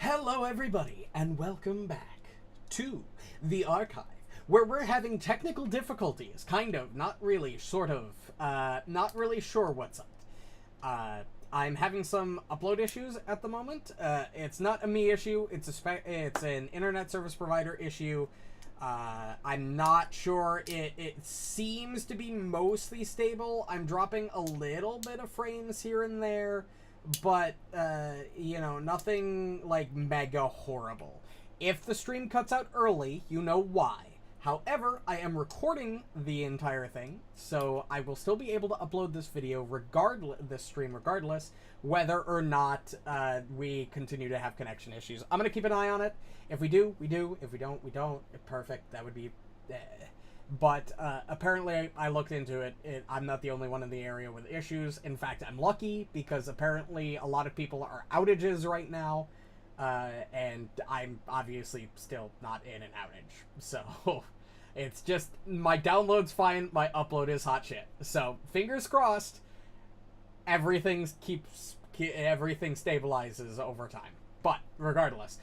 Hello everybody, and welcome back to the archive, where we're having technical difficulties, kind of, not really, sort of, not really sure what's up. I'm having some upload issues at the moment. It's not a me issue, it's an internet service provider issue. I'm not sure, it seems to be mostly stable. I'm dropping a little bit of frames here and there, but, nothing, like, mega horrible. If the stream cuts out early, you know why. However, I am recording the entire thing, so I will still be able to upload this video regardless, whether or not we continue to have connection issues. I'm going to keep an eye on it. If we do, we do. If we don't, we don't. Perfect. That would be... But apparently I looked into it. I'm not the only one in the area with issues. In fact, I'm lucky because apparently a lot of people are outages right now. And I'm obviously still not in an outage. So it's just my download's fine. My upload is hot shit. So fingers crossed, everything stabilizes over time. But regardless,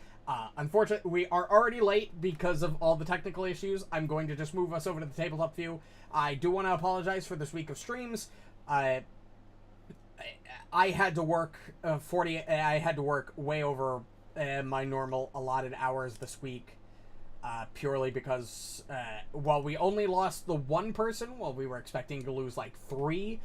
unfortunately, we are already late because of all the technical issues. I'm going to just move us over to the tabletop view. I do want to apologize for this week of streams. I had to work I had to work way over my normal allotted hours this week, purely because while we only lost the one person, while we were expecting to lose like 3,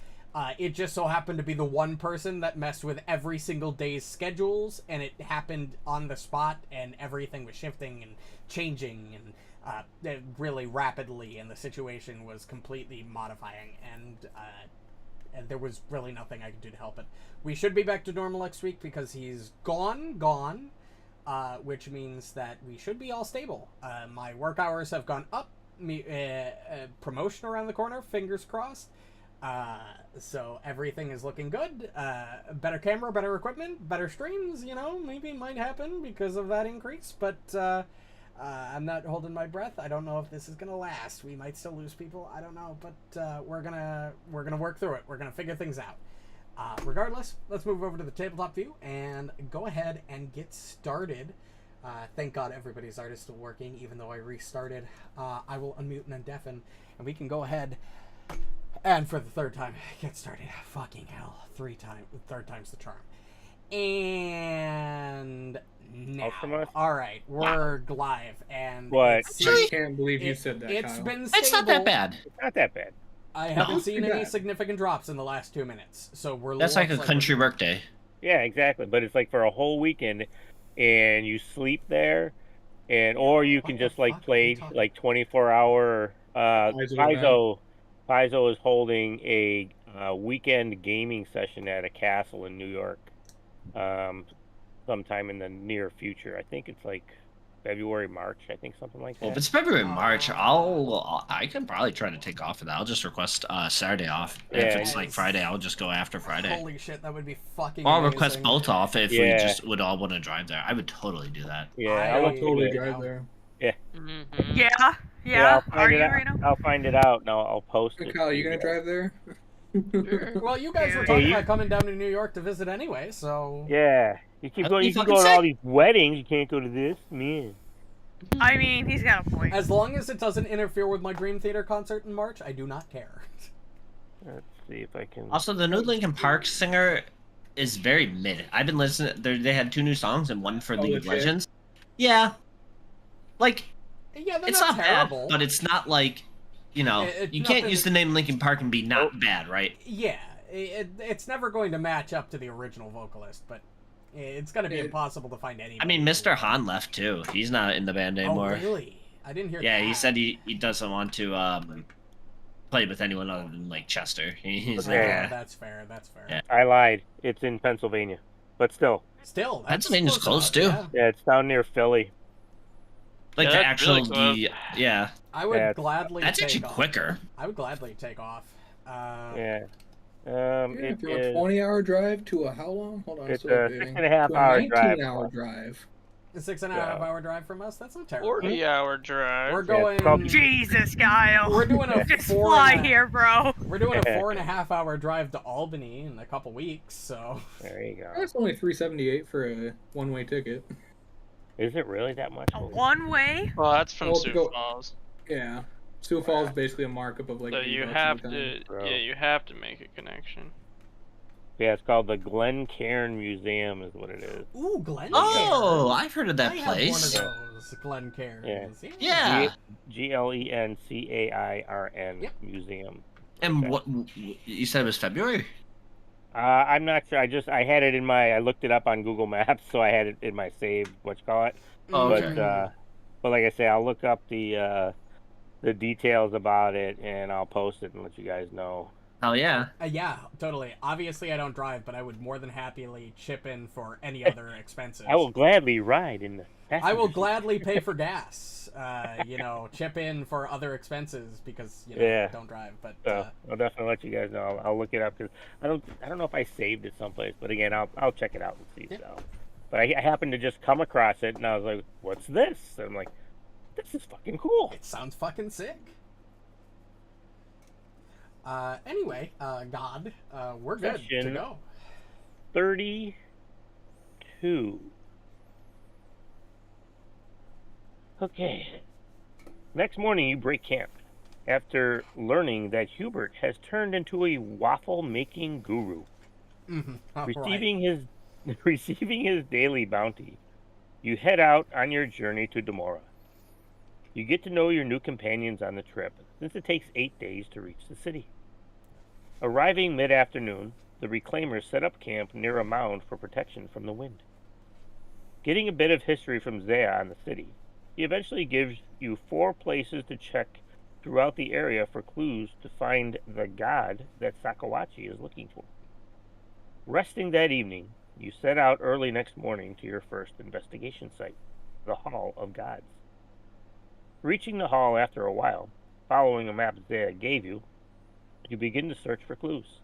it just so happened to be the one person that messed with every single day's schedules, and it happened on the spot, and everything was shifting and changing and really rapidly, and the situation was completely modifying, and there was really nothing I could do to help it. We should be back to normal next week because he's gone, which means that we should be all stable. My work hours have gone up, promotion around the corner, fingers crossed. So everything is looking good. Better camera, better equipment, better streams, maybe might happen because of that increase, but I'm not holding my breath. I don't know if this is gonna last. We might still lose people, I don't know, but we're gonna work through it. We're gonna figure things out. Regardless, let's move over to the tabletop view and go ahead and get started. Thank God everybody's art is still working, even though I restarted. I will unmute and undeafen, and we can go ahead and for the third time get started. Fucking hell, third time's the charm. And now, all right, we're live, and what? I can't believe you said that. It's Kyle. been stable. It's not that bad. It's not that bad. I haven't seen any significant drops in the last 2 minutes, so we're. That's like a country workday. Yeah, exactly. But it's like for a whole weekend, and you sleep there, or you can just like play like 24-hour. Paizo is holding a weekend gaming session at a castle in New York, sometime in the near future. I think it's like February, March. I think something like that. Well, if it's February, March, I can probably try to take off of that. I'll just request Saturday off. Yeah, if it's like Friday, I'll just go after Friday. Holy shit, that would be fucking. Or I'll amazing. request both off if we just would all want to drive there. I would totally do that. Yeah, I would totally drive there. Yeah. Mm-hmm. Yeah. Are you, Reno? I'll find it out. No, I'll post it. Kyle, you gonna drive there? Well, you guys were talking about coming down to New York to visit anyway, so. Yeah, you keep going. You can go to all these weddings. You can't go to this, man. I mean, he's got a point. As long as it doesn't interfere with my Dream Theater concert in March, I do not care. Let's see if I can. Also, the new Linkin Park singer is very mid. I've been listening. They had 2 new songs and one for League of Legends. Yeah, like. Yeah, it's not terrible, bad, but it's not like, you can't use the name Linkin Park and be not bad, right? Yeah, it's never going to match up to the original vocalist, but it's going to be impossible to find any. I mean, Mr. Han left too. He's not in the band anymore. Oh, really? I didn't hear that. Yeah, he said he doesn't want to play with anyone other than, like, Chester. He's like, yeah, that's fair, Yeah. I lied. It's in Pennsylvania, but still. Still, Pennsylvania's close too. Yeah, it's down near Philly. Like the actual, really yeah. I would gladly. That's actually quicker. I would gladly take off. Yeah. From a 20-hour drive to a how long? Hold on. It's a 6.5-hour drive. 19-hour drive. A 6.5-hour drive from us. That's not terrible. 40-hour drive. We're going. Jesus, Kyle. We're doing a just fly here, bro. We're doing a 4.5-hour drive to Albany in a couple weeks. So. There you go. That's only $378 for a one-way ticket. Is it really that much? A one-way? Well, that's from Well, Sioux go- Falls. Yeah. Sioux Falls is basically a markup of like So 8 you bucks have every time. to, Bro. yeah, you have to make a connection. Yeah, it's called the Glencairn Museum, is what it is. Ooh, Glencairn. Oh, I've heard of that I place. have one of those Glencairns. Yeah. Glencairn Yep. Museum. And Okay. what you said it was February? I'm not sure. I had it in I looked it up on Google Maps, so I had it in my saved, call it. Oh, okay. But like I say, I'll look up the details about it and I'll post it and let you guys know. Hell yeah. Yeah, totally. Obviously, I don't drive, but I would more than happily chip in for any other expenses. I will gladly ride in the. I will gladly pay for gas. Chip in for other expenses because I don't drive. But I'll definitely let you guys know. I'll look it up because I don't know if I saved it someplace, but again, I'll check it out and see. Yeah. So, but I happened to just come across it and I was like, "What's this?" And I'm like, "This is fucking cool." it sounds fucking sick. Anyway, God, we're good to Session go. 32. Okay. Next morning, you break camp after learning that Hubert has turned into a waffle-making guru. Mm-hmm. Receiving his daily bounty, you head out on your journey to Demora. You get to know your new companions on the trip, since it takes 8 days to reach the city. Arriving mid-afternoon, the Reclaimers set up camp near a mound for protection from the wind. Getting a bit of history from Zaya on the city, he eventually gives you 4 places to check throughout the area for clues to find the god that Sakawachi is looking for. Resting that evening, you set out early next morning to your first investigation site, the Hall of Gods. Reaching the hall after a while, following a map Zaya gave you, you begin to search for clues.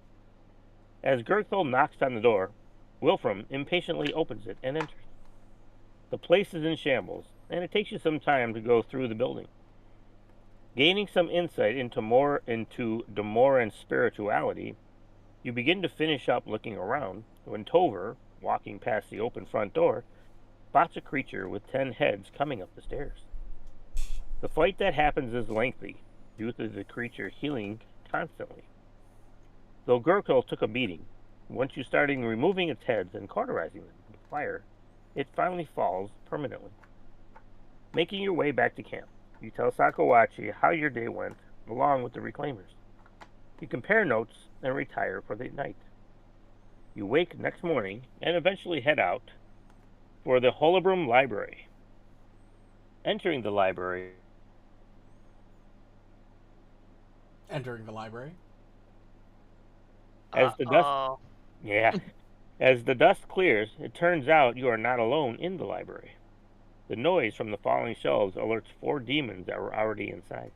As Gurgthil knocks on the door, Wilfram impatiently opens it and enters. The place is in shambles, and it takes you some time to go through the building. Gaining some insight into Demoran spirituality, you begin to finish up looking around when Tover, walking past the open front door, spots a creature with 10 heads coming up the stairs. The fight that happens is lengthy, due to the creature healing constantly. Though Gurgthil took a beating, once you started removing its heads and cauterizing them with fire, it finally falls permanently. Making your way back to camp, you tell Sakawachi how your day went, along with the Reclaimers. You compare notes and retire for the night. You wake next morning and eventually head out for the Holobrum Library. Entering the library, as the dust clears, it turns out you are not alone in the library. The noise from the falling shelves alerts 4 demons that were already inside.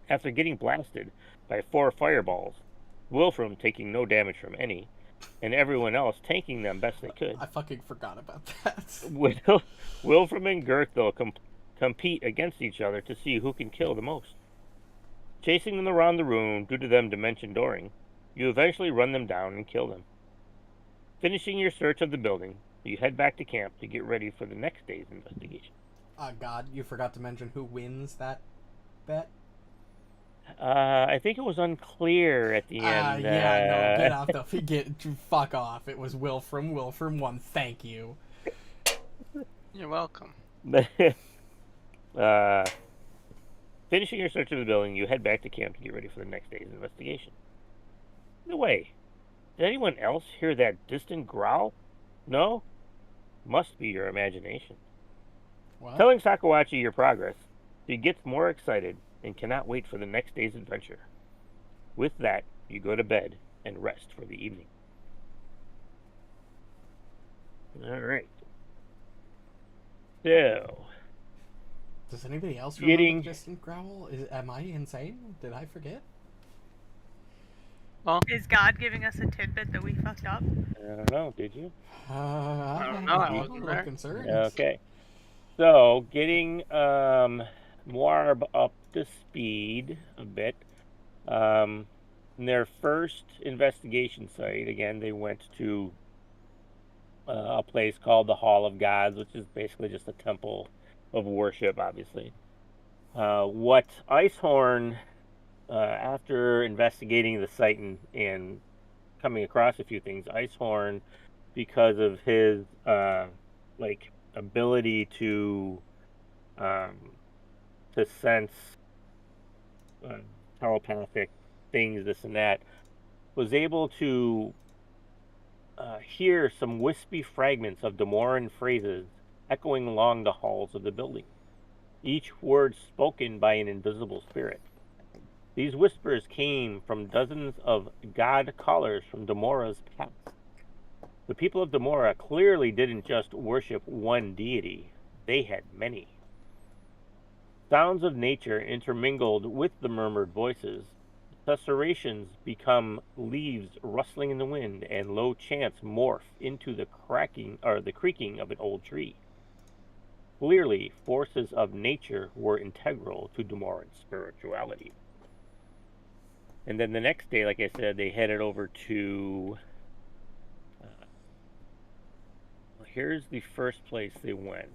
After getting blasted by 4 fireballs, Wilfram taking no damage from any, and everyone else tanking them best they could, I fucking forgot about that. Wilfram and Gurgthil compete against each other to see who can kill the most. Chasing them around the room due to them dimension dooring, you eventually run them down and kill them. Finishing your search of the building, you head back to camp to get ready for the next day's investigation. God, you forgot to mention who wins that bet? I think it was unclear at the end. Get off fuck off. It was Wilfram. Wilfram won. Thank you. You're welcome. Finishing your search of the building, you head back to camp to get ready for the next day's investigation. By the way, did anyone else hear that distant growl? No? Must be your imagination. What? Telling Sakawachi your progress, he gets more excited and cannot wait for the next day's adventure. With that, you go to bed and rest for the evening. Alright. So, does anybody else remember the distant growl? Am I insane? Did I forget? Well, Is God giving us a tidbit that we fucked up? I don't know, did you? I don't know, I wasn't I'm there. concerned. Okay. So, getting Muarb up to speed a bit. In their first investigation site, again, they went to a place called the Hall of Gods, which is basically just a temple of worship, obviously. What Icehorn, after investigating the site and coming across a few things, Icehorn, because of his ability to sense telepathic things, this and that, was able to hear some wispy fragments of Demoran phrases echoing along the halls of the building, each word spoken by an invisible spirit. These whispers came from dozens of god callers from Demora's past. The people of Demora clearly didn't just worship one deity, they had many. Sounds of nature intermingled with the murmured voices. Susurrations become leaves rustling in the wind, and low chants morph into the creaking of an old tree. Clearly, forces of nature were integral to Demoran spirituality. And then the next day, like I said, they headed over to... here's the first place they went.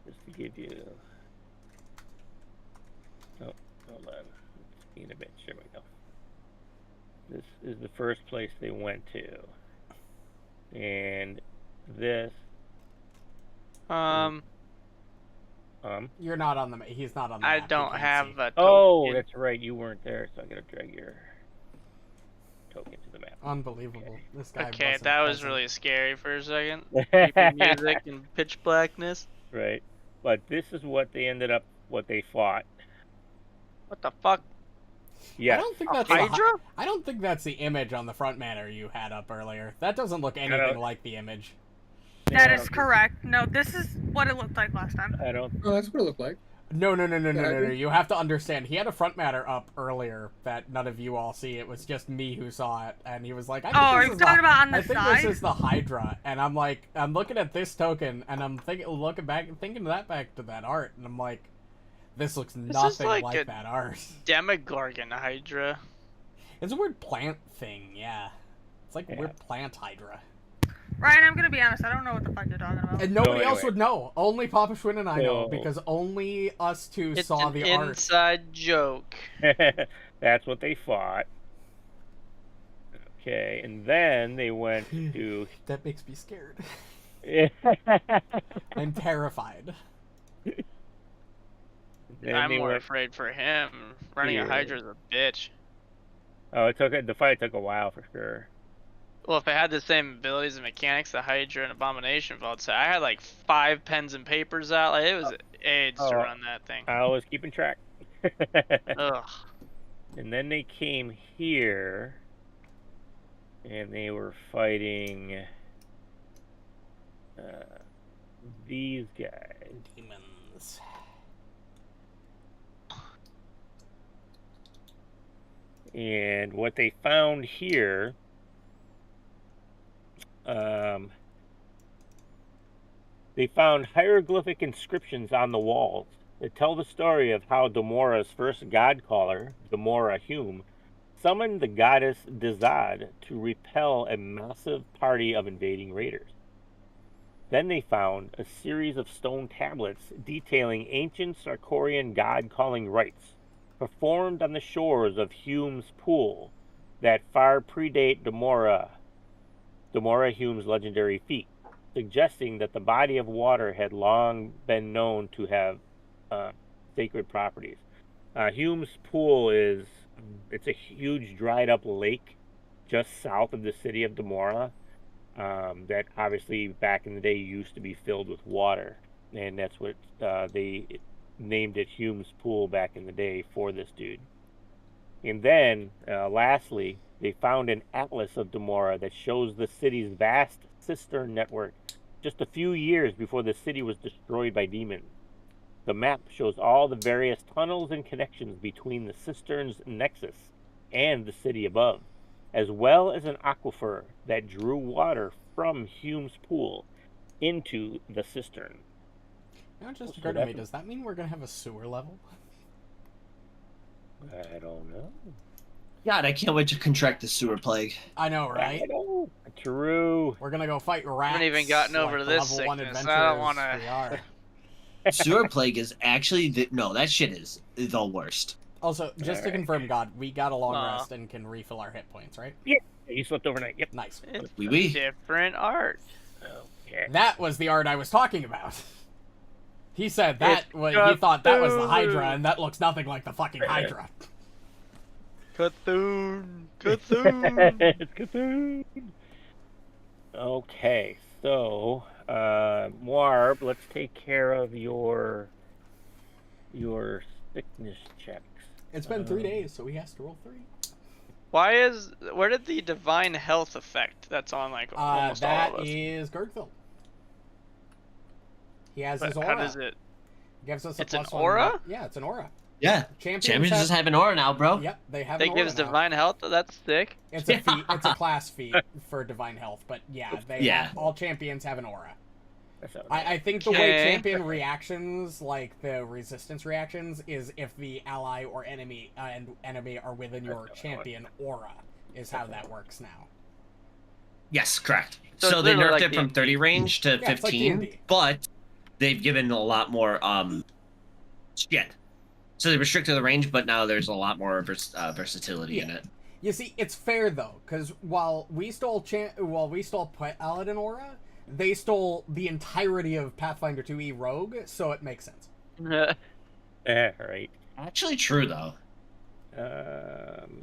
Just to give you... Oh, hold on. Let's see in a bit. There we go. This is the first place they went to. And this... You're not on the. He's not on the. I map, don't you can't have see. a token. Oh, that's right. You weren't there, so I gotta drag your token to the map. Unbelievable. This guy. Okay, wasn't that was present. really scary for a second. Creepy music and pitch blackness. Right. But this is what they fought. What the fuck? Yeah. I don't think that's Hydra? I don't think that's the image on the front banner you had up earlier. That doesn't look anything like the image. That is correct. No, this is what it looked like last time. I don't. Oh, that's what it looked like. No. Yeah, You have to understand. He had a front matter up earlier that none of you all see. It was just me who saw it, and he was like, Are you talking about on the I think side? this is the Hydra." And I'm like, I'm looking at this token, and I'm looking back to that art, and I'm like, this looks nothing like like a- that art. Demogorgon Hydra. It's a weird plant thing, yeah. It's like a weird plant Hydra. Ryan, I'm gonna be honest. I don't know what the fuck you're talking about. And nobody anyway. else would know. Only Papa Schwinn and I know, No. because only us two It's saw an the art. inside joke. That's what they fought. Okay, and then they went to. That makes me scared. Then I'm terrified. I'm they more went. afraid for him. Running a Here. Hydra's a bitch. Oh, the fight took a while for sure. Well, if it had the same abilities and mechanics the Hydra and Abomination felt, so I had like 5 pens and papers out. Like, it was AIDS to run that thing. I was keeping track. Ugh. And then they came here, and they were fighting these guys. Demons. And what they found here, they found hieroglyphic inscriptions on the walls that tell the story of how Demora's first god caller, Demora Hume, summoned the goddess Dizad to repel a massive party of invading raiders. Then they found a series of stone tablets detailing ancient Sarkorian god-calling rites performed on the shores of Hume's pool that far predate Demora Hume's legendary feat, suggesting that the body of water had long been known to have sacred properties. Hume's pool it's a huge dried up lake just south of the city of Demora that obviously back in the day used to be filled with water, and that's what they named it Hume's pool back in the day for this dude. And then lastly, they found an atlas of Demora that shows the city's vast cistern network just a few years before the city was destroyed by demons. The map shows all the various tunnels and connections between the cistern's nexus and the city above, as well as an aquifer that drew water from Hume's pool into the cistern. Now it just occurred to me, does that mean we're going to have a sewer level? I don't know. God, I can't wait to contract the sewer plague. I know, right? I don't True. We're gonna go fight rats. Haven't even gotten over the this level 1 sickness. I don't adventurers wanna- we are. Sewer plague is actually no. That shit is the worst. Also, just to Alright. confirm, God, we got a long Aw. rest and can refill our hit points, right? Yeah, you slept overnight. Yep. Nice. It's Oui, a oui. different art. Okay. That was the art I was talking about. He said that he thought that was the Hydra, and that looks nothing like the fucking Hydra. Cthulhu. Cthulhu. It's Cthulhu. Okay, so Muarb, let's take care of your sickness checks. It's been 3 days, so he has to roll 3. Where did the divine health effect that's on like almost all That of us? is Gurgthil. He has his But aura. how does it? Gives us It's a an +1. aura? Yeah, it's an aura. Yeah, champions just have an aura now, bro. Yep, they have That an aura gives now. divine health. That's sick. It's a feat. It's a class feat for divine health, but yeah, all champions have an aura. I think the way Okay. champion reactions, like the resistance reactions, is if the ally or enemy are within your champion aura, is how that works now. Yes, correct. So So it's they literally nerfed like it from D&D. 30 range to Yeah, it's like 15, D&D. but they've given a lot more shit. So they restricted the range, but now there's a lot more versatility in it. You see, it's fair though, because while we stole Paladin aura, they stole the entirety of Pathfinder 2e Rogue, so it makes sense. Right. Actually, true though.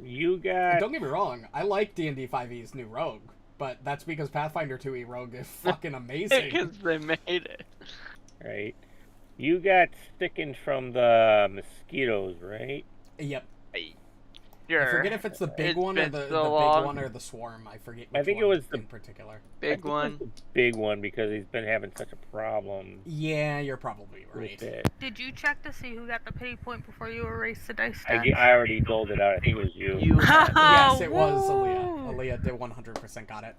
You got. Don't get me wrong, I like D&D 5e's new Rogue, but that's because Pathfinder 2e Rogue is fucking amazing. Because they made it. Right. You got sticking from the mosquitoes, right? Yep. Sure. I forget if it's the big It's one or been the big so long. one or the swarm. I forget. I Which think it one was the in particular. Big one. The big one, because he's been having such a problem Yeah, you're probably right. with it. Did you check to see who got the pity point before you erased the dice I, stat? I already doled it out. I think it was you. Yes, it was Woo! Aaliyah. Aaliyah did 100% got it.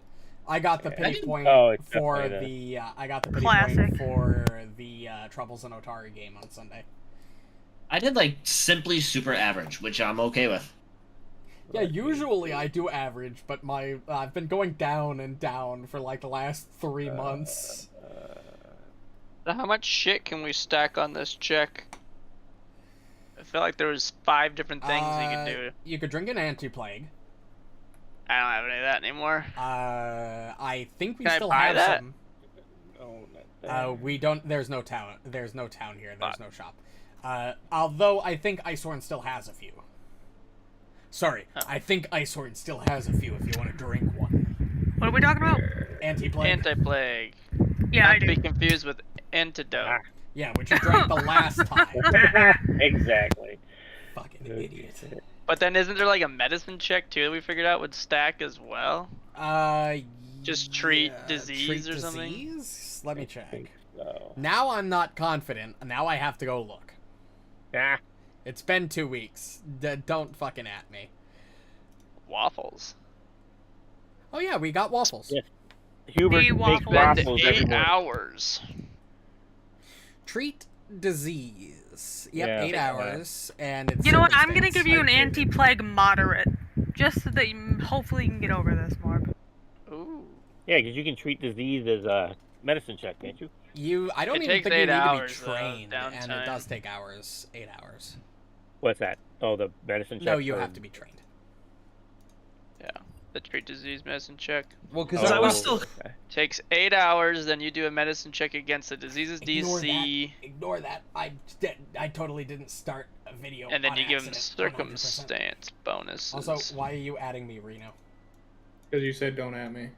I got the pity point Oh, it's for definitely the. I got the pity Classic. point for the Troubles in Otari game on Sunday. I did like simply super average, which I'm okay with. Yeah, usually I do average, but I've been going down and down for like the last 3 months. How much shit can we stack on this check? I feel like there was 5 different things you could do. You could drink an anti-plague. I don't have any of that anymore. I think we Can I still buy have that? some. Oh, not that. We don't. There's no town. There's no town here. There's Fuck. no shop. Although I think Icehorn still has a few. Sorry, Huh. I think Icehorn still has a few. If you want to drink one. What are we talking about? Anti-plague. Anti-plague. Yeah, I Not to do. be confused with antidote. Ah. Yeah, which you drank the last time. Exactly. Fucking idiot. But then isn't there like a medicine check too that we figured out would stack as well? Just treat disease or something? Disease? Let me I check. think so. Now I'm not confident. Now I have to go look. Ah, It's been 2 weeks. Don't fucking at me. Waffles. Oh yeah, we got waffles. Yeah. Hubert The makes waffles. waffles every 8 morning. hours. Treat disease. Yep, Yeah. 8 hours, and it's. You know what? I'm gonna circumstance. give you an I did. anti-plague moderate, just so that you hopefully you can get over this, Morb. Ooh. Yeah, because you can treat disease as a medicine check, can't you? I don't It even takes think you 8 need hours, to though, be trained, and it downtime. does take hours. 8 hours. What's that? Oh, the medicine check. No, you for- have to be trained. Yeah. The treat disease medicine check. Well, because So I Oh, was still. okay. Takes 8 hours, then you do a medicine check against the disease's Ignore DC, Ignore that. I totally didn't start a video. and then on you give him accident, 100%. circumstance bonuses. Also, why are you adding me, Reno? Because you said don't at me.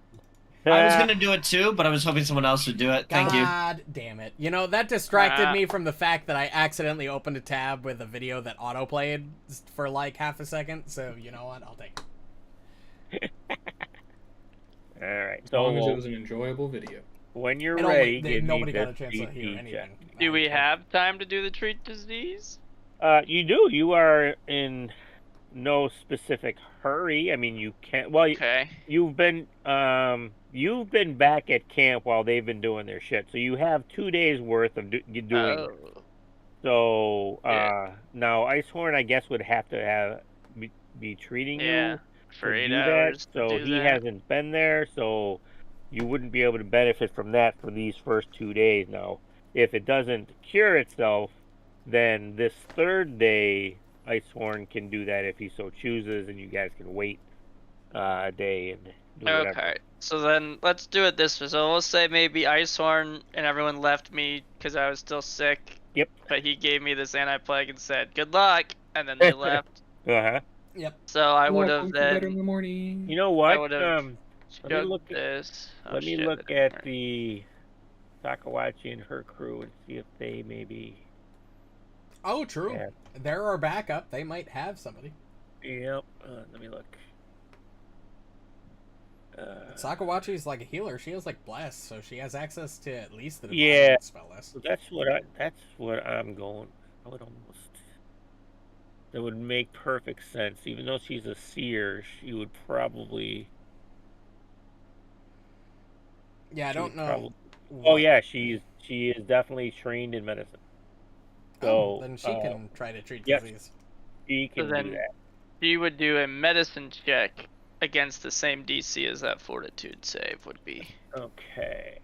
I was gonna do it too, but I was hoping someone else would do it. Thank you. God damn it. You know, that distracted Ah. me from the fact that I accidentally opened a tab with a video that autoplayed for like half a second, so you know what? I'll take it. All right. As So long as it was an enjoyable video. when you're It ready, only, give nobody me got the a chance to hear CP check. anything. Do we have time to do the treat disease? You do. You are in no specific hurry. I mean, you can't. Well, Okay. you've been back at camp while they've been doing their shit, so you have 2 days worth of doing. Oh. So Yeah. now Icehorn, I guess, would have to be treating Yeah. you. for to 8 do hours. that, so to do he that. hasn't been there, so you wouldn't be able to benefit from that for these first 2 days. Now, if it doesn't cure itself, then this third day, Icehorn can do that if he so chooses, and you guys can wait a day and do whatever. Okay, so then let's do it this way. So we'll say maybe Icehorn and everyone left me because I was still sick. Yep. But he gave me this anti-plague and said, good luck, and then they left. Uh-huh. Yep. So I would Welcome have to better in then the morning. You know what? I would've let me chugged look at- this. Oh, Let me shit, look that didn't at work. the Sakawachi and her crew and see if they maybe... Oh, true. Yeah. They're our backup. They might have somebody. Yep. Let me look. Sakawachi's like a healer. She has like bless, so she has access to at least the divine Yeah. spell list. So that's what I'm going. I would almost. That would make perfect sense. Even though she's a seer, she would probably. Yeah, I don't know. Oh what- yeah, she is definitely trained in medicine. So Oh, then she can try to treat yep. disease. she can then- do that. She would do a medicine check against the same DC as that fortitude save would be. Okay.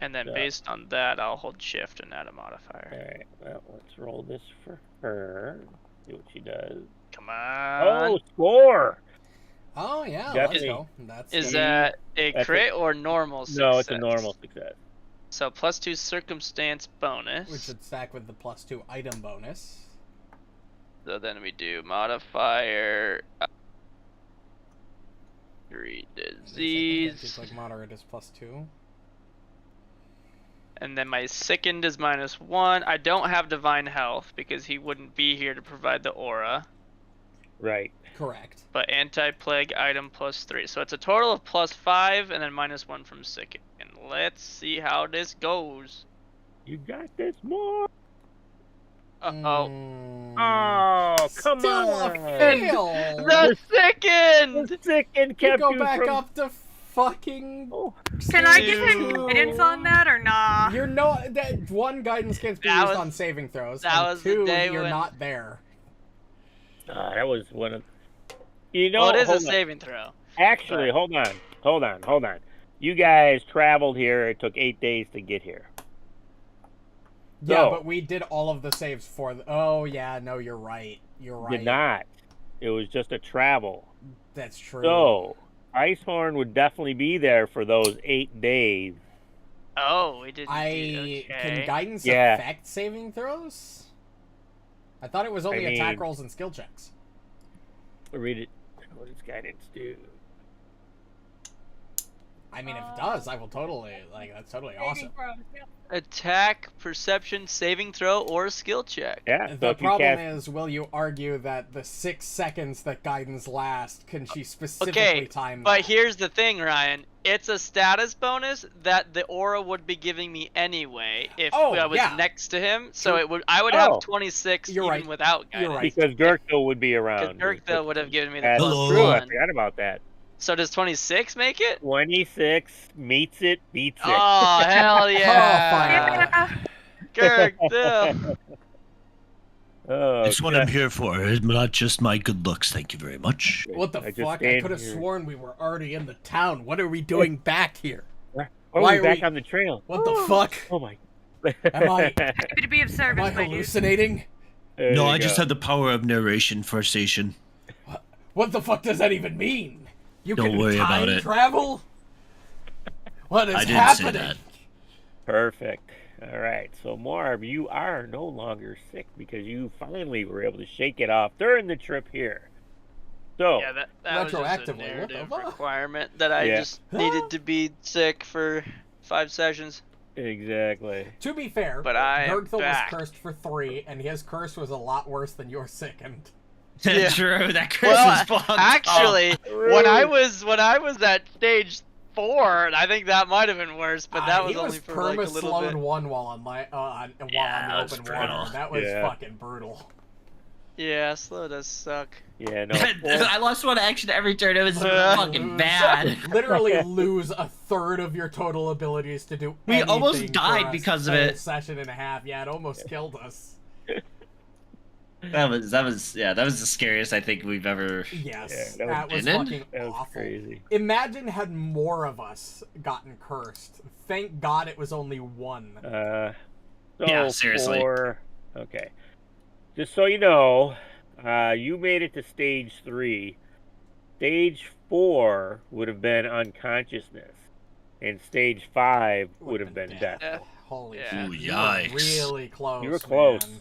And then Yeah. based on that, I'll hold shift and add a modifier. All right. Well, let's roll this for her. See what she does. Come on. Oh, score! Oh yeah, Definitely. let's go. That's Is See, that a that's crit or normal success? No, it's a normal success. So +2 circumstance bonus. which would stack with the +2 item bonus. So then we do modifier. 3 disease. It's like moderate is +2. And then my sickened is -1. I don't have divine health because he wouldn't be here to provide the aura. Right. Correct. But anti-plague item +3. So it's a total of +5 and then -1 from sickened. And let's see how this goes. You got this, more. Uh-oh. Oh, come Still on! a fail. The sickened! Sick and You kept go you back from... up to fucking. Oh, Can I give him Dude. guidance on that or nah? You're not. That one guidance can't be That used was- on saving throws. that and was the two, day you're when- not there. that was one of. You know, Well, it is a hold on. saving throw. Actually, hold on. You guys traveled here. It took 8 days to get here. Yeah, So- but we did all of the saves for. Oh yeah, no, you're right. You're right. Did not. It was just a travel. That's true. So, Icehorn would definitely be there for those 8 days. Oh, we didn't can okay. guidance Yeah. affect saving throws? I thought it was only I attack mean- rolls and skill checks. Read it. What does guidance do? I mean, if it does, I will totally that's totally awesome. Attack, perception, saving throw, or skill check. Yeah. So The if you problem cast, is, will you argue that the 6 seconds that guidance lasts, can she specifically time But that? here's the thing, Ryan. It's a status bonus that the aura would be giving me anyway if Oh, I was yeah. next to him. So True. I would Oh. have 26 You're even right. without You're guidance. right. because Gurgthil would be Because around. Gurgthil would have given me the That's plus true. I 1. forgot about that. So does 26 make it? 26 meets it, beats it. Oh, hell yeah. fire. Gurgthil. Oh, It's what I'm here for. It's not just my good looks. Thank you very much. What the I just fuck? I stand could have here. sworn we were already in the town. What are we doing back here? Oh, Why we're are back we- on the trail. What the fuck? Oh my. Am I- Happy to be of Am service, I my dude. hallucinating? There No, you I just go. had the power of narration for station. What the fuck does that even mean? You Don't can worry time about it. travel? What is I didn't happening? say that. Perfect. All right. So, Muarb, you are no longer sick because you finally were able to shake it off during the trip here. So, Yeah, that was just a Retroactively, what the narrative fuck? requirement that I Yeah. just needed to be sick for 5 sessions. exactly. To be fair, But I am Gurgthil was back. cursed for 3, and his curse was a lot worse than your sickened. Yeah. True, that curse Well, is fucked up. actually, when I Rude. was at stage 4, I think that might have been worse, but that was he only was for like a little perma-slowed bit. 1 while on my Yeah, on that's the open brutal. water. That was Yeah. fucking brutal. Yeah, slow does suck. Yeah, no. I lost one action every turn. It was Uh, fucking bad. Literally lose a third of your total abilities to do. We almost anything died for a because of full it. Session and a half. Yeah, it almost killed us. That was the scariest I think we've ever. Yes, Yeah, that was been in? fucking That was awful. crazy. Imagine had more of us gotten cursed. Thank God it was only one. So Yeah, seriously. Okay. Just so you know, you made it to stage 3. Stage 4 would have been unconsciousness, and stage 5 would have been death. Holy Yeah. shit! Ooh, You were yikes. really close. You were close. Man.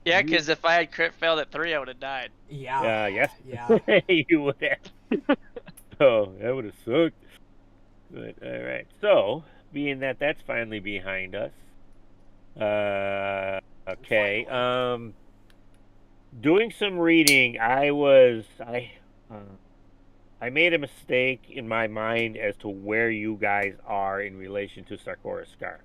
Yeah, because if I had crit failed at 3, I would have died. Yeah. Yes. Yeah. You would have. So that would have sucked. But all right. So, being that that's finally behind us. Okay. Doing some reading, I made a mistake in my mind as to where you guys are in relation to Sarkora Scar.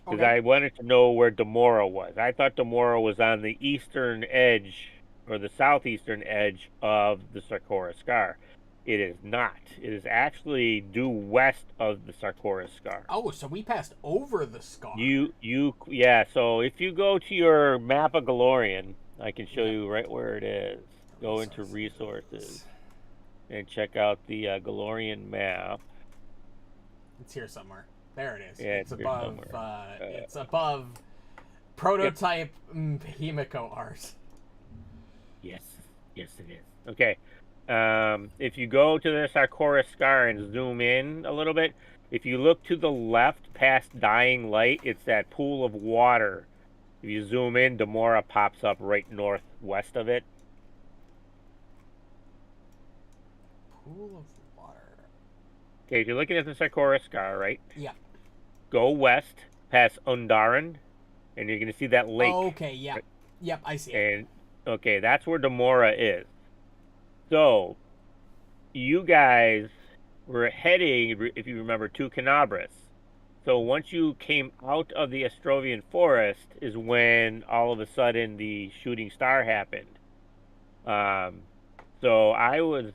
Because I wanted to know where Demora was. I thought Demora was on the eastern edge, or the southeastern edge of the Sarkora Scar. It is not. It is actually due west of the Sarkora Scar. Oh, so we passed over the scar. Yeah, so if you go to your map of Galorian, I can show you right where it is. Go into resources and check out the Galorian map. It's here somewhere. There it is. Yeah, it's above. somewhere. It's above prototype Himiko art. Yes, it is. Okay. If you go to the Sarkora Scar and zoom in a little bit, if you look to the left past Dying Light, it's that pool of water. If you zoom in, Demora pops up right northwest of it. Pool of water. Okay, if you're looking at the Sarkora Scar, right? Yeah. Go west past Undaran, and you're going to see that lake. Oh, okay, yeah. Right? Yep, I see it. And, okay, that's where Demora is. So, you guys were heading, if you remember, to Canabras. So once you came out of the Estrovian forest is when all of a sudden the shooting star happened. So I was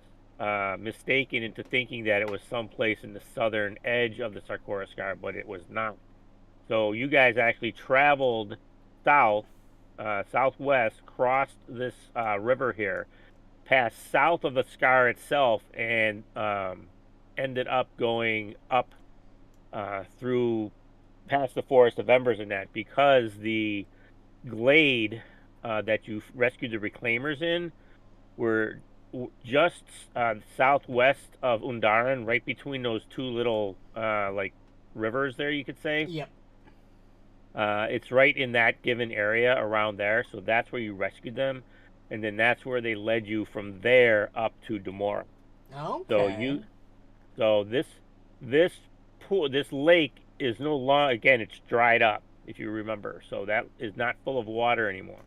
mistaken into thinking that it was someplace in the southern edge of the Sarkora Scar, but it was not. So you guys actually traveled southwest, crossed this river here, passed south of the Scar itself, and ended up going up through past the Forest of Embers and that, because the glade that you rescued the Reclaimers in were just southwest of Undaran, right between those two little like rivers there, you could say. Yep. It's right in that given area around there, so that's where you rescued them, and then that's where they led you from there up to Demora. Okay. So this pool, this lake is no longer, again, it's dried up, if you remember, so that is not full of water anymore.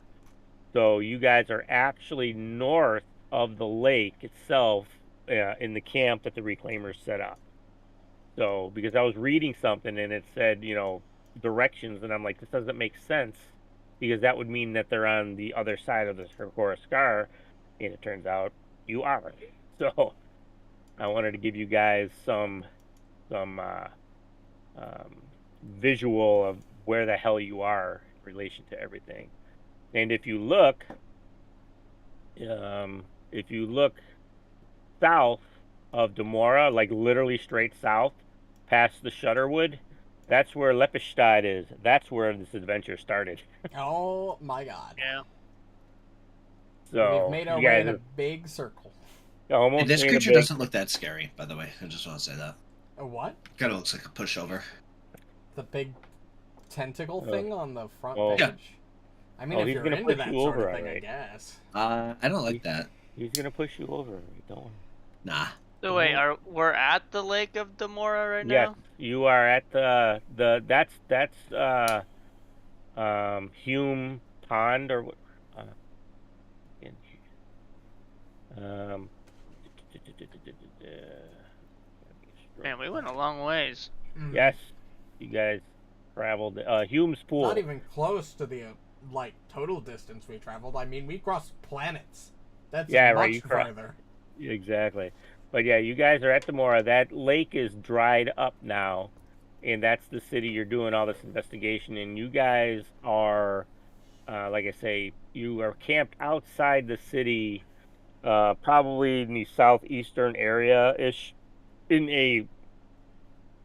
So you guys are actually north of the lake itself, in the camp that the Reclaimers set up. So, because I was reading something and it said, directions, and I'm like, this doesn't make sense, because that would mean that they're on the other side of the Sarkora Scar, and it turns out you are. So, I wanted to give you guys some visual of where the hell you are in relation to everything. And if you look south of Demora, like literally straight south, past the Shutterwood, that's where Lepistad is. That's where this adventure started. Oh my god. Yeah. So we've made our way in a big circle. Almost. And this creature doesn't look that scary, by the way. I just want to say that. A what? Kind of looks like a pushover. The big tentacle thing on the front Oh. page? Yeah. I mean, if he's you're gonna into push that you sort over, of thing, I alright. guess. I don't like that. He's gonna push you over. Don't. Nah. So wait, we're at the Lake of Demora right Yes, now? you are at that's Hume Pond, or what? Man, we went a long ways. Yes, you guys traveled Hume's Pool. Not even close to the total distance we traveled. I mean, we crossed planets. That's much further. Exactly. But yeah, you guys are at Demora. That lake is dried up now, and that's the city you're doing all this investigation in. You guys are, like like I say, you are camped outside the city, probably in the southeastern area-ish, in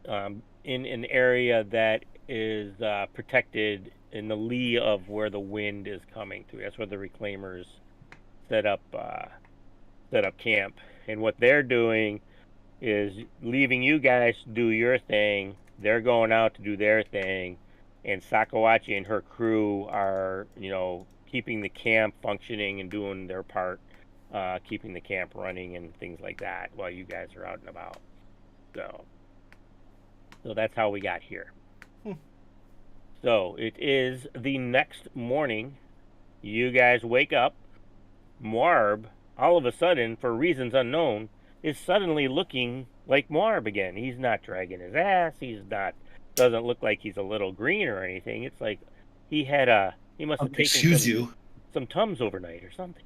an area that is protected in the lee of where the wind is coming through. That's where the reclaimers set up camp. And what they're doing is leaving you guys to do your thing. They're going out to do their thing, and Sakawachi and her crew are, keeping the camp functioning and doing their part, keeping the camp running and things like that while you guys are out and about. So that's how we got here. So it is the next morning. You guys wake up. Muarb, all of a sudden, for reasons unknown, is suddenly looking like Muarb again. He's not dragging his ass. Doesn't look like he's a little green or anything. It's like he must have taken some Tums overnight or something.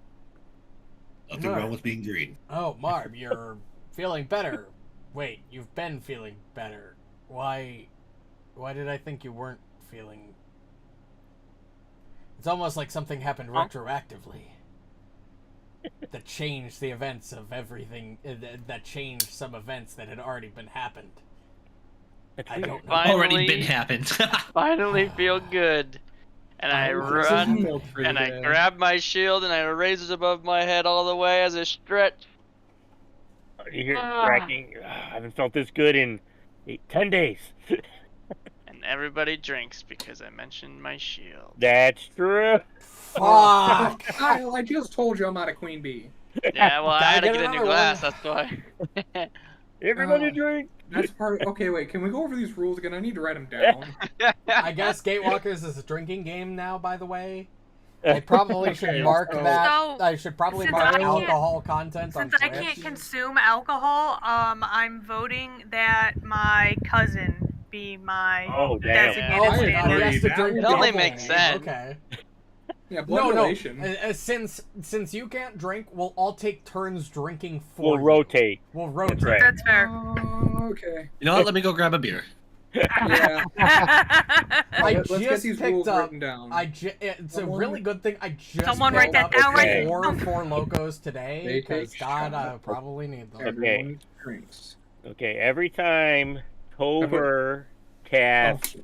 Nothing wrong with being green. Oh, Muarb, you're feeling better. Wait, you've been feeling better. Why did I think you weren't feeling... It's almost like something happened retroactively. That changed the events of everything, that changed some events that had already been happened. I don't know. Already been happened. Finally feel good. And I run, and I grab my shield, and I raise it above my head all the way as a stretch. You hear cracking. I haven't felt this good in 10 days. And everybody drinks because I mentioned my shield. That's true. Fuck! Kyle, I just told you I'm out of Queen Bee. Yeah, well, I had to get a new another glass, one? that's why. Everybody drink. That's part. Okay, wait. Can we go over these rules again? I need to write them down. I guess Gatewalkers is a drinking game now, by the way. I probably should mark that. So, I should probably since mark I can't- alcohol content on Since I Twitch. can't consume alcohol, I'm voting that my cousin be my Oh, damn. designated Oh, I stand-in. thought he has to drink It only double. makes sense. Okay. Yeah, blood No. relation. Since you can't drink, we'll all take turns drinking for We'll you. rotate. We'll rotate. That's right. That's fair. Okay. You know what? Let me go grab a beer. Yeah. I Let's get just these picked rules up. written down. It's a really good thing. I just Someone picked write that up down right four locos today They because take God, I shots. probably need them. Everyone drinks. Okay, every time Tover casts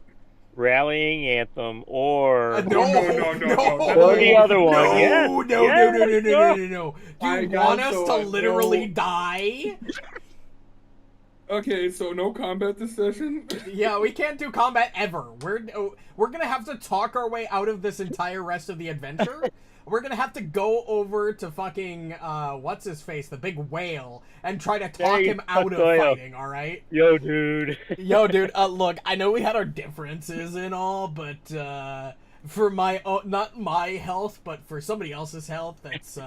Rallying Anthem or No. or the other one. No, Yes, no. Do I you got want us so to I literally know. die? Okay, so no combat this session? Yeah, we can't do combat ever. We're gonna have to talk our way out of this entire rest of the adventure. We're gonna have to go over to fucking what's his face, the big whale, and try to talk Hey, him out of Doyle. fighting. All right. Yo, dude. Yo, dude. Look, I know we had our differences and all, but for my not my health, but for somebody else's health that's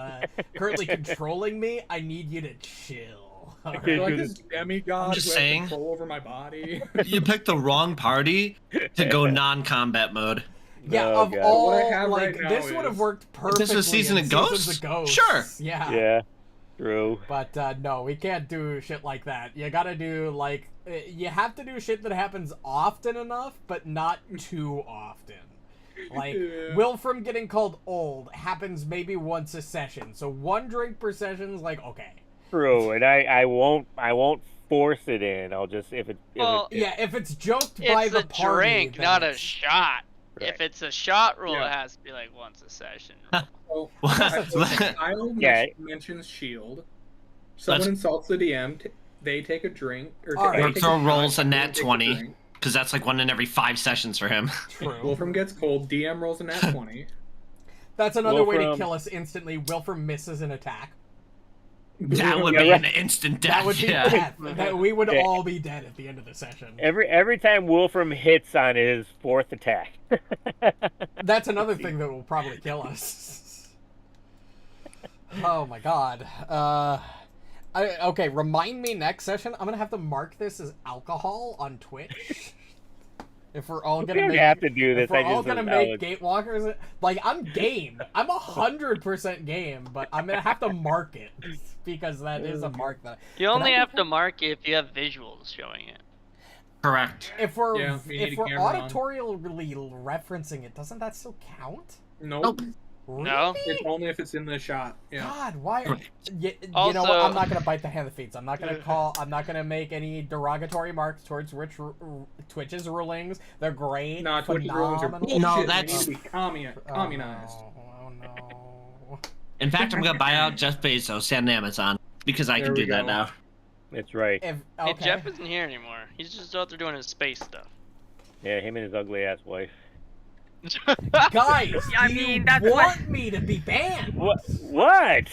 currently controlling me, I need you to chill. All Okay, right? Like this demigod I'm just who has saying. control over my body. You picked the wrong party to go non-combat mode. Yeah, Oh, of God. all, What I have like, right now this would have is- worked perfectly. This was Season in of Seasons Ghosts? of Ghosts. Sure. Yeah. Yeah, true. But no, we can't do shit like that. You gotta do, like, you have to do shit that happens often enough, but not too often. Like, Yeah. Wilfram getting called old happens maybe once a session, so 1 drink per session is like, okay. True, and I won't force it in. I'll just if it's Yeah, if it's joked by It's the a party, drink, then not a it's- shot. Right. If it's a shot rule, Yeah. it has to be like once a session. So, What? Kyle Yeah. mentions shield. Someone Let's- insults the DM. They take a drink. Or All right. they Or take a throw shot, rolls a they nat take 20. drink. Because that's like 1 in every 5 sessions for him. True. Wolfram gets cold. DM rolls a nat 20. That's another way to Wilfram- kill us instantly. Wilfram misses an attack. That would be Yeah. an instant death. That would be yeah. death. We would Yeah. all be dead at the end of the session. every time Wolfram hits on his 4th attack. That's another thing that will probably kill us. Oh my god. Okay, remind me next session. I'm gonna have to mark this as alcohol on Twitch. If we're all We gonna don't make, have to do if this. we're I all just gonna acknowledge- make Gatewalkers, like, I'm game. I'm 100% game, but I'm gonna have to mark it because that is a mark that. You Can only I have do to mark it if you have visuals showing it. Correct. If we're Yeah, we need if a we're camera on. auditorially referencing it, doesn't that still count? Nope. No. It's only if it's in the shot. Yeah. God, why? You know Also- what? I'm not gonna bite the hand that feeds. I'm not gonna make any derogatory marks towards Twitch's rulings. They're great. Nah, Twitch's rulings are phenomenal. bullshit. No, They that's- need to be communized. Oh no. In fact, I'm gonna buy out Jeff Bezos and Amazon because I There can we do that go. now. That's right. If, Hey, okay. Jeff isn't here anymore. He's just out there doing his space stuff. Yeah, him and his ugly ass wife. Guys, Yeah, I you mean, that's want me to be banned? What?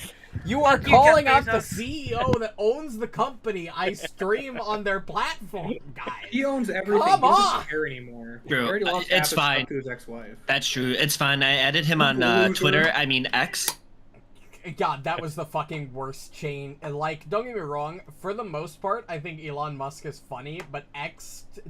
You are Fuck you, calling Jeff out the Bezos. CEO that owns the company I stream on their platform, guys. He owns everything. Come he doesn't on! care anymore. True. He already lost It's half fine. his stuff to his ex-wife. That's true. It's fine. I added him on Loser. Twitter. I mean X. God, that was the fucking worst chain. And like, don't get me wrong, for the most part, I think Elon Musk is funny, but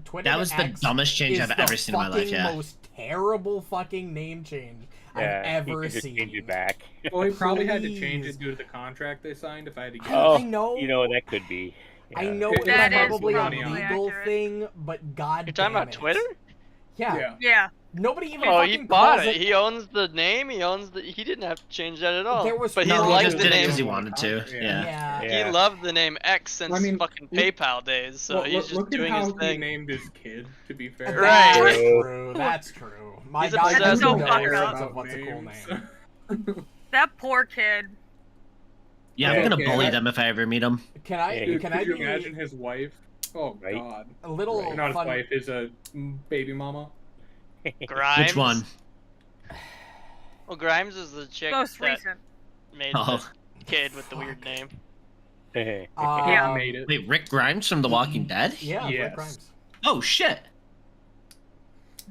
Twitter That was to the X dumbest change is I've the ever seen in my life. fucking Yeah. most terrible fucking name change Yeah, I've he ever could just seen. change it back. Well, he probably had to change Please. it due to the contract they signed. If I had to guess. Oh, I know. You know, that could be. I Yeah. know That it's is probably a probably legal accurate. thing, but god You're talking damn about it. Twitter? Yeah. Yeah. Yeah. Nobody even Oh, fucking he bought calls it. He owns the name. He owns the. He didn't have to change that at all. There was but he no, he liked just the did it name. because he wanted to. Yeah. Yeah. Yeah. He loved the name X since I mean, fucking look- PayPal days. So Well, he's just look doing at his how thing. he named his kid. To be fair. Right. That's true. That's true. My He's a god, possessed you so know fucked words up. of what's a cool name. That poor kid. Yeah, I'm Yeah, gonna okay, bully I- them if I ever meet them. Can I? Yeah, Dude, can could I you be imagine his wife? Oh Right. God. a little Or not his fun? wife. His baby mama. Grimes. Which one? Well, Grimes is the chick Most that recent. made Oh. the kid with the weird name. Yeah, made it. Wait, Rick Grimes from The Walking Dead? Yeah, Rick Yes. Grimes. Oh shit.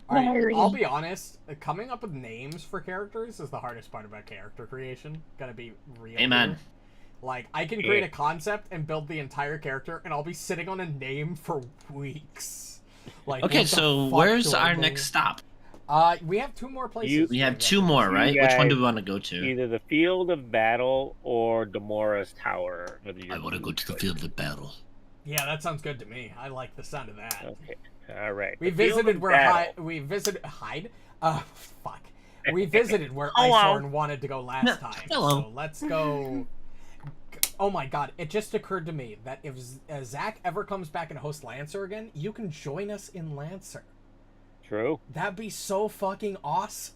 Alright, I'll be honest. Coming up with names for characters is the hardest part about character creation. Gotta be real. Amen. here. Like, I can create a concept and build the entire character, and I'll be sitting on a name for weeks. Like, Okay, what the so fuck where's do I our name? next stop? We have two more places. You- We have to two go. more, right? You Which one do guys- we want to go to? Either the field of battle or Demora's tower. I want to go to the field of battle. Yeah, that sounds good to me. I like the sound of that. Okay. All right. We The field visited of where battle. we visited Hyde. Fuck. We visited where Hello. Icehorm wanted to go last time. Hello. So let's go. Oh my god! It just occurred to me that if Zach ever comes back and hosts Lancer again, you can join us in Lancer. True. That'd be so fucking awesome.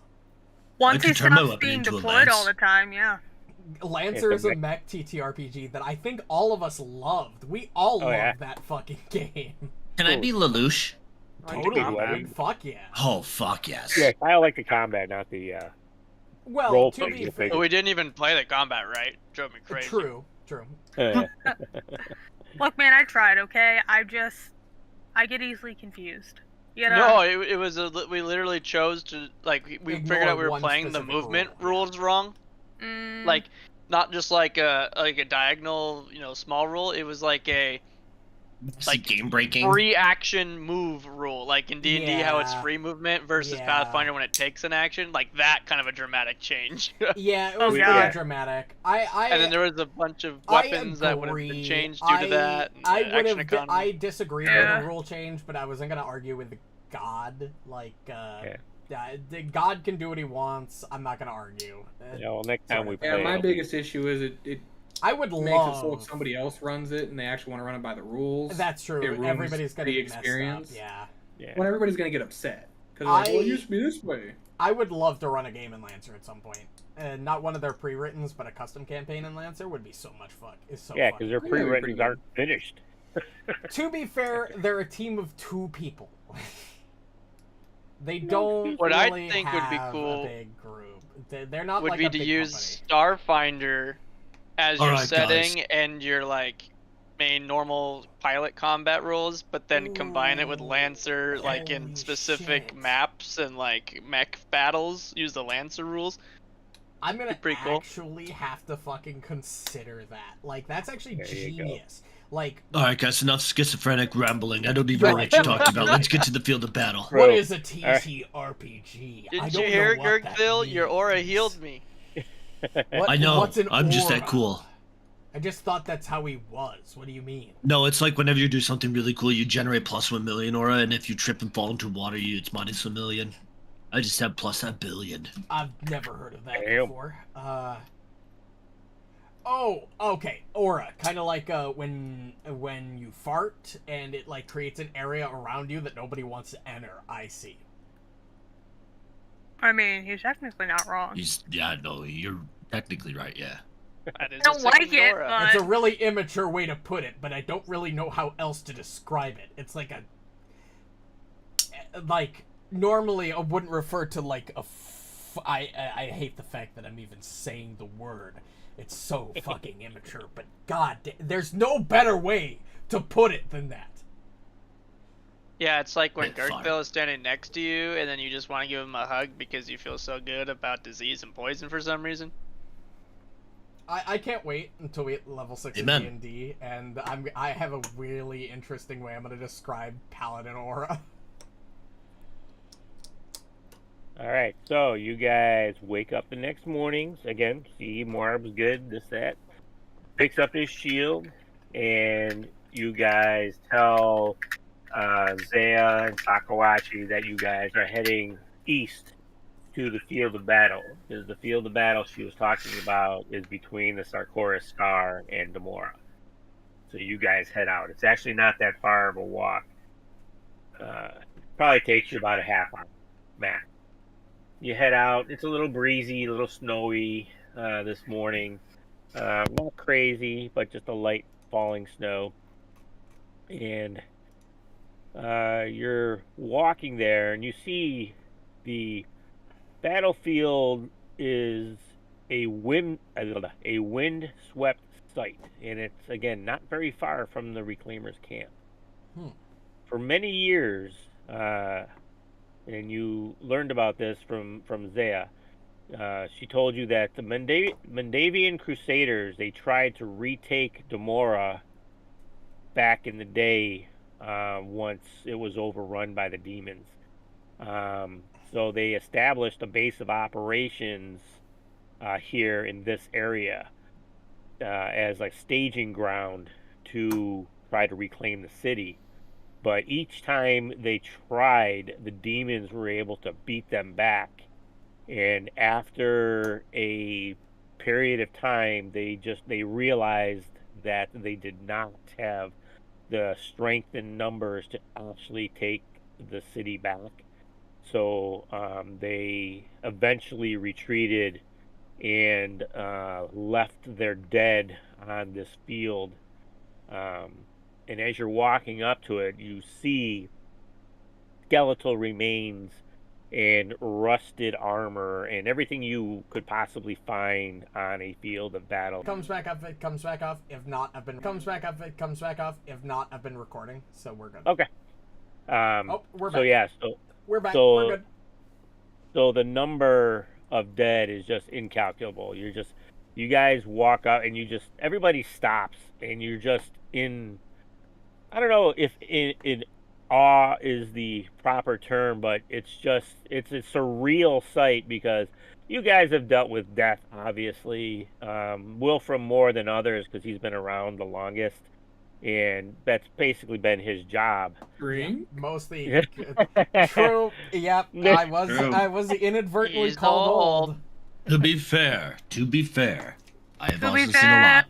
Once could he turn my stops weapon being into a deployed all lance. the time, yeah. Lancer It's is a a mech TTRPG that I think all of us loved. We all Oh, loved yeah. that fucking game. Can I be Lelouch? Totally, combat. dude. Fuck yeah. Oh, fuck yes. Yeah, I like the combat, not the. Well, Role to play, be you'll fair, But we didn't even play the combat right. Drove me crazy. true. Look, man, I tried, okay? I get easily confused. You know? No, it was we literally chose to we Ignore figured out we were one playing the specific movement rule, yeah. rules wrong. Mm, Like not just like a diagonal, small rule. It was like a Like game breaking. free action move rule, like in D&D how it's Yeah. free movement versus Yeah. Pathfinder when it takes an action, like that kind of a dramatic change. Yeah, it Oh, was God. pretty dramatic. And then there was a bunch of I weapons that would have been agree. changed due to that. And I the would action have. economy. I disagree Yeah. with the rule change, but I wasn't gonna argue with the God. The God can do what he wants. I'm not gonna argue. Next time we play. Yeah, my it'll be- biggest issue is it I would makes it so love. if somebody else runs it and they actually want to run it by the rules. That's it true. ruins Everybody's gonna the be messed up. experience. Yeah. Yeah. When everybody's gonna get upset because like, well, it I- used to be this way. I would love to run a game in Lancer at some point. Not one of their pre-writtens, but a custom campaign in Lancer would be so much fun. It's so Yeah, fun. because their Yeah, they're pretty pre-writtens good. aren't finished. To be fair, they're a team of 2 people. They don't What I really think would be have cool a big group. They're not would like be a to big use company. Starfinder as your Alright, setting guys. and your main normal pilot combat rules, but then combine it with Ooh, Lancer in holy specific shit. maps and mech battles. Use the Lancer rules. I'm gonna pretty cool. actually have to fucking consider that. That's actually There you go. genius. All right, guys, enough schizophrenic rambling. I don't even know what you talked about. Let's get to the field of battle. What Bro, is a TTRPG? I Didn't don't you hear, know what that Gurgthil? Your aura means. healed me. What- I know. What's an I'm just that aura? cool. I just thought that's how he was. What do you mean? No, it's like whenever you do something really cool, you generate plus 1 million aura, and if you trip and fall into water, it's minus 1 million. I just have plus a billion. I've never heard of that Damn. before. Oh, okay. Aura, kind of like when you fart and it like creates an area around you that nobody wants to enter. I see. I mean, he's technically not wrong. You're technically right, yeah. That is I don't a like second it, Dora. but- It's a really immature way to put it, but I don't really know how else to describe it. It's like normally I wouldn't refer to like I hate the fact that I'm even saying the word. It's so fucking immature, but god, there's no better way to put it than that. Yeah, it's like when Bit far. Gurgthil is standing next to you, and then you just want to give him a hug because you feel so good about disease and poison for some reason. I can't wait until we hit level 6 of Amen. D&D, and I have a really interesting way I'm going to describe Paladin Aura. Alright, so you guys wake up the next morning. Again, see Muarb's good, this, that. Picks up his shield, and you guys tell Zaya and Sakawachi that you guys are heading east to the field of battle. Because the field of battle she was talking about is between the Sarkoris Scar and Demora. So you guys head out. It's actually not that far of a walk. Probably takes you about a half hour max. You head out. It's a little breezy, a little snowy this morning. Not crazy, but just a light falling snow. And you're walking there, and you see the battlefield is a wind-swept site, and it's again not very far from the Reclaimers' camp. For many years, and you learned about this from Zaya. She told you that the Mandavian Crusaders, they tried to retake Demora back in the day once it was overrun by the demons. So they established a base of operations here in this area as a staging ground to try to reclaim the city. But each time they tried, the demons were able to beat them back. And after a period of time, they realized that they did not have the strength and numbers to actually take the city back. So they eventually retreated and left their dead on this field. And as you're walking up to it, you see skeletal remains and rusted armor and everything you could possibly find on a field of battle. Comes back up, it comes back off. If not, I've been comes back up, it comes back off. If not, I've been recording, so we're good. Okay. Oh, we're back. So yeah, so We're back. so- We're good. so the number of dead is just incalculable. You guys walk out and everybody stops and you're just in, I don't know if in awe is the proper term, but it's a surreal sight because you guys have dealt with death, obviously. Wilfram more than others because he's been around the longest, and that's basically been his job. Drink? Mostly true. Yep, I was inadvertently He's called old. old. To be fair, I have To also be seen a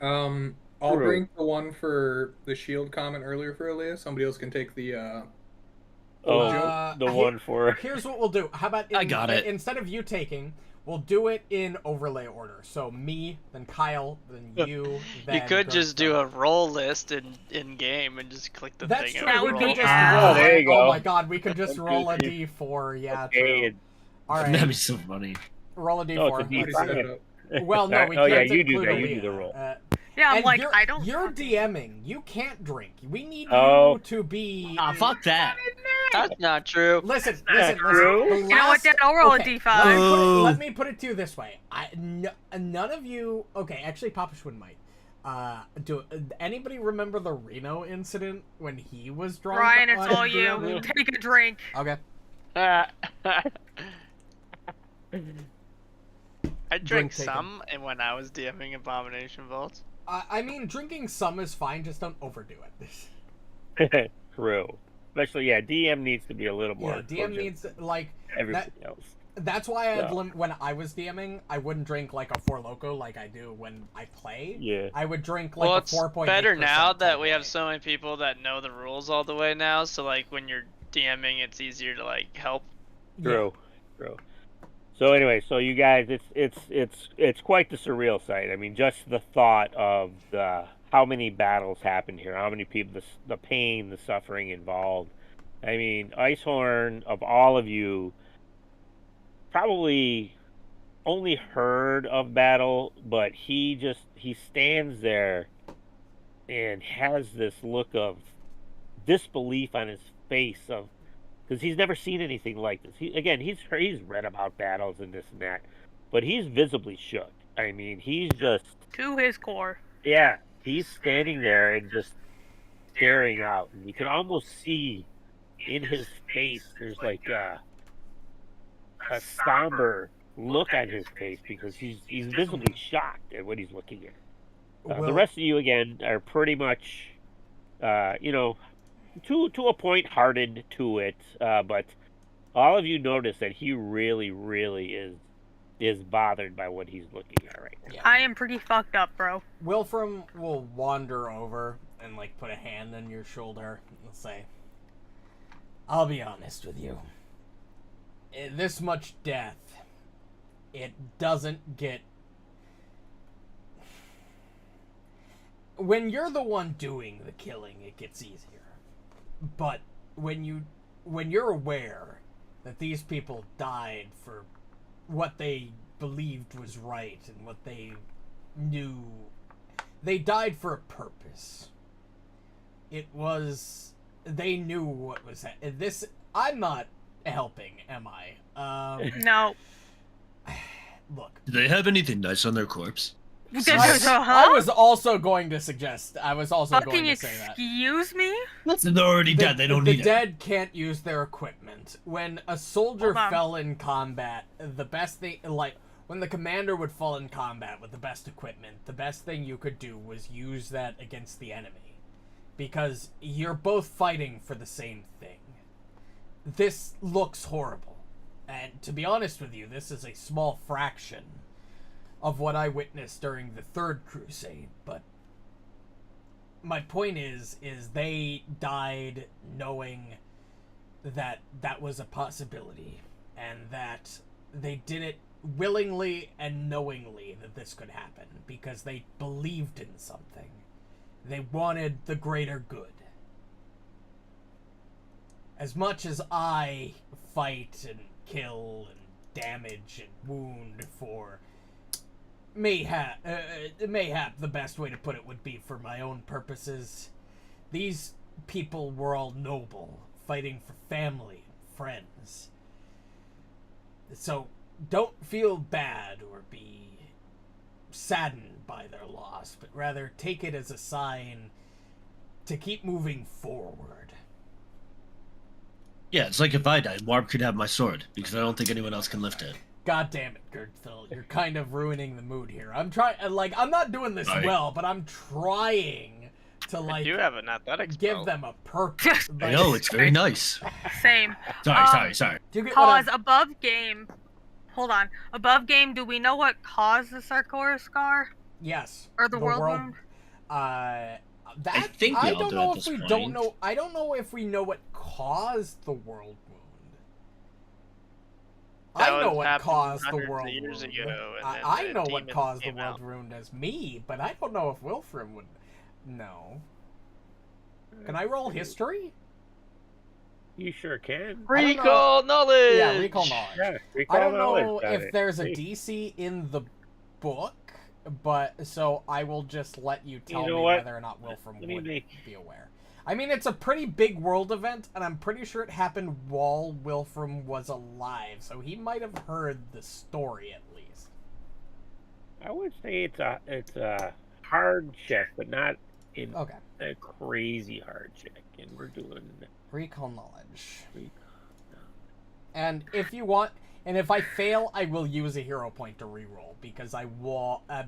lot. I'll True. drink the one for the shield comment earlier for Elias. Somebody else can take the One for Here's what we'll do. How about I got it. Instead of you taking, we'll do it in overlay order. So me, then Kyle, then you. Then You could just Gurgthil. do a roll list in game and just click the That's thing. true. and That would We roll. could just Oh, roll there you Oh go. my god, we could just 1, 2, roll a 3. d4. Yeah, Okay, true. All That'd right, be so funny. roll a No, it's a d4. D4. Let's Already see. set it up. Well, no, we Oh, can't yeah, you do include that. You Aaliyah. do the roll. Yeah, I'm And like, you're, I don't. You're DMing. You can't drink. We need Oh. you to be. Ah, fuck that. That's not true. Listen. true. The You know what? last- Then I'll roll a okay, d5. Let me put it to you this way. None of you. Okay, actually, Papa Schwinn might. Do anybody remember the Reno incident when he was drunk? Ryan, it's on all you. DMing? Take a drink. Okay. I drank taken. some, and when I was DMing Abomination Vaults. I mean, drinking some is fine. Just don't overdo it. True. especially DM needs to be a little more. Yeah, DM needs like everybody else. That's why I had when I was DMing, I wouldn't drink like a Four Loko like I do when I play. Yeah. I would drink like a 4.8%. It's better now that we have so many people that know the rules all the way now. So like when you're DMing, it's easier to like help. True. So anyway, so you guys, it's quite the surreal sight. I mean, just the thought of how many battles happened here, how many people, the pain, the suffering involved. I mean, Icehorm, of all of you, probably only heard of battle, but he stands there and has this look of disbelief on his face because he's never seen anything like this. He's read about battles and this and that, but he's visibly shook. I mean, he's just to his core. Yeah, he's standing there and just staring out, and you can almost see in his face there's like a somber look on his face because he's visibly shocked at what he's looking at. The rest of you again are pretty much, to a point hardened to it, but all of you notice that he really, really is bothered by what he's looking at right now. Yeah. I am pretty fucked up, bro. Wilfram will wander over and like put a hand on your shoulder and say, "I'll be honest with you. This much death, it doesn't get... When you're the one doing the killing, it gets easier. But when you're aware that these people died for what they believed was right and what they knew, they died for a purpose. They knew what was this. I'm not helping, am I? No. Look. Do they have anything nice on their corpse? I was also going to suggest. I was also Fucking going to say that. Excuse me? They're already dead. They don't need it. The dead can't use their equipment. When a soldier fell in combat, the best thing, like when the commander would fall in combat with the best equipment, the best thing you could do was use that against the enemy, because you're both fighting for the same thing. This looks horrible, and to be honest with you, this is a small fraction of what I witnessed during the Third Crusade, but my point is they died knowing that that was a possibility, and that they did it willingly and knowingly that this could happen, because they believed in something. They wanted the greater good. As much as I fight and kill and damage and wound for... Mayhap the best way to put it would be for my own purposes. These people were all noble, fighting for family and friends. So don't feel bad or be saddened by their loss, but rather take it as a sign to keep moving forward. Yeah, it's like if I died, Muarb could have my sword, because I don't think anyone else can lift it. God damn it, Gurgthil. You're kind of ruining the mood here. I'm not doing this well, but I'm trying to, like... I do have an athletics give them a purpose. I know, it's very nice. Same. Sorry. Cause above game... Hold on. Above game, do we know what caused the Sarkora scar? Yes. Or the world wound? I think we all do at this point. I don't know if we know what caused the world wound. I know what caused the world wound. I know what caused the world wound as me, but I don't know if Wilfram would know. Can I roll history? You sure can. Recall knowledge! Yeah, recall knowledge. Yeah, recall I don't know knowledge, if there's a DC in the book, but so I will just let you tell me whether or not Wilfram would be aware. I mean, it's a pretty big world event, and I'm pretty sure it happened while Wilfram was alive, so he might have heard the story at least. I would say it's a hard check, but not in a crazy hard check, and we're doing recall knowledge. And if you want, and if I fail, I will use a hero point to reroll, because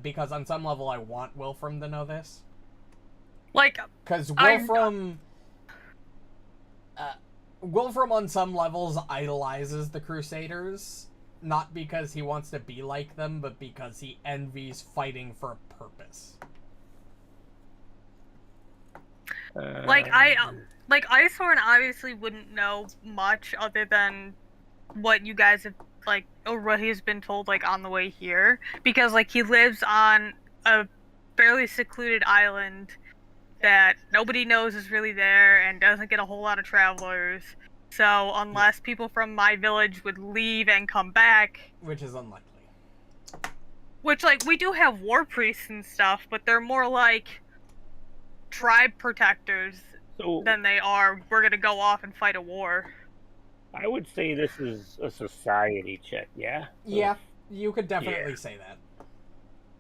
because on some level I want Wilfram to know this. Like, because Wilfram, Wilfram on some levels idolizes the Crusaders, not because he wants to be like them, but because he envies fighting for a purpose. Icehorn obviously wouldn't know much other than what you guys have, or what he's been told, on the way here. Because, he lives on a fairly secluded island that nobody knows is really there and doesn't get a whole lot of travelers. So, unless people from my village would leave and come back... Which is unlikely. Which, we do have war priests and stuff, but they're more tribe protectors than they are, we're gonna go off and fight a war. I would say this is a society check, yeah? Yeah, you could definitely say that.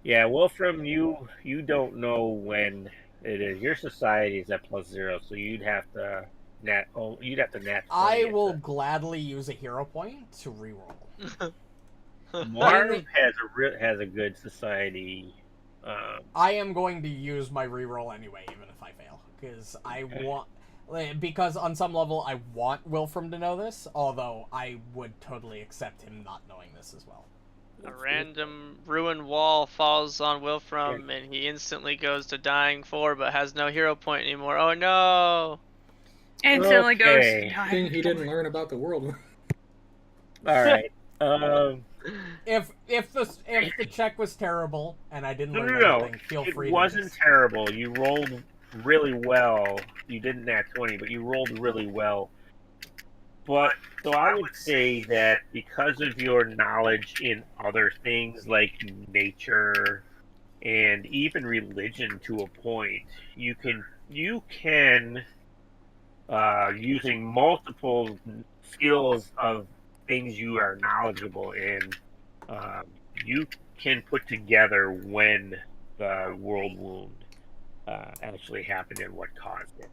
Yeah, Wolfram, you don't know when it is. Your society is at +0, so you'd have to nat. I will gladly use a hero point to reroll. Muarb has a good society. I am going to use my reroll anyway, even if I fail, because on some level I want Wilfram to know this, although I would totally accept him not knowing this as well. A random ruined wall falls on Wilfram, and he instantly goes to dying 4, but has no hero point anymore. Oh no! Instantly goes to dying. Thing he didn't learn about the world. All right. If the check was terrible and I didn't learn anything, feel free. It wasn't terrible. You rolled really well. You didn't nat 20, but you rolled really well. But so I would say that because of your knowledge in other things like nature and even religion to a point, you can using multiple skills of things you are knowledgeable in, you can put together when the world wound actually happened and what caused it.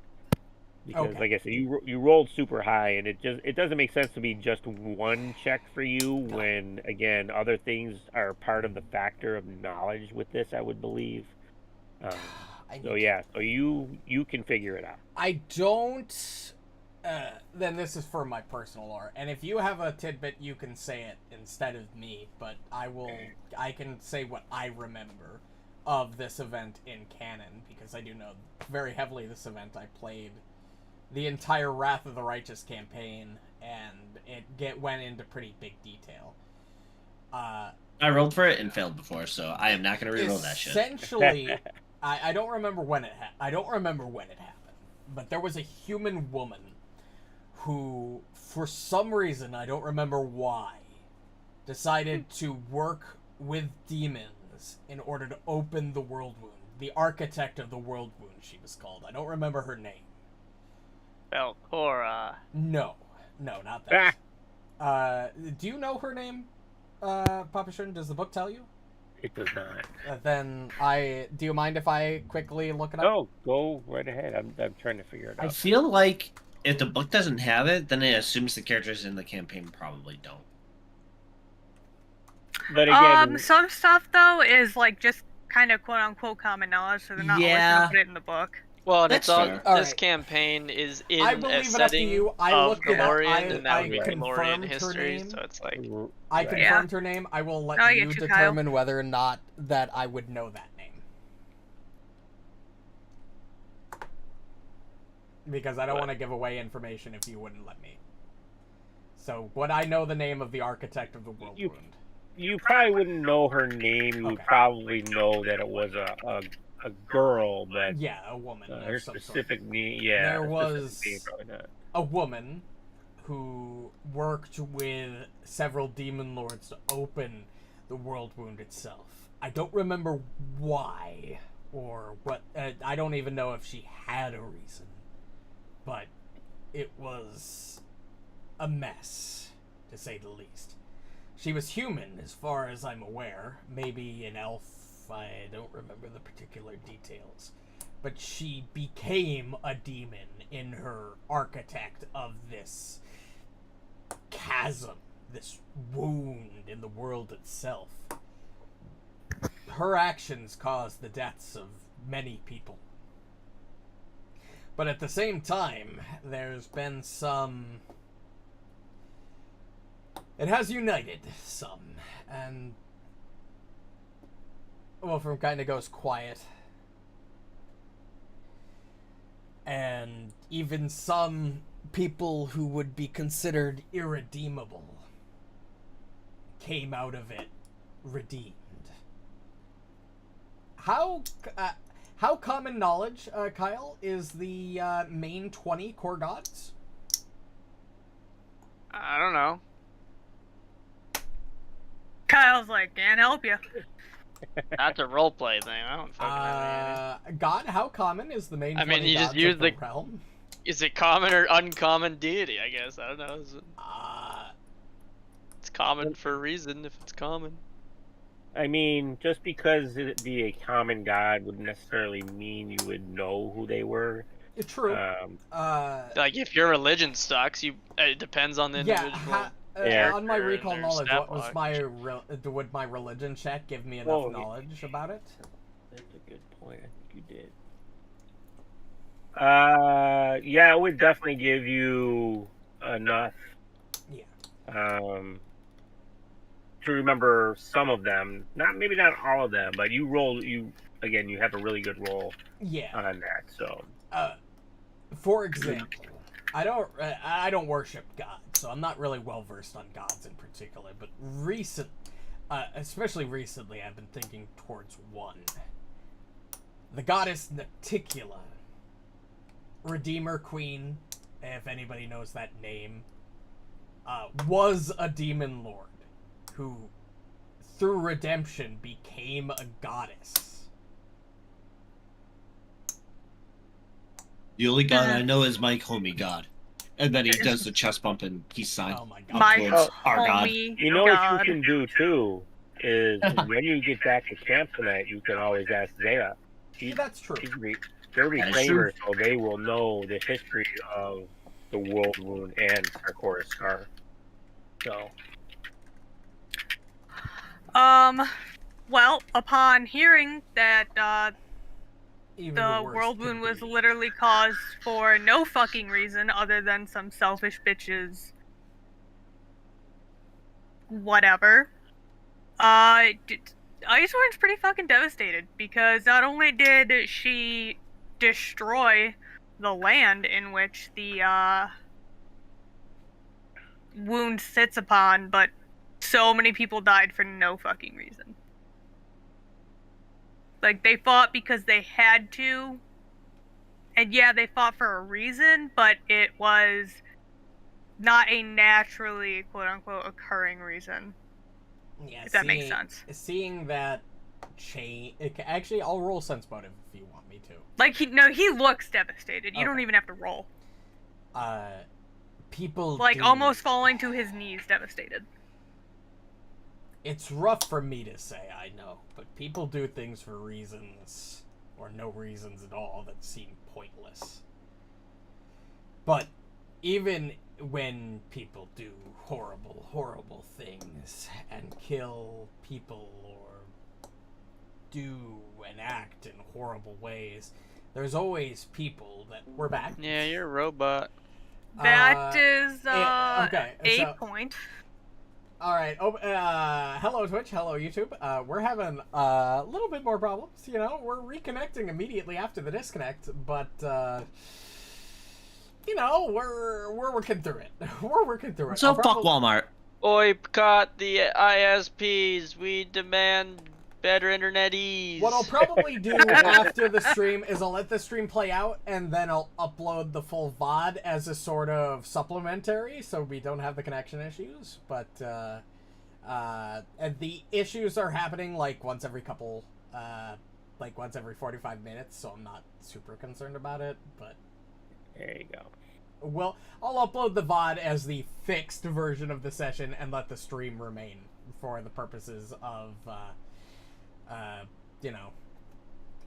Because, like I said, you rolled super high, and it doesn't make sense to be just one check for you when, again, other things are part of the factor of knowledge with this, I would believe. So you can figure it out. I don't. Then this is for my personal lore, and if you have a tidbit, you can say it instead of me. But I can say what I remember of this event in canon, because I do know very heavily this event. I played the entire Wrath of the Righteous campaign, and it went into pretty big detail. I rolled for it and failed before, so I am not going to reroll that shit. Essentially, I don't remember when it happened, but there was a human woman who, for some reason, I don't remember why, decided to work with demons in order to open the world wound. The architect of the world wound, she was called. I don't remember her name. Belcora. No, not that. Do you know her name, Papa Shun? Does the book tell you? It does not. Do you mind if I quickly look it up? No, go right ahead. I'm trying to figure it out. I feel like if the book doesn't have it, then it assumes the characters in the campaign probably don't. But again, some stuff though is just kind of quote unquote common knowledge, so they're not always gonna put it in the book. Well, and That's it's all fair. this campaign is in I will a leave it up to setting you. I of looked it up. Glorian, and that would be confirmed Glorian her history, name. so it's like... I confirmed her name. I will let you determine whether or not that I would know that name. Because I don't want to give away information if you wouldn't let me. So, would I know the name of the architect of the world wound? You probably wouldn't know her name. You would probably know that it was a girl, but a woman. Her specific name, there was a woman who worked with several demon lords to open the world wound itself. I don't remember why or what. I don't even know if she had a reason, but it was a mess, to say the least. She was human, as far as I'm aware. Maybe an elf. I don't remember the particular details. But she became a demon in her architect of this chasm, this wound in the world itself. Her actions caused the deaths of many people. But at the same time, there's been some... It has united some, and Wilfram kind of goes quiet. And even some people who would be considered irredeemable came out of it redeemed. How common knowledge, Kyle, is the main 20 core gods? I don't know. Kyle's like, can't help you. That's a roleplay thing. I don't fucking have any idea. God, how common is the main 20 I mean, you gods just use of the the... realm? Is it common or uncommon deity, I guess? I don't know. It's common for a reason if it's common. I mean, just because it'd be a common god wouldn't necessarily mean you would know who they were. True. Like, if your religion sucks, it depends on the individual. On my recall their knowledge, stat what was would my religion check give me enough knowledge about it? That's a good point. I think you did. Yeah, it would definitely give you enough. Yeah. To remember some of them, maybe not all of them, but you have a really good roll. Yeah. On that, so. For example, I don't worship God, so I'm not really well versed on gods in particular. But especially recently, I've been thinking towards one. The goddess Naticula, Redeemer Queen, if anybody knows that name, was a demon lord who, through redemption, became a goddess. The only god I know is my homie god. And then he does the chest bump and peace sign. Oh my god. My our god. You know what you can do too is when you get back to camp tonight, you can always ask Zaya. That's true. They're reclaimers, so they will know the history of the World Wound and Sarkora's Scar. So. Well, upon hearing that, Even the World Wound was literally caused for no fucking reason other than some selfish bitches. Whatever. Icehorm's pretty fucking devastated because not only did she destroy the land in which the wound sits upon, but so many people died for no fucking reason. Like, they fought because they had to, and yeah, they fought for a reason, but it was not a naturally, quote-unquote, occurring reason. Yeah, if that makes sense. Seeing that actually, I'll roll sense motive if you want me to. Like, he looks devastated. You don't even have to roll. People like, almost falling to his knees devastated. It's rough for me to say, I know, but people do things for reasons, or no reasons at all, that seem pointless. But even when people do horrible, horrible things, and kill people, or do and act in horrible ways, there's always people that... We're back. Yeah, you're a robot. That is, okay, a point. Alright, hello Twitch, hello YouTube. We're having a little bit more problems, you know, we're reconnecting immediately after the disconnect, but, you know, we're working through it. We're working through it. So fuck Walmart. Boycott the ISPs, we demand better internet ease. What I'll probably do after the stream is I'll let the stream play out, and then I'll upload the full VOD as a sort of supplementary, so we don't have the connection issues. But and the issues are happening like once every 45 minutes, so I'm not super concerned about it. But there you go. Well, I'll upload the VOD as the fixed version of the session and let the stream remain for the purposes of you know,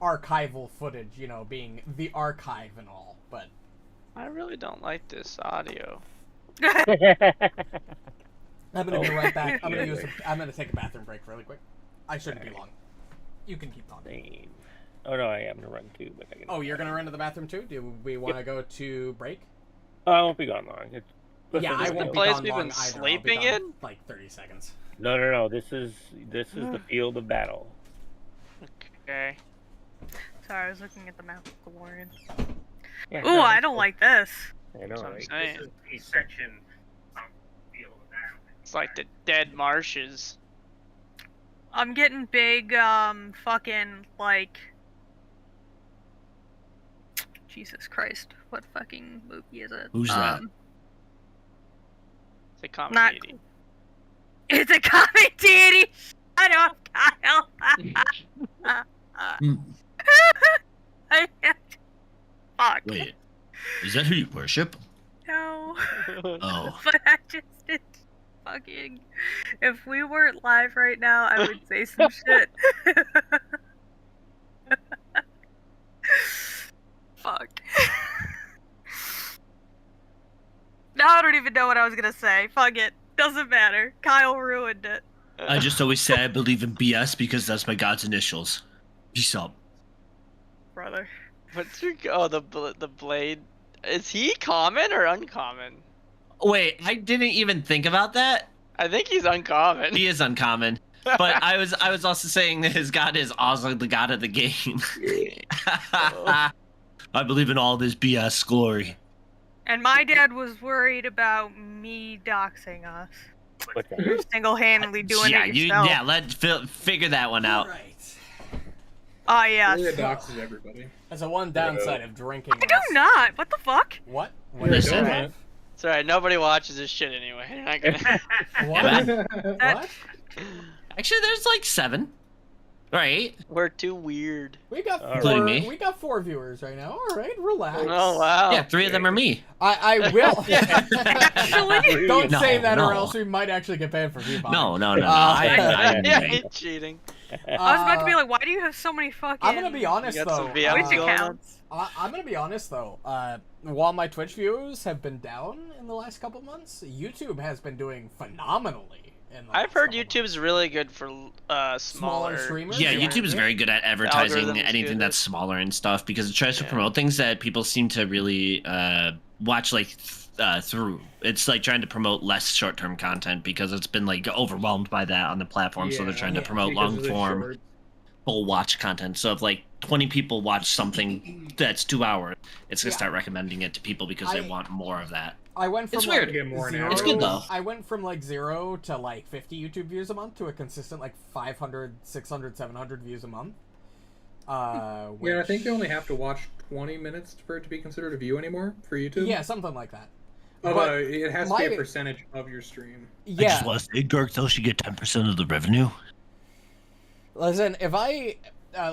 archival footage, you know, being the archive and all, but... I really don't like this audio. I'm gonna be right back. I'm gonna take a bathroom break really quick. I shouldn't be long. You can keep talking. Oh no, I am gonna run too, but I can. Oh, you're gonna run to the bathroom too? Do we want to go to break? I won't be gone long. Yeah, I won't be place gone we've long been either. sleeping I'll be gone in? like 30 seconds. No. This is the field of battle. Okay. Sorry, I was looking at the map of Galorian. Yeah, Ooh, I don't like this. I know. That's what I'm Right? saying. This is a section of the field of battle. It's like the dead marshes. I'm getting big, fucking, like... Jesus Christ. What fucking movie is it? Who's that? It's a comedy. Not... It's a comedy deity! Shut up, Kyle! Hmm. Fuck. Wait, is that who you worship? No. Oh. But I just did fucking... If we weren't live right now, I would say some shit. Fuck. Now I don't even know what I was gonna say. Fuck it. Doesn't matter. Kyle ruined it. I just always say I believe in BS because that's my god's initials. Peace out. Brother. What's your the blade? Is he common or uncommon? Wait, I didn't even think about that. I think he's uncommon. He is uncommon. But I was also saying that his god is also the god of the game. I believe in all this BS glory. And my dad was worried about me doxing us. What's that? You're single-handedly doing yeah, it yourself. let's figure that one out. Right. Oh, yeah. We're doxes everybody. That's the one downside of drinking. I do not. What the fuck? What? Listen. What? It's alright, nobody watches this shit anyway. You're not gonna... What? Actually, there's like 7. Right? We're too weird. We got Including four. me. We got 4 viewers right now. All right, relax. Oh wow. Yeah, 3 of them are me. I will. Actually? Don't say No, that, or no. else we might actually get banned for viewbot. No. Yeah, Yeah, he's cheating. I was about to be like, why do you have so many fucking... I'm gonna be honest You got though. some VMs Twitch going on? accounts? I'm gonna be honest though. While my Twitch views have been down in the last couple months, YouTube has been doing phenomenally. I've heard YouTube's really good for smaller streamers. Yeah, YouTube is very good at advertising algorithm is anything good. that's smaller and stuff because it tries to promote things that people seem to really watch through. It's like trying to promote less short-term content because it's been like overwhelmed by that on the platform. So they're trying to promote because of the long-form, shorts. full watch content. So if like 20 people watch something that's 2 hours, it's gonna start recommending it to people because they want more of that. I went from It's like weird. Get more zero, now. It's good, though. I went from like 0 to like 50 YouTube views a month to a consistent like 500, 600, 700 views a month. Yeah, I think you only have to watch 20 minutes for it to be considered a view anymore for YouTube. Yeah, something like that. Although it has to be a my- percentage of your stream. I Yeah. just want to say Gurgthil should get 10% of the revenue. Listen, if I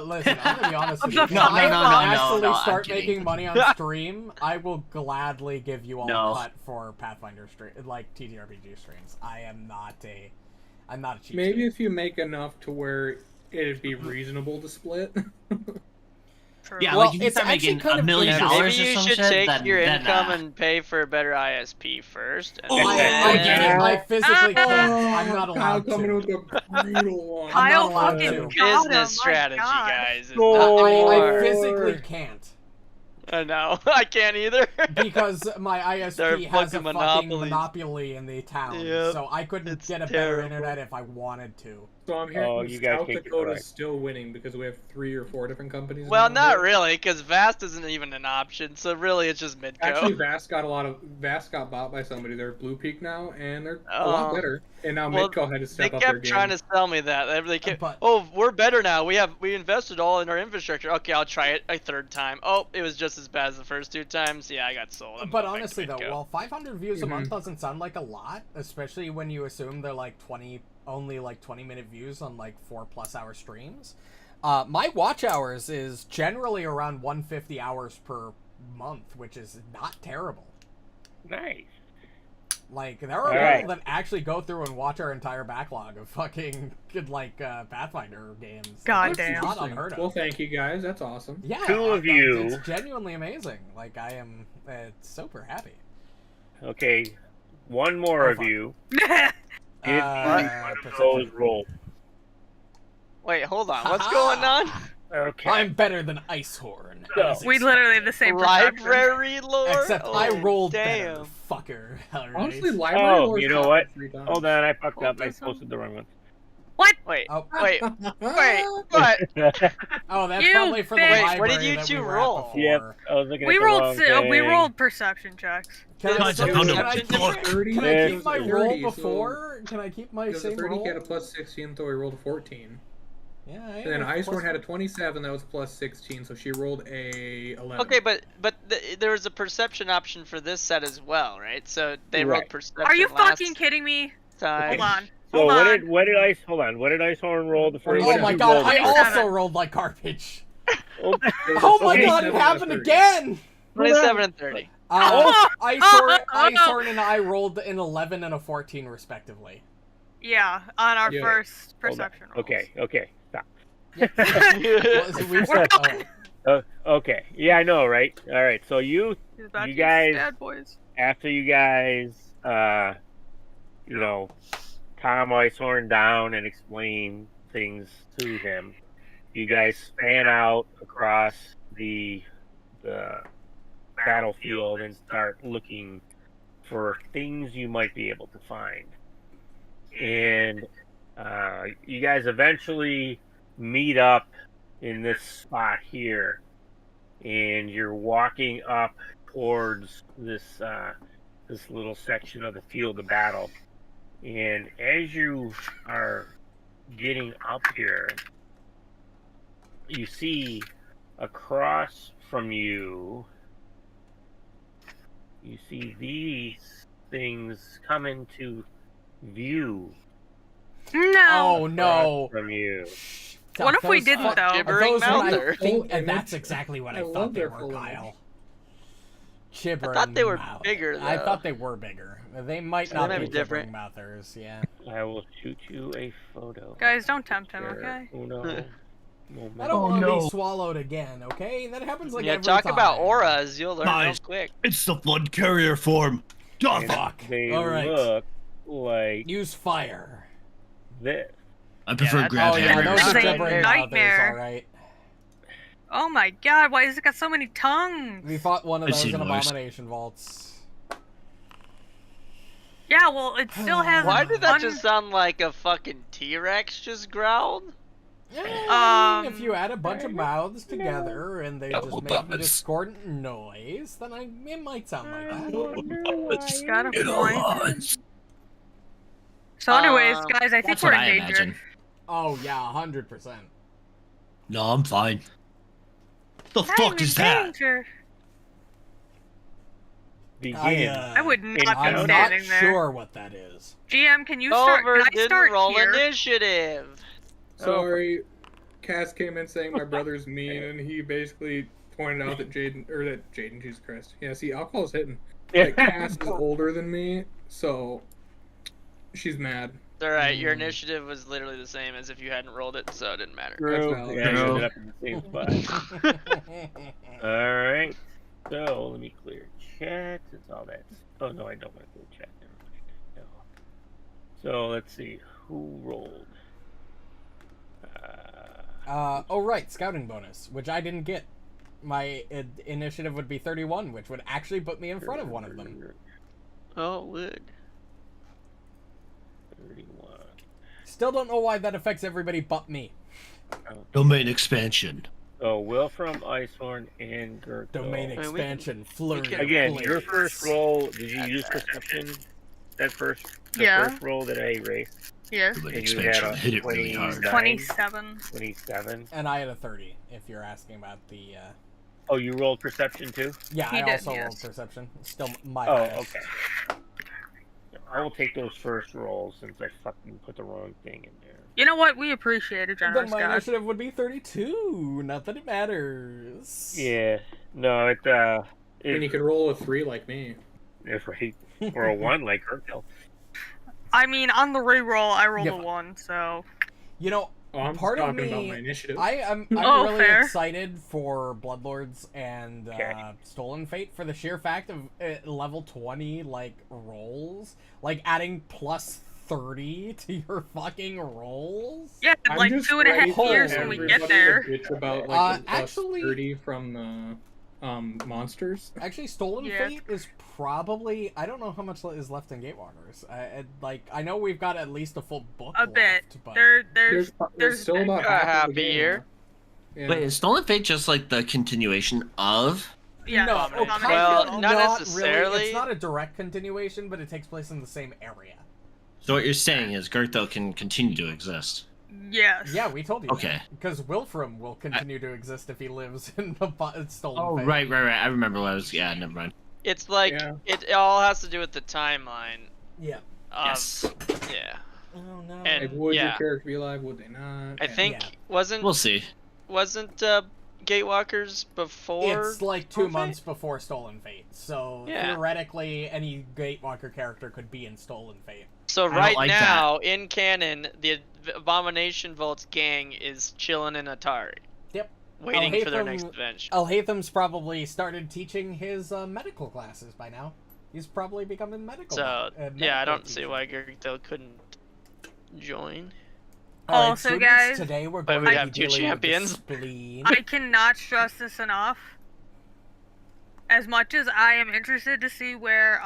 listen, I'm gonna be honest with you. If No, I no, actually I'm start kidding. making money on stream, I will gladly give you all No. a cut for Pathfinder stream, like TTRPG streams. I'm not a cheap. Maybe if you make enough to where it'd be reasonable to split. True. Yeah, Well, like you can it's start actually making kind $1 of million interesting. or Maybe you some should shit. take then, your then, income and pay for a better ISP first. And Oh, then... I physically can't. I'm not Kyle allowed coming to. with the brutal one. I'm not Kyle allowed fucking to. got him, my Business strategy, God. guys. It's No. not I war. physically can't I know. I can't either. because my They're ISP has a fucking fucking monopolies. monopoly in the town, Yep. so I couldn't It's get a better terrible. internet if I wanted to. So I'm hearing Oh, you guys South take it Dakota's correct. still winning because we have 3 or 4 different companies. Well, now. not really, because Vast isn't even an option. So really, it's just Midco. Actually, Vast got bought by somebody. They're Blue Peak now, and they're a lot Oh. better. And now Well, Midco had to they step up their kept game. trying to sell me that. They kept, But- oh, we're better now. We invested all in our infrastructure. Okay, I'll try it a 3rd time. Oh, it was just as bad as the first 2 times. Yeah, I got sold. I'm But going back to honestly, though, Midco. while 500 views a Mhm. month doesn't sound like a lot, especially when you assume they're like only like 20-minute views on like 4+ hour streams, my watch hours is generally around 150 hours per month, which is not terrible. Nice. Like, there are Alright. people that actually go through and watch our entire backlog of fucking good, like, Pathfinder games. God It's damn. not unheard of. Well, thank you guys. That's awesome. Yeah, Two of you. It's genuinely amazing. Like, I am super happy. Okay, one more Oh, of fuck. you. Give me one of perception. those rolls. Wait, hold on. What's Haha. going on? Okay. I'm better than Icehorn. So- as We literally have the same perception. Library lore. Except I Oh, rolled damn. better, fucker. All right. Honestly, library lore you is know top what? 3 times. Hold on, I fucked up. I this one? posted the wrong one. Wait, Oh. wait, what? Oh, that's You probably for the bitch. library. What did you that two we were at roll? before. Yep, I was looking We at the rolled wrong we thing. rolled perception checks. Can I, Guys, I can found I a keep, book. can I Yes. keep my 30, roll so- before? Can I keep my Because the same 30 roll? he had a plus 16, so he rolled a 14. Yeah. I And then have a Icehorn plus- had a 27, that was plus 16, so she rolled a 11. Okay, but there was a perception option for this set as well, right? So they rolled Right. perception. Are you last fucking kidding me? time. Hold on. So Hold what on. did what did Icehorn roll the first? Oh what did my you god, roll the I first? also rolled like garbage. Oh, Oh my Okay. god, it happened again! 27 and 30. Icehorn and I rolled an 11 and a 14 respectively. Yeah, on our Yeah. first Hold on. perception rolls. Okay, stop. Well, so we've We're said- Okay, yeah, I know, right? All right, so He's about You to get guys- stabbed, boys. after you guys, calm Icehorn down and explain things to him, you guys fan out across the battlefield and start looking for things you might be able to find. And you guys eventually meet up in this spot here, and you're walking up towards this little section of the field of battle. And as you are getting up here, you see across from you, you see these things come into view No. Oh no. from you. What if we Those- didn't, though? Gibbering Those are, I Mouther. think, Full and that's image. exactly what I I love thought they their were, full Kyle. image. Gibbering I thought they were Mouther. bigger, I though. thought they were bigger. They might So not they might be be different. gibbering mouthers, yeah. I will shoot you a photo. Guys, don't tempt him, There. okay? Uno momento. I don't Oh, want to no. be swallowed again, okay? That happens like yeah, every talk time. about auras. You'll learn real Guys. quick. It's the flood carrier form. Oh, And fuck. They All right. look like Use fire. this. I prefer Yeah, grab Oh yeah, hammers. those are That's a gibbering mouthers, nightmare. alright. Oh my god, why has it got so many tongues? We fought one of I've those seen in worse. Abomination Vaults. Yeah, well, it still has. Why did that un- just sound like a fucking T-Rex just growled? If you add a bunch of mouths together and they just Double make a bumpers. discordant noise, then it might sound like that. Got a It point. was. So, anyways, Um, guys, I think That's we're what I in danger. imagine. Oh yeah, 100%. No, I'm fine. The I'm fuck in is that? danger. Begin. I would not be I'm not standing there. sure what that is. GM, can you start? Tover Can I didn't start roll here? initiative. Sorry, Cass came in saying my brother's mean, and he basically pointed out that Jaden, Jesus Christ. Yeah, see, alcohol's hitting. That Cass is older than me, so she's mad. It's alright, your initiative was literally the same as if you hadn't rolled it, so it didn't matter. True. valid. Yeah, you True. ended up in the same spot. Alright. So, let me clear chat. It's all that. Oh, no, I don't want to clear chat. Never mind. No. So, let's see. Who rolled? Oh right, scouting bonus, which I didn't get. My initiative would be 31, which would actually put me in front of one of them. Oh, it would. 31. Still don't know why that affects everybody but me. Domain expansion. So, Wilfram, Icehorn, and Gurgthil. Domain we can- expansion, flurry. can- of Again, blades. your first roll, did you use perception? The Yeah. first roll that I erased? Yes. Domain And you had expansion. a Hit it really hard. 27. 27. And I had a 30, if you're asking about the, Oh, you rolled perception too? Yeah, He I did, also rolled yes. perception. Still my Oh, highest. okay. I will take those first rolls since I fucking put the wrong thing in there. You know what? We appreciate a Then generous my guy. initiative would be 32. Not that it matters. Yeah. No, And you it could roll a 3 like me. if right or a 1 like Gurgthil. I mean, on the reroll, I rolled Yeah. a 1, so. You know, Oh, I'm part of talking about me, my initiative. I'm Oh, really fair. excited for Bloodlords and Okay. Stolen Fate for the sheer fact of level 20 like rolls, like adding plus 30 to your fucking rolls? Yeah, I'm like just 2.5 ready for years when we everybody get there. to bitch about like the actually- 30 from the monsters. Actually, Stolen Yeah. Fate is probably... I don't know how much is left in Gatewalkers. I know we've got at least a full book A left, bit. but... There's still about half of the a game year. left. Yeah. Wait, is Stolen Fate just like the continuation of? Yeah, no, Abomination. kind Well, of, not Really. necessarily. It's not a direct continuation, but it takes place in the same area. So what you're saying is Gurgthil can continue to exist. Yes. Yeah, we told you Okay. that. Because Wilfram will continue to exist if he lives in the Stolen Oh, Fate. right. I remember what I was. Yeah, never mind. It's like Yeah. it all has to do with the timeline. Yeah. Yes. Yeah. Oh, no. And- Like, would your yeah. character be alive? Would they not? I think Yeah. We'll see. wasn't Gatewalkers before? It's like 2 Stolen Fate? months before Stolen Fate, so Yeah. theoretically any Gatewalker character could be in Stolen Fate. So don't right like now in canon, the Abomination Vault's gang is chilling in Atari. Yep. Waiting for their Alhaitham- next adventure. Alhaitham's probably started teaching his medical classes by now. He's probably becoming medical. So yeah, I medical don't see teacher. why Gurgthil couldn't join. Alright, Also, students, guys, today we're But going we to have be two dealing with the champions. spleen. I cannot stress this enough. As much as I am interested to see where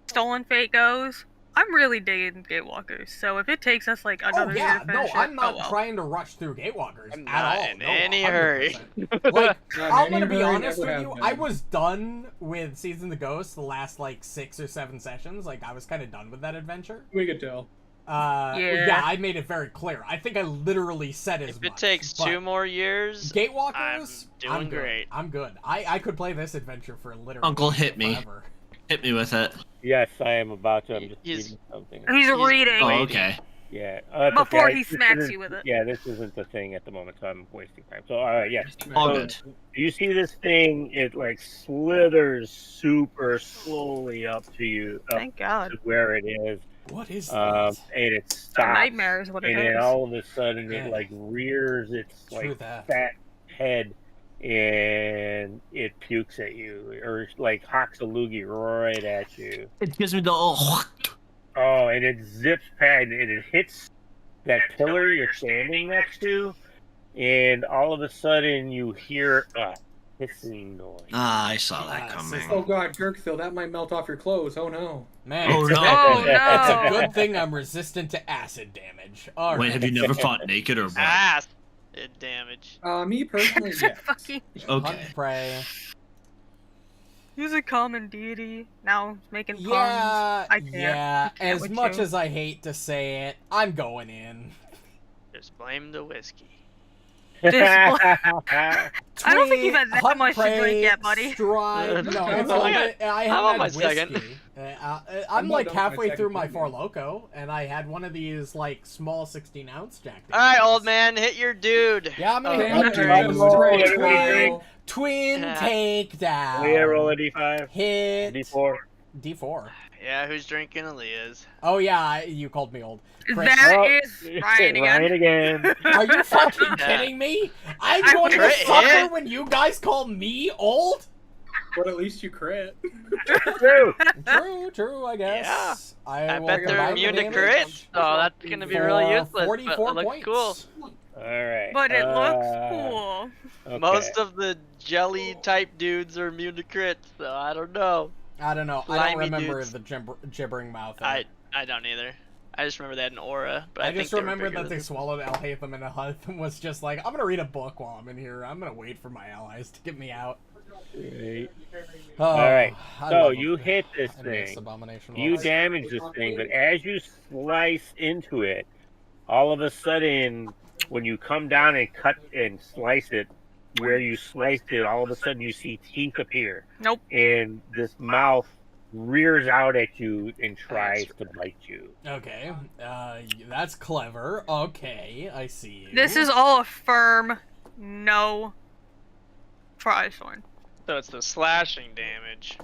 Stolen Fate goes, I'm really digging Gatewalkers. So if it takes us like another Oh year yeah, to no, finish I'm it, not oh well. trying to rush through Gatewalkers I'm at not all. in No, any hurry. 100%. Like, Not in I'm any gonna be hurry, honest never with you. have I been. was done with Season of the Ghost the last like 6 or 7 sessions. Like I was kind of done with that adventure. We could tell. Yeah. I made it very clear. I think I literally said as If much. it takes but 2 more years, Gatewalkers, I'm doing good. great. I'm good. I could play this adventure for literally Uncle, hit me. forever. Hit me with it. Yes, I am about to. I'm just He's- reading something. He's reading Oh, okay. Yeah. That's before okay. he This smacks isn't- you with it. Yeah, this isn't the thing at the moment, so I'm wasting time. So, all right, yes. All So, good. you see this thing? It like slithers super slowly up to you, up Thank God. to where it is, What is and that? it A stops. nightmare is what it And then is. all of a sudden, Yeah. it like rears its True like that. fat head, and it pukes at you, or like hawks a loogie right at you. It gives me the oh. Oh, and it zips past, and it hits that pillar you're standing next to, and all of a sudden you hear a hissing noise. Ah, I saw that Yes, coming. Oh god, Gurgthil, that might melt off your clothes. Oh no. Man, Oh, it's, no. Oh it's a no! good thing I'm resistant to acid damage. All Wait, right. have you never fought naked or what? Ah, it damage. Me personally, yes. Fucking, Okay. Hunt prey. he's a common deity. Now he's making puns. Yeah, I can't. yeah. I can't As with much you. as I hate to say it, I'm going in. Just blame the whiskey. I don't think you've had that Hunt much to drink prey, yet, buddy. Stride. No, it's I'm only, on- I I'm haven't on had my whiskey. second. I'm I'm like not done with my halfway second through my drink Four yet. Loco, and I had one of these like small 16-ounce Jack All right, Daniels. old man, hit your dude. Yeah, I'm gonna Okay, hit you. I'm gonna drink. Twin Yeah. takedown. Yeah, roll a d5. Hit D4. D4. Yeah, who's drinking Aaliyah's? Oh yeah, you called me old. Chris, That Oh, is Ryan again. Ryan again. are you fucking Yeah. kidding me? I'm I going to crit suffer hit. when you guys call me old? But at least you crit. True. True, I guess. I will bet they're combine the immune to damage crit. Oh, that's gonna be really for useless, but 44 it looks points. cool. All right. But it looks cool. Okay. Most of the jelly type dudes are immune to crit, so I don't know. I don't know. I don't Slimy remember dudes. the gibbering mouth. I don't either. I just remember they had an aura, but I, I think just they were remember bigger that they than- swallowed Alhaitham, and Alhaitham was just like, I'm gonna read a book while I'm in here. I'm gonna wait for my allies to get me out. Great. Oh, All right. I So love you it. hit this I miss thing. Abomination You Walls. damage this thing, but as you slice into it, all of a sudden, when you come down and cut and slice it, where you sliced it, all of a sudden you see teeth appear. Nope. And this mouth rears out at you and tries to bite you. Okay, that's clever. Okay, I see you. This is all a firm no for Icehorm. So it's the slashing damage.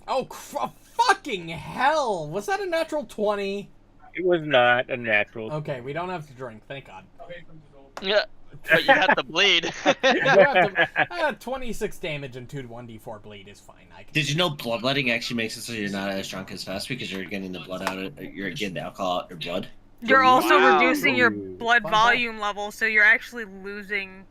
Oh, fucking hell! Was that a natural 20? It was not a natural. Okay, we don't have to drink. Thank God. Yeah, but you have to bleed. I do have to, 26 damage and 2 to 1d4 bleed is fine. I can. Did you know bloodletting actually makes it so you're not as drunk as fast because you're getting the blood out of you're getting the alcohol out of your blood? You're also Wow. reducing your blood Fun volume level, so you're actually losing.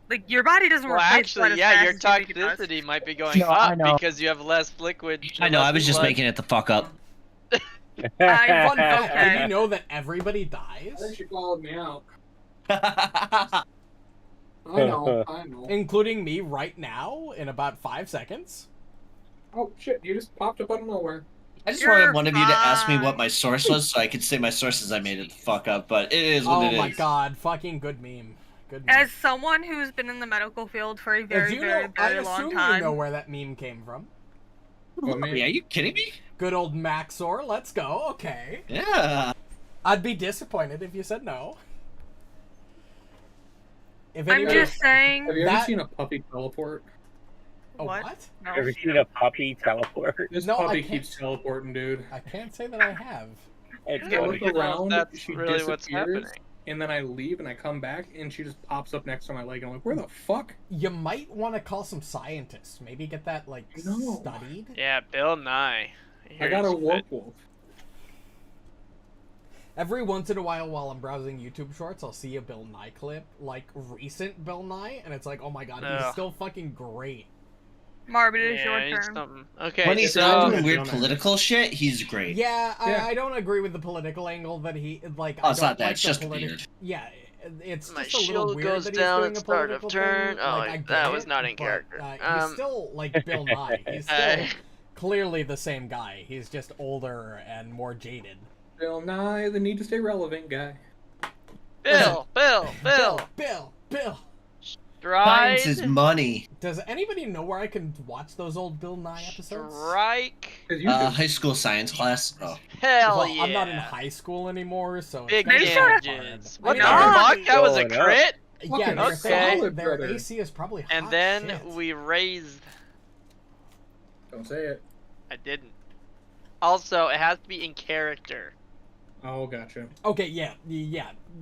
Like your body doesn't Well, replace blood actually, as yeah, fast your as you think it does. toxicity might be going I up know. because you have less liquid. I know, less I was just blood. making it the fuck up. Fun fact, Okay. did you know that everybody I think dies? she called me out. I I know. I know. Including me right now in about 5 seconds? Oh shit! You just popped up out of nowhere. just You're wanted one of you to ask me fine. what my source was so I could say my sources I made it the fuck up, but it is what Oh it is. my god, fucking good meme. Good meme. As someone who's been in the medical field for a If very, you very, know, I very long assume time. you know where that meme came from. Well, Are you kidding me? Good old Maxor, let's go, okay. Yeah. I'd be disappointed if you said no. If I'm anybody- just saying. Have you ever That- seen a puppy teleport? Oh, What? what? No. Ever seen a puppy teleport? This No, I puppy can't. keeps teleporting, dude. I can't say that I have. It's Yeah, I funny. look know around, that's she really what's disappears, happening. and then I leave and I come back and she just pops up next to my leg and I'm like, where the fuck? You might want to call some scientists. Maybe get that, like, No. studied. Yeah, Bill Nye. I got a Here's warp it. wolf. Every once in a while I'm browsing YouTube shorts, I'll see a Bill Nye clip, like, recent Bill Nye, and it's like, oh my god, he's Ugh. still fucking great. Marb, it is Yeah, your he's turn. something. Okay, When he's so not doing I'm weird gonna- political shit, he's great. Yeah, Yeah. I don't agree with the political angle that he, like, Oh, I it's don't not that, like it's the just politi- weird. Yeah, it's My just a little shield weird goes that he's down doing at a start of political turn. thing. Oh, Like, I get that was it, not in but, character. he's still, like, Bill Nye. He's still Hey. clearly the same guy. He's just older and more jaded. Bill Nye, the need to stay relevant guy. Bill, Bill. Science Stride, is money. Does anybody know where I can watch those old Bill Nye episodes? strike. 'Cause you do. High school science class. Oh. Hell Well, yeah. I'm not in high school anymore, so Big it's They gonna be damages. hard. What I the mean, fuck? That was a Going up. crit? Yeah, Fucking their, solid, their brother. AC is probably hot And then shit. we raised. Don't say it. I didn't. Also, it has to be in character. Oh, gotcha. Okay, yeah.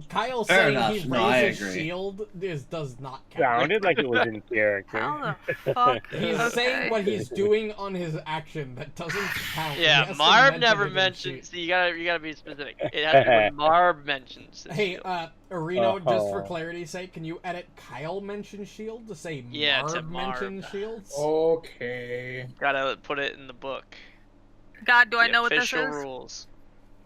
Kyle Fair saying enough. he No, I raises agree. shield does not count. Sounded like it was in character. How the fuck? He's Okay. saying what he's doing on his action that doesn't count. He Yeah, has to Marb mention never it in mentioned. sheet. See, you gotta be specific. It has to be when Marb mentions. his Hey, shield. Reno, just for Oh. clarity's sake, can you edit Kyle mention shield to say Yeah, to Marb mention Marb. shields? Okay. Gotta put it in the book. God, do I The know what this official is? rules.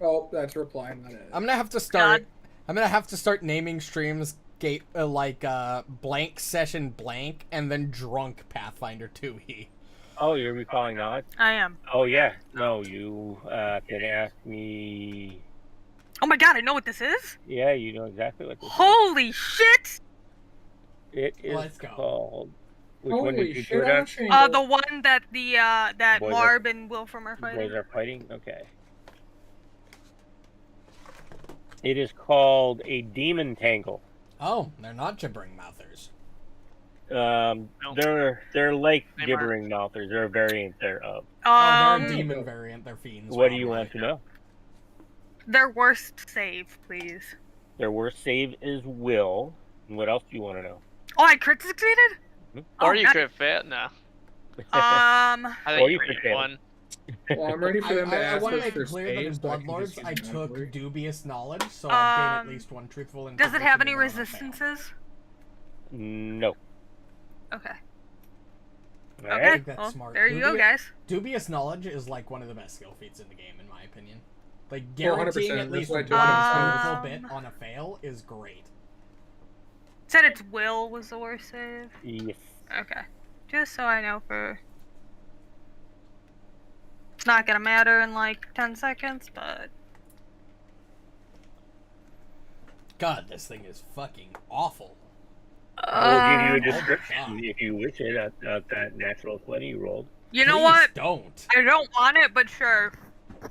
Oh, that's reply, not it. I'm gonna have to start. I'm gonna have to start naming streams blank session blank and then drunk Pathfinder 2e. Oh, you're recalling that? I am. Oh, yeah. No, you can ask me. Oh my god, I know what this is. Yeah, you know exactly what this Holy shit! is. It is Let's go. called. Which one did Holy you do shit, it I'm on? shingle. The one that that Boys are- Marb and Wilfram are fighting. Boys are fighting? Okay. It is called a demon tangle. Oh, they're not gibbering mouthers. No. They're like They gibbering mouthers. They're a variant thereof. Oh, they're a Um, demon variant. They're fiends. What do you want to know? their worst save, please. Their worst save is will. And what else do you want to know? Oh, I crit succeeded. Or Oh, you nice. could fit. No. Um, I Or think you you could get fail. one. Well, I'm ready for them to I ask want to us make for it clear that in saves, but I can just Bloodlords, use I it took manually. dubious knowledge, so I've gained at Um, least one truthful does it have information any even on a fail. resistances? No. Okay. All Okay. right. that's Well, smart. there you go, guys. Dubious knowledge is like one of the best skill feats in the game, in my opinion. Like 100%, guaranteeing at that's least why I one took it. truthful bit on a fail is great. Said its will was the worst save. Yes. Okay. Just so I know for. It's not gonna matter in like 10 seconds, but. God, this thing is fucking awful. I will give you a Oh my description God. if you wish it at that natural 20 you rolled. You know Please what? Don't. I don't want it, but sure.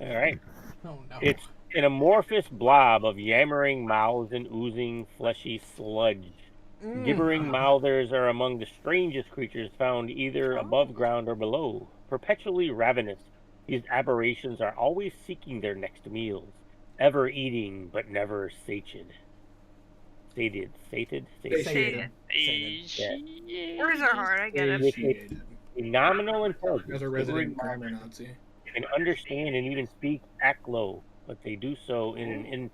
All right. Oh no. It's an amorphous blob of yammering mouths and oozing fleshy sludge. Mm. Gibbering mouthers are among the strangest creatures found either above ground or below. Perpetually ravenous, these aberrations are always seeking their next meals. ever eating but never sated. Sated. Sated. Words are hard, I get it. Satiated. A nominal intelligence. As a resident grammar Nazi. Can understand and even speak Aklo, but they do so in an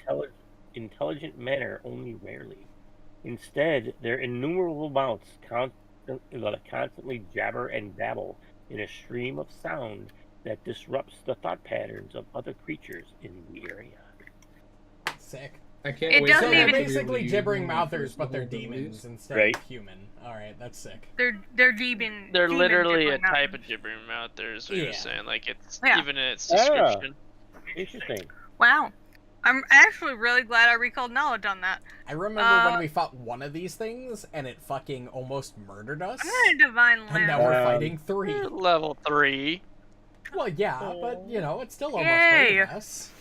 intelligent manner only rarely. Instead, their innumerable mouths constantly jabber and babble in a stream of sound that disrupts the thought patterns of other creatures in the area. Sick. I can't It wait doesn't So to they're even- actually basically read gibbering my mouthers, first but they're level demons abilities. instead Right. of human. Alright, that's sick. They're demon. They're demon literally a gibbering type mountains. of gibbering mouthers. What Yeah. you're saying, like it's Yeah. even in its description. Interesting. Wow. I'm actually really glad I recalled knowledge on that. I remember when we fought one of these things, and it fucking almost murdered us. I'm gonna divine And now lamp. we're fighting 3. Level 3. Well, yeah, but, you know, it's still almost Yay. murdered us.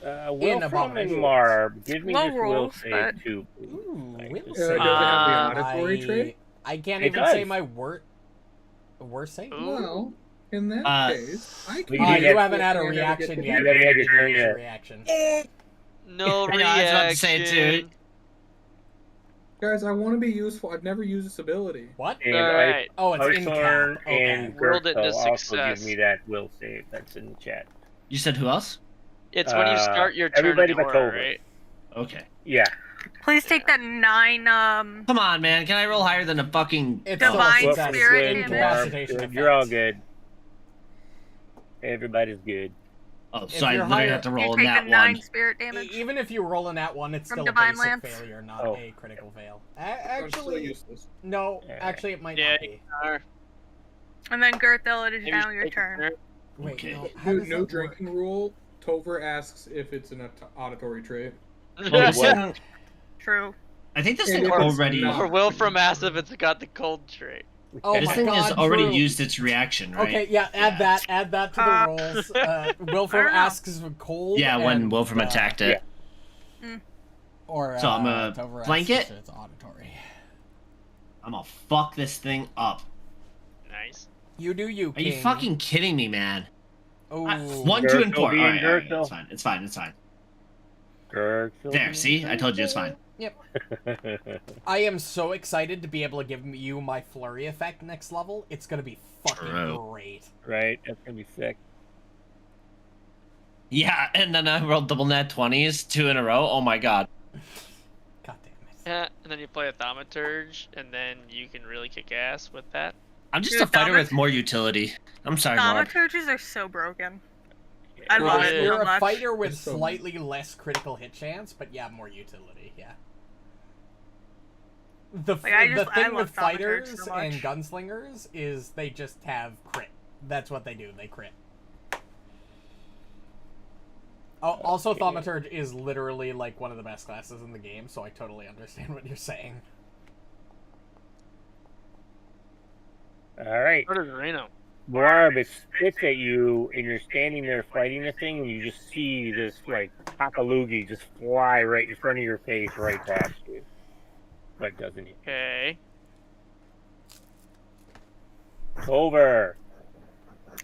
Wilfram and Abomination. Marb, give me Low this will rolls, save but- too. Ooh, Thank we'll you. see. Does it have the auditory trait? I can't It even say does. my word. We're safe. Ooh. Well, in that Uh, case, I we can. need You that- haven't had a You're gonna reaction get the- yet. You haven't had your turn Your yet. reaction. No I know, I was about to say it too. reaction. Guys, I want to be useful. I've never used this ability. What? And Alright. Oh, it's in Icehorm cap. Okay. and Rolled it Gurgthil to also give success. me that will save. That's in the chat. You said who else? It's when you start your turn everybody in but order, Tover. right? Okay. Yeah. Please take that 9. Come on, man. Can I roll higher than a fucking... It's Divine still a Wilfram's success. spirit good, damage. Incapacitation Marb, effect. you're all good. Everybody's good. Oh, so I you're literally higher- have to You roll in take that the 9 one. spirit damage. Even if you roll in that one, it's From still a Divine basic Lance? failure, not Oh. a critical fail. I'm still Actually, useless. no. Alright. Actually, it might Yeah. not be. And then Gurgthil, it is Maybe now you your take turn. Wait, Okay. no. How New, does new that work? drinking rule. Tover asks if it's an auditory trait. Oh, this What? thing, True. I think this And thing if it's already... not- Or Wilfram asks if it's got the cold trait. Oh This my thing God, has already true. used its reaction, right? Okay, yeah, add that to the rolls. Wilfram I don't know. asks for cold. Yeah, when and, Wilfram attacked it. Or So I'm gonna Tover flank asks it? if it's auditory. I'm gonna fuck this thing up. Nice. You do you, Are you King. fucking kidding me, man? Oh, 1, 2, and Gurgthil 4. being Alright, Gurgthil. it's fine. It's fine. It's fine. Gurgthil There, see? I told you it's fine. I am so excited to be able to give you my flurry effect next level. It's gonna be fucking True. great. Right? That's gonna be sick. Yeah, and then I rolled double nat 20s, 2 in a row. Oh my god. God damn it. Yeah, and then you play a Thaumaturge, and then you can really kick ass with that. I'm just Dude, a fighter Thomas- with more utility. I'm sorry, Marb. Thaumaturges are so broken. I Well, love it it is. You're so a much. fighter with It's so- slightly less critical hit chance, but yeah, more utility. Yeah. The Like, I thing love with Thaumaturge fighters so and much. gunslingers is they just have crit. That's what they do. They crit. Oh, also, Thaumaturge is literally like one of the best classes in the game, so I totally understand what you're saying. Alright. What is Reno? Muarb, it spits at you, and you're standing there fighting the thing, and you just see this, like, cockaloogie just fly right in front of your face, right past you. But doesn't he? Okay. Over.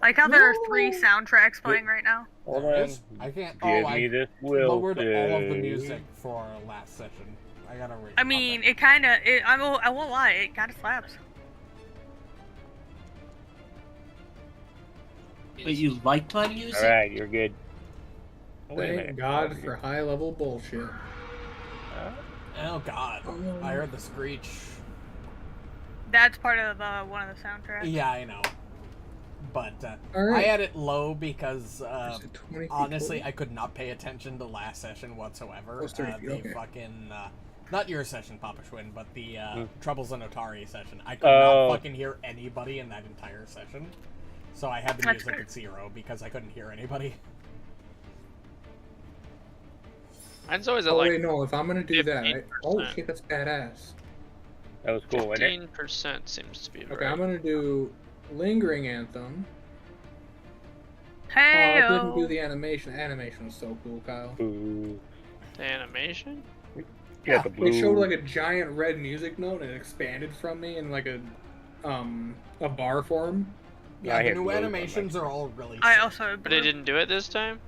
Like how there are 3 soundtracks playing right now. Hold There on. is? I can't. Give Oh, me I this will lowered all of the save. music for last session. I gotta read. I mean, it kind of. I won't lie, it kind of slaps. But you liked my music? Alright, you're good. Oh, wait a Thank minute. God for high level bullshit. Oh God, I heard the screech. That's part of one of the soundtracks. Yeah, I know. But I Alright. had it low because Is it 20 feet honestly, total? I could not pay attention to last session whatsoever. Oh, it's 30 feet, The okay. fucking not your session, Papa Schwinn, but the Troubles in Otari session. I could Oh. not fucking hear anybody in that entire session. So I had the That's music fair. at 0 because I couldn't hear anybody. Mine's always at Oh, like wait, no, if I'm gonna do that, oh 15%. shit, that's badass. That was cool, wasn't it? 15% seems to be Okay, right. I'm gonna do Lingering Anthem. Hey, Oh, I didn't do the animation. Animation was so cool, Kyle. Ooh. The animation? Yeah, the blue. It showed like a giant red music note and it expanded from me in like a bar form. Yeah, I the had new blue on my animations are all really I sick. also. But they didn't do it this time?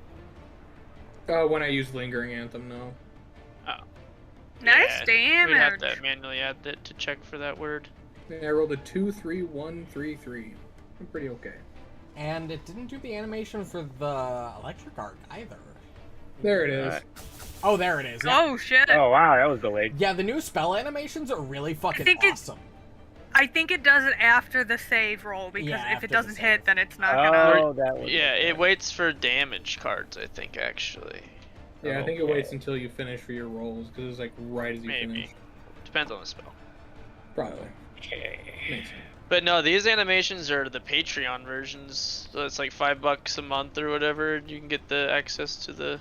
When I use Lingering Anthem, no. Nice We'd have damage. to manually add that to check for that word. Yeah, I rolled a 2, 3, 1, 3, 3. I'm pretty okay. And it didn't do the animation for the electric arc either. There it is. Oh, there it is. Yeah. Oh shit. Oh wow, that was delayed. Yeah, the new spell animations are really fucking think it's- awesome. I think it does it after the save roll because Yeah, if after it the doesn't save. hit, then it's not gonna. Oh, that was. Yeah, it waits for damage cards, I think, actually. Yeah, I think it Okay. waits until you finish for your rolls, because it's like right as you Maybe. finish. Depends on the spell. Probably. Okay. Makes sense. But no, these animations are the Patreon versions. So it's like $5 a month or whatever. You can get the access to the.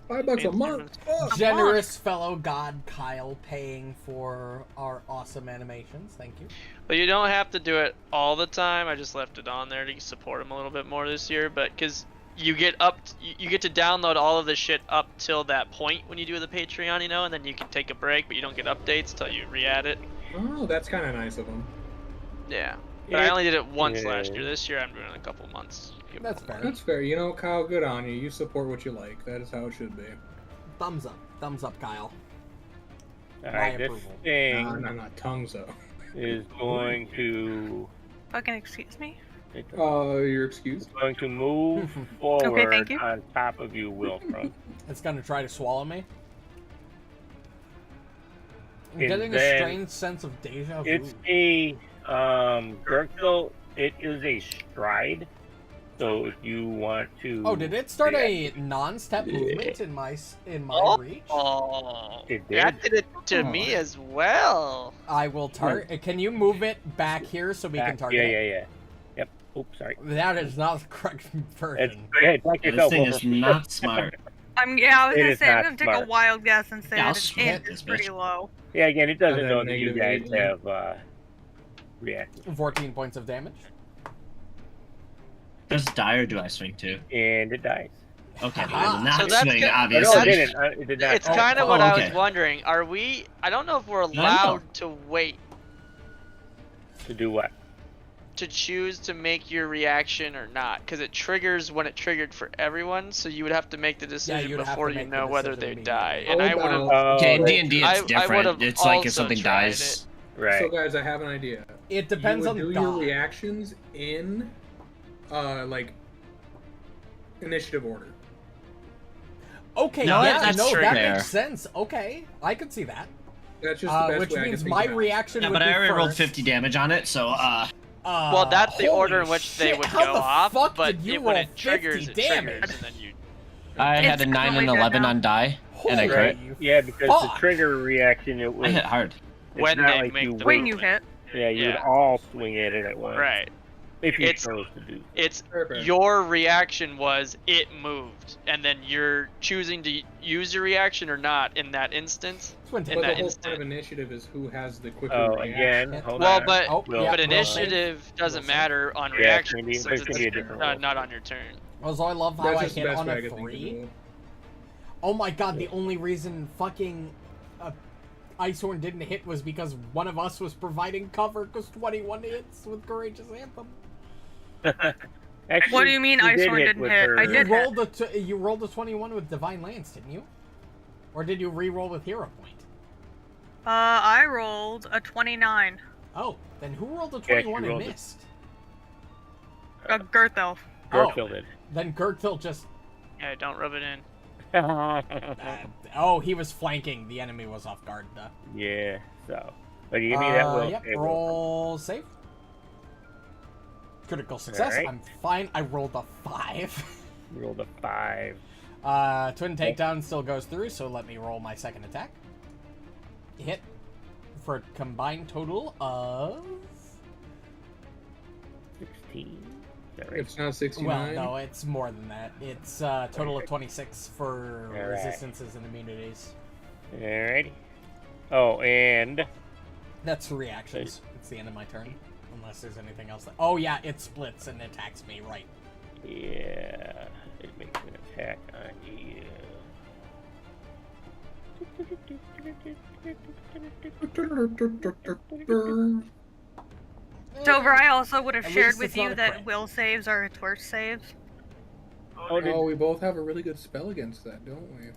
$5 a month. Fuck. Generous fellow god Kyle paying for our awesome animations. Thank you. But you don't have to do it all the time. I just left it on there to support them a little bit more this year. But because you get you get to download all of the shit up till that point when you do the Patreon, you know, and then you can take a break, but you don't get updates till you re-add it. Oh, that's kind of nice of them. Yeah. But I only did it once Yeah. last year. This year I'm doing it a couple months. Give That's it- fair. That's fair. You know, Kyle, good on you. You support what you like. That is how it should be. Thumbs up. Thumbs up, Kyle. Alright, this approval. thing Not tongues, though. is going to. Fucking excuse me. You're excused. Going to move forward thank you. on top of you, Wilfram. It's gonna try to swallow me. I'm And getting a then strange sense of deja vu. It's a Gurgthil. It is a stride. So if you want to. Oh, did it start a non-step movement in my reach? Oh, It did? that did it to me as well. I will target. Can you move it back here so we can target? Yeah. Yep. Oops, sorry. That is not the correct It's, version. go ahead, like This yourself. thing is Wilfram. not smart. I was It gonna is say I'm not gonna take a smart. wild guess and say Yeah, I'll that its split int this is pretty bitch. low. Yeah, again, it doesn't And know then that you guys -8, have reacted. 14 points of damage. Does it die or do I swing too? And it dies. Okay, Ah. well, not So that's swing, good. No, obviously. it didn't. It did not. It's Oh, kind of what I was okay. wondering. Are we? I don't know if we're I know. allowed to wait To do what? to choose to make your reaction or not, because it triggers when it triggered for everyone. So you would have to make the decision you'd have to before you make the know whether decision they die. immediately. And I would have. Oh, Okay, in right. D&D I it's different. would've It's like if also something tried dies. Right. So, guys, I have an idea. It depends you on would the do your god. reactions in, like, initiative order. Okay, No, yeah, that's no, true. that Fair. makes sense. Okay, I could see that. That's just the best Which way I means can my think about it. reaction Yeah, would but be I already rolled first. 50 damage on it, so Well, that's the order in holy which they shit, would how go the off. fuck But did you when roll it triggers, 50 it damage? triggers, and then you. I had It's a 9 and really good 11 now. on die, and I Holy crit. Yeah, because fuck. the trigger reaction, it was. I hit hard. It's When not they like make you the When wait. you hit. Yeah, you would Yeah. all swing at it at once. Right. If you It's- chose to do. It's Fair. your reaction was it moved, and then you're choosing to use your reaction or not in that instance. Swing in But take. that the whole instant. point of initiative is who has the quicker Oh, reaction. again, hold Well, on. but Oh, Will- yeah, but will initiative save. doesn't Will save. matter on Yeah, reaction it's gonna be- since but it's gonna be a it's different roll. not on your turn. Also, I love how That's I just the hit best on way I a could think of 3. it. Oh my god, the only reason fucking Icehorn didn't hit was because one of us was providing cover because 21 hits with Courageous Anthem. Actually, What do you mean she did Icehorn didn't with hit? her- I You did hit. rolled you rolled a 21 with Divine Lance, didn't you? Or did you re-roll with Hero Point? I rolled a 29. Oh, then who rolled a Yeah, she 21 and rolled it. missed? Gurgthil. Gurgthil did. Then Gurgthil just... Yeah, don't rub it in. oh, he was flanking. The enemy was off guard. Yeah, so. But you give me that will. Yep, okay, will. roll save. Critical success. Alright. I'm fine. I rolled a 5. Rolled a 5. Twin takedown still goes through, so let me roll my second attack. Hit for a combined total of... 16. Is that right? It's not 69. Well, no, it's more than that. It's a total of 26 for Alright. resistances and immunities. Alrighty. Oh, and. That's reactions. It's the end of my turn. Unless there's anything else that... Oh, yeah, it splits and attacks me, right. Yeah. It makes an attack on you. Tover, I also would have At shared least with it's not you a that crit. will saves are its worst saves. Oh, we both have a really good spell against that, don't we?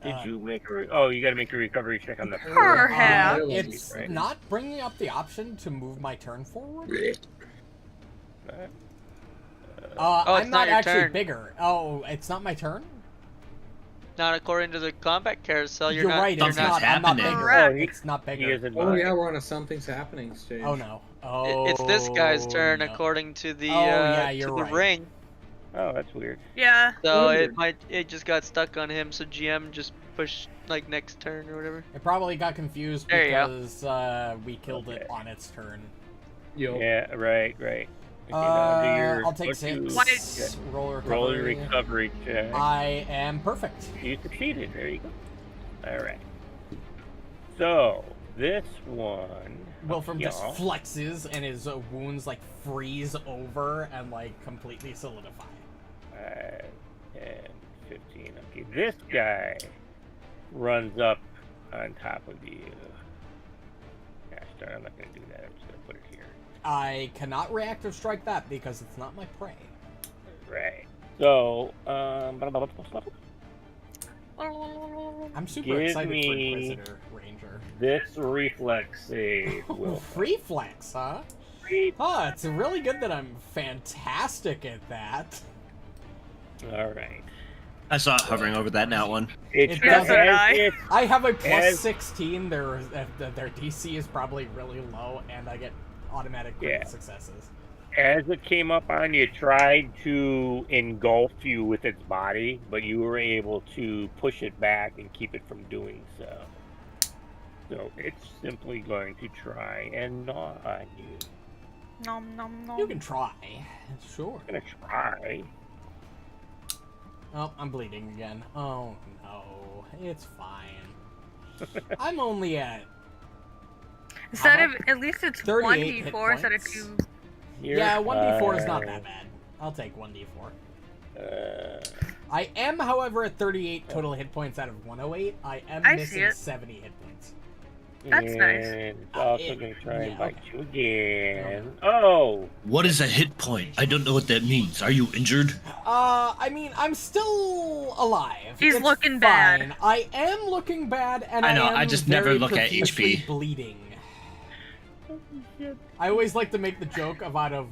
Did you make a... Oh, you gotta make a recovery check on the... Perhaps. It's Right. not bringing up the option to move my turn forward. I'm it's not not your actually turn. bigger. Oh, it's not my turn? Not according to the combat carousel. You're not, right, you're it's not. not. I'm not happening. bigger. Correct. It's not He bigger. isn't Oh mine. yeah, we're on a something's happening stage. Oh no. Oh. It's this guy's turn no. according to the yeah, you're to the right. ring. Oh, that's weird. Yeah. So Weird. it just got stuck on him. So GM just pushed like next turn or whatever. It probably got confused There you go. because we killed it Okay. on its turn. Yo. Yeah, right. Okay, now do your... I'll take what 6. What- Roll recovery. Roll your recovery check. I am perfect. You succeeded. There you go. Alright. So, this one... Wilfram just y'all. flexes and his wounds like freeze over and like completely solidify. 5, 10, 15. Okay, this guy runs up on top of you. Gosh darn, I'm not going to do that. I'm just going to put it here. I cannot reactive strike that because it's not my prey. Right. So, I'm super Give excited for me- Inquisitor Ranger. this reflex save will... Reflex, huh? Oh, it's really good that I'm fantastic at that. Alright. I saw it hovering over that now one. It doesn't die. I have a plus As- 16. Their DC is probably really low, and I get automatic Yeah. successes. As it came up on you, it tried to engulf you with its body, but you were able to push it back and keep it from doing so. So it's simply going to try and gnaw on you. Nom nom nom. You can try, sure. It's gonna try. Oh, I'm bleeding again. Oh no, it's fine. I'm only at Instead How of at least it's 38 hit 1d4 instead of points. 2. yeah, 1d4 is not that bad. I'll take 1d4. I am, however, at 38 total hit points out of 108. I am I see missing it. 70 hit points. That's nice. And it's also it- gonna try and yeah, bite okay. you again. Oh! What is a hit point? I don't know what that means. Are you injured? I mean, I'm still alive. He's It's looking fine. bad. I am looking bad, and I know, am I just never very look at profusely HP. bleeding. I always like to make the joke of out of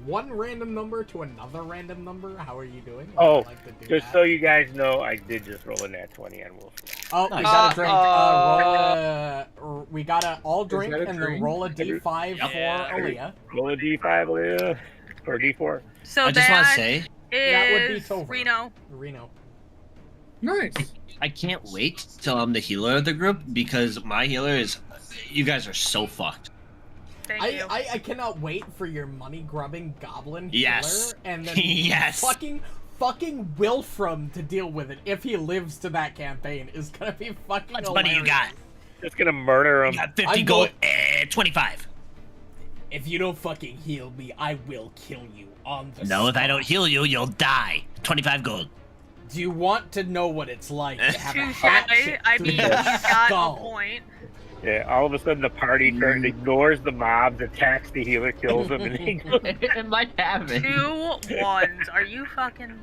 one random number to another random number. How are you doing? I Oh, like to do just that. so you guys know, I did just roll a nat 20 on Wolf. Oh, we Nice. got a drink. We gotta all drink that a and then drink? roll a d5 Yep. for Yeah. Aaliyah. Roll a d5, Leah. Or d4. So I just want to that say, That would be is Tover. Reno. Reno. Nice. I can't wait till I'm the healer of the group because my healer is. You guys are so fucked. Thank I, you. I cannot wait for your money grubbing goblin Yes. healer and then Yes. fucking Wilfram to deal with it if he lives to that campaign is gonna be fucking How much money you got? hilarious. Just gonna murder him. You got 50 I'm gold. going- 25. If you don't fucking heal me, I will kill you on the No, if I spot. don't heal you, you'll die. 25 gold. Do you want to know what it's like to have a Touche. hatchet I through mean, your he's got skull? a point. Yeah, all of a sudden the party turns, ignores the mobs, attacks the healer, kills him, and they go. It might happen. 2 ones. Are you fucking?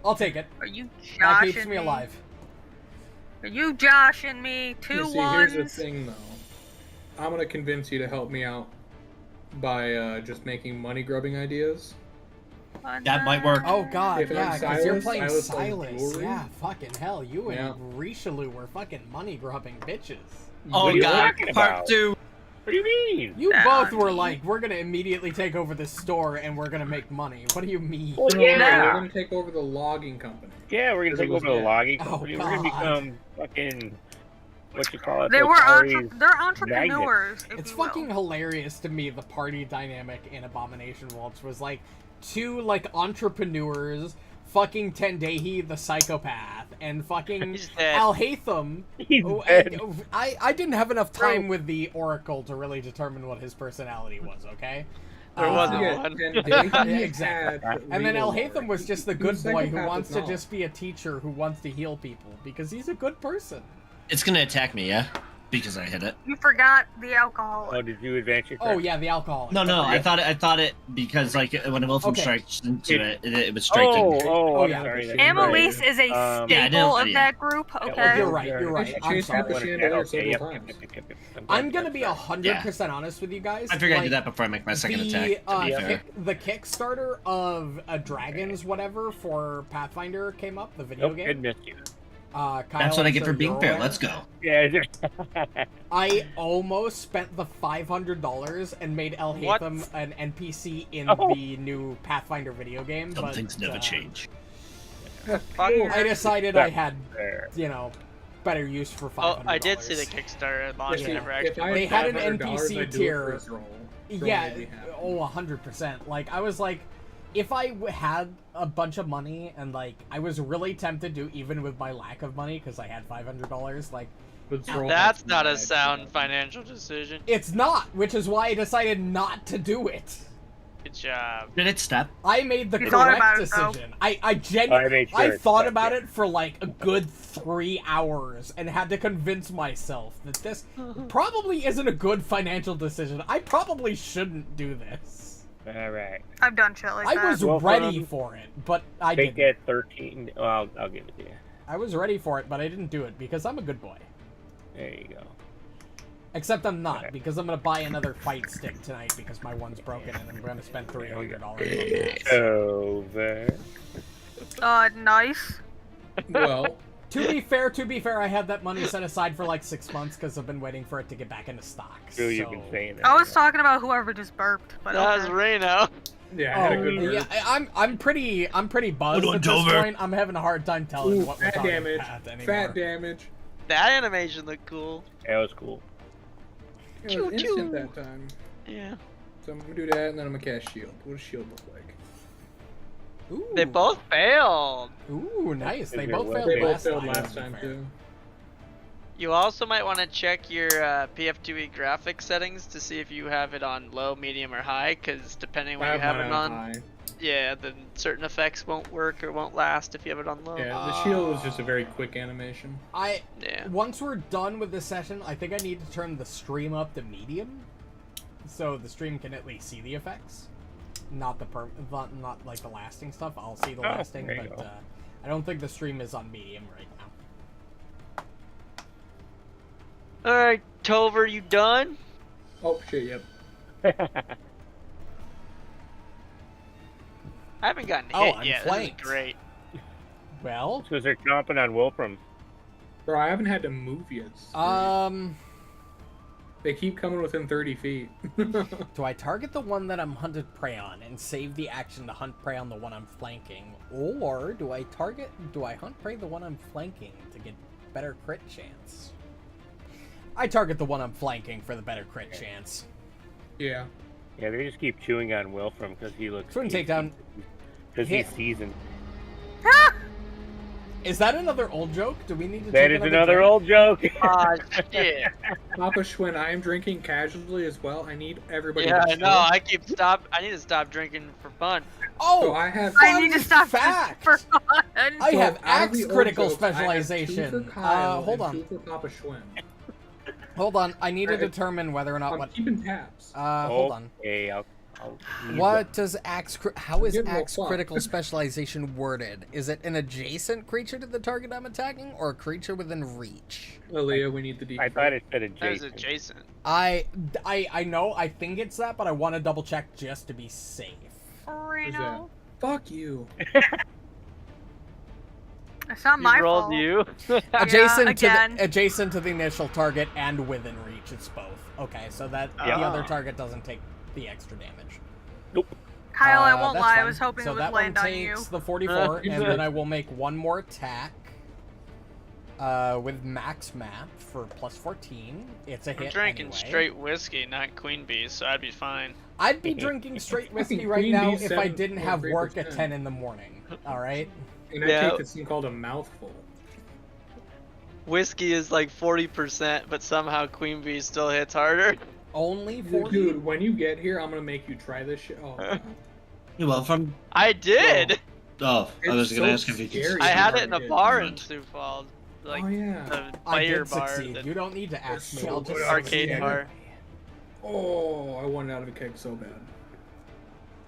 I'll take it. Are you That joshing keeps me alive. Are you joshing me? 2 You see, ones. here's the thing, though. I'm gonna convince you to help me out by just making money grubbing ideas. That might work. Oh god, If yeah, I'm because you're Silas, playing Silas does Silas. jewelry. Yeah, fucking hell. You Yeah. and Richelieu were fucking money grubbing bitches. What Oh are you god, talking part about? 2. What do you mean? You Yeah. both were like, we're gonna immediately take over this store and we're gonna make money. What do you mean? Well, No, yeah. we're gonna take over the logging company. Yeah, we're gonna take over the Yeah. logging Oh, company. We're gonna God. become fucking what you call it? They the were party's they're entrepreneurs. If It's you will. fucking hilarious to me the party dynamic in Abomination Waltz was like two like entrepreneurs, fucking Tendehi the psychopath, and fucking He's dead. Al-Hatham. He's Oh, dead. I didn't have enough time with the Oracle to really determine what his personality was, okay? There wasn't Yeah, one. and they Yeah, exactly. had And then legal Al-Hatham was knowledge. just the He good was boy who psychopath wants with to knowledge. just be a teacher who wants to heal people because he's a good person. It's gonna attack me, yeah? Because I hit it. You forgot the alcohol. Oh, did you advance your turn? Oh yeah, the alcohol. No. I thought it because like when Wilfram Okay. strikes into it was straight to. Oh, I'm yeah. sorry. that's Amelise right. is a Yeah, I didn't- staple of yeah. that group. Yeah, Okay. You're right. You're right. She I'm chased after sorry. Chandelier Okay, several yep. times. I'm gonna be 100% honest with you guys. I figured I'd do Like, that before I make my second the, attack. To be fair. the Kickstarter of a Dragons whatever for Pathfinder came up, the video Nope, game. it missed you. Kyle, That's what I I'm get sure for being you're fair. aware. Let's go. Yeah. I almost spent the $500 and made El What? Hatham an NPC in Oh. the new Pathfinder video game. Some but, things never change. Fuck. I decided I had, There. better use for $500. Oh, I did see the Kickstarter launch. Yeah. Never If actually. I They had an $500, NPC I'd do it tier. for his role. Yeah, Role would be happy. 100%. Like, I was like, if I had a bunch of money and, like, I was really tempted to, even with my lack of money, because I had $500, like, But his role That's has to not be a bad. sound financial decision. it's not, which is why I decided not to do it. Good job. Did it step? I made the You thought correct about it, though. decision. I genuinely, made sure I it's thought stepped, about yeah. it for like a good 3 hours and had to convince myself that this probably isn't a good financial decision. I probably shouldn't do this. All right. I've done shit like I that. was Well, ready for it, but I Take didn't. that 13. Well, I'll give it to you. I was ready for it, but I didn't do it because I'm a good boy. There you go. Except I'm not, Okay. because I'm gonna buy another fight stick tonight because my one's broken and I'm gonna spend $300 on that. Over. Nice. Well, To be fair, I had that money set aside for like 6 months because I've been waiting for it to get back into stock. True, you've so- been saying that. I was talking about whoever just burped, but That was okay. Reno. yeah, I had a Oh, good yeah, word. I'm pretty buzzed Good one, at this Tover. point. I'm having a hard time telling Ooh, what we're fat talking damage. about anymore. Fat damage. That animation looked cool. That was cool. It was instant that time. Yeah. So I'm gonna do that, and then I'm gonna cast shield. What does shield look like? Ooh. They both failed. Ooh, nice. They Is both there failed what? They both last failed time. last to be time fair. too. You also might want to check your PF2E graphics settings to see if you have it on low, medium, or high, because depending I what you have mine it on, high. yeah, then certain effects won't work or won't last if you have it on low. Yeah, the shield was just a very quick animation. Yeah. Once we're done with this session, I think I need to turn the stream up to medium, so the stream can at least see the effects, not not like the lasting stuff. I'll see the lasting, there you but go. I don't think the stream is on medium right now. Alright, Tover, you done? Oh shit! Yep. I haven't gotten Oh, hit I'm yet. flanked. This is great. Well, Because they're chomping on Wilfram. Bro, I haven't had to move yet. It's great. They keep coming within 30 feet. do I target the one that I'm hunted prey on and save the action to hunt prey on the one I'm flanking, or do I hunt prey the one I'm flanking to get better crit chance? I target the one I'm flanking for the better crit chance. Yeah. Yeah, they just keep chewing on Wilfram because he looks. Twin takedown. Because Hit. he's seasoned. Is that another old joke? Do we need to That take is another drink? old joke. Ah, shit. Papa Schwinn, I am drinking casually as well. I need everybody Yeah, to I know. I need to stop drinking for fun. Oh, So I have I need to stop fact. for fun. I have out of axe the old critical jokes, I have specialization. two for Kyle Hold and on. two for Papa Schwinn. Hold on. I need to Alright. determine whether or not I'm what. keeping tabs. Hold on. Okay, I'll What does how is Getting a little axe fun. critical specialization worded? Is it an adjacent creature to the target I'm attacking, or a creature within reach? Aaliyah, we need the D. I thought it said That was adjacent. adjacent. I know. I think it's that, but I want to double check just to be safe. Reno. Fuck you. It's not You my rolled fault. you. Adjacent to the initial target and within reach. It's both. Okay, so that the Yeah. other target doesn't take the extra damage. Kyle, I won't That's lie. I fine. was hoping so it would that land one on you. takes the 44, You and good. then I will make one more attack. With max map for plus 14. It's a hit. I'm drinking anyway. straight whiskey, not Queen Bees, so I'd be fine. I'd be drinking straight whiskey Fucking right Queen now Bee if I didn't have work at 7.3%. 10 in the morning. Alright? And I Yeah. take this thing called a mouthful. Whiskey is like 40%, but somehow Queen Bee still hits harder. Only 40? Dude, when you get here, I'm gonna make you try this shit. Oh, God. You Wilfram? I did! Oh, I was It's gonna so ask if you could. scary. I had it in a Yeah. bar in Sioux Falls. like Oh, yeah. the I player did bar. succeed. The You don't need to ask me. so I'll just good. arcade Yeah. bar. Oh, I wanted out of a keg so bad.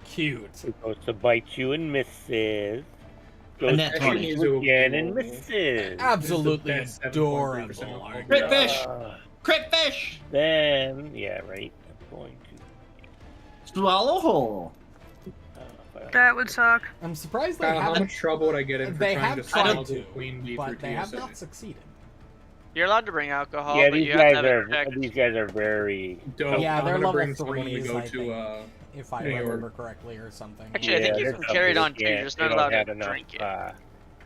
Cute. It goes to bite you and misses. Goes And that to 20. hit you again and misses. Absolutely This is the best 7.3% adorable. alcohol. Aren't Crit you? fish! Uh, Crit fish! then, yeah, right. I'm going to. Swallow whole. That would suck. I'm surprised they Kyle, how haven't. much trouble would I get in for They trying have to tried smuggle to, Queen Bee through but they have TSA? not succeeded. You're allowed to bring alcohol, Yeah, but these you have to guys have it are protected. these guys are very. Dope. Yeah, I'm they're gonna level bring someone when we 3s, go I to think. If I New York. remember correctly or something. Actually, I think you they're can carry it on too. yeah, You're just they not don't allowed have to enough, drink it. It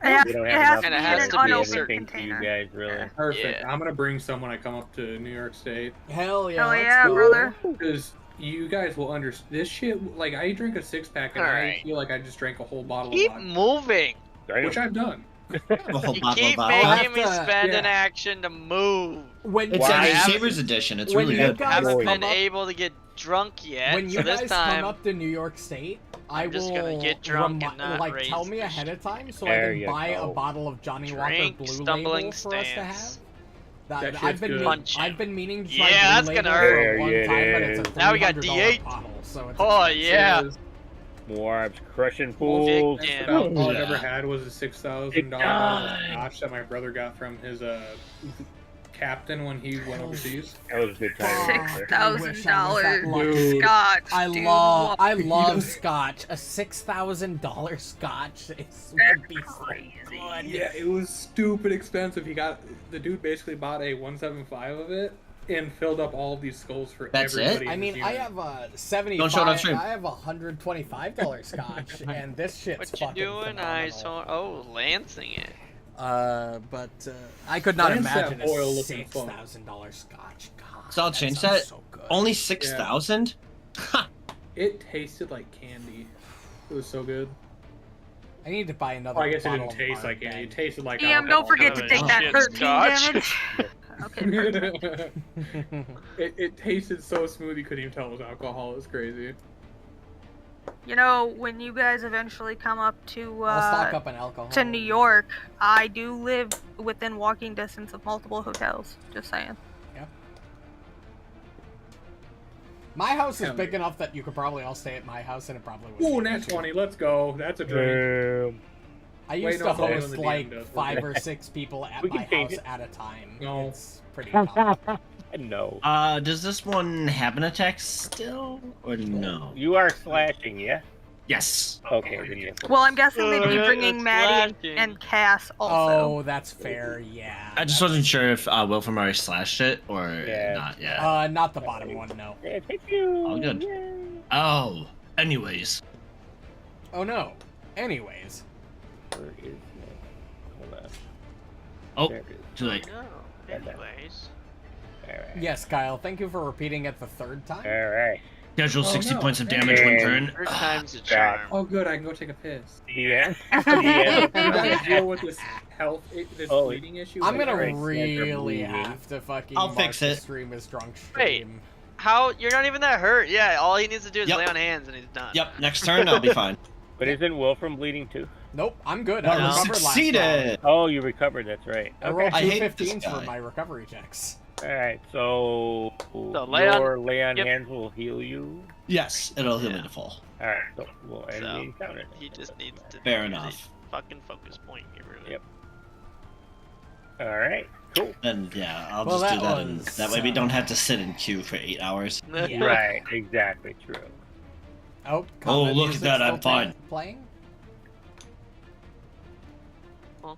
has, we don't it have has enough to And be it in has an to be a unopened certain thing to you container. guys, really. Perfect. Yeah. I'm gonna bring someone I come up to New York State Hell yeah. Oh let's yeah, go. brother. because you guys will understand this shit. Like I drink a 6-pack and I Alright. feel like I just drank a whole bottle Keep of vodka, moving. which I've done. A whole You bottle keep of I'll have making me to- spend an yeah. action to move. When It's Why? a Savers edition. It's When really you good. guys Haven't come been up, able to get drunk yet. when you so guys this time, come up to New York State, I I'm just will gonna get drunk and not like raise tell me the ahead of time so There I can you buy a go. bottle of Johnny Walker drink, Blue stumbling Label for us to have. stance. That I've shit's been good. Punch I've him. been meaning to try Yeah, Blue that's gonna Label for hurt. a long There it time, but it's a is. Now we got $300 D8. bottle, so it's Oh expensive. yeah. Muarb's crushing Most fools. expensive Damn. alcohol I've Yeah. ever had was a $6,000 Big time. scotch that my brother got from his captain when he went overseas. That was a good time. $6,000 scotch. I dude. love scotch. A $6,000 scotch would be so good. Yeah, it was stupid expensive. The dude basically bought a 175 of it and filled up all of these skulls for That's it? everybody. I in mean, his I unit. have a 75. Don't show it on stream. I have a $125 scotch, and this shit's What you fucking doing, phenomenal. Icehorm? Oh, lancing it. But I could not When's that imagine a oil looking fun? $6,000 scotch. God, So I'll that change sounds that. So good. Only 6,000? It tasted like candy. It was so good. I need to buy another. Well, I guess it bottle didn't of taste Muarb like candy. then. It tasted like DM, alcohol. don't forget to take that Shit, 13 scotch. damage. Okay, perfect. it tasted so smooth you couldn't even tell it was alcohol. It was crazy. You know, when you guys eventually come up I'll stock up on alcohol. to New York, I do live within walking distance of multiple hotels. Just saying. My house is Hell big enough that you could probably all stay at my house, and it probably would. Ooh, nat 20. Let's go. That's a drink. Damn. I used no, to no, host the DM like does. 5 or 6 people at We my can change house it. at a time. No. It's pretty tough. No. Does this one have an attack still? Or no? You are slashing, yeah? Yes. Okay, then you Well, I'm guessing they'd be Oh, bringing it's Maddie flashing. and Cass also. Oh, that's fair. Yeah. I just wasn't sure if Wilfram already slashed it or Yeah. not. Yeah. Not the bottom one, no. Yeah, take you. All good. Yay. Oh. Anyways. Oh no. Anyways. Where is my... Hold on. Oh. There it is. Too late. No. Anyways. Alright. Yes, Kyle. Thank you for repeating it the 3rd time. Alright. Schedule Oh, 60 no. points of damage one And- turn. Third time's a charm. Oh, good. I can go take a piss. Yeah. I Yeah. gotta deal with this this Oh, bleeding issue. I'm gonna Alright, really yeah, have to fucking I'll mark fix the it. stream as drunk Wait. stream. How? You're not even that hurt. Yeah, all he needs to do is Yep. lay on hands and he's done. Yep. Next turn, I'll be fine. But isn't Wolfram bleeding too? Nope, I'm good. Well, I we recovered last round. succeeded. Oh, you recovered, that's right. I rolled I Okay. two hate this 15s for guy. my recovery checks. Alright, so lay on- your lay on yep. hands will heal you. Yes, it'll heal me to full. Alright, so we'll end the So, encounter. he just needs to. Fair use enough. a Fucking focus point. Get rid of it. Yep. Alright, cool. And yeah, I'll Well, just do that that, and was, that way we don't have to sit in queue for 8 hours. Yeah. Right, exactly true. Oh, Oh, combat look at music's that, still I'm fine. Playing? Huh?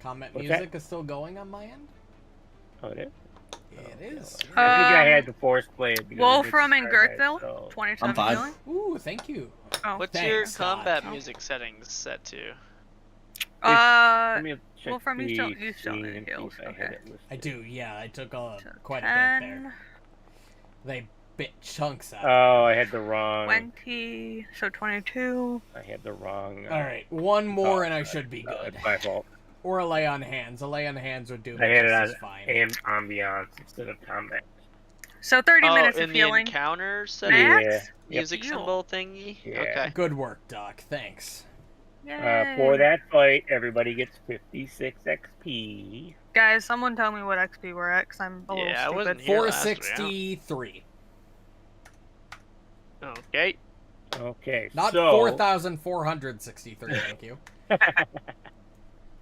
Combat What's music is still going on my end? Oh, it is? It is. I think I had to force play it because Wolfram it and didn't start Gurgthil, right, so- 27 I'm fine. healing. Ooh, thank you. Oh. What's Thanks, your Scott. combat Oh. music settings set to? Let me check Wolfram, you still- the you still scene need and see heals, if I had okay. it listed. I do, yeah. I took So quite a bit there. 10, They bit chunks out. Oh, I had the wrong. 20, so 22. I had the wrong. Alright, one more and I uh, should be no, good. it's my fault. Or a lay on hands. A lay on hands would do I had it just on as fine. ambiance instead of combat. So 30 Oh, minutes in of the healing. encounter setting? Yeah. Max? Yep. Music Heal. symbol thingy? Yeah. Okay. Good work, Doc. Thanks. Yay. For that fight, everybody gets 56 XP. Guys, someone tell me what XP we're at, because I'm a little Yeah, I stupid. wasn't here last round. 463. Okay. Okay, Not so 4,463, thank you.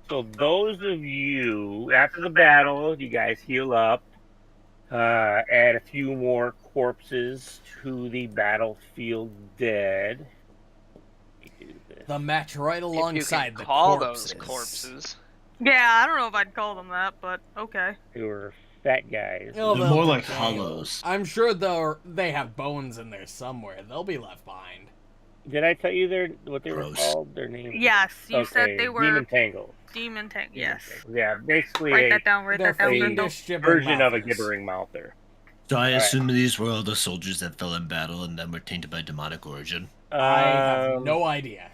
So those of you, after the battle, you guys heal up, add a few more corpses to the battlefield dead. The match right If you alongside can the call corpses. those corpses. Yeah, I don't know if I'd call them that, but okay. They were fat guys. Oh, They're they'll more like decay. hollows. I'm sure they have bones in there somewhere. They'll be left behind. Did I tell you what they were Gross. called? Their names? Yes, you said Okay, they were Demon Tangle. Demon Tank. Yes. Yeah, basically Write a that down. Write They're that down. Brindle. fiendish gibbering version of a mouthers. gibbering mouther. So I Alright. assume these were all the soldiers that fell in battle and then were tainted by demonic origin. I have no idea.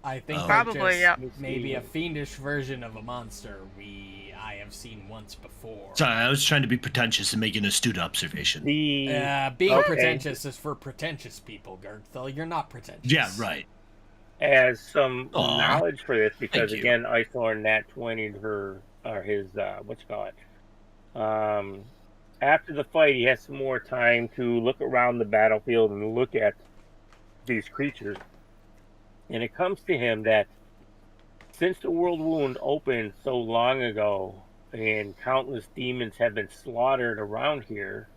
I think Oh. they're Probably, just yeah. maybe a fiendish version of a monster I have seen once before. Sorry, I was trying to be pretentious and make an astute observation. The Being Okay. pretentious is for pretentious people, Gurgthil. You're not pretentious. Yeah, right. as some Aw. knowledge for this because Thank you. again, Icehorm nat 20'd her or his what you call it. After the fight, he has some more time to look around the battlefield and look at these creatures, and it comes to him that since the world wound opened so long ago, and countless demons have been slaughtered around here,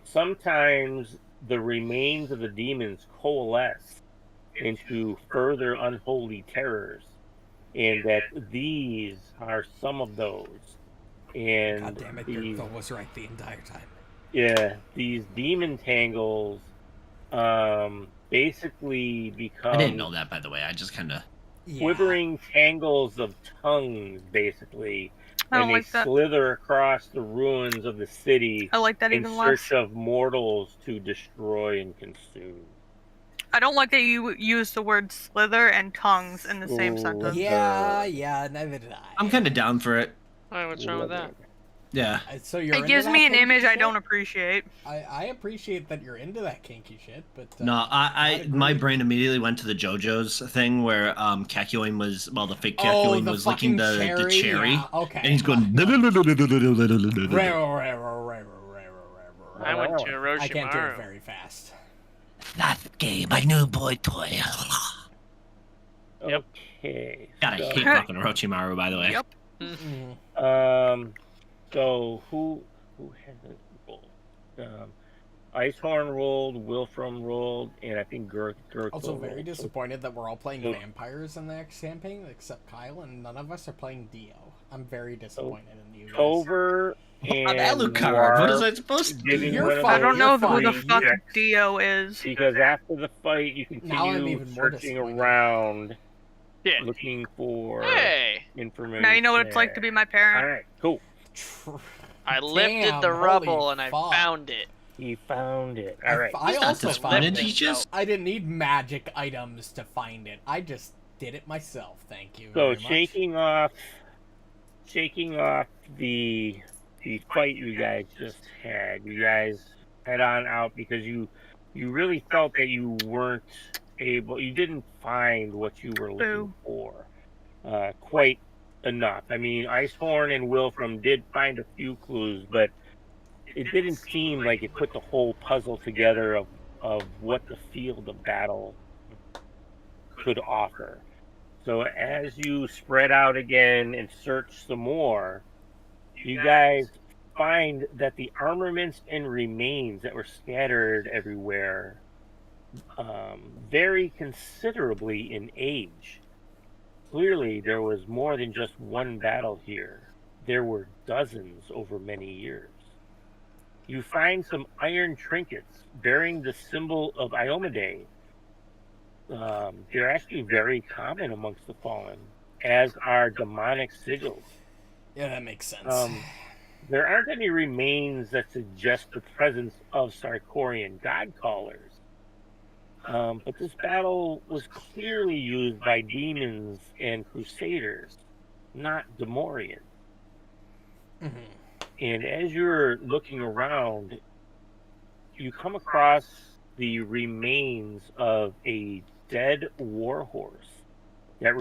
sometimes the remains of the demons coalesce into further unholy terrors, and that these are some of those. And God damn it, these, Gurgthil was right the entire time. yeah, these demon tangles basically become I didn't know that, by the way. I just kind of... Yeah. quivering tangles of tongues, basically, I and don't they like that. slither across the ruins of the city I like that in even less. search of mortals to destroy and consume. I don't like that you use the word slither and tongues in the same Ooh. sentence. Yeah, neither did I. I'm kind of down for it. Alright, what's wrong with that? Yeah. So you're It into gives that me an kinky image I shit? don't appreciate. I appreciate that you're into that kinky shit, but No, I'd my agree. brain immediately went to the JoJo's thing where Kakyoin was, well, the fake Oh, Kakyoin the was licking fucking the cherry. Yeah, okay. And he's going... I went to Orochimaru. I can't do it very fast. That game, my new boy toy. Yep. Okay. God, I hate fucking Orochimaru, by the way. Yep. So who hasn't rolled? Icehorn rolled, Wilfram rolled, and I think Gurgthil Also, rolled. very disappointed that we're all playing So- vampires in the next campaign, except Kyle, and none of us are playing Dio. I'm very disappointed in you guys. Tover and Alucard, what is Muarb I supposed to do? giving You're one of fine. I don't know You're who the fine. fuck checks, Dio is. because after the fight, you Now I'm continue even more searching disappointed. around, Yeah. looking for Hey! information. Now you know what it's like to be my All parent. right, cool. I lifted Damn, the holy rubble and I fuck. found it. He found it. All right. I He's not also disappointed, found it. he's just... I didn't need magic items to find it. I just did it myself. Thank you. So very much. shaking off the fight you guys just had. You guys head on out because you really felt that you weren't able. You didn't find what you were looking for quite enough. I mean, Icehorn and Wilfram did find a few clues, but it didn't seem like it put the whole puzzle together of what the field of battle could offer. So as you spread out again and search some more, you guys find that the armaments and remains that were scattered everywhere vary considerably in age. Clearly, there was more than just one battle here. There were dozens over many years. You find some iron trinkets bearing the symbol of Iomedae. They're actually very common amongst the fallen, as are demonic sigils. Yeah, that makes sense. There aren't any remains that suggest the presence of Sarkorian god callers. But this battle was clearly used by demons and crusaders, not Demorians. Mm-hmm. And as you're looking around, you come across the remains of a dead warhorse that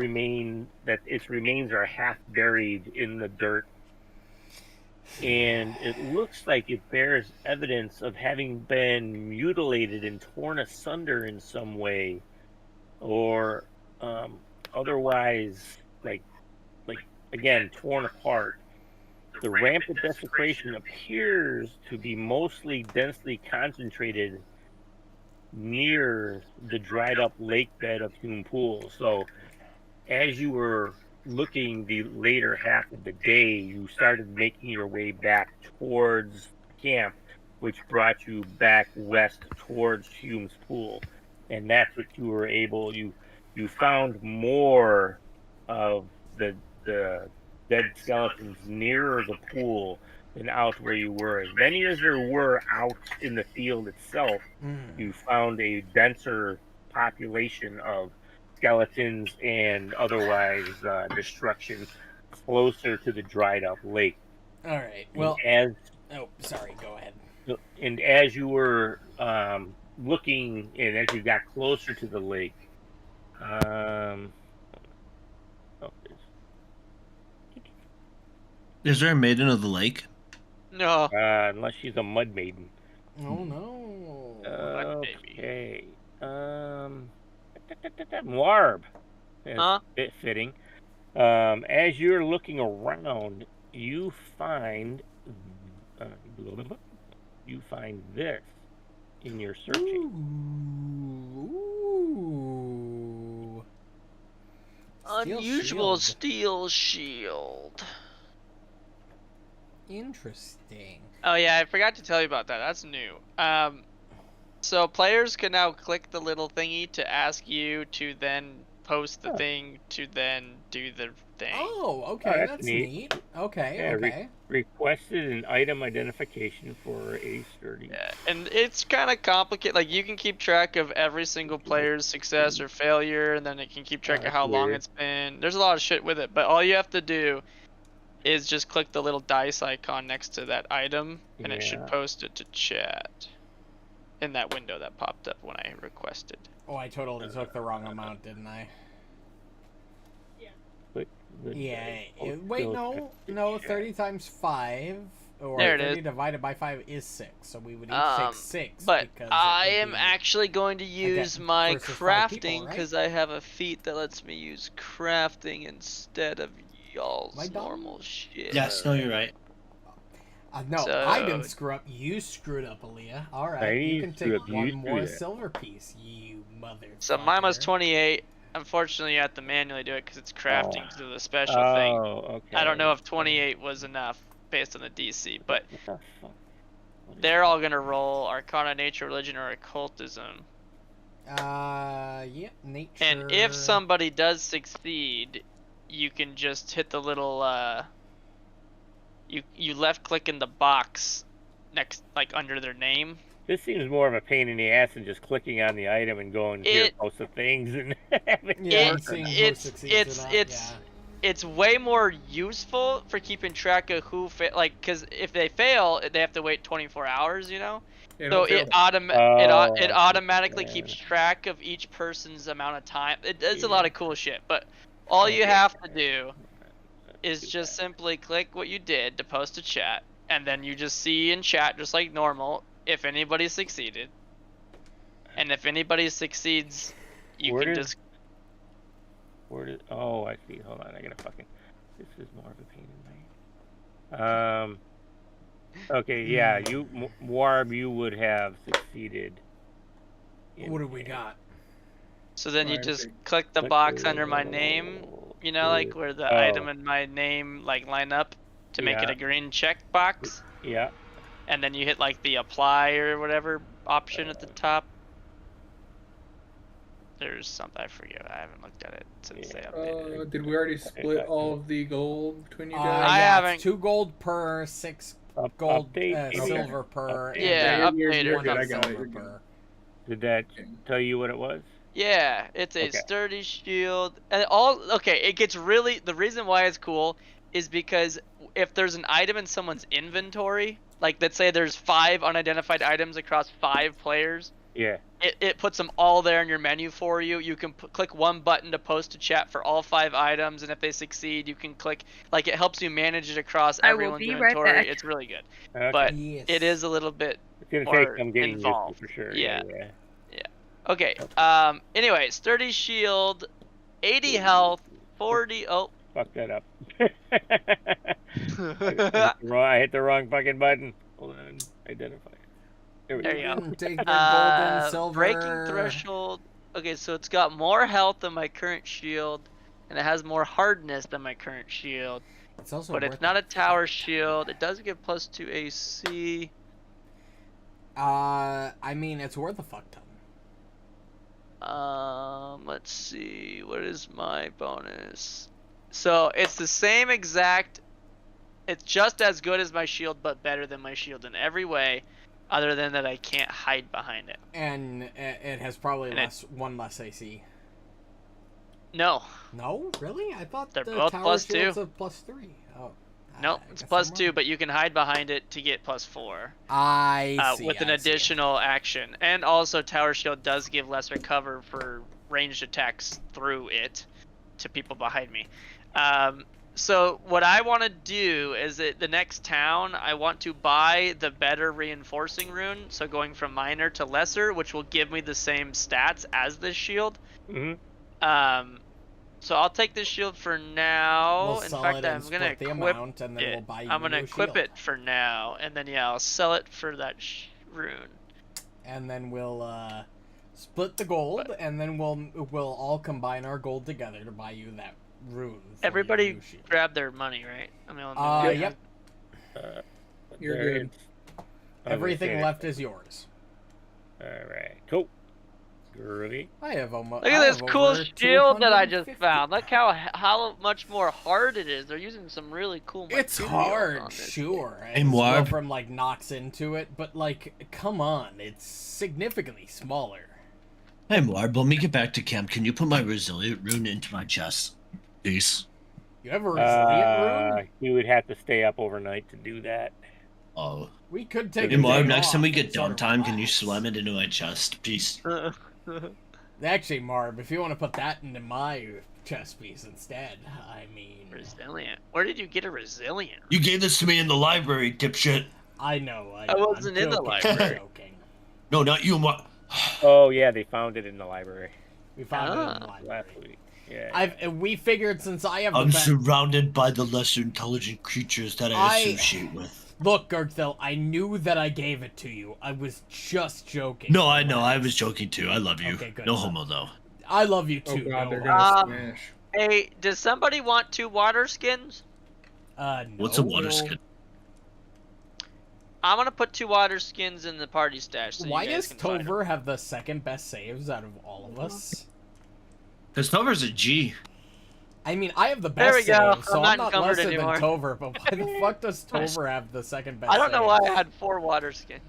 its remains are half buried in the dirt and it looks like it bears evidence of having been mutilated and torn asunder in some way, or otherwise, like again, torn apart. The rampant desecration appears to be mostly densely concentrated near the dried up lake bed of Hume Pool. So as you were looking the later half of the day, you started making your way back towards camp, which brought you back west towards Hume's Pool. And that's what you were able, you found more of the dead skeletons nearer the pool than out where you were. As many as there were out in the field itself, you found a denser population of skeletons and otherwise destruction closer to the dried up lake. All right. Well, oh, sorry. Go ahead. And as you were looking, and as you got closer to the lake, Is there a maiden of the lake? No. Unless she's a mud maiden. Oh no. Okay. Muarb. Huh? Bit fitting. As you're looking around, you find this in your searching. Ooh. Unusual steel shield. Interesting. Oh yeah, I forgot to tell you about that. That's new. So players can now click the little thingy to ask you to then post the thing to then do the thing. Oh, okay, that's neat. neat. Okay, Yeah, okay. Requested an item identification for a sturdy. Yeah, and it's kind of complicated. Like you can keep track of every single player's success or failure, and then it can keep track of how long it's been. There's a lot of shit with it, but all you have to do is just click the little dice icon next to that item, and it should post it to chat in that window that popped up when I requested. Oh, I totally took the wrong amount, didn't I? Yeah. Wait, no. 30 times 5, or there it 30 is. divided by 5 is 6, so we would each take 6. But because I am actually going to use my crafting because right? I have a feat that lets me use crafting instead of y'all's normal shit. Yes, no, you're right. No, So- I didn't screw up. You screwed up, Aaliyah. All right, you can take one more silver piece, you mother. So mine was 28. Unfortunately, you have to manually do it because it's crafting to the special thing. Okay. I don't know if 28 was enough based on the DC, but they're all gonna roll Arcana, Nature, Religion, or Occultism. Yeah, nature. And if somebody does succeed, you can just hit the little you left click in the box next, like under their name. This seems more of a pain in the ass than just clicking on the item and going here, post the things, and it's way more useful for keeping track of who because if they fail, they have to wait 24 hours, you know. So it automatically keeps track of each person's amount of time. It's a lot of cool shit, but all you have to do is just simply click what you did to post to chat, and then you just see in chat, just like normal, if anybody succeeded. And if anybody succeeds, you can just... Oh, I see. Hold on, I gotta fucking... This is more of a pain in my... Okay, yeah, Muarb, you would have succeeded. What do we got? So then you just click the box under my name, you know, like where the item and my name like line up to make it a green check box. Yeah. And then you hit like the apply or whatever option at the top. There's something, I forget. I haven't looked at it since they updated. Did we already split all of the gold between you guys? I haven't. 2 gold per, 6 gold, silver per. Yeah, you're good. I got it. Silver per. Did that tell you what it was? Yeah, it's a sturdy shield, and it gets really, the reason why it's cool is because if there's an item in someone's inventory like let's say there's 5 unidentified items across 5 players. Yeah. It puts them all there in your menu for you. You can click one button to post to chat for all 5 items, and if they succeed, you can click. Like, it helps you manage it across I will everyone's be right inventory. back. It's really good, Okay. but Yes. it is a little bit It's gonna more take some getting used to involved. for sure. Yeah. Yeah. Okay. Anyway, sturdy shield, 80 health, 40. Oh. Fuck that up. I hit the wrong fucking button. Hold on. Identify. There we There go. you go. Take the golden, silver. Breaking threshold. Okay, so it's got more health than my current shield, and it has more hardness than my current shield. It's also But it's not a tower shield. It does give +2 AC. I mean, it's worth a fuck ton. Let's see. What is my bonus? So it's the same exact. It's just as good as my shield, but better than my shield in every way, other than that I can't hide behind it. And it has probably And one less AC. No. No, really? I thought They're the both tower +2. shield's a +3. Oh. No, I it's guess I'm +2, wrong. but you can hide behind it to get +4. I see. With an I see. additional action. And also Tower Shield does give lesser cover for ranged attacks through it to people behind me. So what I want to do is that the next town, I want to buy the better reinforcing rune, so going from minor to lesser, which will give me the same stats as this shield. Mm-hmm. So I'll take this shield for now. We'll In sell fact, it and I'm gonna split the equip amount, and then it. we'll buy you I'm a gonna new equip shield. it for now, and then yeah, I'll sell it for that rune. And then we'll split the gold, and then we'll all combine our gold together to buy you that rune. For Everybody your new shield. grab their money, right? I mean, Yep. You're there good. Everything left is yours. Alright, cool. Groovy. I have almost. Look at this cool shield that I just found. Look how much more hard it is. They're using some really cool It's materials on hard, this sure. Hey, and Muarb. Wilfram like knocks into it, but like, come on, it's significantly smaller. Hey, Muarb, let me get back to camp. Can you put my resilient rune into my chest? Please. You have a resilient rune? You would have to stay up overnight to do that. Oh. We could take. Hey, a Muarb, day next time we off get and sort of downtime, can you relax. slam it into my chest, please? Actually, Marb, if you want to put that into my chest piece instead, I mean. Resilient. Where did you get a resilient? You gave this to me in the library, dipshit. I know. I wasn't in the library. I'm joking. No, not you, Muarb. Oh yeah, they found it in the library We found it in the last library. week. Yeah. We figured since I have the I'm best. surrounded by the lesser intelligent creatures that I associate with. Look, Gurgthil, I knew that I gave it to you. I was just joking. No, I know. I was joking too. I love you. Okay, good. No homo, though. I love you Oh too. god, they're no. gonna smash. Hey, does somebody want 2 water skins? No. What's a water skin? I'm gonna put 2 water skins in the party stash. So Why you guys does can find 'em. Tover have the second best saves out of all of us? Because Tover's a G. I mean, I have the There best we go. save, so I'm I'm not not encumbered lesser anymore. than Tover, but why the fuck does Tover have the second best I don't know why I saves? had 4 water skins.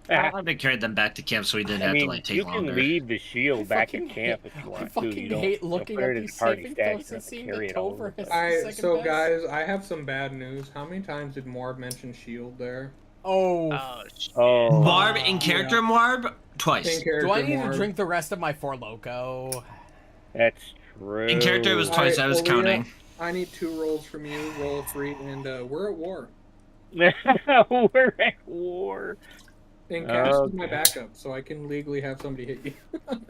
I had to carry them back to camp so we didn't I have mean, to like take you longer. can leave the shield back in fucking camp hate- if you I want to. fucking You don't, hate you'll looking put at it in these the party saving stash, throws you and don't have to seeing carry that it all Tover over. has the second So best. guys, I have some bad news. How many times did Muarb mention shield there? Oh, Oh, shit. Oh, Muarb in character, Muarb twice. In character do I need Muarb. to drink the rest of my Four Loco? that's true. In character, it was twice. I was Olivia, counting. I need 2 rolls from you. Roll 3, and we're at war. We're at war. And Cass is Okay. my backup, so I can legally have somebody hit you.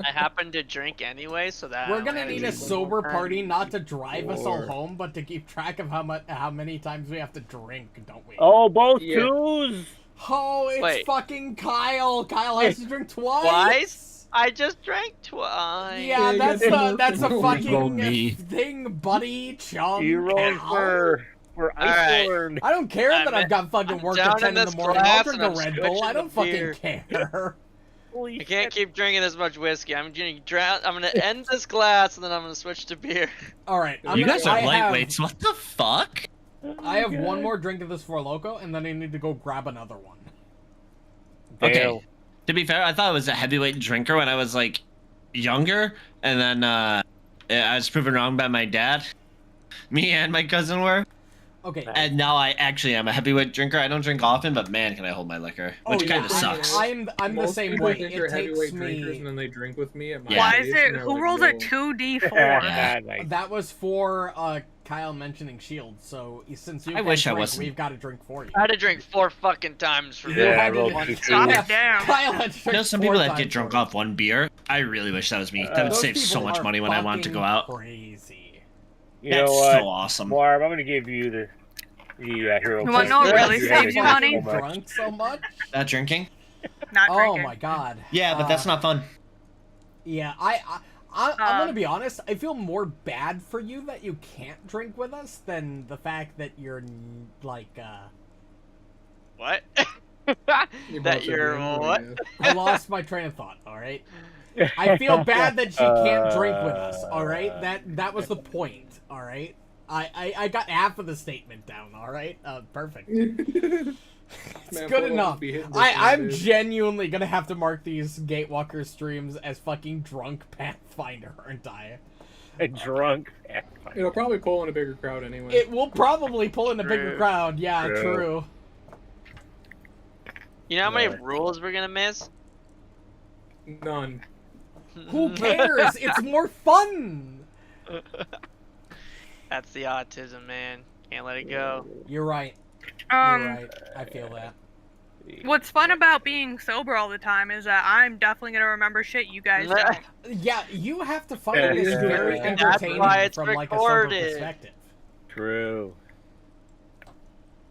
I happen to drink anyway, so that We're I gonna only need had a to drink sober one time. party, not to drive us all Sure. home, but to keep track of how many times we have to drink, don't we? Oh, both Yeah. twos. Oh, it's Wait. fucking Kyle. Kyle has to drink twice. Twice? I just drank twice. Yeah, Yeah, that's you the got that's a to- Roll fucking me. thing, buddy. Chum. You rolled Kyle. for Alright. Icehorm. I don't care that I'm- I've got fucking I'm work down at 10 in in the this morning. I'll glass drink and a I'm Red Bull. I switching don't to fucking beer. care. Holy I can't shit. keep drinking this much whiskey. I'm gonna drown. I'm gonna end this glass and then I'm gonna switch to beer. All right, You You gonna, guys are I have- lightweights. What the fuck? I have one more drink of this Four Loco, and then I need to go grab another one. Dale. Okay. To be fair, I thought I was a heavyweight drinker when I was like younger, and then I was proven wrong by my dad. Me and my cousin were. Okay. And now I actually am a heavyweight drinker. I don't drink often, but man, can I hold my liquor, which kind of sucks. I'm the Most same people way. think It they're takes heavyweight drinkers me. and then they drink with me at my Yeah. Why place, is and it? they're Who like, rolled a "Yo." 2d4? Yeah. Nice. That was for Kyle mentioning Shield. So since you I can't wish I drink, wasn't. we've got to drink for you. I had to drink 4 fucking times for You me. Yeah, had to roll drink- two God twos. damn. Kyle had to You drink know, some 4 people that times get drunk for off one beer. I really wish that was me. That would Those save so people much are money when I want to go fucking out. Crazy. You That's know what? so awesome. Muarb, I'm going to give you the hero. You wanna know point. what really You haven't saves you drunk money? so much. Drunk so much? That drinking? Not Oh drinking. my god. Yeah, but that's not fun. Yeah, I'm gonna be honest. I feel more bad for you that you can't drink with us than the fact that you're like. What? You that both you're agree, what? yeah. I lost my train of thought. All right. I feel bad that she can't drink with us. All right. That was the point. All right. I got half of the statement down. All right. Perfect. It's Man, good Paul enough. must be hitting this I'm one, dude. genuinely gonna have to mark these Gatewalker streams as fucking drunk Pathfinder, aren't I? A drunk. It'll probably pull in a bigger crowd anyway. It will probably pull in a bigger True. crowd. Yeah, True. true. You know how many Right. rules we're gonna miss? None. Who cares? It's more fun. That's the autism, man. Can't let it go. You're right. You're Um, right. I feel that. what's fun about being sober all the time is that I'm definitely gonna remember shit you guys don't. Yeah, you have to find Yeah. this very That's entertaining why it's from like a sober recorded. perspective. True.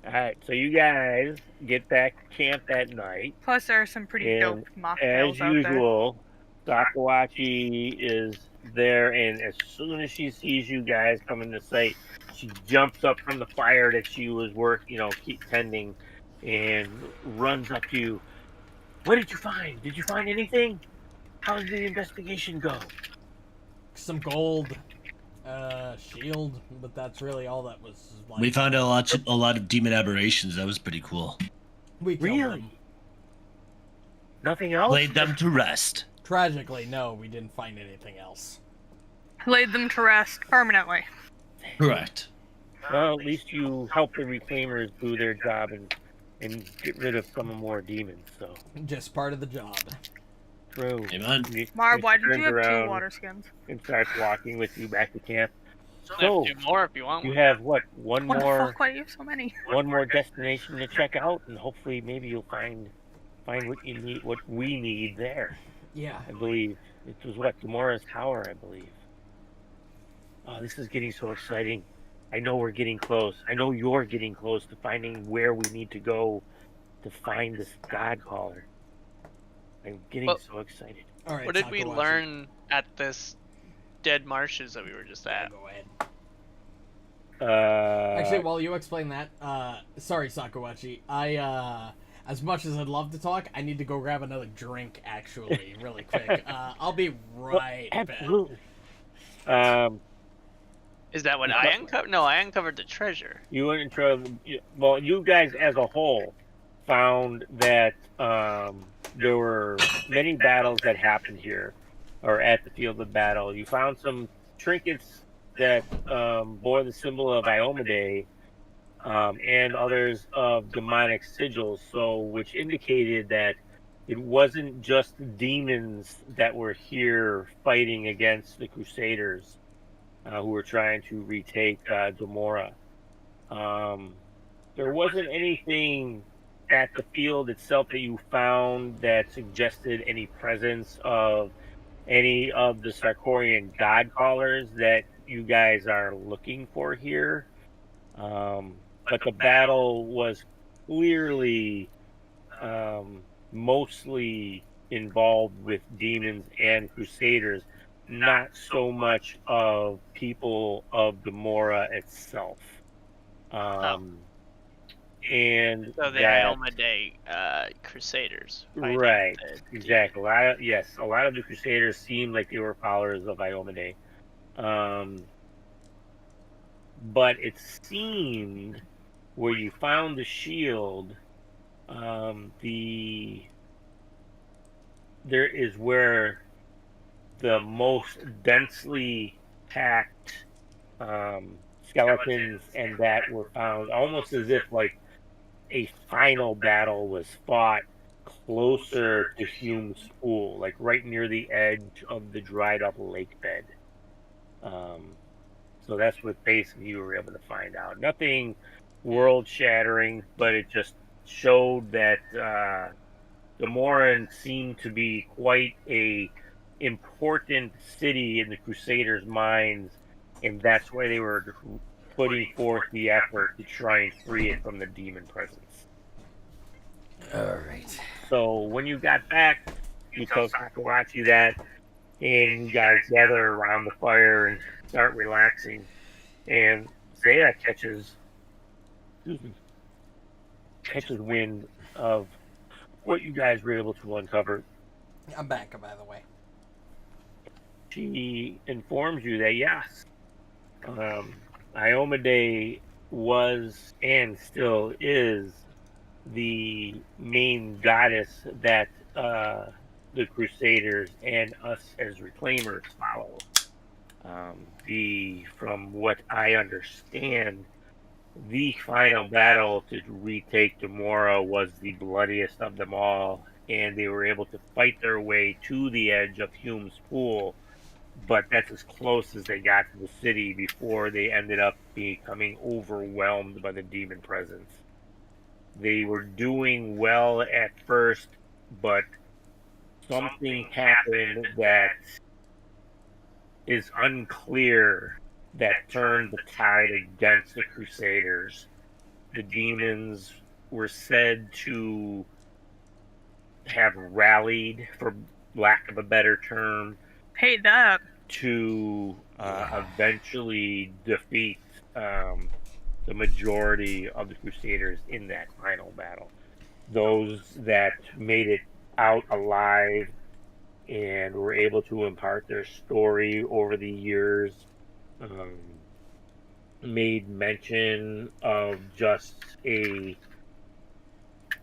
Alright, so you guys get back to camp that night. Plus, there are some pretty And dope mocktails As out there. usual, Sakawachi is there, and as soon as she sees you guys come into sight, she jumps up from the fire that she was keep tending, and runs up to you. What did you find? Did you find anything? How did the investigation go? Some gold, shield, but that's really all that was. Like, We found a lot of demon aberrations. That was pretty cool. we killed Really? them. Nothing else? Laid them to rest. Tragically, no, we didn't find anything else. Laid them to rest permanently. Correct. Well, at least you helped the reclaimers do their job and get rid of some more demons. So Just part of the job. true. Amen. Marv, why did Turns you have around 2 water skins? and starts walking with you back to camp. Have So 2 more if you want you one. have one What the more fuck? Why do you have so many? one more destination to check out, and hopefully maybe you'll find what you need, what we need there. Yeah. I believe it was Gamora's tower. I believe. Oh, this is getting so exciting. I know we're getting close. I know you're getting close to finding where we need to go to find this god caller. I'm getting Well, so excited. All right. What did we Sakawachi. learn at this dead marshes that we were just at? Go ahead. Actually, while you explain that, sorry, Sakawachi. As much as I'd love to talk, I need to go grab another drink, actually, really quick. I'll be right back. absolutely. Is that what I uncovered? No, I uncovered the treasure. You went into you guys as a whole found that there were many battles that happened here, or at the field of battle. You found some trinkets that bore the symbol of Iomade, and others of demonic sigils, which indicated that it wasn't just demons that were here fighting against the Crusaders, who were trying to retake Gomorrah. There wasn't anything at the field itself that you found that suggested any presence of any of the Sarkorian god callers that you guys are looking for here. But the battle was clearly mostly involved with demons and Crusaders, not so much of people of Gomorrah itself. And So the that, Iomade Crusaders. fighting right, the- exactly. Yes, a lot of the Crusaders seemed like they were followers of Iomade. But it seemed where you found the shield, there is where the most densely packed skeletons and that were found, almost as if like a final battle was fought closer to Hume's Pool, like right near the edge of the dried up lake bed. So that's what basically you were able to find out. Nothing world shattering, but it just showed that the Moran seemed to be quite a important city in the Crusaders' minds, and that's why they were putting forth the effort to try and free it from the demon presence. All right. So when you got back, you tell Sakawachi that, and you guys gather around the fire and start relaxing. And Zaya catches wind of what you guys were able to uncover. I'm back, by the way. She informs you that yes, Iomade was and still is the main goddess that the Crusaders and us as Reclaimers follow. From what I understand, the final battle to retake Demora was the bloodiest of them all, and they were able to fight their way to the edge of Hume's Pool, but that's as close as they got to the city before they ended up becoming overwhelmed by the demon presence. They were doing well at first, but something happened that is unclear that turned the tide against the Crusaders. The demons were said to have rallied, for lack of a better term, Hate that. to eventually defeat the majority of the Crusaders in that final battle. Those that made it out alive and were able to impart their story over the years made mention of just a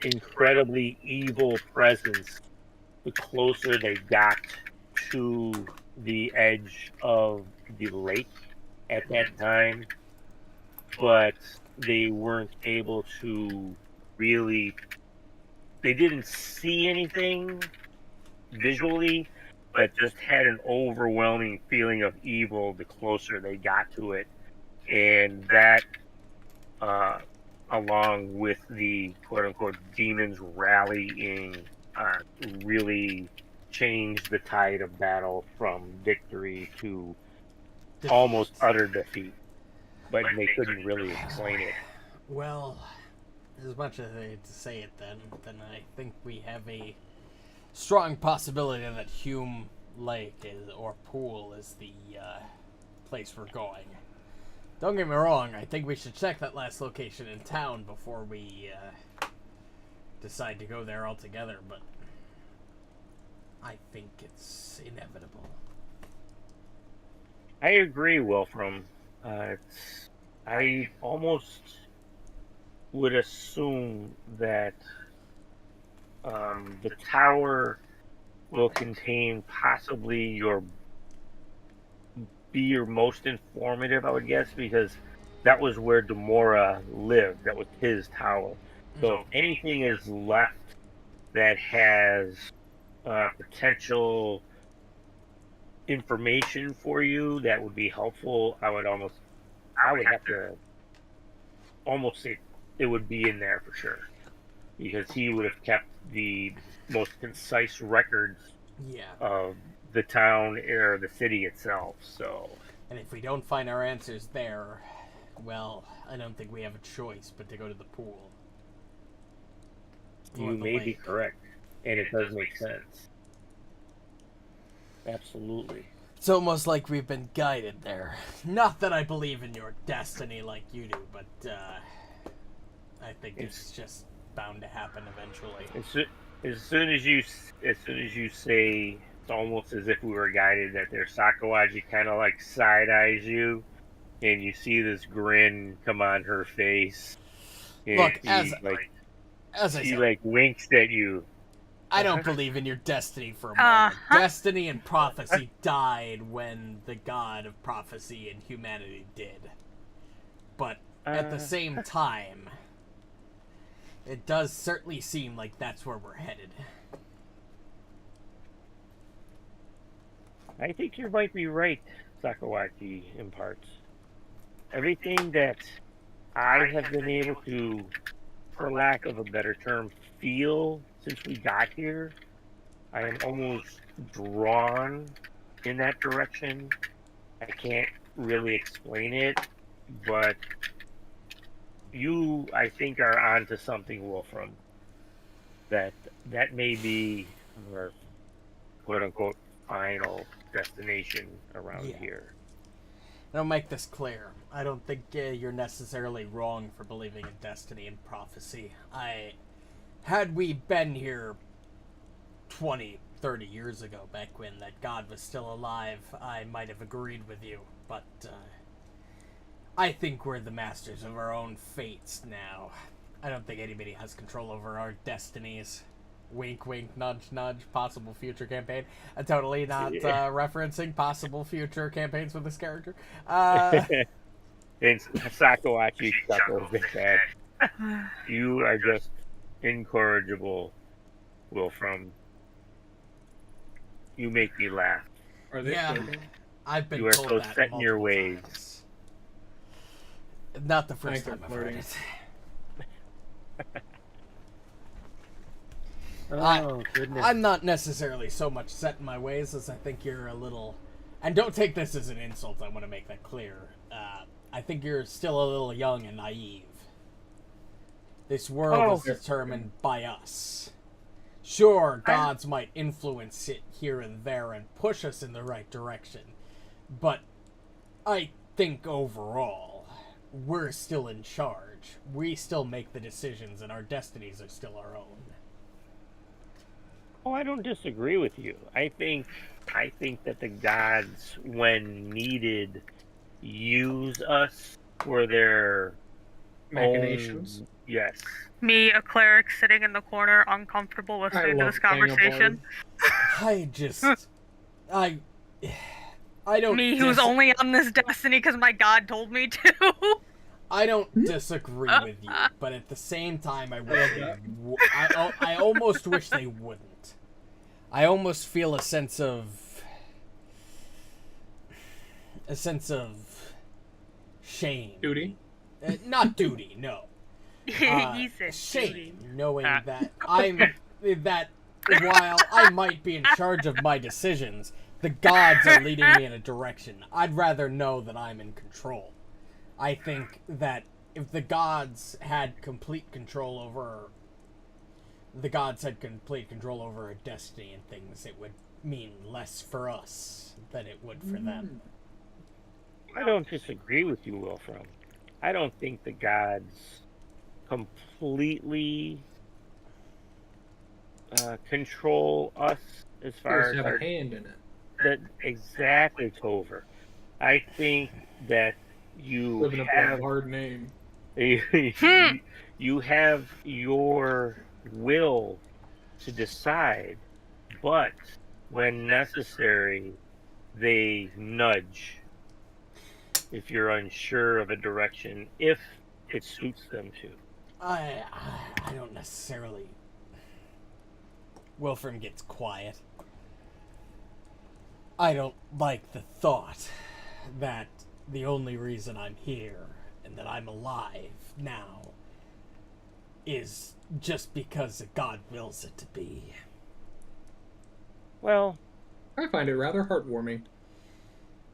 incredibly evil presence the closer they got to the edge of the lake at that time, but they weren't able to really, they didn't see anything visually, but just had an overwhelming feeling of evil the closer they got to it. And that, along with the quote-unquote demons rallying, really changed the tide of battle from victory to almost utter defeat. But they couldn't really explain it. Well, as much as I hate to say it, then I think we have a strong possibility that Hume Lake or Pool is the place we're going. Don't get me wrong, I think we should check that last location in town before we decide to go there altogether, but I think it's inevitable. I agree, Wilfram. I almost would assume that the tower will contain possibly your most informative, I would guess, because that was where Demora lived. That was his tower. So if anything is left that has potential information for you that would be helpful, I would have to almost say it would be in there for sure, because he would have kept the most concise records of the town or the city itself. So, and if we don't find our answers there, well, I don't think we have a choice but to go to the pool. You may be correct, and it does make sense. Absolutely. It's almost like we've been guided there. Not that I believe in your destiny like you do, but I think it's just bound to happen eventually. As soon as you say it's almost as if we were guided, that their Sakawaji kind of like side eyes you, and you see this grin come on her face. Look, as I she said, winks at you. I don't believe in your destiny for a moment. Destiny and prophecy died when the god of prophecy and humanity did. But at the same time, it does certainly seem like that's where we're headed. I think you might be right, Sakawaki, in parts. Everything that I have been able to, for lack of a better term, feel since we got here, I am almost drawn in that direction. I can't really explain it, but you, I think, are onto something, Wolfram. That may be our quote-unquote final destination around here. I'll make this clear. I don't think you're necessarily wrong for believing in destiny and prophecy. Had we been here 20, 30 years ago, back when that God was still alive, I might have agreed with you, but I think we're the masters of our own fates now. I don't think anybody has control over our destinies. Wink, wink, nudge, nudge, possible future campaign. I'm totally not referencing possible future campaigns with this character. And Sakawachi chuckles at that. You are just incorrigible, Wilfram. You make me laugh. Are they flirting? I've been You are told so that set in your multiple ways. times. Not the first They're time I've heard flirting. it. Oh, goodness. I'm not necessarily so much set in my ways as I think you're a little... And don't take this as an insult, I want to make that clear. I think you're still a little young and naive. This world is determined by us. Sure, gods might influence it here and there and push us in the right direction. But I think overall, we're still in charge. We still make the decisions and our destinies are still our own. Oh, I don't disagree with you. I think that the gods, when needed, use us for their Machinations. own... Yes. Me, a cleric sitting in the corner, uncomfortable listening to love this playing a conversation. I just... I don't... Me, who's only on this destiny because my god told me to. I don't disagree with you, but at the same time, I wish I almost wish they wouldn't. I almost feel a sense of shame. Duty? Not duty, no. He said Shame, duty. knowing that while I might be in charge of my decisions, the gods are leading me in a direction. I'd rather know that I'm in control. I think that if the gods had complete control over our destiny and things, it would mean less for us than it would for them. I don't disagree with you, Wilfram. I don't think the gods completely control us as far as have our a hand in it. that exactly, Tover. I think that you Living up have that hard name. you have your will to decide, but when necessary, they nudge if you're unsure of a direction, if it suits them to. I don't necessarily... Wilfram gets quiet. I don't like the thought that the only reason I'm here and that I'm alive now is just because God wills it to be. Well, I find it rather heartwarming.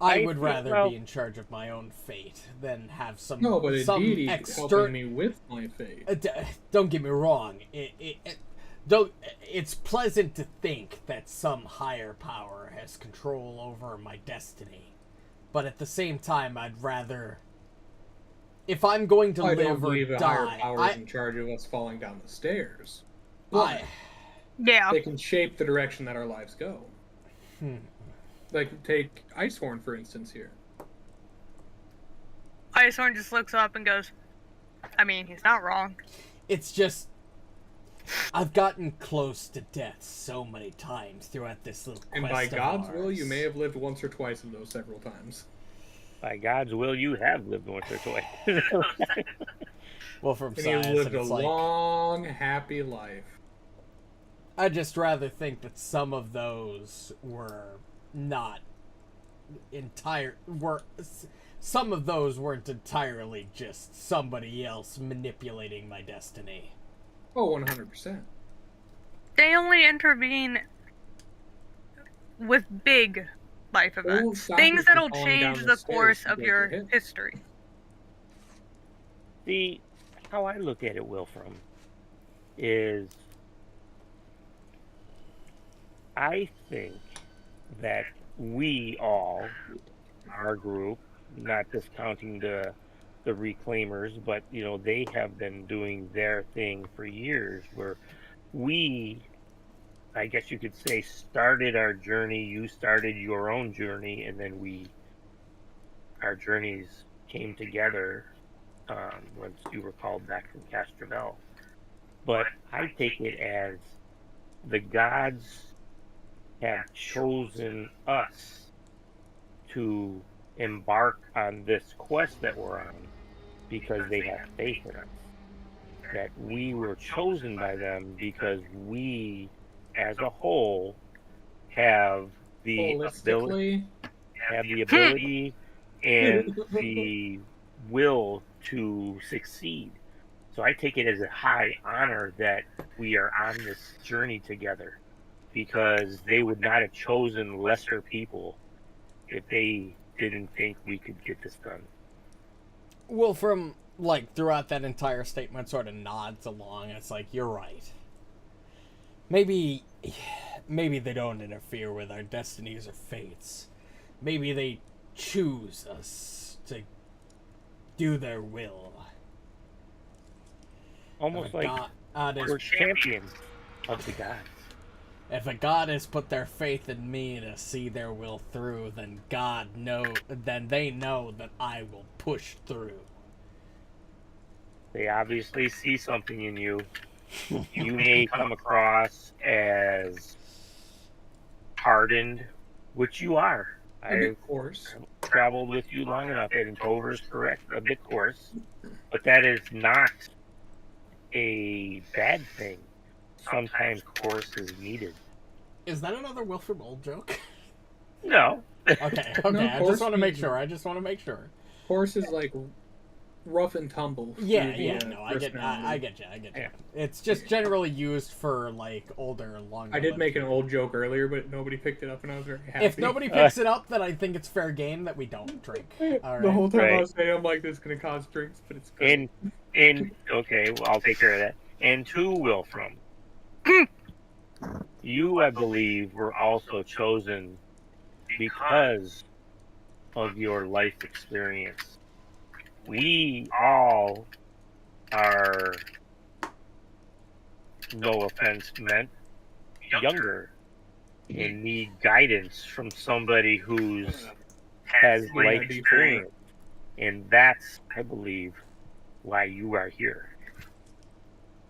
I would rather be in charge of my own fate than have some No, but some indeed, helping me with my fate. Don't get me wrong. It's pleasant to think that some higher power has control over my destiny, but at the same time, I'd rather. If I'm going to I don't live or believe a higher die, power is in charge of us falling down the stairs. Yeah. They can shape the direction that our lives go. Like, take Icehorn, for instance, here. Icehorn just looks up and goes, I mean, he's not wrong. It's just, I've gotten close to death so many times throughout this little quest And by of God's ours. will, you may have lived once or twice of those several times. By God's will, you have lived once or twice. Wolfram And he sighs, lived and a it's like, long, happy life. I'd just rather think that some of those were not some of those weren't entirely just somebody else manipulating my destiny. Oh, 100%. They only intervene with big life events. stop Things you from that'll falling down change the the stairs course and of break your your hip. history. See, how I look at it, Wilfram, is I think that we all, our group, not discounting the reclaimers, but they have been doing their thing for years, where we, I guess you could say, started our journey. You started your own journey, and then our journeys came together once you were called back from Castrovel. But I take it as the gods have chosen us to embark on this quest that we're on because they have faith in us. That we were chosen by them because we, as a whole, have the ability, Holistically, and the will to succeed. So I take it as a high honor that we are on this journey together, because they would not have chosen lesser people if they didn't think we could get this done. Wolfram, throughout that entire statement, sort of nods along. It's like, you're right. Maybe they don't interfere with our destinies or fates. Maybe they choose us to do their will. Almost like we're champions of the gods. If a god has put their faith in me to see their will through, then they know that I will push through. They obviously see something in you. You may come across as hardened, which you are. I've traveled with you long enough, and Tover's correct, a bit coarse, but that is not a bad thing. Sometimes coarse is needed. Is that another Wilfram old joke? No. Okay. No, I just want to make sure. Horse is like rough and tumble. Yeah, no, I get you. Yeah. It's just generally used for older, longer. I did make an old joke earlier, but nobody picked it up, and I was very happy. If nobody picks it up, then I think it's fair game that we don't drink. All right. The whole time I was saying, I'm like, this is gonna cause drinks, but it's great. Okay, well, I'll take care of that. And to Wilfram, you, I believe, were also chosen because of your life experience. We all are, no offense meant, younger and need guidance from somebody who's has life experience. And that's, I believe, why you are here.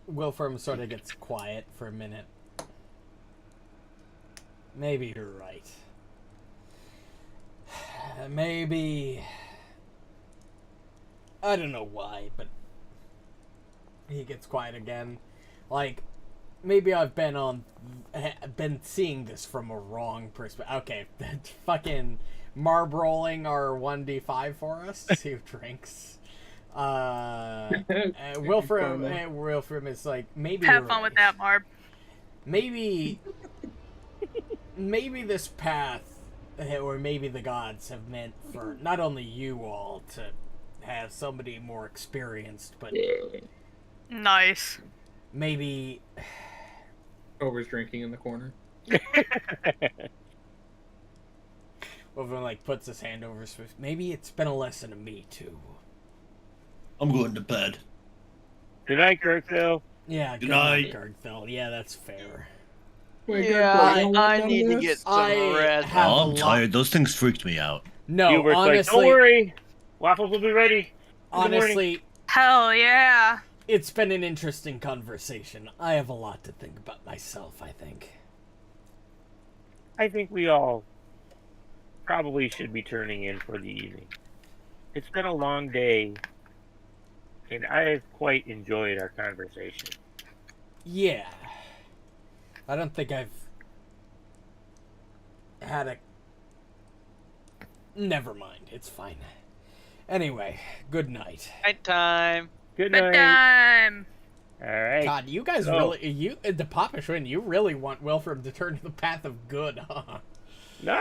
Wilfram sort of gets quiet for a minute. Maybe you're right. Maybe... I don't know why, but... He gets quiet again. Maybe I've been seeing this from a wrong perspective. Okay, fucking Muarb rolling our 1d5 for us. See who drinks. Wilfram is like, maybe have fun with that, Muarb. Maybe this path, or maybe the gods have meant for not only you all to have somebody more experienced, but nice. Maybe Tover's drinking in the corner. Wilfram puts his hand over his face. Maybe it's been a lesson to me too. I'm going to bed. Good night, Gurgthil. Yeah, good night, Gurgthil. Yeah, that's fair. I need to get some rest. I'm tired. Those things freaked me out. No, Hubert's honestly, don't worry. Waffles will be ready. Honestly, hell yeah. It's been an interesting conversation. I have a lot to think about myself, I think. I think we all probably should be turning in for the evening. It's been a long day, and I've quite enjoyed our conversation. Yeah. I don't think I've had a... Never mind. It's fine. Anyway, good night. Night time. Good Good night. time. All right. God, you guys really... the Papa Schwinn, you really want Wilfram to turn to the path of good, huh? No,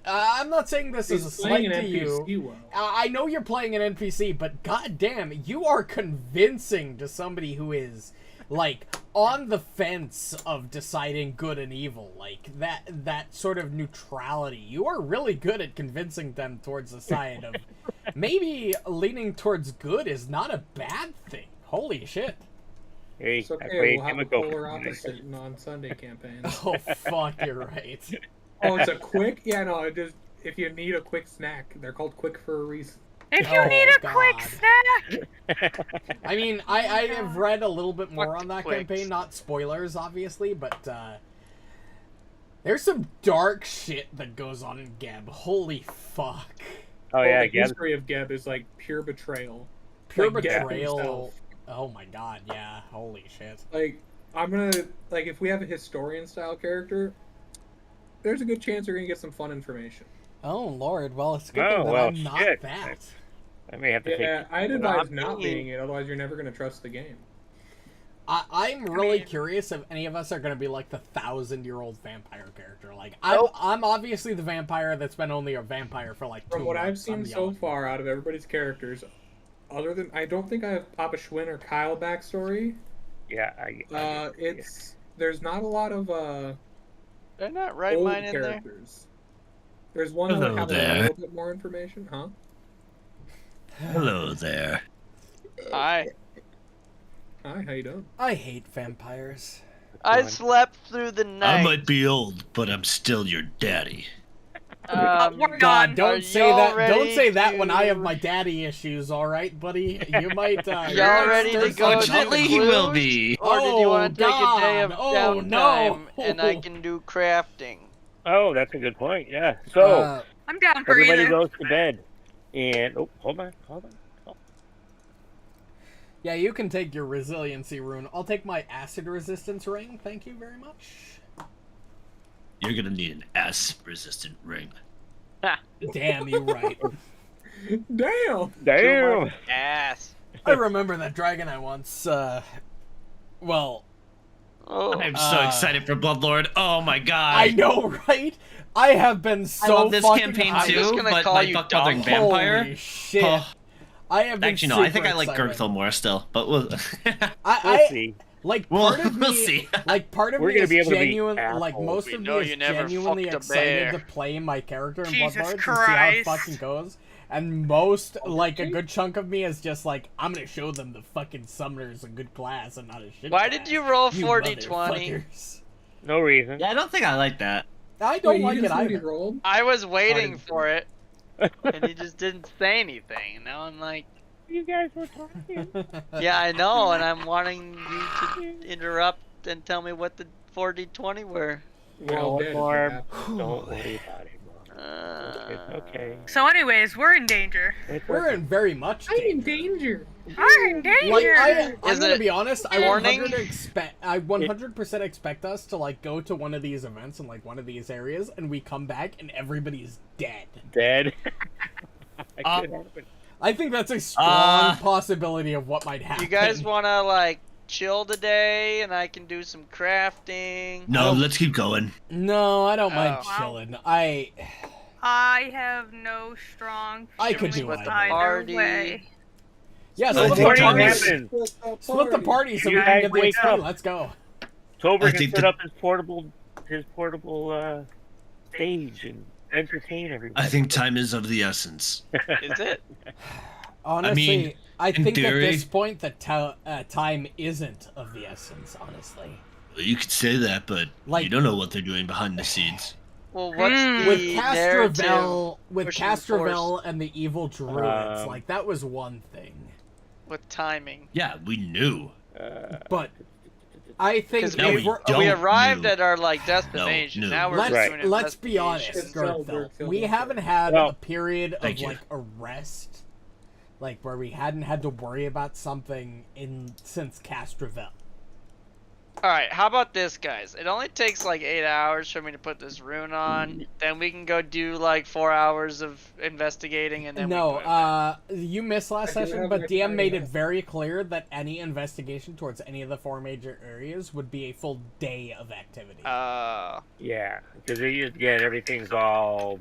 I'm not saying this is a slight to you. Well. I know you're playing an NPC, but goddamn, you are convincing to somebody who is, like, on the fence of deciding good and evil. Like, that sort of neutrality. You are really good at convincing them towards the side of maybe leaning towards good is not a bad thing. Holy shit. Hey, It's I okay, played we'll have him a a go. polar opposite on Sunday campaigns. Oh, fuck, you're right. Oh, it's a quick? Yeah, no, it just, if you need a quick snack, they're called quick for a reason. If you Oh, need a God. quick snack, I mean, I have read a little bit more Fuck on that Twix. campaign, not spoilers, obviously, but there's some dark shit that goes on in Geb. Holy fuck. Oh yeah, the Gab. history of Geb is like pure betrayal. Pure Like Geb betrayal. himself. Oh my god, yeah. Holy shit. Like, I'm gonna, like, if we have a historian style character, there's a good chance we're gonna get some fun information. Oh lord, well, it's a good Oh, thing that well, I'm not shit. that. I may have to Yeah, take. I'd advise Not not me. being it, otherwise you're never gonna trust the game. I'm really curious if any of us are going to be like the 1,000-year-old vampire character. Like, I'm obviously the vampire that's been only a vampire for like 2 From what I've months. I'm seen the so young- far out of everybody's characters, other than, I don't think I have Papa Schwinn or Kyle backstory. Yeah, There's not a lot of They're not right old mine in there. characters. There's one that Hello have a there. little bit more information, huh? Hello there. Hi. Hi, how you doing? I hate vampires. I slept through the night. I might be old, but I'm still your daddy. we're God, gone. Are don't say y'all that. Don't ready say that when I have to- my daddy issues. All right, buddy. You might. Y'all ready to go? Unfortunately, he will be. Or did you want to take a day of Oh, downtime no. and I can do crafting? Oh, that's a good point. Yeah. So I'm down for everybody either. goes to bed, and hold on. yeah, you can take your resiliency rune. I'll take my acid resistance ring. Thank you very much. You're gonna need an S-resistant ring. Damn, you right. Damn! Damn. Ass. I remember that dragon I once. Well, Oh. I'm so excited for Bloodlord. Oh my god. I know, right? I have been so. I love this fucking campaign I'm just too, gonna but call my you fuck dumb. mothering vampire. Holy shit! Oh. I have been. Actually, no. I think I super like excited. Gurgthil more still, but we'll. We'll I see. like Well, part of me. we'll see. Like part of We're me gonna is be able to be genuine. Like assholes. most We of me know is you never genuinely fucked a excited bear. to play my character in Jesus Bloodlords and see how it Christ. fucking goes. And most, like a good chunk of me is just like, I'm gonna show them the fucking summoner's a good class and not a shit. Why class. did you roll You 40-20? motherfuckers. No reason. Yeah, I don't think I like that. I don't Wait, like you it just already either. rolled? I was waiting Fine. for it, and you just didn't say anything. And now I'm like, You guys were talking. yeah, I know, and I'm wanting you to interrupt and tell me what the 40-20 were. We're all dead. Muarb, don't worry about it. Muarb. It's okay. So, anyways, we're in danger. It's We're okay. in very much I'm in danger. danger. We're in danger. Like I'm Is gonna it be honest. I morning? 100% expect us to like go to one of these events in like one of these areas, and we come back and everybody's dead. Dead. That Uh, could happen. I think that's a strong possibility of what might happen. You guys want to like chill today, and I can do some crafting. No, let's keep going. No, I don't mind Oh. chilling. I have no strong I could feelings do either Party. way. Yeah, So split the the morning party. happens. Split the party so we You can guys get the wake XP. up. Let's go. Tover I can think set that- up his portable stage and entertain everybody. I think time is of the essence. Is it? Honestly, I in think theory- at this point that time isn't of the essence. Honestly, Well, you could say that, but Like- you don't know what they're doing behind the scenes. Well, what's the with narrative? pushing Castravel and the evil druids, Um, like that was one thing. With timing. Yeah, we knew. But I think Because No, if we we're- don't. we arrived No. at our like destination. no. Now we're let's just doing let's be honest, It's investigation. Gurgthil. Gurgthil, We don't haven't worry. had Well, a period of thank you. like a rest, like where we hadn't had to worry about something since Castroville. All right, how about this, guys? It only takes like 8 hours for me to put this rune on. Then we can go do like 4 hours of investigating, and then No, we can you missed last I do session, have but my DM made it tiny- very clear that any investigation towards any of the 4 major areas would be a full day of activity. Yeah, because again, everything's all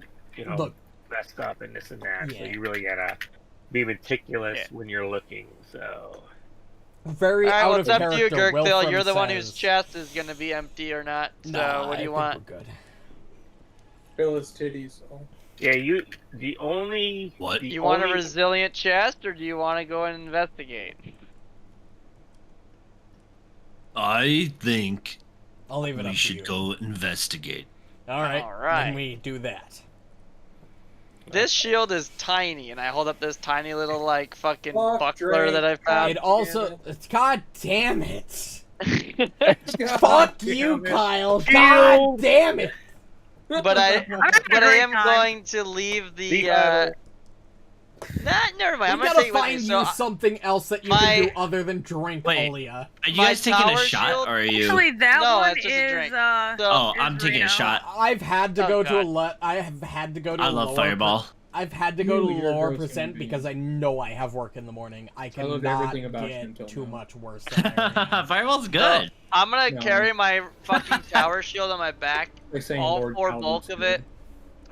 Look, messed up and this and that. So Yeah. you really gotta be meticulous Yeah. when you're looking. So very All right, out well, of it's up to you, character. Gurgthil. Wilfram You're the one whose says, chest is gonna be empty or not. So "Nah, what do you I want? think we're good." Fill his titties. Oh. yeah, the only What? the You want a only- resilient chest, or do you want to go and investigate? I think I'll leave it we up to should you. go investigate. All right, All right. then we do that. This shield is tiny, and I hold up this tiny little like fucking Fuck buckler Drake. that I found. It also, God damn it! God Fuck damn you, it. Kyle! God damn it! But I having a but I great am time. going to leave the. The Nah, never mind. I'm We gonna gotta take it with me. find So you something else that you my- can do other than drink, Wait. Olia. Are you My guys taking a tower shot, shield- or are you? Actually, that No, one it's just a is drink. so. Oh, is I'm taking a Reno. shot. I've had to Oh, go to a God. I have had to go to I a love lower Fireball. I've had to go to You're a lower gross percent human being. because I know I have work in the morning. I loved cannot everything about you get until too now. much worse than I already am. Fireball's good. I'm gonna No. carry my fucking tower shield on my back, Like saying all Lord 4 Talbot's bulk of good. it,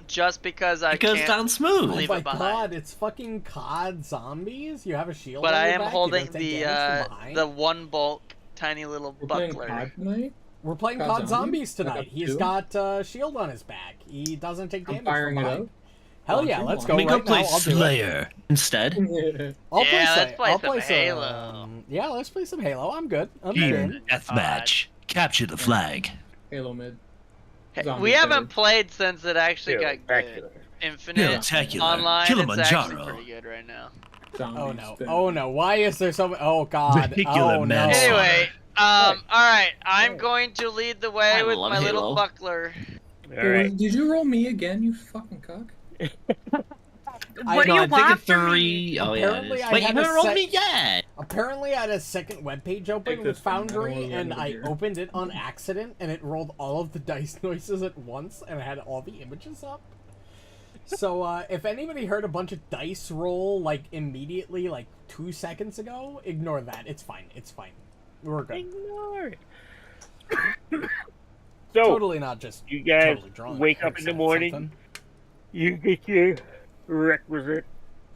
just because I It goes can't. down smooth. Oh Leave my it behind. god, it's fucking COD zombies? You have a shield But on I your am back? You holding don't take the damage from behind? the 1 bulk tiny little We're playing buckler. COD tonight? We're playing COD COD Zombies? Zombies tonight. Like He's two? got a shield on his back. He doesn't take I'm damage firing from it behind. up. Hell yeah, Launching, let's go Let me right go play now. I'll do it. Slayer instead. I'll Yeah, play let's play I'll some play Halo. Yeah, let's play some Halo. I'm good. I'm Team good. deathmatch. Capture the flag. Halo mid. Hey, Zombie we haven't player. played since it actually got back good. to it. Infinite Spectacular. online, it's actually Kilimanjaro. pretty good right now. Zombies Oh no. spin. Oh no. Why is there so many? Oh god. Vehicular Oh no. manslaughter. Anyway, alright, I'm going to lead the way I with love my little Halo. buckler. All right. Did you roll me again, you fucking cock? What do you I think want a from me? 3. Oh yeah. Apparently It is. I Wait, you had a haven't rolled set- me yet. Apparently, I had a second webpage open Take with this one, I don't Foundry, wanna and run I over here. opened it on accident, and it rolled all of the dice noises at once, and it had all the images up. So, if anybody heard a bunch of dice roll, like, immediately, like, 2 seconds ago, ignore that. It's fine. It's fine. We're good. Ignore it. So Totally not just you guys totally drunk wake or up in the said morning. something. You get your requisite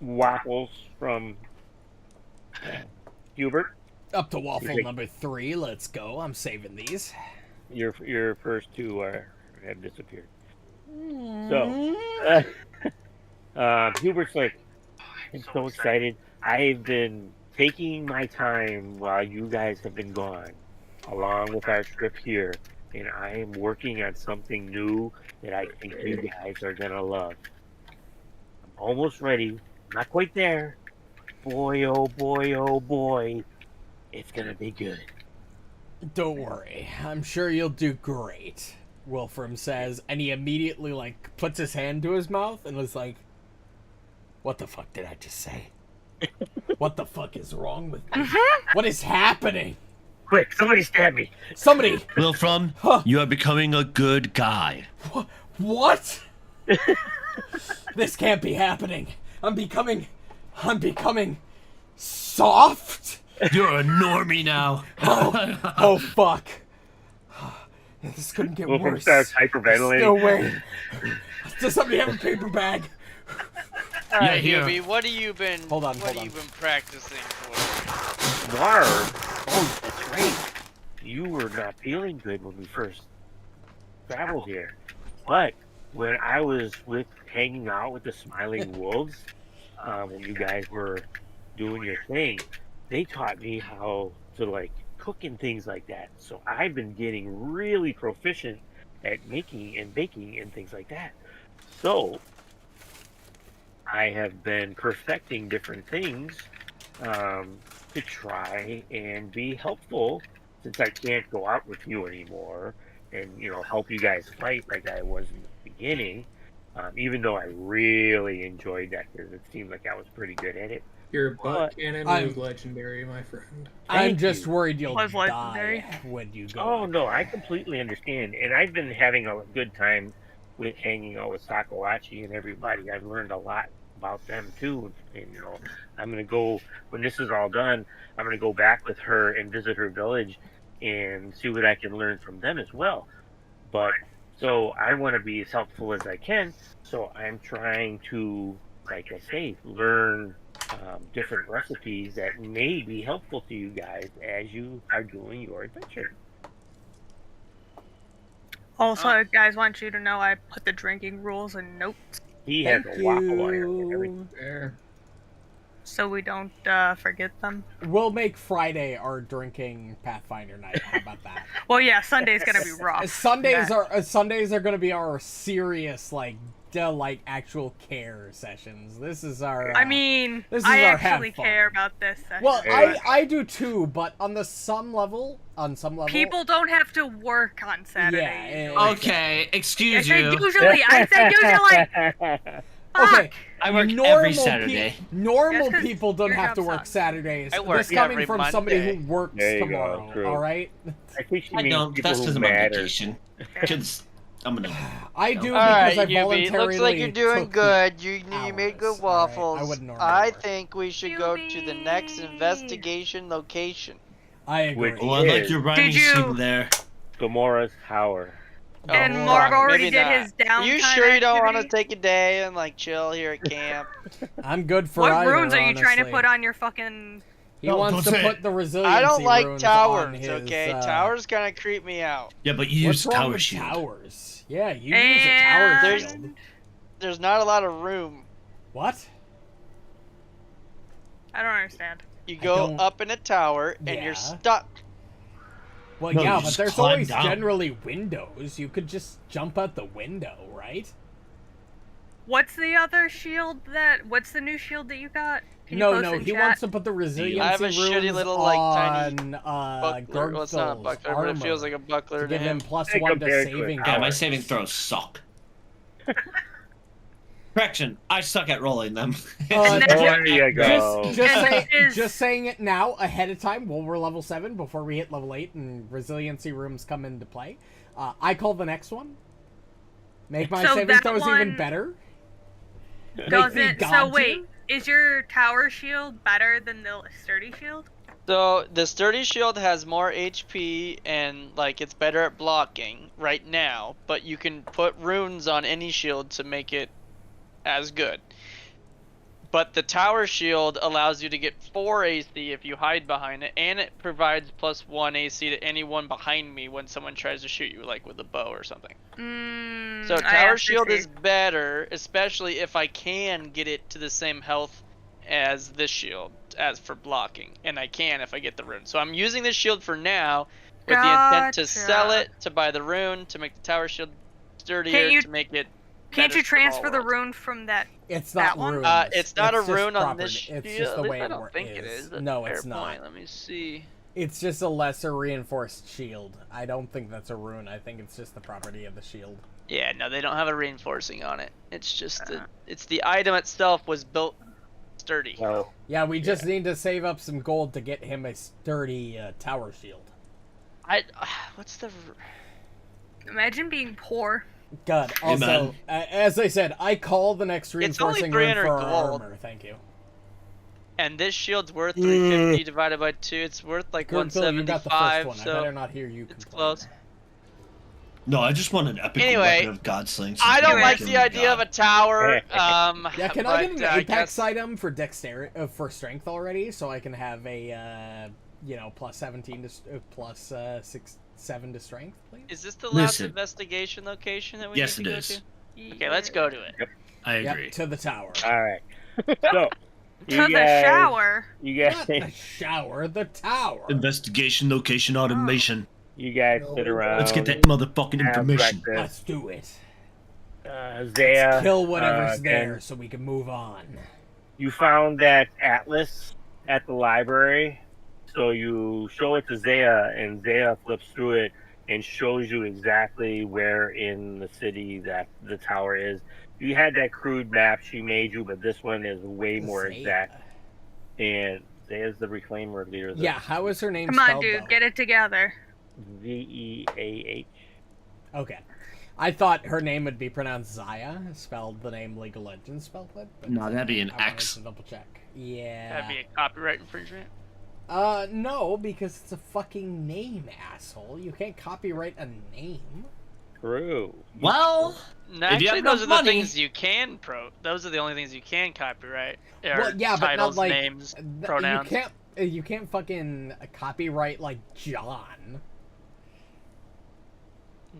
waffles from Hubert. Up to waffle Okay. number 3. Let's go. I'm saving these. Your first 2 have disappeared. Mm-hmm. So Hubert's like, I'm so excited. I've been taking my time while you guys have been gone, along with our trip here, and I am working on something new that I think you guys are gonna love. I'm almost ready. I'm not quite there. Boy, oh boy, oh boy, it's gonna be good. Don't worry. I'm sure you'll do great, Wilfram says, and he immediately, like, puts his hand to his mouth and was like, what the fuck did I just say? What the fuck is wrong with me? What is happening? Quick, somebody stab me! Somebody! Wilfram, Huh. you are becoming a good guy. What? This can't be happening. I'm becoming soft? You're a normie now. Oh fuck. This couldn't get Wolfram worse. starts No hyperventilating. way. Does somebody have a paper bag? Alright, here. Hubie, what have you been Hold on, what hold have you on. been practicing for? Muarb, oh, that's right. You were not feeling good when we first traveled here. But when I was hanging out with the Smiling Wolves, when you guys were doing your thing, they taught me how to, like, cook and things like that. So I've been getting really proficient at making and baking and things like that. So I have been perfecting different things to try and be helpful since I can't go out with you anymore and help you guys fight like I was in the beginning, even though I really enjoyed that because it seemed like I was pretty good at it. Your butt But cannon I'm- was legendary, my friend. I'm Thank just you. worried you'll Was die legendary. when you go. Oh up no, there. I completely understand, and I've been having a good time with hanging out with Sakawachi and everybody. I've learned a lot about them too, and I'm gonna go when this is all done. I'm gonna go back with her and visit her village and see what I can learn from them as well. But so I want to be as helpful as I can. So I'm trying to, like I say, learn different recipes that may be helpful to you guys as you are doing your adventure. Also, guys, want you to know I put the drinking rules in notes He has Thank a waffle iron and everything. you. There. so we don't forget them. We'll make Friday our drinking Pathfinder night. How about that? Well, yeah, Sunday's gonna be rough. Sundays Yeah. are going to be our serious actual care sessions. This is our. I mean, this is I our have actually fun. care about this session. Well, Yeah. I do too, but on some level, People don't have to work on Saturday. Yeah, usually. Okay, I excuse said you. usually. I said usually. Okay. Fuck. I work Normal every Saturday. Normal That's 'cause people don't your have to job work sucks. Saturdays. I work This coming every from somebody Monday. who works There you go, tomorrow. true. All right. I think she I means don't. people That's who because I'm on matter. vacation. Kids, I'm gonna. I do All because right, I Yubi. voluntarily. Looks like you're doing took the good. You made good hours, all right? waffles. I wouldn't normally I work. think we should go to the next Yubi. investigation location. I agree. Which- Well, I like Yes. your rhyming Did you- scheme there. Gamora's Tower. And Oh, Muarb fuck, already maybe did not. his downtime. Are you sure you don't want to activity? take a day and chill here at camp? I'm good for What either, runes are you trying to honestly. put on your fucking? He No, wants don't to say put it. the resiliency I don't like runes towers. on his, Okay, towers kind of creep me out. Yeah, but you What's use wrong tower with shield. towers? Yeah, you use a tower And shield. There's not a lot of room. What? I don't understand. You I go don't- up in a tower and Yeah. you're stuck. Well, No, yeah, you but just there's climb always down. generally windows. You could just jump out the window, right? What's the other shield that? What's the new shield that you got? Can you No, post no, in he chat? wants to put the resiliency I have a runes shitty little, tiny on Buckler. Well, it's not a Gurgthil's buckler, but it feels like armor a buckler to to give him him. plus Hey, 1 to compared to a saving. tower. Yeah, my throws. saving throws suck. Correction, I suck at rolling them. Uh, There you go. Just saying it now ahead of time while we're level 7 before we hit level 8 and resiliency rooms come into play. I call the next one. Make my So saving that throws even one better. Does Make me it? So God wait, tier? is your tower shield better than the sturdy shield? So the sturdy shield has more HP and it's better at blocking right now, but you can put runes on any shield to make it as good. But the tower shield allows you to get 4 AC if you hide behind it, and it provides plus 1 AC to anyone behind me when someone tries to shoot you with a bow or something. So I tower have to shield see. is better, especially if I can get it to the same health as this shield as for blocking, and I can if I get the rune. So I'm using this shield for now with the intent to sell Gotcha. it, to buy the rune, to make the tower shield sturdier, Can't you- to make it Can't better you for all transfer the worlds. rune from that? It's That not one? runes. It's not a just rune on this property. shield. It's just the At way least I it don't think it is. is. That's No, a fair it's not. point. Let me see. It's just a lesser reinforced shield. I don't think that's a rune. I think it's just the property of the shield. Yeah, no, they don't have a reinforcing on it. It's just it's the item itself was built sturdy. Well, Yeah, we just need to save up some gold to get him a sturdy tower shield. What's the Imagine being poor. God. Hey, Also, man. as I said, I call the next It's only reinforcing rune 300 for our gold. armor. Thank you. and this shield's worth 350 divided by 2. It's worth Gurgthil, you got the first 175. one. I So better not hear you it's complain. close. No, I just want an epic Anyway, weapon of God slings. I don't Anyway. like the idea of a tower. Yeah, can I get an but, I apex guess- item for dexterity for strength already, so I can have a plus 17 to plus 7 to strength, please? Is this the last Listen. investigation location that we Yes, need to it go is. to? Okay, let's go to it. I agree. Yep, to the tower. all right. So, To you the guys, shower. You Not the guys, shower, the tower. Investigation, location, automation. you guys sit around. Let's get that motherfucking have information. breakfast. Let's do it. Zaya, Kill whatever's and there so we can move on. You found that atlas at the library, So you show it to Zaya, and Zaya flips through it and shows you exactly where in the city that the tower is. You had that crude map she made you, but this one is way more exact. And Zaya's the Reclaimer leader. Yeah, how is her name Come spelled, on, dude, though? get it together. Veah. Okay. I thought her name would be pronounced Zaya, spelled the name League of Legends spelled it. But No, that'd be an I wanted X. to double check. Yeah. That'd be a copyright infringement. No, because it's a fucking name, asshole. You can't copyright a name. True. Well, No, if you actually, have those are enough the money- things you can Those are the only things you can copyright. Well, yeah, but titles, not like names, pronouns. You can't fucking copyright like John.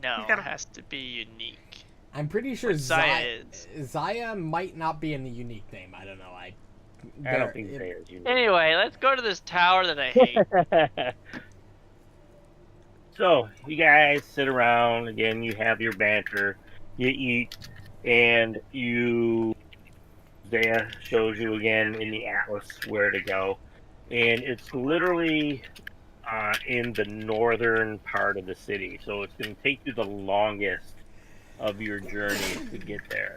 No, You gotta- it has to be unique. I'm pretty sure What Zaya Zaya might not be in the unique name. I don't know. I don't think Zaya's unique. Anyway, let's go to this tower that I hate. So, you guys sit around, again, you have your banter, you eat, and Zaya shows you again in the atlas where to go. And it's literally in the northern part of the city, so it's going to take you the longest of your journey to get there.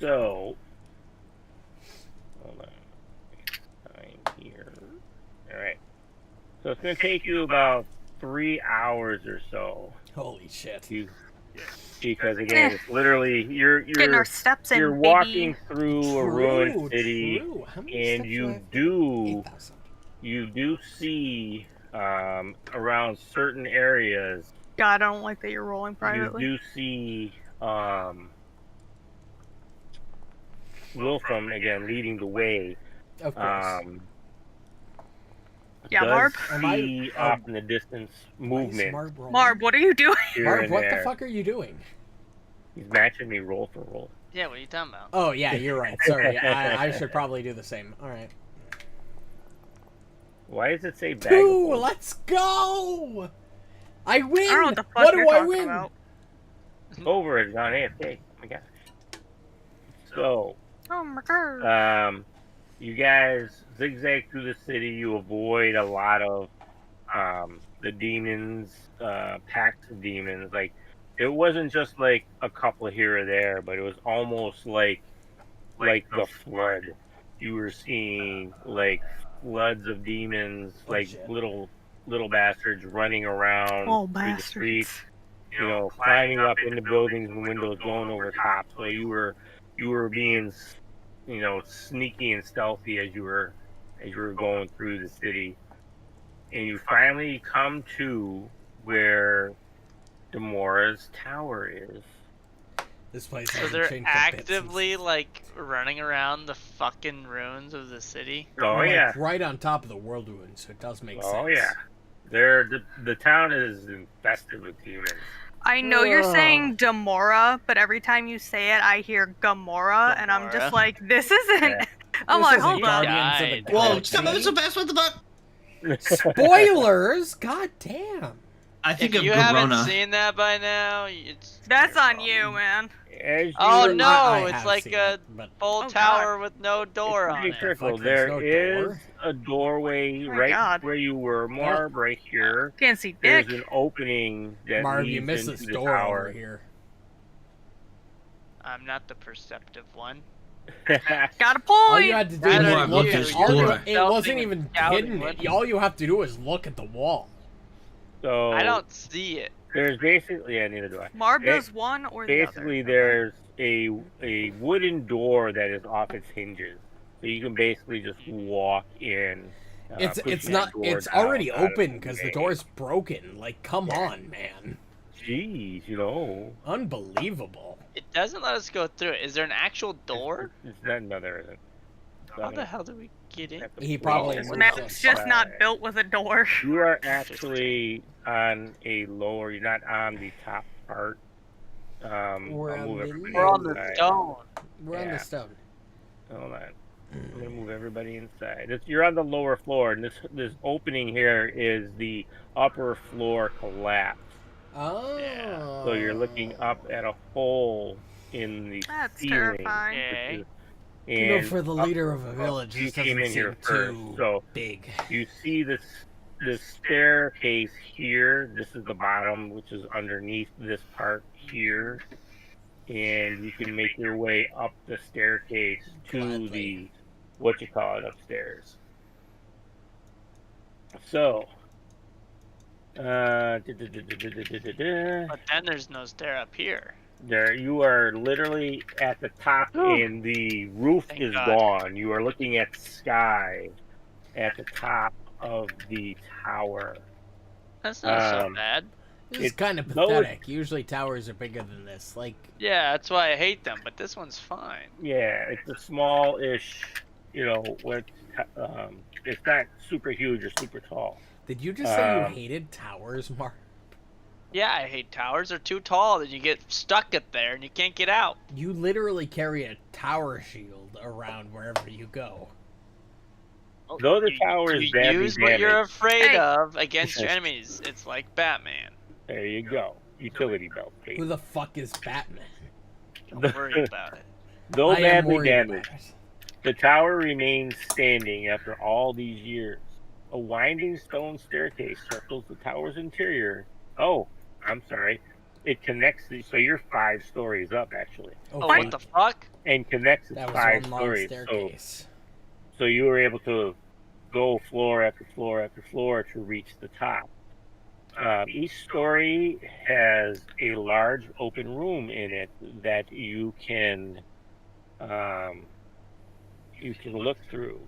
So, hold on. I'm here. Alright. So it's going to take you about 3 hours or so. Holy shit. Because again, it's literally you're Getting our steps in, you're baby. walking through a ruined city, True. How many and steps you I have? do 8,000. you do see around certain areas. God, I don't like that you're rolling You privately. do see Wilfram again leading the way. Of course. Yeah, does Muarb? Am I- see up in the distance movement. Marb, rolling? Marb, what are you doing? here Marb, and what the there. fuck are you doing? He's matching me roll for roll. Yeah, what are you talking about? Oh, yeah, you're right. Sorry. I should probably do the same. All right. Why does it say bag? 2, let's go! I win! I don't know what the fuck What you're do I talking win? about. Over is on AFK. Oh my gosh. So, Oh my god. you guys zigzag through the city. You avoid a lot of the demons, packs of demons. Like, it wasn't just like a couple here or there, but it was almost like the flood. You were seeing like floods of demons, like shit. little bastards running around Oh, through the streets. bastards. You know, climbing up into buildings and windows, blowing over top. So you were being, you know, sneaky and stealthy as you were going through the city, and you finally come to where Demora's tower is. This place So hasn't they're changed a bit actively since- like running around the fucking ruins of the city. Oh We're, like, yeah, right on top of the world ruins, so it does make sense. oh yeah. The town is infested with demons. I know you're Ugh. saying Demora, but every time you say it, I hear Gamora, and I'm Gamora. just like, this isn't. Yeah. I'm This like, isn't hold up. Guardians of the Died. Whoa, Galaxy. stop moving so fast, what the fuck? Spoilers! God damn. I think If of you Corona. haven't seen that by now, it's That's on you, man. As you Oh, were- no, I it's have like seen a it, but full Oh, tower with no door it's on pretty it. critical. Fuck, there's There no is door. a doorway Oh my right God. where you were, Muarb, right here. Can't see There's dick. an opening that Marv, leads you missed into this the door tower. over here. I'm not the perceptive one. Got a All point. you had to do Rather was than look you, at you're all you, stealthing it wasn't and even scouting hidden. with- All you have to do is look at the wall. So I don't see it. There's basically, yeah, neither do I. Marb It- does one or the Basically, other. there's a wooden door that is off its hinges, so you can basically just walk in. It's pushing not. that door It's down already out of open because the way. door's broken. Like, come on, man. Jeez, you know. Unbelievable. It doesn't let us go through it. Is there an actual door? It's not, no, there isn't. How the hell did we get in? He probably This moved map's us. just not built with a door. You are actually on a lower. You're not on the top part. We're I'll on move the everybody We're on the inside. stone. We're on Yeah. the stone. Hold on. I'm gonna move everybody inside. You're on the lower floor, and this opening here is the upper floor collapse. Oh. Yeah. So you're looking up at a hole in the That's ceiling. terrifying. Okay. which is And for the leader of a village, you this came doesn't in here seem first, too so big. you see this staircase here. This is the bottom, which is underneath this part here, and you can make your way up the staircase to Gladly. the upstairs. So, But then there's no stair up here. there you are, literally at the top, and the roof Thank is God. gone. You are looking at sky at the top of the tower. That's not so bad. This is It's kind of no- pathetic. Usually towers are bigger than this. Like, Yeah, that's why I hate them, but this one's fine. Yeah, it's a small-ish, with it's not super huge or super tall. did you just say you hated towers, Mark? Yeah, I hate towers. They're too tall that you get stuck up there and you can't get out. You literally carry a tower shield around wherever you go. Though the tower is You badly use what you're damaged, afraid Hey. of against your enemies. It's like Batman. there you go. Utility belt. Who the fuck is Batman? Don't worry about it. Though I am badly worried damaged, about it. the tower remains standing after all these years. A winding stone staircase circles the tower's interior. Oh, I'm sorry. It connects so you're 5 stories up, actually. Oh, fuck. what the fuck? And connects it That was 5 one long stories. staircase. So you were able to go floor after floor after floor to reach the top. Each story has a large open room in it that you can look through.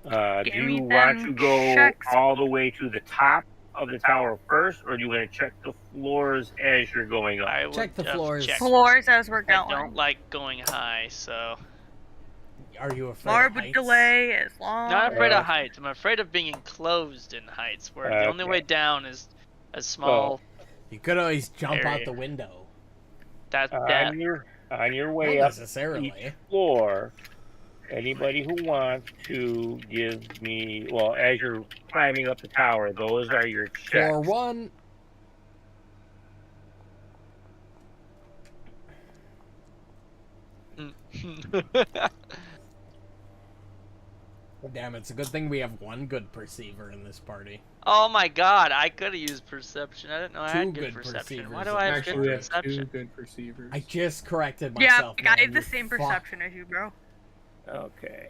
Do Give you me want them to go checks. all the way to the top of the tower first, or do you want to check the floors as you're going up? I would Check the have floors. checked. Floors as we're I going. don't like going high, so Are you afraid Muarb of would heights? delay as long. not afraid of heights. I'm afraid of being enclosed in heights, where the only Okay. way down is a small. You could always jump out Area. the window. That On your way Not up necessarily. each floor, anybody who wants to give me, well, as you're climbing up the tower, those are your checks. Floor 1. Damn, it's a good thing we have one good perceiver in this party. Oh my god, I could have used perception. I didn't know I Two had good good perception. perceivers. Why do I have Actually, good we have 2 perception? good perceivers. I just corrected Yeah, myself. I man, have the you same fuck. perception as you, bro. Okay.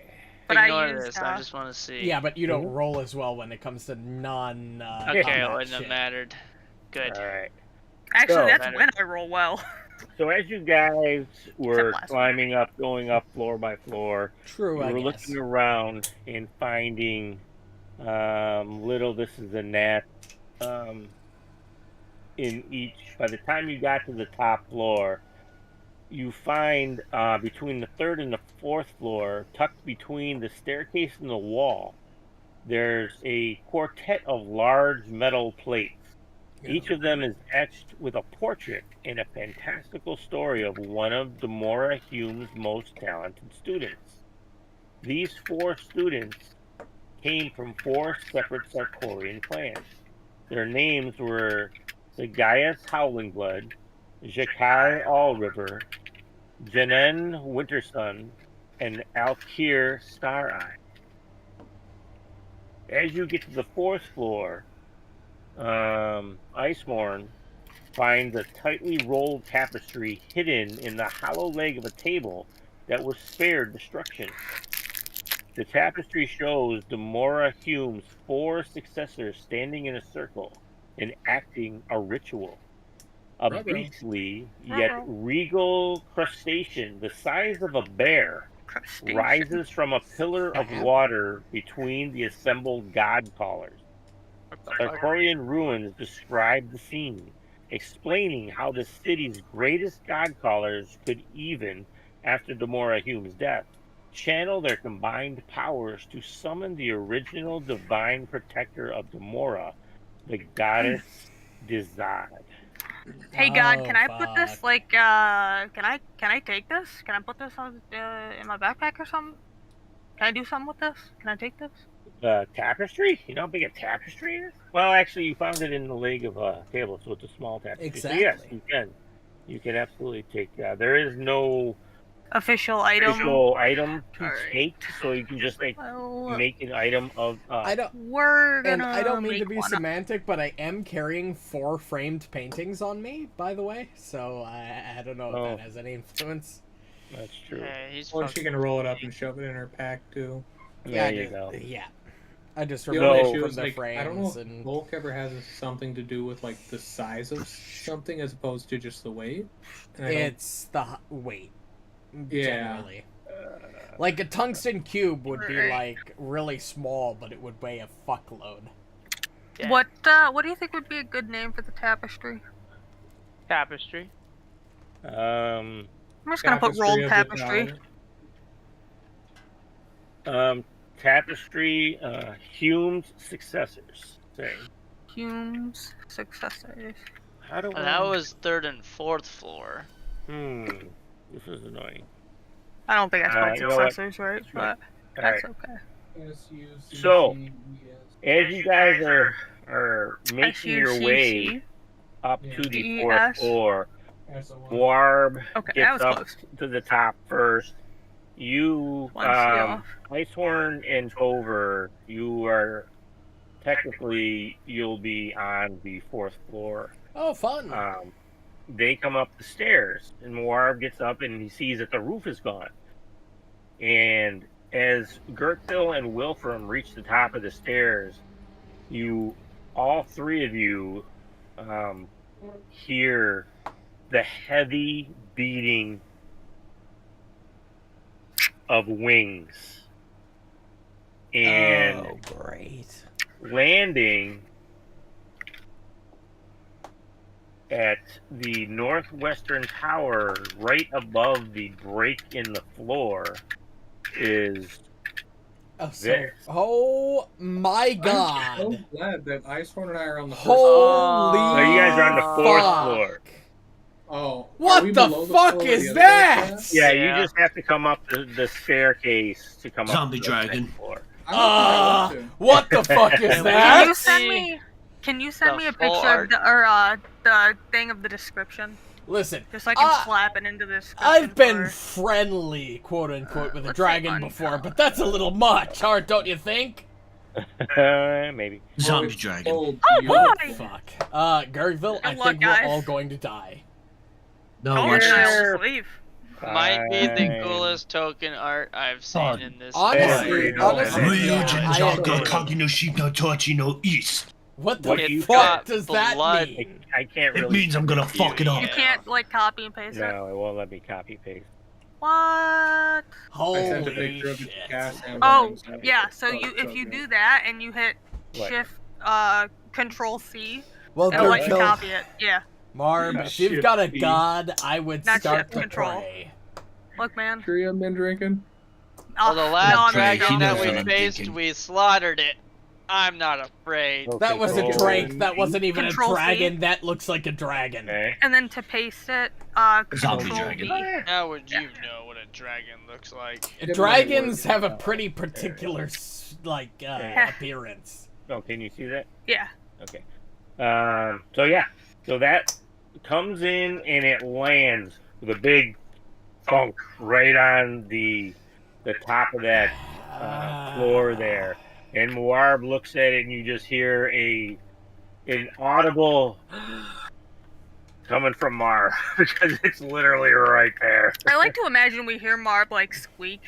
But I Ignore used, this. I just want to see. Yeah, but you don't roll as well when it comes to Okay, it combat wouldn't have shit. mattered. Good. All right. Actually, So- that's Better. when I roll well. So as you guys were Except last climbing up, going up floor by floor, True, you I were guess. looking around and finding this is a gnat in each. By the time you got to the top floor, you find between the 3rd and the 4th floor, tucked between the staircase and the wall, there's a quartet of large metal plates. Each of them is etched with a portrait and a fantastical story of one of Demora Hume's most talented students. These 4 students came from 4 separate Sarkorian clans. Their names were the Gaius Howling Blood, Jakai Allriver, Jenen Wintersun, and Alkir Star Eye. As you get to the 4th floor, Icehorm finds a tightly rolled tapestry hidden in the hollow leg of a table that was spared destruction. The tapestry shows Demora Hume's 4 successors standing in a circle, enacting a ritual. A Ruh-roh. beastly yet Ruh-roh. regal crustacean the size of a bear Crustacean. rises from a pillar of water between the assembled god callers. Sarkorian ruins describe the scene, explaining how the city's greatest god callers could, even after Demora Hume's death, channel their combined powers to summon the original divine protector of Demora, the goddess Dizad. Hey God, Oh, can I put this fuck. like can I take this? Can I put this on in my backpack or something? Can I do something with this? Can I take this? Tapestry? You know how big a tapestry is? Well, actually, you found it in the leg of a table, so it's a small tapestry. So yes, Exactly. you can. You can absolutely take. There is no official item. Official item to Alright. take, so you can just like Well, make an item of. I don't. we're And gonna I don't mean to make be one. semantic, but I am carrying 4 framed paintings on me, by the way. So I don't know if Oh. that has any influence. That's true. Hey, he's Or fucking she can roll it up and shove it in her pack too. There you go. Yeah. I just The remember only No. issue from is the like frames I don't know if and bulk ever has something to do with like the size of something as opposed to just the weight. And I don't- it's the weight. Yeah. Generally. Like a tungsten cube would be Right. like really small, but it would weigh a fuckload. Yeah. What do you think would be a good name for the tapestry? tapestry. I'm just gonna put Tapestry rolled of the tapestry. Tower. Tapestry, Hume's successors. Say. Hume's successors. How do And that was 3rd and 4th floor. This is annoying. I don't think I spelled you know what? successors right, That's right. but Alright. that's okay. So, as you guys are making your way SUCC. up Yeah. to the DES. 4th floor, Muarb Okay, that gets was up close. to the top first. You, One C off. Icehorm and Tover, you are technically you'll be on the 4th floor. Oh, fun. They come up the stairs, and Muarb gets up and he sees that the roof is gone. And as Gurgthil and Wilfram reach the top of the stairs, all 3 of you, hear the heavy beating of wings. And oh, great. landing at the northwestern tower, right above the break in the floor, is Oh, so, this. oh my I'm so god. glad that Icehorn and I are on the first Holy So you guys are on the 4th fuck. floor. Oh. What are we the below fuck floor where is the other guys that? are at? Yeah, Yeah. you just have to come up the staircase to come Zombie up to the dragon. second floor. I don't think I want to. What the fuck is Can you that? send me? Can you send The me a full picture art. of the thing of the description, Listen, just so I can slap it into this? I've been friendly, quote unquote, with a let's say dragon before, but that's a little much, hard, don't you think? Maybe. Zombie it's dragon. so Oh, beautiful. boy! Fuck. Gurgthil, I Good luck, think we're guys. all going to die. No, Oh, watch yeah. this. nice sleeve. Might be the Fine. coolest token art I've seen God. in this. Honestly, Yeah. honestly, Ryujin I Jaka agree. Kagi no Shi no Tochi no East. What the What you fuck got does that blood. mean? I can't It really. means I'm gonna fuck it up. You can't like copy and paste it. No, it won't let me copy paste. What? I Holy sent a picture of the shit. cast and Oh, the yeah. So Oh, if you good. do that and you hit What? Shift Control C, Well, it'll let you Gurgthil, copy it. Yeah. Marb, Yeah, if you've shift got a B. god, I would Not start shift, to control. pray. Look, man. Sure you haven't been drinking? Well, the Oh, last no, I'm Drake, dragon he that knows we what I'm faced, thinking. we slaughtered it. I'm not afraid. That was a Control drake. That wasn't even Control a C. dragon. That looks like a dragon. Okay. And then to paste it, Zombie Control dragon. V. How would you know what a dragon looks like? Dragons have a pretty particular Yeah. appearance. Oh, can you see that? Yeah. Okay. So that comes in and it lands with a big thunk right on the top of that floor there. And Muarb looks at it, and you just hear an audible coming from Mar because it's literally right there. I like to imagine we hear Marb like squeak.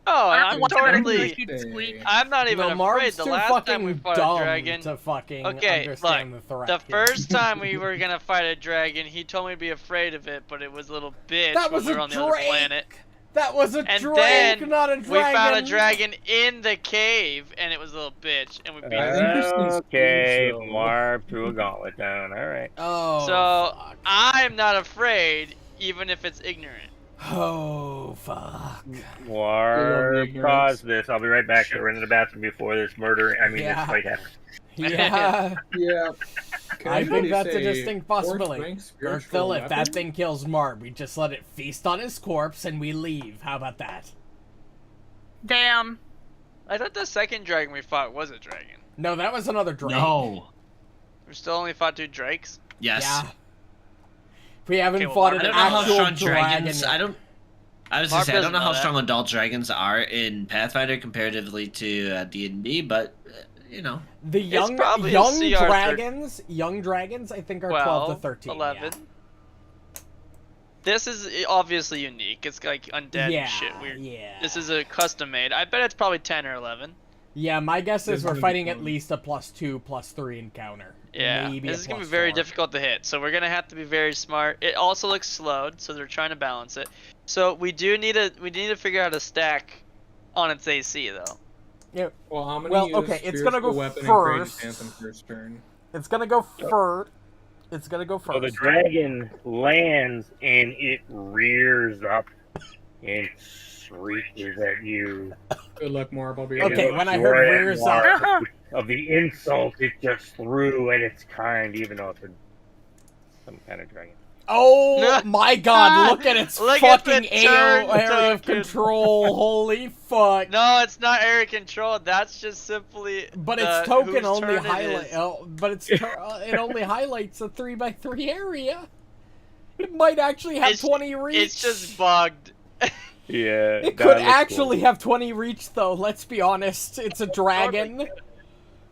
Oh, I and don't know I'm why, but I feel totally. like he'd squeak. I'm not even No, afraid. Marb's The too last time we fucking fought a dumb dragon. to fucking Okay, understand look, the threat. The here. first time we were gonna fight a dragon, he told me to be afraid of it, but it was a little bitch That when was we were a on the other drake. planet. That was a And drake, then not a dragon. We found a dragon in the cave, and it was a little bitch, and we beat I it. think there's some Okay, speeds, though. Marb threw a gauntlet down. All right. Oh, So fuck. I'm not afraid, even if it's ignorant. Oh, fuck. Marb, ignorance. pause this. I'll be right back. I ran to the bathroom before this murder. I mean, Yeah. this fight happened. Yeah, Yeah. Can I think anybody that's a say distinct fourth possibility. rank spiritual Gurgthil, if that weapon? thing kills Marb, we just let it feast on his corpse and we leave. How about that? Damn. I thought the second dragon we fought was a dragon. No, that was another drake. No. We still only fought 2 drakes. Yes. Yeah. We haven't Okay, well, fought I an I don't know how actual strong dragon. dragons. I don't. I was gonna Muarb say I don't doesn't know know how that. strong adult dragons are in Pathfinder comparatively to D&D, but you know. The young probably a young CR young dragons, I think are 12 to 13. 11. Yeah. This is obviously unique. It's like undead Yeah, and shit weird. yeah. This is a custom made. I bet it's probably 10 or 11. Yeah, my guess is This we're is fighting fun. at least a +2, +3 encounter. Yeah, Maybe this a is gonna be very +4. difficult to hit. So we're gonna have to be very smart. It also looks slowed, so they're trying to balance it. So we need to figure out how to stack on its AC though. Yeah, Well, I'm gonna Well, use okay, it's gonna go Spiritual Weapon first. and Crazy Phantom first turn. it's gonna go first. It's gonna go first. So the dragon lands and it rears up and shrieks at you. Good luck, Muarb. I'll be Okay, right when I You heard are at rears mark up, of the insult it just threw at its kind, even though it's some kind of dragon. oh my god, look at its Look at the fucking turn area of token. control. Holy fuck. No, it's not area control. That's just simply. But the, its token whose only turn it highlight. is. Oh, but it only highlights a 3x3 area. It might actually have It's- 20 reach. It's just bugged. Yeah. It could actually have 20 reach, though. Let's be honest. It's a dragon.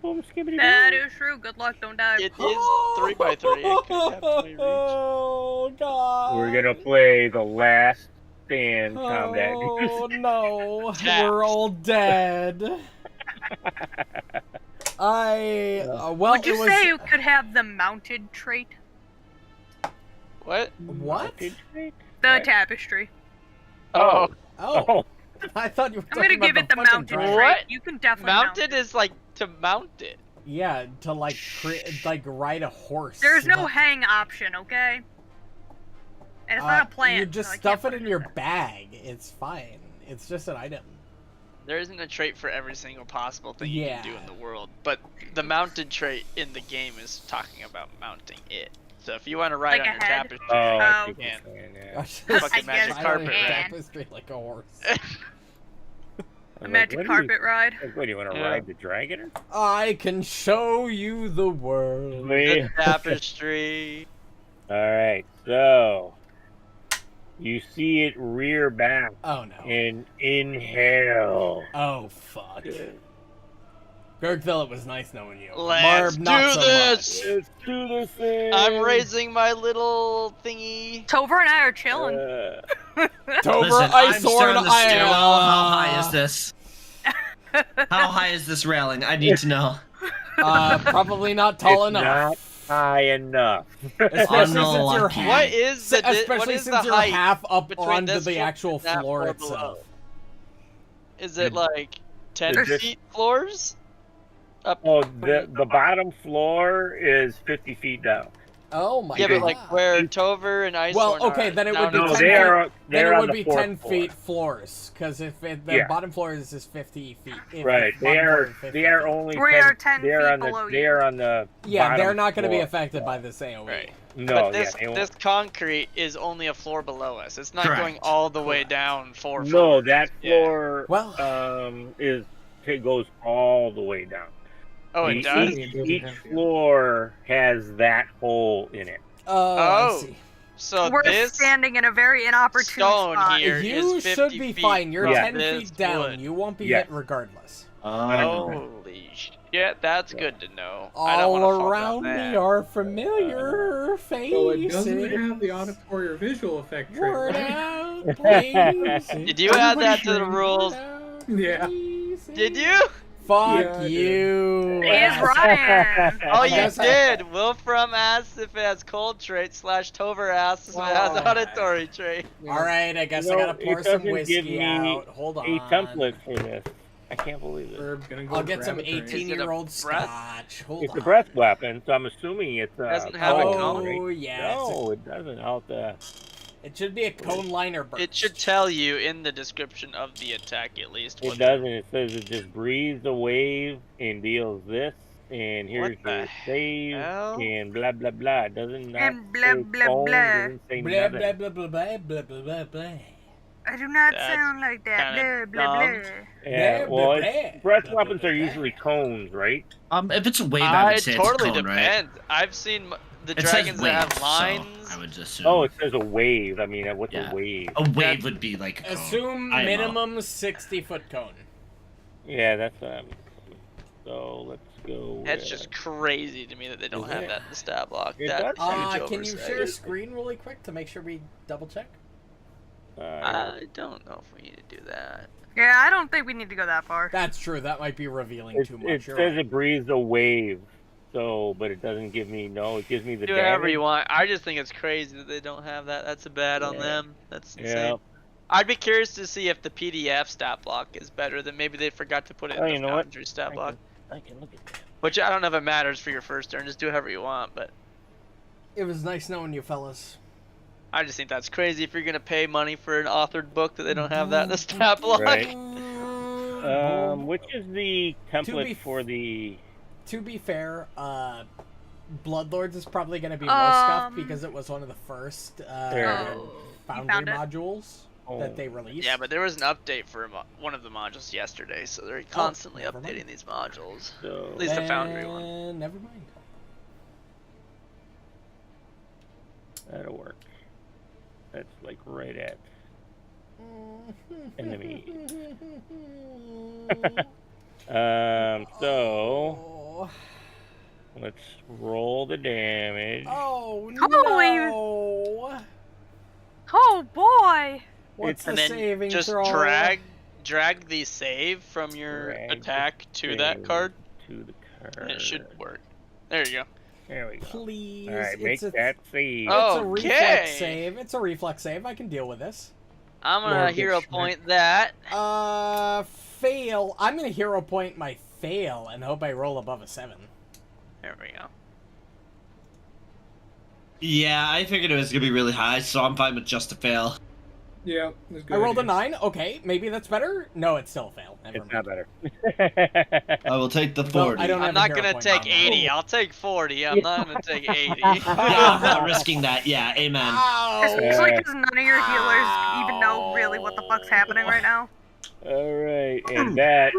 That is true. Good luck. Don't die. It is 3x3. It could have 20 reach. Oh god. We're gonna play the last stand combat. Oh no, Taps. we're all dead. Well, Would you it was say you could have the mounted trait? What? what? The What? tapestry. Oh. Oh, Oh, I thought you were I'm talking gonna give about it the fucking mounted dragon. trait. What? You can definitely Mounted mount is like to mount it. Yeah, to like ride a horse. There's no hang option, okay? And it's not a plant. You just so I stuff can't it put in your bag. It's fine. It's just an item. There isn't a trait for every single possible thing you Yeah. can do in the world, but the mounted trait in the game is talking about mounting it. So if you want to ride Like on a your head? tapestry, oh, I Oh. think Yeah. you're saying that. Fucking magic guess carpet you ride. can. Tapestry like a horse. I A was magic what do carpet ride. What do you want to Yeah. ride the dragon? I can show you the world. the tapestry. All right, so you see it rear back Oh no. and inhale. Oh fuck. Gurgthil, it was nice knowing you. Let's Muarb, not do so this! Let's do this thing. I'm raising my little thingy. Tover and I are chilling. Tover, Listen, I'm Icehorm, still in the stairwell. How high I is this? How high is this railing? I need to know. Probably not tall It's enough. not high enough. Especially since you're Unlucky. half. What is the Especially what is since the you're height half up between onto this the floor actual and that floor floor itself. below? Is it like 10 Is it- feet floors? Up. Oh, the bottom floor is 50 feet down. Oh my Yeah, god. but like where Tover and Icehorm Well, okay, are, then it down would be in No, the 10 floor. feet. Then they're it on would the be fourth 10 floor. feet floors, because if the Yeah. bottom floor is 50 feet. if Right, the bottom floor is 50 they are feet. only We 10, are 10 they're feet on below the you. they're on the Yeah, they're bottom not going to be floor. affected by this AoE. Right. No, But this yeah, they won't. this concrete is only a floor below us. It's not Correct. going all the way Correct. down 4 No, floors. that Yeah. floor Well- it goes all the way down. Oh, it Each- does? Each floor has that hole in it. Oh, Oh. I see. So We're this standing in a very inopportune stone spot. here You is 50 should be feet fine. You're from 10 this feet down. wood. You won't be Yes. hit regardless. Holy shit, that's good to know. I don't All wanna fuck up around that. me are familiar faces. So it doesn't have the auditory or visual effect trait. Word right? out, places. Did you add that to the Everybody rules? Word out, Yeah. places. Did you? Fuck Yeah, I did. you. He is Ryan. Oh, I you guess I- did. Wolfram asks if it has cold trait / Tover asks if it has Wow. auditory trait. All right, I guess You I know, gotta it pour some doesn't give whiskey me out. Hold on. A template for this. I can't believe it. We're gonna go I'll get some grab a drink. 18-year-old Is it a breath? scotch. Hold It's on. a breath weapon, so I'm assuming it's Doesn't have a cone, cone? right? Oh, yeah. No, it doesn't. It should be a cone liner burst. It should tell you in the description of the attack at least. It what doesn't. It says it just breathes a wave and deals this, and here's What the your save, hell? and blah blah blah. It doesn't not And blah, say blah, cone, blah. doesn't say Blah, nothing. blah, blah, blah, blah, blah, blah, blah, blah. I do not That's sound like that. Blah, kinda blah, dumb. blah. Yeah, Blah, well, blah, it's- blah, breath blah, weapons blah, are blah. usually cones, right? If it's a wave, I would It say totally it's a cone, right? depends. I've seen It says dragons that have wave, lines. so I would just assume. Oh, it says a wave. I mean, what's Yeah. a wave? A wave would be like a cone. Assume IMO. minimum 60-foot cone. Yeah, that's what I'm. So let's go. That's with- just crazy to me that they don't Is have it? that in the stat block. It That's does. huge Can you oversight. share a screen really quick to make sure we double check? I don't know if we need to do that. Yeah, I don't think we need to go that far. That's true. That might be revealing it, too it much. says You're right. it breathes a wave. So, but it doesn't give me it gives me the Do whatever damage. you want. I just think it's crazy that they don't have that. That's a bad on Yeah. them. That's insane. Yeah. I'd be curious to see if the PDF stat block is better than maybe they forgot to put it Oh, in you the know what? Foundry stat block. I can look at that. Which I don't know if it matters for your first turn. Just do however you want. But It was nice knowing you fellas. I just think that's crazy if you're gonna pay money for an authored book that they don't have that in the stat block. Right. Which is the template be- for the? To be fair, Bloodlords is probably going to be more scuffed because it was one of the first There. Foundry found it? modules that they released. Yeah, but there was an update for one of the modules yesterday, so they're constantly never mind. updating these modules. So, At least the Foundry one. Never mind. that'll work. That's like right at enemy. So let's roll the damage. Oh Holy- no! Oh boy! What's And the then saving just throw? drag the save from your Drag attack to the that save card, to the card. and it should work. There you go. There we go. Please. All right, make it's a, that save. It's a Okay. reflex save. It's a reflex save. I can deal with this. I'm gonna Mortgage hero Schmidt. point that. Fail. I'm gonna hero point my fail and hope I roll above a 7. There we go. Yeah, I figured it was gonna be really high, so I'm fine with just a fail. Yeah, it's good. I rolled a idea. 9. Okay, maybe that's better. No, it's still a fail. Never It's mind. not better. I will take the Well, 40. I don't I'm have a not hero gonna point take on that. 80. I'll take 40. I'm not gonna take 80. Yeah, I'm not risking that. Yeah, amen. Ow! Especially because none of your healers even know really what the fuck's happening right now. All right, and that.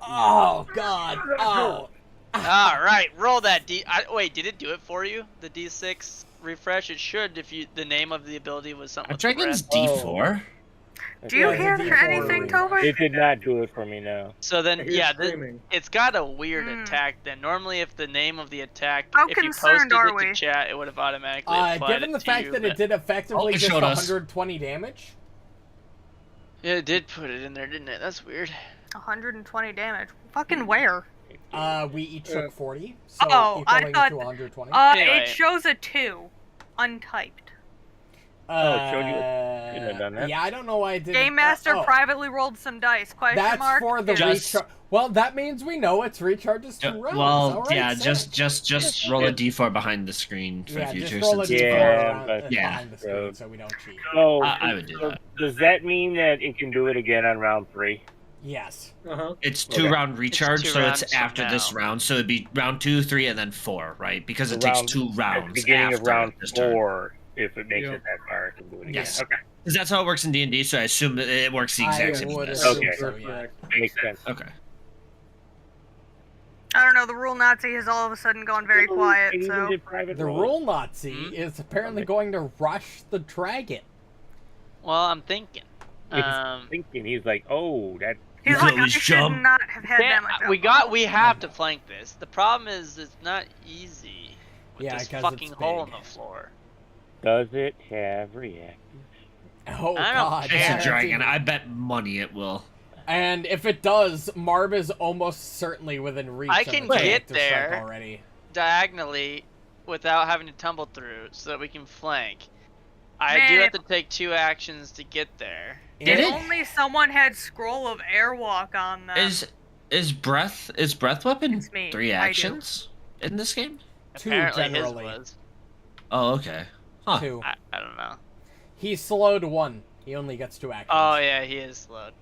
Oh God! Oh! All right, roll that D. Wait, did it do it for you? The D6 refresh. It should if the name of the ability was something. A with dragon's breath. D4? Do you Yeah, hear it's a for D4 anything, read. Tover? It did not do it for me now. So then, I hear yeah, screaming. it's got a weird Hmm. attack. Then normally, if the name of the attack, How if you concerned posted are it we? to chat, it would have automatically applied Given it the to fact you, that but- it did effectively it just showed us. 120 damage. Yeah, it did put it in there, didn't it? That's weird. 120 damage. Fucking where? We each took 40, so Oh, I equaling thought- to 120. Anyway. It shows a 2. Untyped. it showed you it. Shouldn't have done that. Yeah, I don't know why I did. Game Master oh, privately rolled some dice. Question That's mark? for the Just- recharge. Well, that means we know it's recharges to rounds. Well, All right, yeah, sick. just roll a D4 behind the screen for Yeah, future. just roll a since D4 it's- Yeah, around, but- Yeah. behind the screen so we don't cheat. So, I would do so that. does that mean that it can do it again on round 3? Yes. Uh-huh. It's Okay. 2-round recharge, two so rounds it's from after this now. round. So it'd be round 2, 3, and then 4, right? Because it Round- takes 2 At rounds the beginning of after round this turn. 4, if it makes Yep. it that far, it can do it again. Yes. Okay, Because that's how it works in D&D, so I assume that it works the exact same would as this. assume Okay. so, yeah. makes sense. Okay. I don't know, the rule Nazi has all of a sudden gone very quiet, It even so... did private The roll. rule Nazi Hmm? is apparently going to rush the dragon. Well, I'm thinking. He's thinking, he's like, oh, that. He's You like, I always should jump. not have had that much We have to flank this. The problem is it's not easy with Yeah, this 'cause fucking it's hole big. in the floor. Does it have reactive? Oh I don't God! care. It's yeah, a dragon. it's- I bet money it will. And if it does, Muarb is almost certainly within reach. I of can the giant get to strike there. already. Diagonally without having to tumble through so that we can flank. I Man, do if- have to take 2 actions to get there. Did If it? only someone had Scroll of Airwalk on them. Is breath weapon It's me. 3 I do. actions in this game? 2 Apparently generally. his was. Oh, okay. Huh. 2. I don't know. He's slowed 1. He only gets 2 actions. Oh yeah, he is slowed.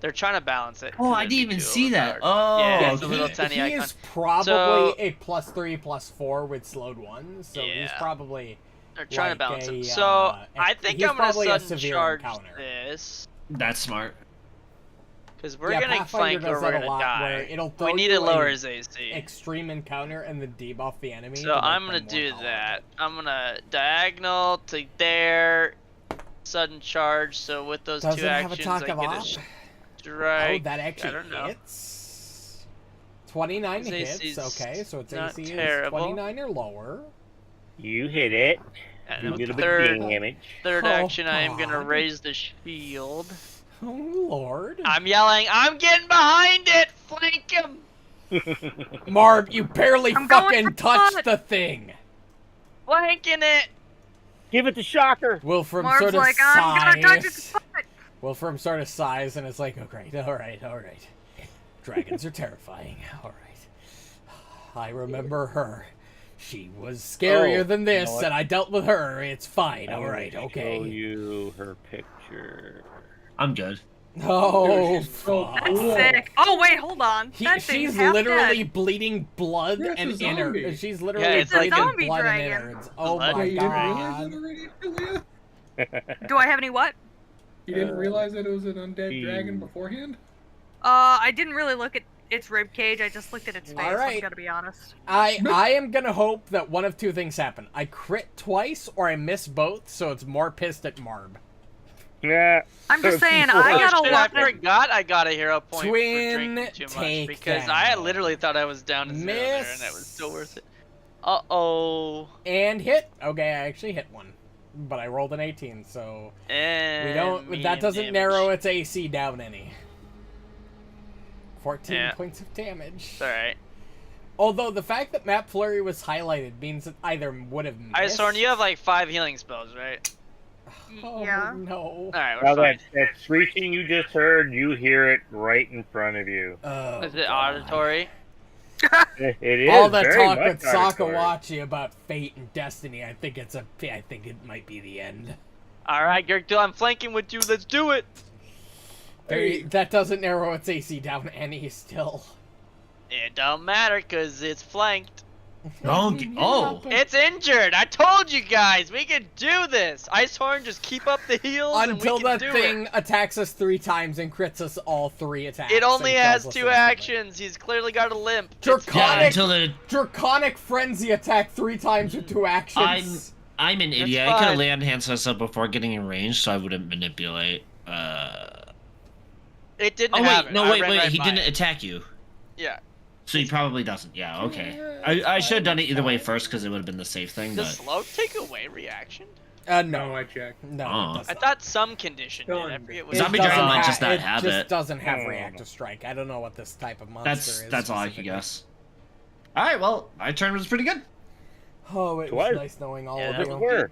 They're trying to balance it. Oh, so I it'd didn't be even too see that. overpowered. Oh, Yeah, it's a okay. little tiny he icon. is probably So- a +3, +4 with slowed 1, so he's Yeah. probably They're trying to like balance a, it. So I think he's I'm gonna probably a sudden severe charge encounter. this. That's smart. Because we're Yeah, gonna Pathfinder flank or does we're that a gonna lot, where die. it'll throw We need you to lower a his AC. extreme encounter and then debuff the enemy. So to make I'm them gonna more do tolerable. that. I'm gonna diagonal to there, sudden charge. So with those Does two it have actions, attack I of get a op? strike. Oh, that actually I don't know. hits. 29 His hits. AC's Okay, so its not AC terrible. is 29 or lower. You hit it. And Do a with little the bit of third, damage. third Oh, action, I am gonna God. raise the shield. Oh lord. I'm yelling, I'm getting behind it! Flank him! Marb, you barely I'm going fucking for touched blood. the thing. Flanking it! Give it the shocker. Wolfram Marb's sort of like, I'm gonna touch its sighs. foot. Wolfram sort of sighs and it's like, oh great, alright. Dragons are terrifying. Alright. I remember her. She was scarier Oh, than this, you know what? and I dealt with her. It's fine. I'm Alright, gonna okay. Show you her picture. I'm good. Oh, Dude, she's so fuck. That's cool. sick. Oh wait, hold on. That thing's She's half literally dead. bleeding blood Yeah, it's and a zombie. innards. She's literally it's like bleeding a zombie blood dragon. and innards. Oh Blood my Yeah, you didn't realize god. that already, Julia? Do I have any what? You didn't realize that it was an undead Gee. dragon beforehand? I didn't really look at its rib cage. I just looked at its face. Alright. I'm gonna be honest. I am gonna hope that one of two things happen. I crit twice or I miss both, so it's more pissed at Marb. Yeah. I'm just saying, Oh, I got a shit, lot. I forgot I got a hero point Twin for drinking too much takedown. because I literally thought I was down to 0 there and it was still worth it. Uh-oh. And hit. Okay, I actually hit one. But I rolled an 18, so And we don't that doesn't damage. narrow its AC down any. 14 Yeah. points of damage. It's alright. Although the fact that Map Flurry was highlighted means it either would have missed. Icehorm, you have like 5 healing spells, right? Oh, Yeah. no. Alright, Now we're fine. that screeching you just heard, you hear it right in front of you. Oh, Is it God. auditory? It is All the very talk much with auditory. Sakawachi about fate and destiny, I think it might be the end. Alright, Gurgthil, I'm flanking with you. Let's do it! That doesn't narrow its AC down any still. It don't matter because it's flanked. Oh, oh. It's injured. I told you guys we could do this. Icehorn, just keep up the heals Until and we can that do thing it. attacks us 3 times and crits us all 3 attacks. It only and has kills us 2 instantly. actions. He's clearly got a limp. It's Draconic- Yeah, fine. until the Draconic Frenzy attack 3 times with 2 actions. I'm an That's idiot. I could have fine. land hands us up before getting in range, so I wouldn't manipulate. It didn't Oh have wait, it. no, I wait, ran wait. right He by didn't it. attack you, Yeah. so he probably doesn't. Yeah, okay. I should have done it either way first because it would have been the safe thing. Does But slow take away reaction? No. No, I checked. No, Oh. it does I not. thought some condition did. I Done. forget It what. Zombie doesn't Dragon might just not it have just it. doesn't have No. reactive strike. I don't know what this type of monster is. that's all I could specifically. guess. All right, well, my turn was pretty good. Oh, it It was was. nice knowing all Yeah, of that you. was Where?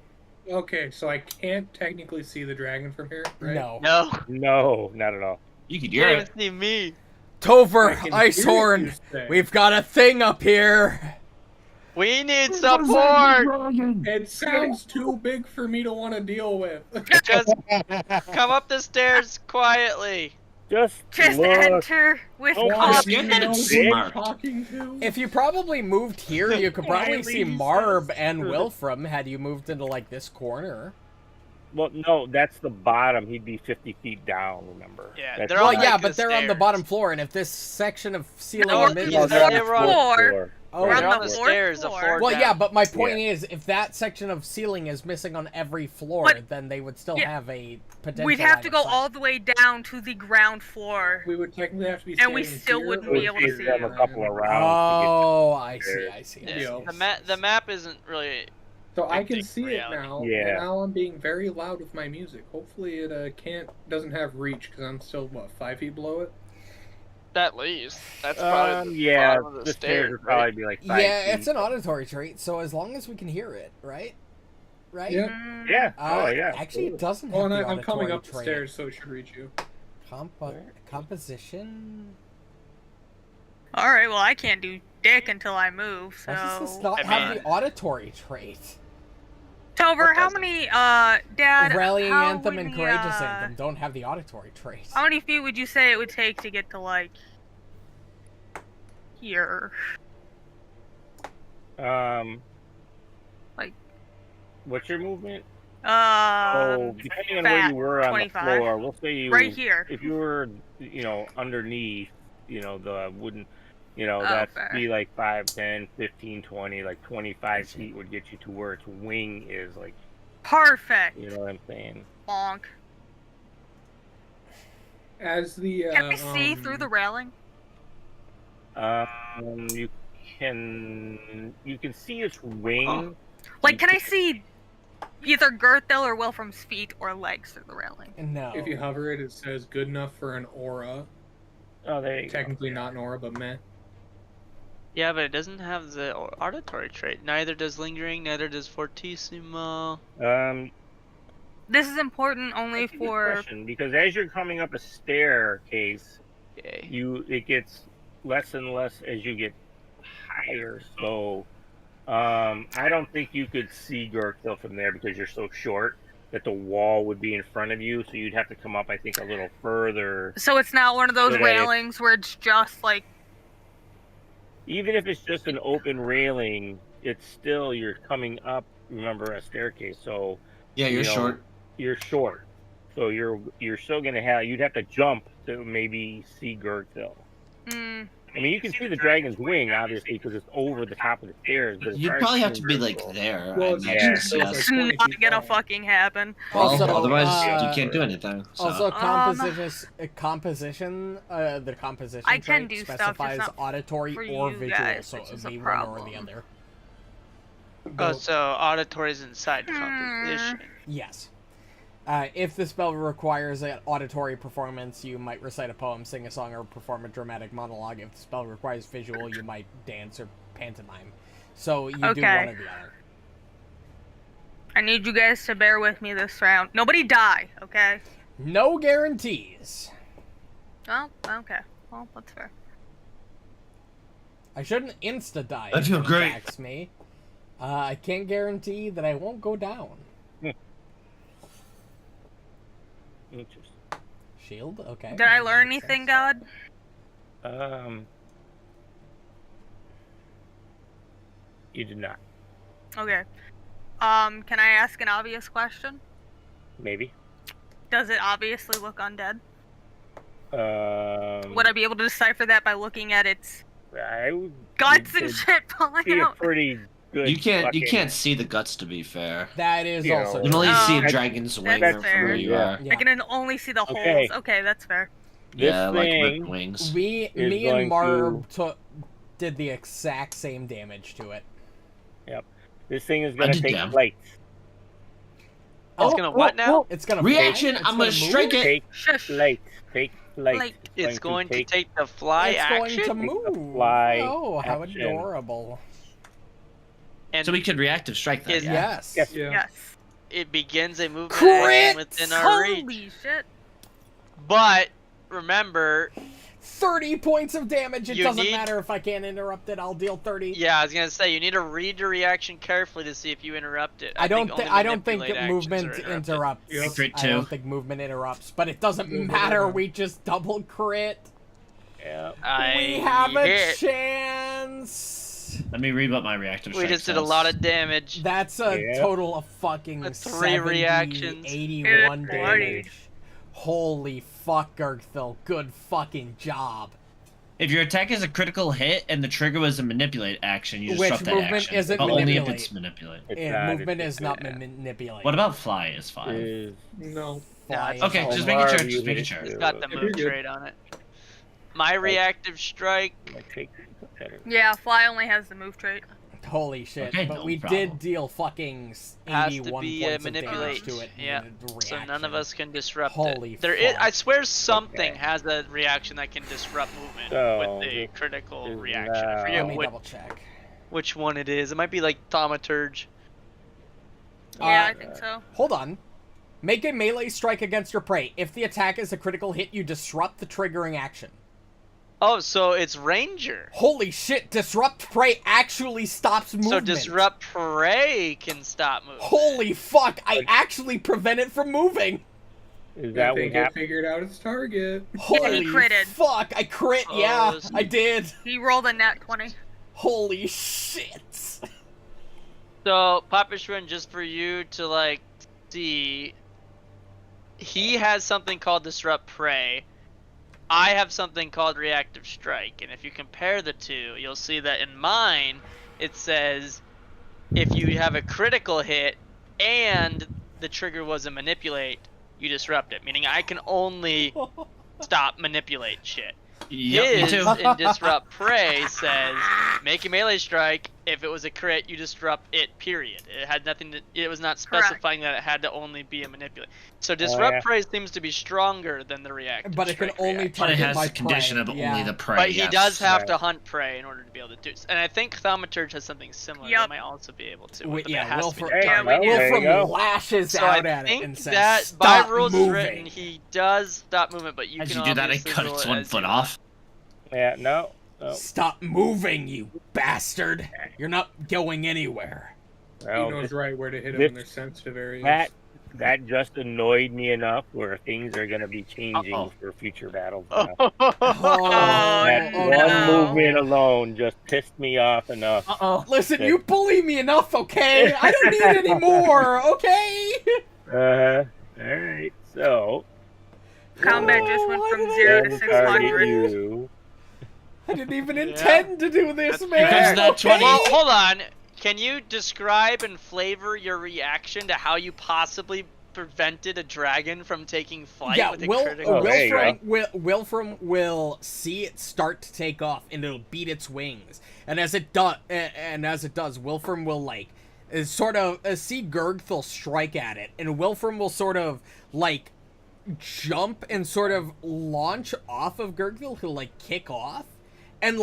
Okay, so I can't technically see the dragon from here, right? No. No, No, not at all. You could you hear didn't it. even see me. Tover, I can hear you Icehorn, say. we've got a thing up here. We need support. It sounds too big for me to want to deal with. Just come up the stairs quietly. Just Just look. enter with Oh, I'm caution. scared that it's Who I'm smart. talking to? If you probably moved here, you could probably see Quietly, Marb says- and Wilfram had you moved into, like, this corner. Well, no, that's the bottom. He'd be 50 feet down, remember? Yeah, That's they're Well, on, not- yeah, like, but the they're on the stairs. bottom floor, and if this section of ceiling No, and these mid- are they the were on floor. floor. Oh, They're They're on on the the fourth stairs, the floor. floor well, down. yeah, but my point is, if that section of ceiling is missing on every floor, But- then they would still yeah. have a potential. We'd have line to of go sight. all the way down to the ground floor. We would technically have to be And we standing still here, wouldn't or be able to Give see them it. a couple of rounds Oh, I see, I see. I Yeah. see. Yeah. The map isn't really. So I can Big see reality. it now. Yeah. And now I'm being very loud with my music. Hopefully it doesn't have reach because I'm still 5 feet below it. At least. That's to probably the yeah, bottom of the stairs would probably be like 5 Yeah, feet. it's an auditory trait, so as long as we can hear it, right? Right? Yeah. Mm, Yeah. Oh, yeah. Actually, it doesn't have Oh, and the I'm coming auditory up the trait. stairs, so it should reach you. Composition? Alright, well, I can't do dick until I move, Why does this so. not I have mean- the auditory trait? Tover, What how does it? many, Dad? Rallying how Anthem and many, Courageous Anthem don't have the auditory trait. How many feet would you say it would take to get to, like, here? Um. Like- What's your movement? So depending on where you were on 25. the floor, we'll say you Right here. If you were, underneath, the wooden, Oh, that'd fair. be like 5, 10, 15, 20, like 25 feet would get you to where its wing is, like, Perfect. you know what I'm saying? Bonk. As the Can I see through the railing? You can see its wing. Like, can I see either Gurgthil or Wilfram's feet or legs through the railing? No. if you hover it, it says good enough for an aura. Oh, there you Technically not an aura, but meh. Yeah, but it doesn't have the auditory trait. Neither does lingering. Neither does fortissimo. go. This is important only That's a good for. question, because as you're coming up a staircase, Okay. it gets less and less as you get higher. So, I don't think you could see Gurgthil from there because you're so short that the wall would be in front of you. So you'd have to come up, I think, a little further. So it's not one of those So that railings where it's just like. Even if it's just an open railing, it's still you're coming up. Remember, a staircase. So Yeah, you're short. You're short. So you're still gonna you'd have to jump to maybe see Gurgthil. Mm, I mean, you can see the dragon's wing, obviously, because it's over the top of the stairs. But as You'd far as probably have to seeing be like Gurgthil- there. Well, I it's imagine. yeah, so Yes. it's it's like 20 not feet gonna long. fucking happen. Well, Also, otherwise you can't do anything. So. Also, Um, composition. The composition I can trait do stuff, just specifies not auditory for or you visual, guys, so which it is would a be one or the problem. other. Oh, so auditory is inside composition. Yes. If the spell requires an auditory performance, you might recite a poem, sing a song, or perform a dramatic monologue. If the spell requires visual, you might dance or pantomime. So you do Okay. one or the other. I need you guys to bear with me this round. Nobody die, okay? No guarantees. Oh, okay. Well, that's fair. I shouldn't insta-die I if feel it great. attacks me. I can't guarantee that I won't go down. Interesting. Shield? Okay. Did I that learn makes anything, sense. God? You did not. Okay. Can I ask an obvious question? Maybe. Does it obviously look undead? Um, Would I be able to decipher that by looking at its I would guts you and could shit falling see a out? pretty good. You can't fucking- see the guts, to be fair. That is You also know, You can only Oh, see a that's- dragon's wing that's from fair. where you Yeah. are. Yeah. I can only see the holes. Okay. Okay, that's fair. This Yeah, like thing, ripped wings. Me is and going Muarb did the exact same damage to it. this thing is I gonna did take damn. flight. It's gonna what now? It's gonna Reaction, fly, it's I'm gonna move, strike it. Take Shush. flight. Take flight. Like- It's going to take the fly It's action. going to Take the move. fly Oh, how action. adorable. and So we could reactive strike that. Is- guy. Yes. Yes. Yeah. Yes. it begins a movement Crit! action within our reach. Holy shit. But remember, 30 points of damage. It You doesn't need- matter if I can't interrupt it. I'll deal 30. yeah, I was gonna say you need to read the reaction carefully to see if you interrupt it. I don't think manipulate actions movement are interrupted. interrupts. Yeah. Crit I too. don't think movement interrupts, but it doesn't Movement matter. interrupts. We just double crit. Yeah. We have a hit. chance. Let me read what my reactive We strike just did a says. lot of damage. That's a Yep. total of fucking With 3 70, reactions. 81 Good damage. Holy fuck, Gurgthil. Good fucking job. If your attack is a critical hit and the trigger was a manipulate action, you Which disrupt that movement action. isn't but only if manipulate. it's manipulate. It's Yeah, not, movement it's is not yeah. manipulate. What about fly? Is 5? Is- No. Yeah, it's Okay, Oh, just making sure. Muarb, you Just making hit sure. it It's too. got the You're move good. trait on it. My reactive strike. Might take better. Yeah, fly only has the move trait. Holy shit. Okay, but no we problem. did deal fucking Has to 81 be, points of manipulate. damage to it. Yeah. in a So none of reaction. us can disrupt Holy it. There is, fuck. I swear something Okay. has a reaction that can disrupt movement So, with the this critical is reaction. I now- forget Let me what, double check. which one it is. It might be like Thaumaturge. Yeah, Uh, I think so. Hold on. Make a melee strike against your prey. If the attack is a critical hit, you disrupt the triggering action. Oh, so it's Ranger. Holy shit, disrupt prey actually stops movement. So disrupt prey can stop moving. Holy fuck, I actually prevent it from moving. Is I that what think it happened? figured out its target. Holy critted. fuck, I crit, yeah, Close. I did. He rolled a nat 20. Holy shit. So Papish Run, just for you to like see, he has something called Disrupt Prey. I have something called Reactive Strike, and if you compare the two, you'll see that in mine, it says if you have a critical hit and the trigger was a manipulate, you disrupt it, meaning I can only stop manipulate shit. Yep, me His too. in Disrupt Prey says make a melee strike. If it was a crit, you disrupt it. Period. It had nothing to. It was not specifying that it had to only be a manipulate. So Disrupt Prey seems to be stronger than the reactive. But it can strike only reaction. But it target has my the condition prey. of Yeah. only the prey. But he yes. does have to hunt prey in order to be able to do. And I think Thaumaturge has something similar. Yep. They might also be able to. But it Yeah, has to be Wilfram, the target. we do. There you go. Wilfram lashes So out I at it think and says, that "Stop by rules moving." written, he does stop movement, but you As can you do that, I obviously cut rule its it one as foot you off. Yeah, no. Stop moving, you bastard! You're not going anywhere. He Well, knows right where to hit them this- in their sensitive areas. that just annoyed me enough where things are going to be changing Uh-oh. for future battles now. Oh, That oh, one no. movement alone just pissed me off enough. Uh-oh. Listen, you bully me enough, okay? I don't need any more, okay? Alright, so. Combat just went from Why did I 0 do to this? target 600. you. I didn't even intend to do this, That's man. because that 20 Well, hold on. Can you describe and flavor your reaction to how you possibly prevented a dragon from taking flight Yeah, with a critical? Oh, there you Wilfram will see it start to take off, and it'll beat its wings. And as it does, Wilfram will sort of see Gurgthil strike at it, and Wilfram will sort of jump and sort of launch off of Gurgthil. He'll kick off and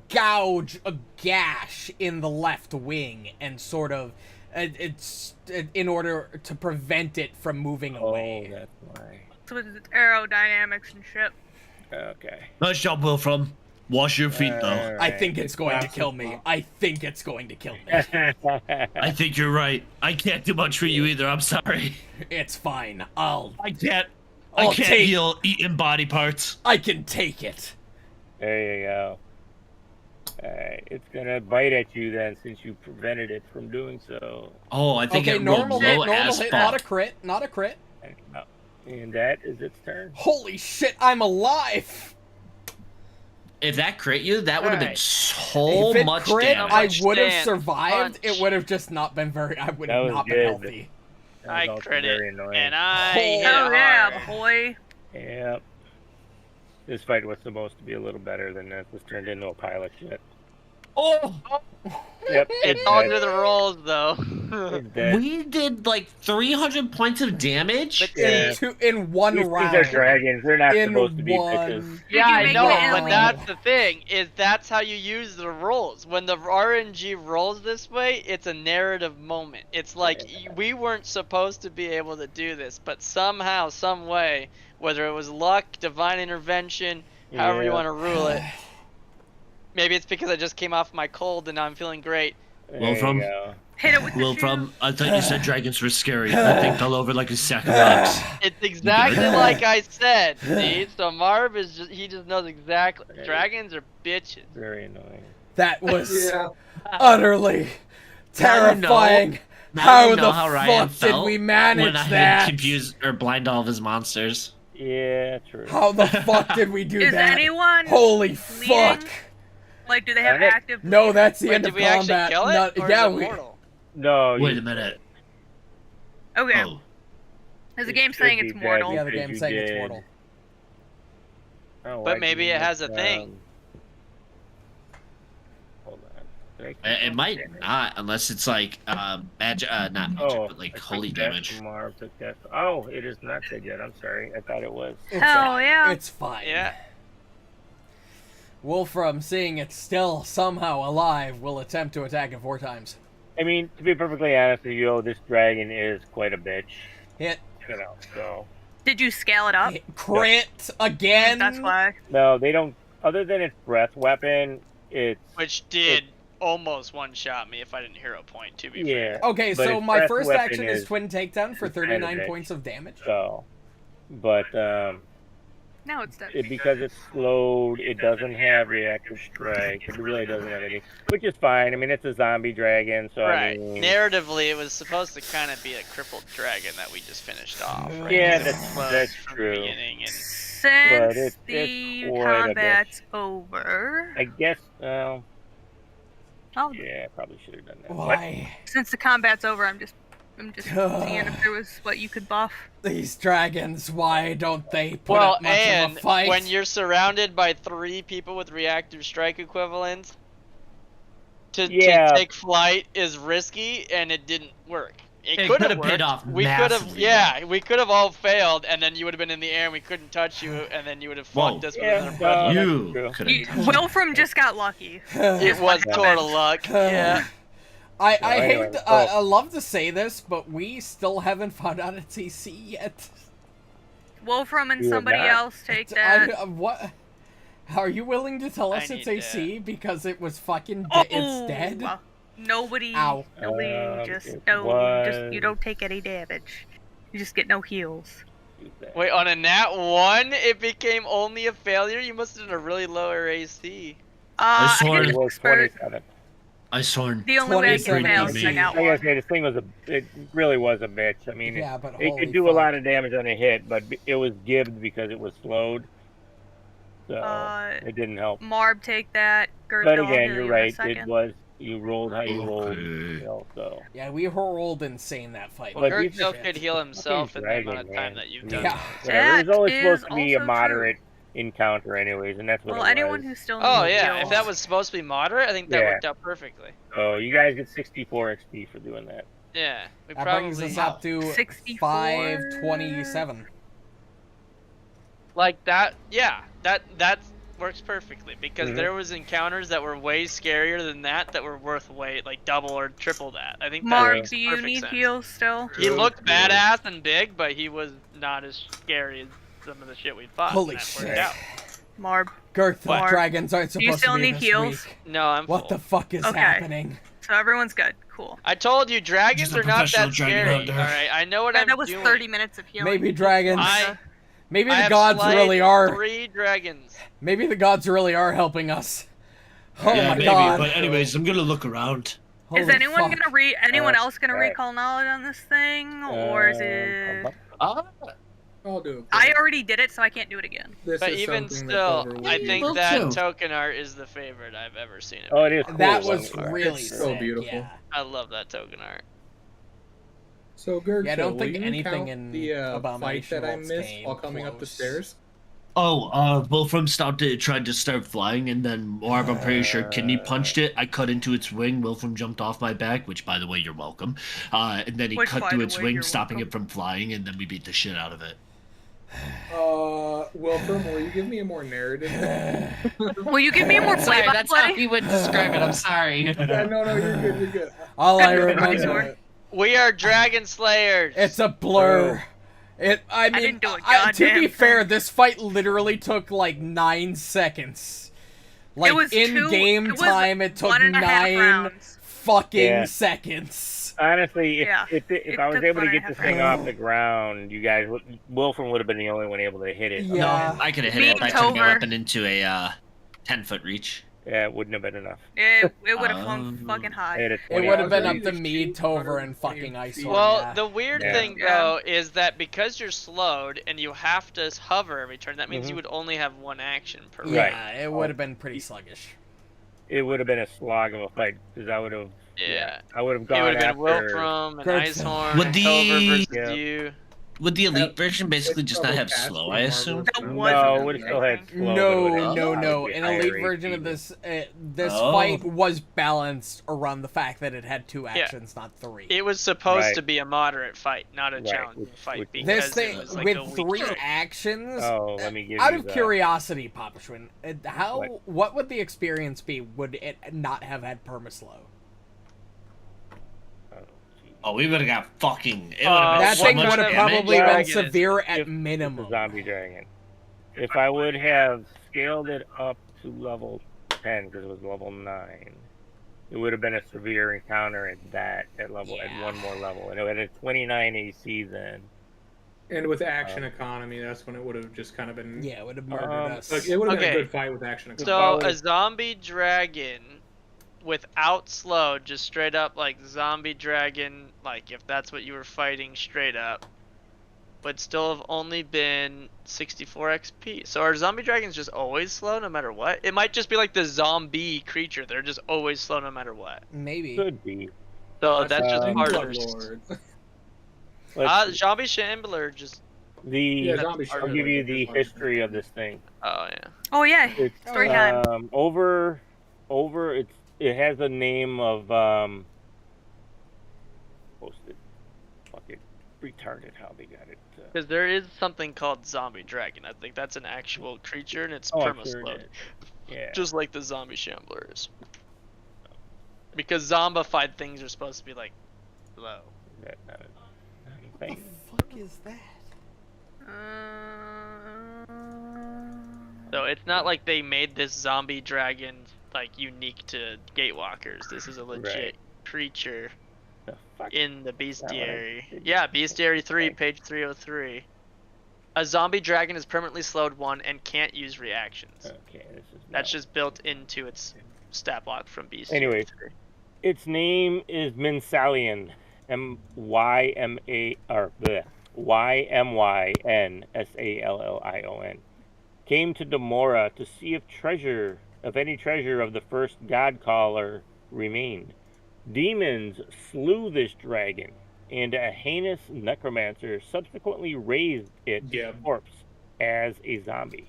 gouge a gash in the left wing, and sort of it's in order to prevent it from moving away. Oh, that's why. With its aerodynamics and shit. Okay. Nice job, Wilfram. Wash your feet, though. I think it's going to It's kill me. massive. I think it's going to kill me. I think you're right. I can't do much for you either. I'm sorry. It's fine. I can't I'll take- heal eating body parts. I can take it. There you go. Alright, it's gonna bite at you then, since you prevented it from doing so. Oh, I think Okay, it normal rolled hit, low normal as hit, fuck. not a crit, not a crit. And that is its turn. Holy shit, I'm alive! If that crit you, that would have been Alright. so If it much crit, damage. I Much would have damage. survived. It Punch. would have just not been very. I would That have was not been good. healthy. That was I also crit very it, annoying. and I Oh, hit it Oh yeah, hard. boy. Yep. This fight was supposed to be a little better than this. This turned into a pile of shit. Oh, Yep. It's all due to the rolls, though. It's dead. we did 300 points of damage. But Yeah. In one These round. things are dragons. They're not In supposed to be one- bitches. Yeah, you I make know, it but elite? that's the thing, is that's how you use the rolls. When the RNG rolls this way, it's a narrative moment. It's like, we weren't supposed to be able to do this, but somehow, some way, whether it was luck, divine intervention, however you Yeah. want to rule it. Maybe it's because I just came off my cold and now I'm feeling great. There Wolfram? you go. Hit it with the Wilfram, I thought you said dragons were scary. I think fell over like a sack of rocks. It's exactly like I said. See, so Muarb is he just knows exactly. Dragons are bitches. Very annoying. That was Yeah. utterly Now you know. terrifying. Now How you know the how Ryan fuck did felt we manage when I that? had confused or blind all of his monsters. Yeah, true. How the fuck did we do Is that? anyone Holy bleeding? fuck! do they have Alright. active? No, that's the Wait, end did of we actually combat. kill it? No- Or yeah, is it we. mortal? No, Wait a minute. Okay, Oh, is the It game should saying be it's dead. mortal? Yeah, the Because game's you saying it's did. mortal. Oh, But why'd maybe you it has miss, a thing. Hold on. Did I keep It on might damage? not, unless it's magic, not magic, Oh, but I holy took that damage. from Muarb, took that. Oh, it is not dead yet. I'm sorry. I thought it was. It's Hell fine. yeah. It's fine. Yeah. Wolfram, seeing it's still somehow alive, will attempt to attack it 4 times. I mean, to be perfectly honest with you, this dragon is quite a bitch. Hit. You know, so. Did you scale it up? Hit. Crit again. That's why. No, they don't. Other than its breath weapon, it's. Which did almost one-shot me if I didn't hero point, to be Yeah. fair. Okay, But so its my breath first weapon action is twin takedown for is kind of 39 bitch. points of damage. So. But, Now it's dead. because it's slowed, it doesn't have reactive strike. It really doesn't have anything, which is fine. I mean, it's a zombie dragon, so Right. I mean, Narratively, it was supposed to kind of be a crippled dragon that we just finished off. Right? Yeah, Because it was that's from true. The beginning and... Since it's the quite a bit. combat's over. I guess. Well, Oh, yeah, probably should have done that. Why? since the combat's over, I'm just seeing if there was what you could buff. These dragons, why don't they put Well, up much of and a fight? when you're surrounded by 3 people with reactive strike equivalents, to take flight is risky, and it didn't work. It could have paid off We could have, massively. we could have all failed, and then you would have been in the air, and we couldn't touch you, and then you would have fucked us with another presence. You That's could true. have. Wilfram just got lucky. It was total luck. Yeah. I anyway, hate. I love to say this, but we still haven't found out its AC yet. Wolfram and You have somebody not? else take that. What? Are you willing to tell us I its need AC because it was fucking Oh, it's dead? Nobody, Ow. nobody, It you don't take any damage. You just get no heals. Wait, on a nat 1, it became only a failure? You must have done a really lower AC. I sworn did It was expert. 27. Icehorm. The only way I can 23 fail to is me. I got Like I one. say, this thing was it really was a bitch. I mean, Yeah, but it holy could do a fuck. lot of damage on a hit, but it was gibbed because it was slowed. So it didn't help. Muarb take that. Gurgthil, But I'll again, heal you're you in a right. It second. was you rolled how you rolled. Okay. You know, so Yeah, we rolled insane that fight. Well, But these Gurgthil are- could heal himself in the amount dragon, of time man. that you've I done. mean, Yeah. whatever. It was only That supposed is to be a also moderate encounter, anyways, and that's what Well, it anyone was. who still needs Oh, yeah. heals. If that was supposed to be moderate, I think that Yeah. worked out perfectly. So you guys get 64 XP for doing that. Yeah. We That probably... brings us up to 64. 527. Like that, yeah. That works perfectly. Because there was encounters that were way scarier than that were worth way, like, double or triple that. I think that Muarb, makes do you perfect need sense. heals still? He looked True. badass and big, but he was not as scary as some of the shit we fought. Holy and that shit. worked out. Marb. Gurgthil What? dragons aren't Do you supposed still to be need this heals? weak. No, I'm What the full. fuck is Okay. happening? So everyone's good. Cool. I told you, dragons Just a are not professional that dragon scary. hunter. Alright, I know what Yeah, I'm that was doing. 30 minutes of healing. Maybe dragons. Maybe I the have gods slayed really are. 3 dragons. Maybe the gods really are helping us. Oh Yeah, my maybe. god. But anyways, I'm gonna look around. Is Holy anyone fuck. gonna read? Anyone else gonna right. recall knowledge on this thing, or is it? I'll do it. I already did it, so I can't do it again. This But is even something still, that Tover I will think do. Well, that too. token art is the favorite I've ever seen. Oh, it is cool. That wasn't was it? really It's sick. so beautiful. Yeah. I love that token art. So Gurgthil, Yeah, I don't think will you anything count in the fight Abomination that I Worlds missed came while coming up the close. stairs? Wolfram tried to start flying, and then Muarb, I'm pretty sure, kidney punched it. I cut into its wing. Wolfram jumped off my back, which, by the way, you're welcome. And then he Which, cut by through the its way, wing, you're stopping welcome. it from flying, and then we beat the shit out of it. Wilfram, will you give me a more narrative? Will you give me more Sorry, that's how play-by-play? he would describe it. I'm sorry. Yeah, no, you're good, you're good. All I Sure. remember, We are dragon slayers. it's a blur. I mean, didn't do a to goddamn be fair, thing. this fight literally took like 9 seconds. Like was in game it was time, it took 1.5 9 rounds. fucking Yeah. seconds. Honestly, if, Yeah, if it I was took able to 1.5 get this thing rounds. off the ground, you guys, Wilfram would have been the only one able to hit it. Yeah. No, I could have hit Me it and if I turned my Tover. weapon into a 10-foot reach. Yeah, it wouldn't have been enough. It would have flown fucking I high. had a It 20 would have been hours. up to me, Shoot Tover, and 120 fucking feet. Icehorm. Well, yeah. the weird Yeah. thing Yeah. though is that because you're slowed and you have to hover every turn, that means Mhm. you would only have 1 action per round. Yeah, it would have been pretty sluggish. It would have been a slog of a fight because I would have. Yeah. I would have It gone would have been after. Wilfram and Gurgthil. Icehorm Would and the- Tover versus Yeah. you. Would the elite Yep. version basically It's just not double have cast slow, from I Marvel. assume? That No, wasn't it would have still I had think. slow. but it would've- No. it would be An higher elite version of HP. this Oh. fight was balanced around the fact that it had 2 actions, not 3. It was supposed Right. to be a moderate fight, not a Right, challenging which- fight which- because This it thing was like a with weak 3 fight. actions. Oh, let me give out you of that. curiosity, Papa Schwinn, how What? what would the experience be? Would it not have had permaslow? Oh, geez. Oh, we would have got fucking. It would Uh, have been That so thing much would have damage. probably Well, been Dragon is- severe If at it's a minimum. zombie dragon. If I would have scaled it up to level 10 because it was level 9, it would have been a severe encounter at level at Yeah. one more level, and it had a 29 AC then. And with action economy, that's when it would have just kind of been. Yeah, it would have murdered us. Like, it would have been Okay. a good fight with action economy. So a zombie dragon without slow, just straight up like zombie dragon, like if that's what you were fighting straight up, would still have only been 64 XP. So are zombie dragons just always slow no matter what? It might just be like the zombie creature. They're just always slow no matter what. Maybe. Could be. So that's just And harder. Bloodlords. Zombie Shambler just. Yeah, zombie I'll give you the history of this thing. Oh yeah. Oh yeah. It's Story time. over. It has a name of posted. Fucking retarded how they got it. Because there is something called zombie dragon. I think that's an actual creature and it's I'm perma sure slowed. it is. Yeah. Just like the zombie shambler is. Because zombified things are supposed to be like slow. That's not a What thing. the fuck is that? So it's not like they made this zombie dragon like unique to Gatewalkers. This is a legit Right. creature The fuck? in the what I bestiary. did? Yeah, bestiary 3, Okay. page 303. A zombie dragon is permanently slowed 1 and can't use reactions. Okay, this is. That's no. just built into its stat block from bestiary Anyways. 3. Its name is Mynsalion. Ymynsallion. Came to Demora to see if any treasure of the first Godcaller remained. Demons slew this dragon, and a heinous necromancer subsequently raised its corpse as a zombie.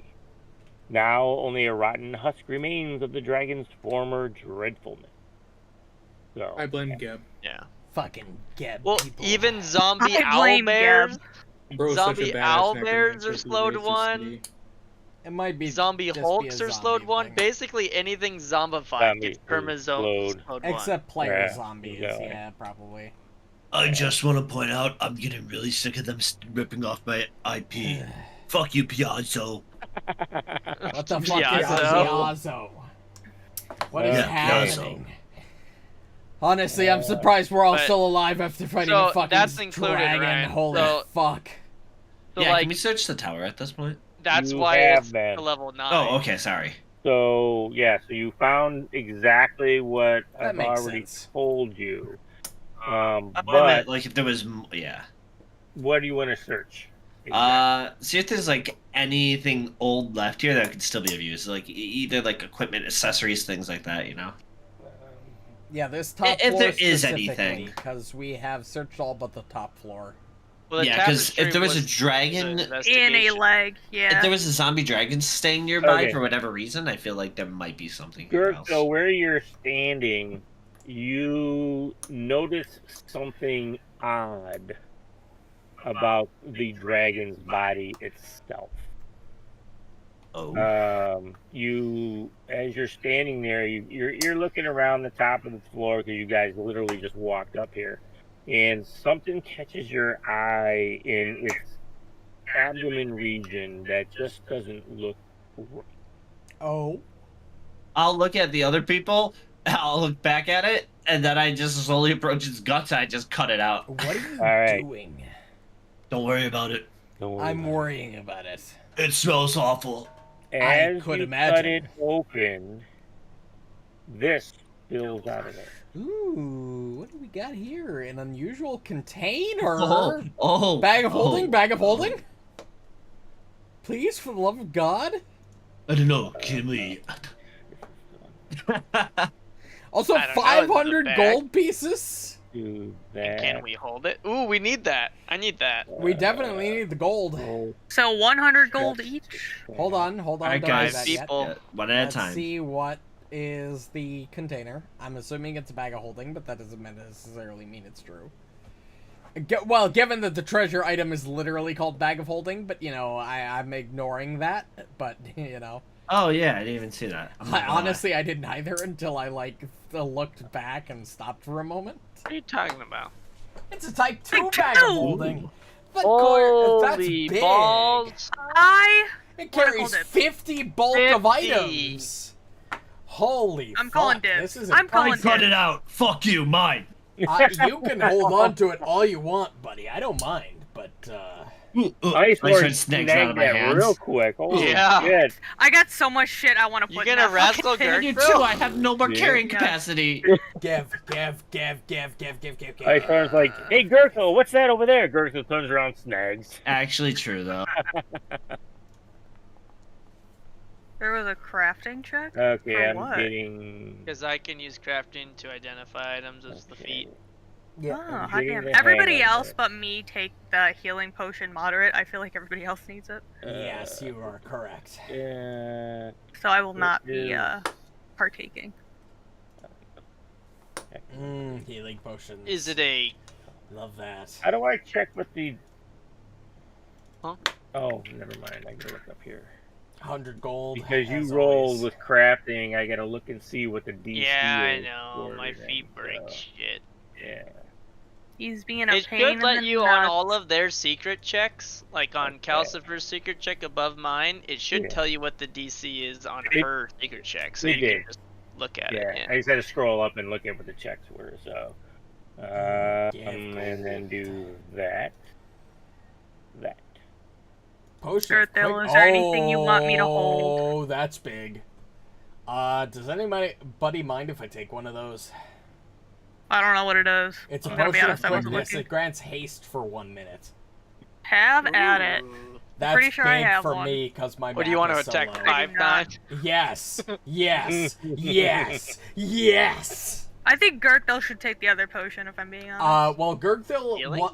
Now only a rotten husk remains of the dragon's former dreadfulness. So, I blame Geb. Yeah. Fucking get Well, people. even zombie I blame owlbears, Bro's such a zombie badass owlbears necromancer are who slowed raised his 1. city. It might be Zombie just be a hulks are zombie slowed 1. thing. Basically anything zombified Zombie gets is perma-slowed 1. Except player Yeah, zombies, yeah. yeah, probably. I just want to point out I'm getting really sick of them ripping off my IP. Fuck you, Piazzo. What the fuck is a Piazzo. Piazzo? What is Yeah, happening? Honestly, I'm surprised we're all But- still alive after fighting so a fucking that's included, dragon. right? Holy So- fuck. So Yeah, like can we search the tower at this point? that's You why have it's been. to level 9. Oh, okay, sorry. So you found exactly what That I've makes already sense. told you. I But meant, like if there was, yeah. what do you want to search? See if there's like anything old left here that could still be of use, like either like equipment, accessories, things like that. You know. Yeah, this top If floor there is specifically, anything. because we have searched all but the top floor. Well, the Yeah, because tapestry if there was a the dragon, In a investigation. leg, yeah. if there was a zombie dragon staying nearby Okay. for whatever reason, I feel like there might be something here else. So where you're standing, you notice something odd about the dragon's body itself. Oh. You, as you're standing there, you're looking around the top of the floor because you guys literally just walked up here, and something catches your eye in its abdomen region that just doesn't look right. Oh. I'll look at the other people. I'll look back at it, and then I just slowly approach its guts. And I just cut it out. What are you All right. doing? Don't worry about it. Don't worry I'm about it. worrying about it. It smells awful. As could you imagine. cut it open, this spills out of it. Ooh, what do we got here? An unusual container? Oh, Bag of holding? Bag of holding? Please, for the love of God? I don't know. Can we? Also, I don't know, 500 it's a bag. gold pieces? Do And that. can we hold it? Ooh, we need that. I need that. We definitely need the gold. Oh, So 100 gold each. Hold on. All Don't right, do guys. that yet. people. Yeah, one at a Let's time. see what is the container. I'm assuming it's a bag of holding, but that doesn't necessarily mean it's true. Well, given that the treasure item is literally called bag of holding, but, you know, I'm ignoring that, but, you know. Oh yeah, I didn't even see that. I'm not gonna lie. Honestly, I didn't either until I, like, looked back and stopped for a moment. What are you talking about? It's a type 2 Type bag of 2? holding. But that's Holy big. balls! It Wanna carries hold it. 50 bulk of 50. items. Holy I'm fuck, calling dibs. this is I'm calling impressive. Cut it out. Fuck you, mine. You can hold on to it all you want, buddy. I don't mind, but Icehorm snags out of snagged my that hands. real quick. Holy Yeah. shit. I got so much shit I want to You put gonna in that rascal fucking Gurgthil? thing. You too. I have no more Yeah. carrying Yeah. capacity. Give. Icehorm's like, hey, Gurgthil, what's that over there? Gurgthil turns around, snags. Actually, true though. There was a crafting check? Okay, For I'm what? getting... Because I can use crafting to identify items as the feat. Yeah. Oh, I'm hot getting damn. the Everybody hang of else it. but me take the healing potion moderate. I feel like everybody else needs it. Yes, you are correct. Yeah. So I will It not be is- partaking. Healing potions. Is it a... Love that. How do I check what the... Huh? Oh, never mind. I can look up here. 100 gold. Because you as rolled always. with crafting, I gotta look and see what the DC Yeah, I is know. for My it, feet break so, shit. Yeah. He's being a It pain should in let the you on nuts. all of their secret checks, like on Okay. Calcifer's secret check above mine. It should Yeah. tell you what the DC is on It- her secret check, so it you did. can just look at Yeah, it. I just had to scroll up and look at what the checks were, so... Yeah, and then do that. That. Potion. Gurgthil, quick- is there anything you want me to hold? Oh, that's big. Does anybody mind if I take one of those? I don't know what it is. It's a I'm gonna be potion of honest, I wasn't quickness. looking. It grants haste for 1 minute. Have at it. Ooh. That's Pretty sure I big have for one. me because my What do you want to attack low. 5 times? Yes, yes, yes, yes. I think Gurgthil should take the other potion if I'm being honest. Well, Gurgthil, Healing?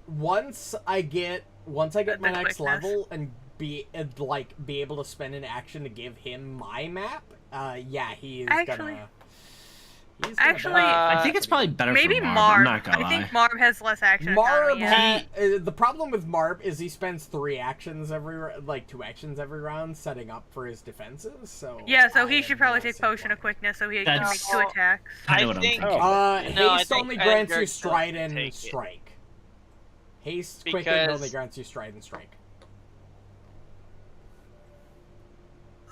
once I get my The next quickness. level and be able to spend an action to give him my map. Yeah, he is Actually- gonna. Actually, Uh, I think it's probably better Maybe for Marb. I'm Marb. not gonna I think lie. Marb has less action. Marb economy, yeah. the problem with Marb is he spends 2 actions every round setting up for his defenses. So Yeah, so I he am should probably no take simple. Potion of Quickness so he can make That's- 2 attacks. Kinda I what I'm think- thinking. Oh. No, I Haste think only I grants you Gurgthil stride should and take it. strike. Haste quicken Because- only grants you stride and strike.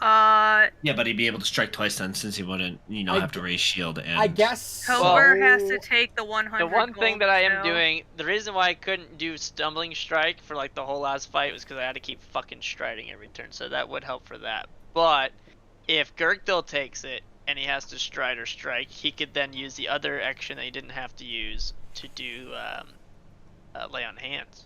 Yeah, but he'd be able to strike twice then, since he wouldn't, I have to raise shield and. I guess. Tover so. has to take the 100 The one thing gold that I am still. doing, the reason why I couldn't do Stumbling Strike for like the whole last fight was because I had to keep fucking striding every turn, so that would help for that. But if Gurgthil takes it and he has to stride or strike, he could then use the other action that he didn't have to use to do lay on hands.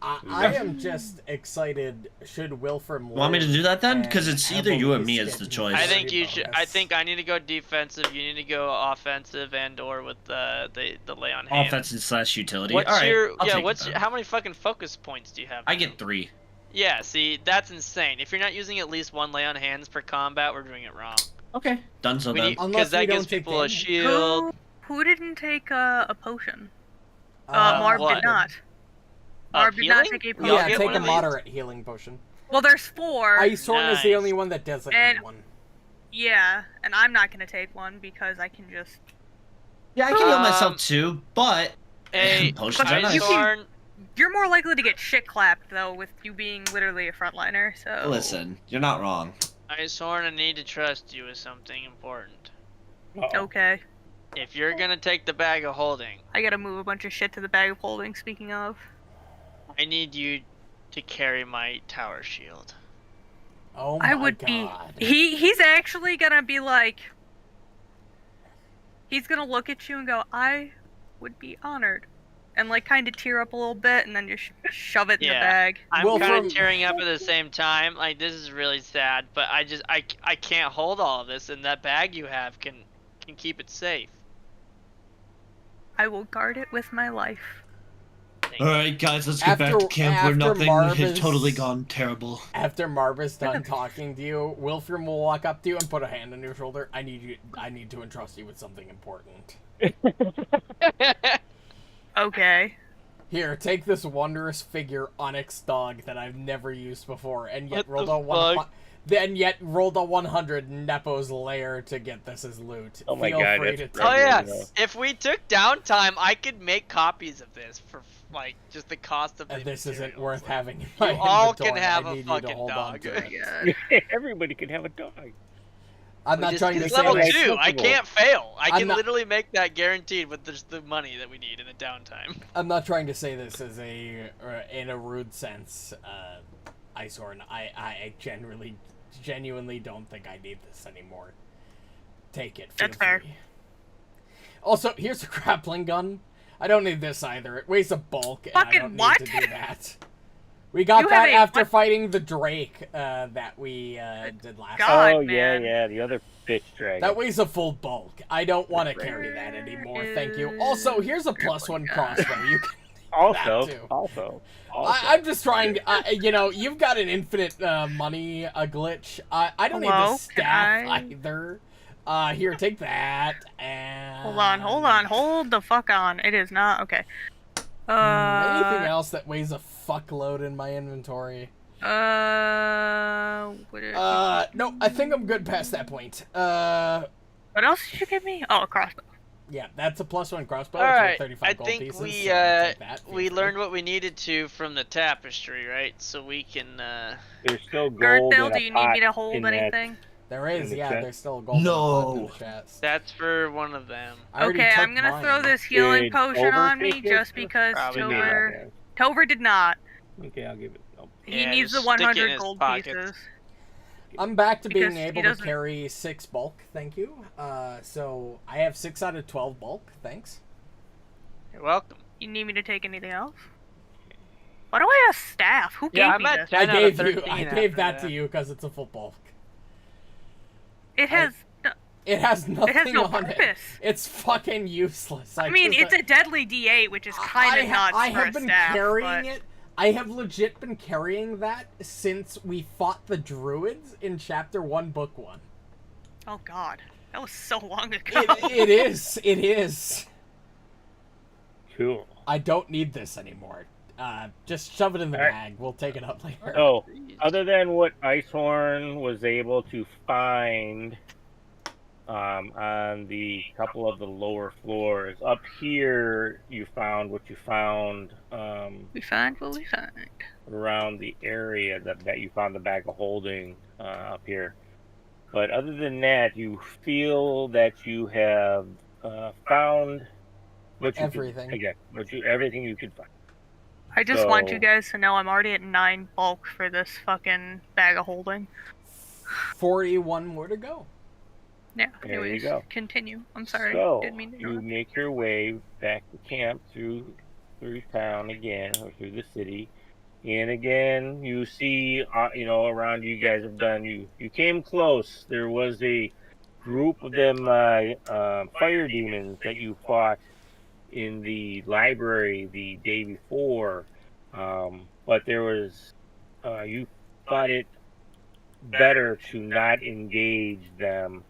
I am just excited. Should Wilfram Want me to do that then? Because and it's either you or me heavily as the skip choice. I very think you should. I bonus. think I need to go defensive. You need to go offensive and/or with the lay on hands. Offensive / utility. What's All right, your I'll yeah? take What's it your, then. how many fucking focus points do you have? I get 3. Yeah, see, that's insane. If you're not using at least 1 lay on hands per combat, we're doing it wrong. Okay, done so then. Unless Because that we don't gives take people a damage. shield. Who didn't take a potion? Marb what? did not. Marb did not healing? take a We all potion. Yeah, get take one a of these? moderate healing potion. Well, there's 4. Icehorm is the Nice. only one that doesn't And- need one. Yeah, and I'm not gonna take one because I can just. Yeah, I can heal Um, myself too, but Hey, potions are nice. You can- Icehorn, You're more likely to get shit clapped though, with you being literally a frontliner. So. Listen, you're not wrong. Icehorn, I need to trust you with something important. Uh-oh. Okay. If you're gonna take the bag of holding, I gotta move a bunch of shit to the bag of holding. Speaking of. I need you to carry my tower shield. Oh my I would god. be. He's actually gonna be like. He's gonna look at you and go, "I would be honored," and like kind of tear up a little bit, and then just shove it in the Yeah. bag. I'm Well, kind from- of tearing up at the same time. Like, this is really sad, but I can't hold all of this, and that bag you have can keep it safe. I will guard it with my life. All right, guys, let's get back After- to camp where after nothing Marb has is- totally gone terrible. After Marb is done talking to you, Wilfram will walk up to you and put a hand on your shoulder. I need to entrust you with something important. Okay. Here, take this wondrous figure Onyx dog that I've never used before, and yet What rolled the a fuck? then yet rolled a 100 in Nepo's lair to get this as loot. Oh my Feel God, free that's to Oh take yeah, this. if we took downtime, I could make copies of this for like just the cost of the And this isn't materials. worth having in my You all inventory. can have I a need you to fucking hold on dog. to it. Yeah. Everybody can have a dog. I'm not trying to It's say level like, 2. I can't fail. I I'm can not- literally make that guaranteed with just the money that we need in the downtime. I'm not trying to say this as in a rude sense, Icehorn. I genuinely don't think I need this anymore. Take it. Feel That's fair. free. Also, here's a grappling gun. I don't need this either. It weighs a bulk, and Fucking I don't what? need to do that. We got You that have a- after fighting the Drake that we did last God. time. Oh, man. yeah, the other bitch dragon. That weighs a full bulk. I don't want to carry that anymore. Thank you. Also, here's a +1 crossbow. You can Also, that too. also. I'm just trying to, you've got an infinite money glitch. I don't need Hello? the staff Can I- either. Here, take that. And Hold the fuck on. It is not okay. anything else that weighs a fuckload in my inventory? No, I think I'm good past that point. What else did you give me? Oh, a crossbow. Yeah, that's a +1 crossbow. All It's right, worth 35 I gold think pieces, we so take that. Feel we free. learned what we needed to from the tapestry, right? So we can. There's still gold Gurgthil, in a do you need me to pot hold in that- anything? There in is, the yeah. chest? There's still a gold in No. the chest. That's for one of them. I already Okay, took I'm gonna mine. throw this healing Did potion Tover on me take it? just because Probably not. Tover did not. Okay, I'll give it. Nope. He Yeah, needs the just stick it in 100 his gold pockets. pieces. I'm back to being Because he able to doesn't- carry 6 bulk, thank you. So I have 6 out of 12 bulk, thanks. You're welcome. You need me to take anything else? Why do I have staff? Who gave Yeah, me I'm at this? 10 I out of gave 13 I after gave that to you because it's a full bulk. It has. It has nothing It has no on purpose. it. It's fucking useless. I mean, it's a deadly D8, which is kind of nuts I for have a been staff. carrying but... it. I have legit been carrying that since we fought the druids in chapter 1, book 1. Oh god, that was so long ago. It is. It is. Cool. I don't need this anymore. Just shove it in the Alright. bag. We'll take it up later. So, other than what Icehorn was able to find on the couple of the lower floors, up here you found what you found We find what we find. around the area that you found the bag of holding up here. But other than that, you feel that you have found what you Everything. everything you could find. I just want So- you guys to know I'm already at 9 bulk for this fucking bag of holding. 41 more to go. Yeah, There you anyways, go. continue. I'm sorry, So didn't mean to you interrupt. make your way back to camp through town again, or through the city, and again you see, around you guys have done. You came close. There was a group of them fire demons that you fought in the library the day before, but there was you thought it better to not engage them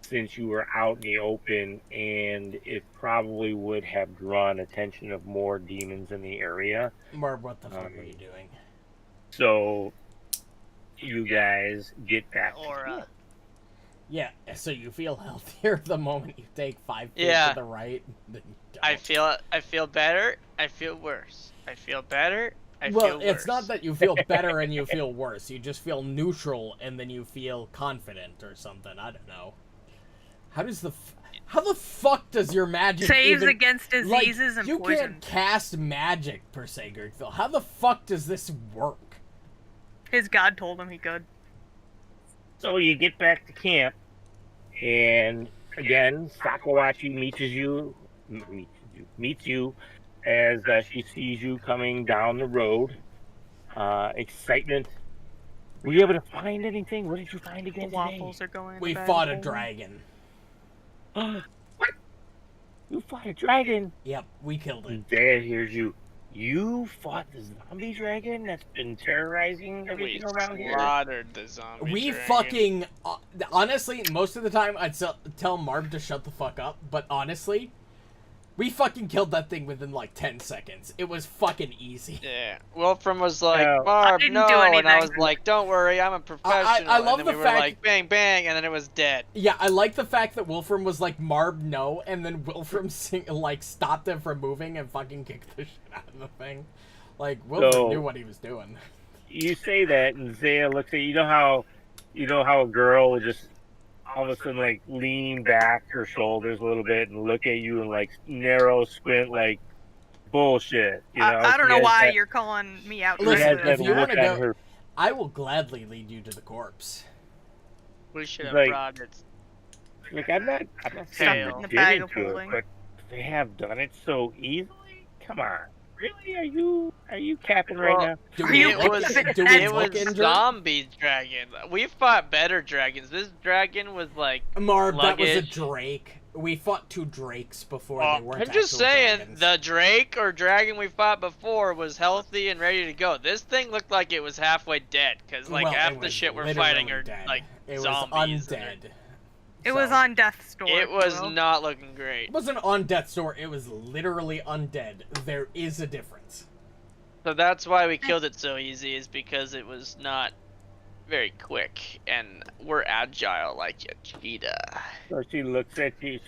since you were out in the open, and it probably would have drawn attention of more demons in the area. Muarb, what the fuck are you doing? So you guys get back to Aura. camp. Yeah, so you feel healthier the moment you take 5 feet Yeah. to the right. Then you don't. I feel better. I feel worse. I feel better. I Well, feel worse. it's not that you feel better and you feel worse. You just feel neutral and then you feel confident or something. I don't know. How the fuck does your magic Saves even, against like, diseases and you poison. can't cast magic per se, Gurgthil. How the fuck does this work? His god told him he could. So you get back to camp, and again, Sakawachi meets you as she sees you coming down the road. Excitement. Were you able to find anything? What did you find The again waffles are going in We the bag fought of a holding. dragon. today? What? You fought a dragon? Yep, we killed it. There, here's you. You fought the zombie dragon that's been terrorizing We everything around here? slaughtered the zombie. We dragon. fucking honestly, most of the time I'd tell Marv to shut the fuck up, but honestly, we fucking killed that thing within like 10 seconds. It was fucking easy. Yeah. Wilfram was like, No. Barb, didn't no, do and I anything. was like, don't worry, I'm a professional. I love and then the we were fact- like, bang, bang, and then it was dead. Yeah, I like the fact that Wilfram was like, Marb, no, and then Wilfram stopped him from moving and fucking kicked the shit out of the thing. Like, Wilfram So- knew what he was doing. You say that, and Zaya looks at you. You know how a girl will just all of a sudden like lean back her shoulders a little bit and look at you and like narrow squint like bullshit. You know, I don't She know has why that- you're calling me out. she Listen, has right that if you look wanna on go- her. I will gladly lead you to the corpse. We should have Like- brought it. Like I'm not Stuff saying it in the they bag didn't of do it, holding. but they have done it so easily. Come on, really? Are you capping right Well, now? Do Are we you It look, was do we it look was injured? zombie dragon. We fought better dragons. This dragon was like. Marb, that was a luggage. Drake. We fought 2 Drakes before Oh, they weren't I'm just actual saying, dragons. the Drake or dragon we fought before was healthy and ready to go. This thing looked like it was halfway dead, because like Well, half it the was shit we're literally fighting are dead. like it zombies. was undead. It was So- on death's door. It was Will. not looking great. It wasn't on death's door. It was literally undead. There is a difference. So that's why we killed it so easy, is because it was not very quick, and we're agile like a cheetah. So she looks at you.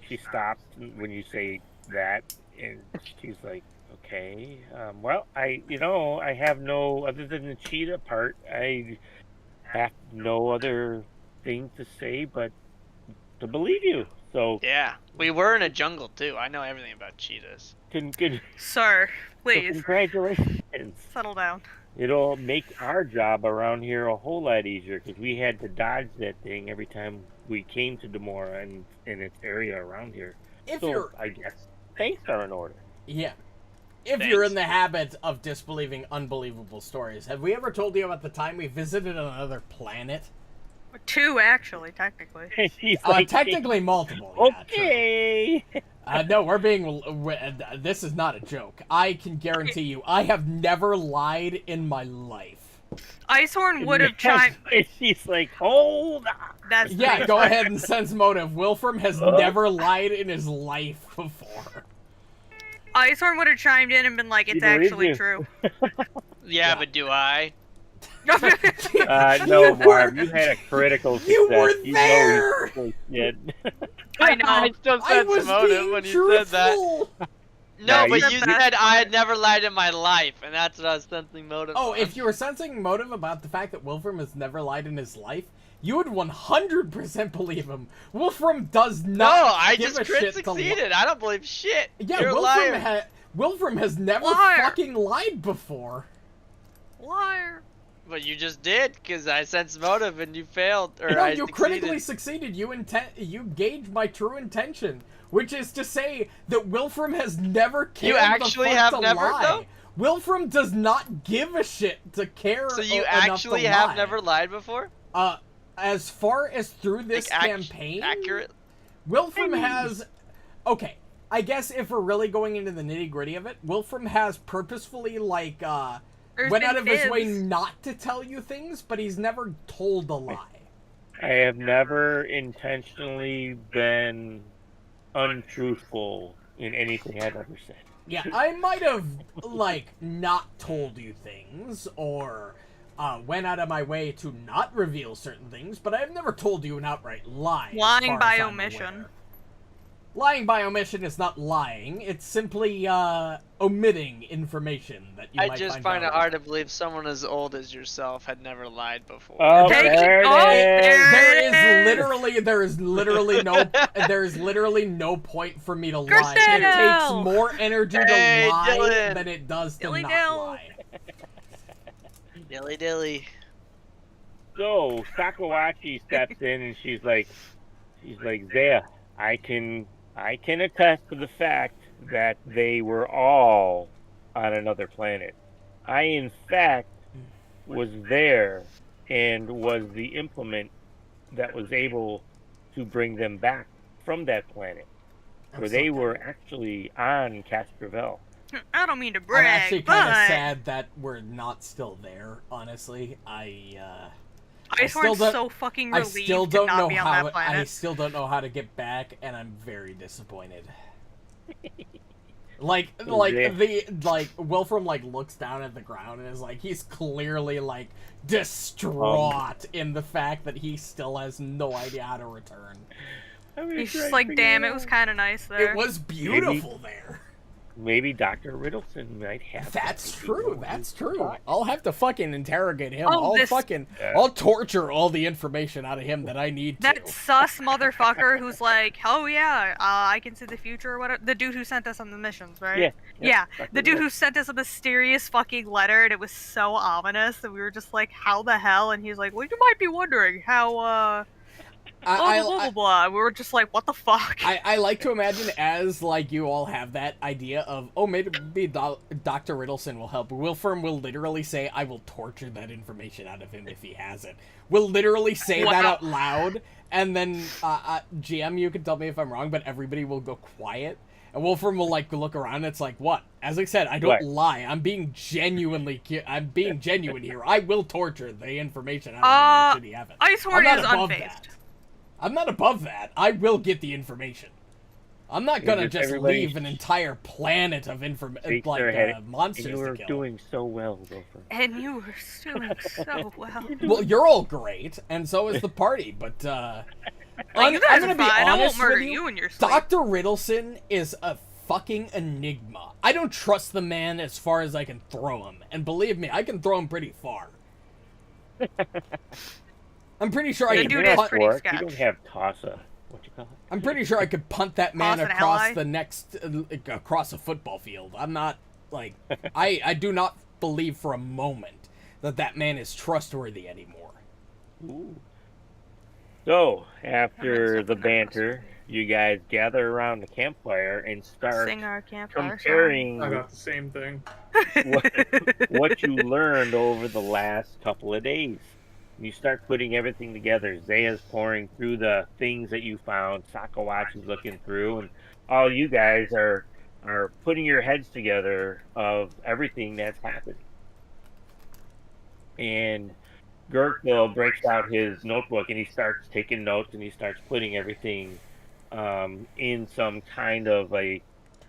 She stops when you say that, and she's like, "Okay, well, I have no other than the cheetah part. I have no other thing to say but to believe you." So Yeah, we were in a jungle too. I know everything about cheetahs. good. Sir, So please congratulations. settle down. It'll make our job around here a whole lot easier because we had to dodge that thing every time we came to Demora and in its area around here. If So you're, I guess thanks are in order. yeah, if you're Thanks. in the habit of disbelieving unbelievable stories, have we ever told you about the time we visited another planet? 2, actually, technically. She's like, Technically multiple. Yeah, true. okay. No, this is not a joke. I can guarantee you, I have never lied in my life. Icehorn would have chimed. She's like, hold on. That's Yeah, pretty go funny. ahead and sense motive. Wilfram has never lied in his life before. Icehorn would have chimed in and been like, "It's believe actually you. true." Yeah, but do I? No, You Muarb, were- you had a critical success. You were know there! you did. I know. I still I said was motive being when you said that. truthful. No, Nah, but you- you said I had never lied in my life, and that's what I was sensing motive. Oh, on. if you were sensing motive about the fact that Wilfram has never lied in his life, you would 100% believe him. Wolfram does No, not I give just a crit shit to succeeded. I don't believe shit. Yeah, You're a liar. Wolfram has never Liar. fucking lied before. Liar. But you just did, because I sensed motive and you failed. Or No, I you succeeded. critically succeeded. You gauged my true intention, which is to say that Wilfram has never cared actually the fuck have to never, lie. though? Wilfram does not give a shit to care. So you enough actually to have lie. never lied before? As far as through this Like, campaign, accurate? Wilfram has. Okay, I guess if we're really going into the nitty gritty of it, Wilfram has purposefully There's went been out of his way fibs. not to tell you things, but he's never told a lie. I have never intentionally been untruthful in anything I've ever said. Yeah, I might have not told you things or went out of my way to not reveal certain things, but I've never told you an outright lie. as Lying far by as I'm omission. aware. Lying by omission is not lying. It's simply omitting information that you I might just find find it valuable. hard to believe someone as old as yourself had never lied before. Oh, Take there it- it oh, is. There is literally no point for me to lie. It Gurgthil! takes more energy to Hey, lie Dylan. than it does to Dilly not dill. lie. Dilly dilly. So Sakawachi steps in and she's like, Zaya, I can attest to the fact that they were all on another planet. I, in fact, was there and was the implement that was able to bring them back from that planet, where they were actually on Castrovel. I don't mean to I'm brag, actually kind of but sad that we're not still there. Honestly, Icehorn's don't- so fucking I relieved still to don't not know be on how. that planet. I still don't know how to get back, and I'm very disappointed. Wilfram looks down at the ground and is he's clearly distraught in the fact that he still has no idea how to return. He's just like, damn, it was kind of nice there. It was beautiful there. maybe Dr. Riddleson might have. That's true. That's true. I'll have to fucking interrogate him. Oh, I'll torture all the information out of him that I need to. That sus motherfucker who's like, oh yeah, I can see the future or whatever. The dude who sent us on the missions, right? Yeah. The dude who sent us a mysterious fucking letter, and it was so ominous that we were just like, how the hell? And he's like, well, you might be wondering how, blah, blah, blah. We were just like, what the fuck? I like to imagine as, like, you all have that idea of, oh, maybe Dr. Riddleson will help. Wilfram will literally say, I will torture that information out of him if he has it. We'll literally say that out loud, and then, GM, you can tell me if I'm wrong, but everybody will go quiet. And Wilfram will, like, look around, and it's like, what? As I said, I don't lie. I'm being genuine here. I will torture the information out of him should he have it. Icehorm is unfazed. I'm not above that. I will get the information. I'm not gonna just leave an entire planet of monsters and you were to kill. Doing so well, Wilfram. And you were doing so well. Well, you're all great, and so is the party, but, you guys I'm are gonna be fine. I won't honest murder with you in your sleep. Dr. Riddleson is a fucking enigma. I don't trust the man as far as I can throw him, and believe me, I can throw him pretty far. I'm pretty sure I could punt. pretty sketch. You don't have Tossa. What you call it? I'm pretty sure I could punt that man Toss an across ally? the next across a football field. I'm not like I do not believe for a moment that man is trustworthy anymore. Ooh. So after the banter, you guys gather around the campfire and start Sing our campfire comparing I got the same thing. what you learned over the last couple of days. You start putting everything together. Zaya's pouring through the things that you found. Sakawatch is looking through, and all you guys are putting your heads together of everything that's happened. And Gurgthil breaks out his notebook and he starts taking notes and he starts putting everything in some kind of a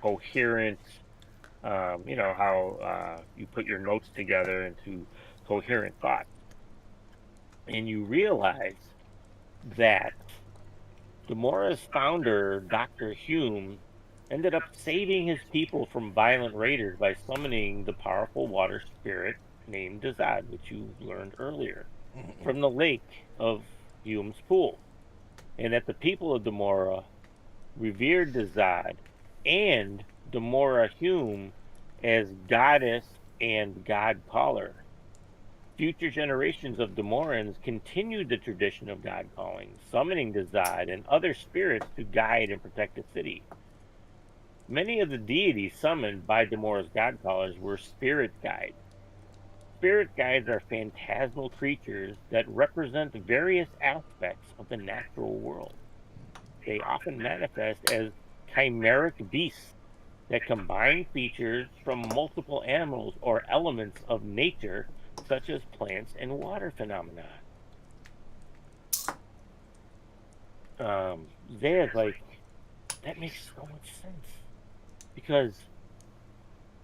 coherent, you know, how you put your notes together into coherent thought. And you realize that Demora's founder, Dr. Hume, ended up saving his people from violent raiders by summoning the powerful water spirit named Dazad, which you learned earlier, from the lake of Hume's pool. And that the people of Demora revered Dazad and Demora Hume as goddess and god caller. Future generations of Demorans continued the tradition of god calling, summoning Dazad and other spirits to guide and protect the city. Many of the deities summoned by Demora's god callers were spirit guides. Spirit guides are phantasmal creatures that represent various aspects of the natural world. They often manifest as chimeric beasts that combine features from multiple animals or elements of nature, such as plants and water phenomena. Zaya's like, that makes so much sense. Because,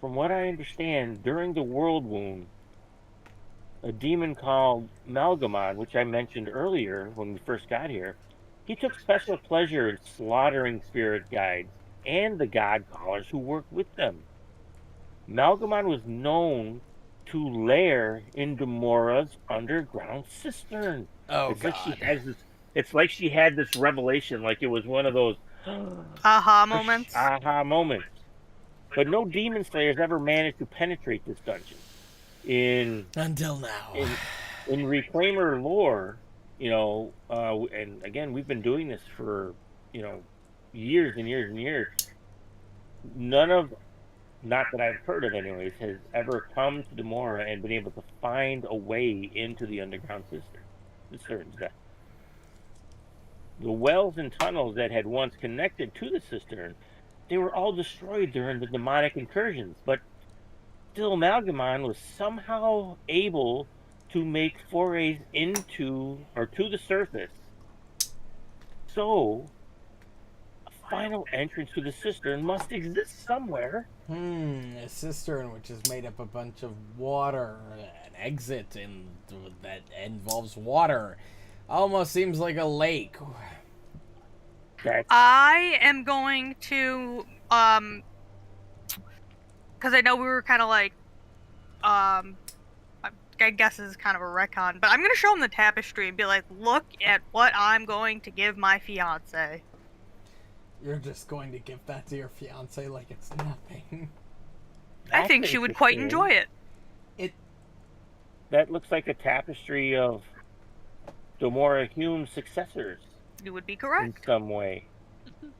from what I understand, during the World Wound, a demon called Malgamon, which I mentioned earlier when we first got here, he took special pleasure in slaughtering spirit guides and the god callers who worked with them. Malgamon was known to lair in Demora's underground cistern. It's like she had this revelation, like it was one of those aha moments. Aha moments. But no demon slayers ever managed to penetrate this dungeon. Until now. In Reclaimer lore, you know, and again, we've been doing this for, you know, years and years and years. None of, not that I've heard of anyways, has ever come to Demora and been able to find a way into the underground cisterns. The wells and tunnels that had once connected to the cistern, they were all destroyed during the demonic incursions, but still Malgamon was somehow able to make forays into or to the surface. So a final entrance to the cistern must exist somewhere. A cistern which is made up a bunch of water, an exit that involves water. Almost seems like a lake. I am going to because I know we were kind of like, I guess this is kind of a retcon, but I'm gonna show him the tapestry and be like, look at what I'm going to give my fiance. You're just going to give that to your fiance like it's nothing. I think she would quite enjoy it. That looks like a tapestry of Demora Hume's successors. You would be In correct. some way.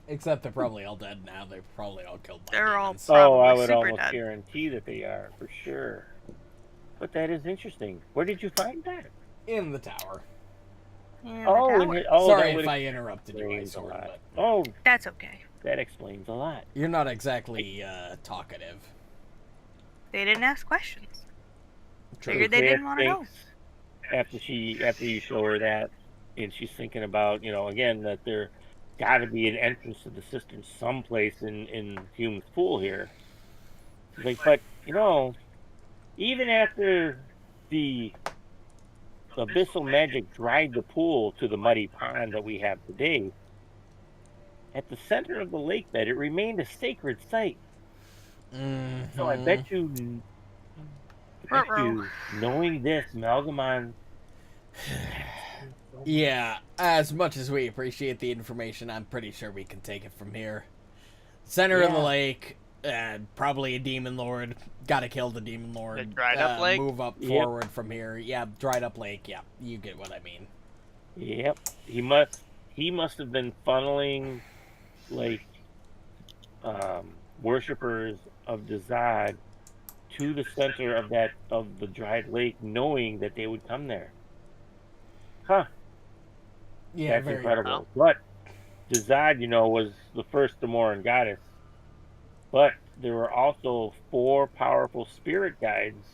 Except they're probably all dead now. They're probably all killed by They're all demons. Oh, I Probably would super almost dead. guarantee that they are, for sure. But that is interesting. Where did you find that? In the tower. Yeah, Oh, the in tower. it, oh, Sorry that would if I interrupted you, explains a Icehorm, lot. but Oh, That's okay. that explains a lot. you're not exactly talkative. They didn't ask questions. True. Figured they Isaiah didn't want to know. thinks After you show her that, and she's thinking about, again, that there got to be an entrance to the cistern someplace in Hume's pool here. She's like, but even after the abyssal magic dried the pool to the muddy pond that we have today, at the center of the lake bed, it remained a sacred site. So I bet you, knowing this, Malgamon. Yeah, as much as we appreciate the information, I'm pretty sure we can take it from here. Center of the Yeah. lake, probably a demon lord. Gotta kill the demon lord. The dried up lake? Move up Yep. forward from here. Yeah, dried up lake. Yeah, you get what I mean. Yep, he must have been funneling like worshippers of Dazad to the center of the dried lake, knowing that they would come there. Huh? Yeah, That's very incredible. But Dazad, was the first Demoran goddess. But there were also 4 powerful spirit guides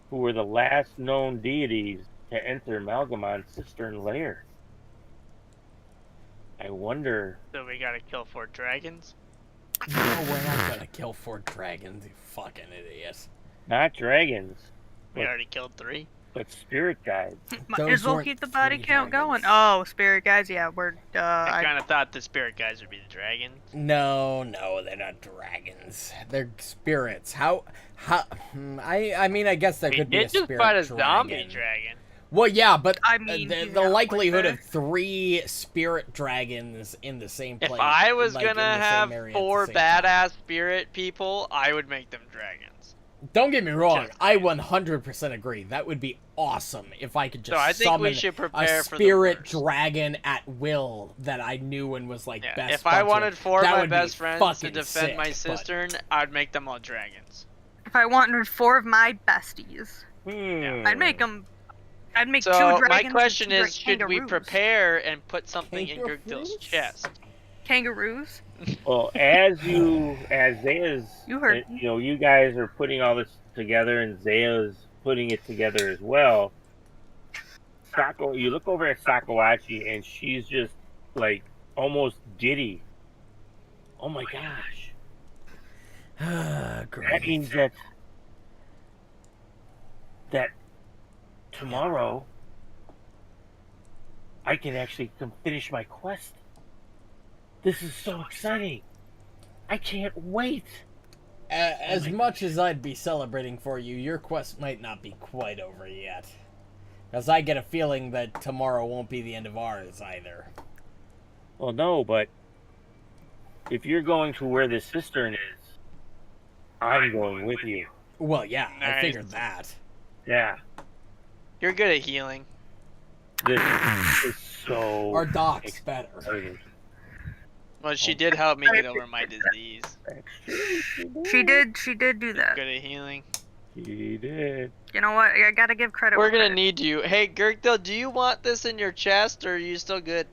who were the last known deities to enter Malgamon's cistern lair. I wonder. So we gotta kill 4 dragons? No, we're not gonna kill 4 dragons, you fucking idiot. Not dragons, We already killed 3. but spirit guides. Might Those as well weren't keep the body three count going. dragons. Oh, spirit guys, yeah, we're I kind of thought the spirit guys would be the dragons. No, they're not dragons. They're spirits. I mean, I guess there We could be a did just spirit fight a dragon. zombie dragon. Well, yeah, but I mean, the he's not likelihood quite of 3 spirit dragons in the same place. If I was like, in gonna the same have area at the 4 same time. badass spirit people, I would make them dragons. Don't get me wrong, Just I saying. 100% agree. That would be awesome if I could just So I think we summon should a prepare for the spirit worst. dragon at will that I knew and was like Yeah, best if I buds with. wanted 4 of That my would be best friends to fucking defend my sick, but- cistern, I'd make them all dragons. If I wanted 4 of my besties, I'd make them. I'd make 2 So dragons. my and question 2 is, should we kangaroos. prepare and put something in Kangaroos? Gurgthil's chest? Kangaroos? Well, as Zaya's, You heard me. you guys are putting all this together, and Zaya's putting it together as well. You look over at Sakawachi, and she's just like almost giddy. Oh my gosh! Great. That means that tomorrow I can actually finish my quest. This is so exciting! I can't wait. As much as I'd be celebrating for you, your quest might not be quite over yet. Because I get a feeling that tomorrow won't be the end of ours either. Well, no, but if you're going to where this cistern is, I'm going with you. Well, yeah, I Nice. figured that. Yeah, You're good at healing. this is so Our doc's better. exciting. Well, she did help me get over my disease. She did do that. Good at healing. He did. You know what? I gotta give credit. We're where gonna credit- need you. Hey, Gurgthil, do you want this in your chest, or are you still good?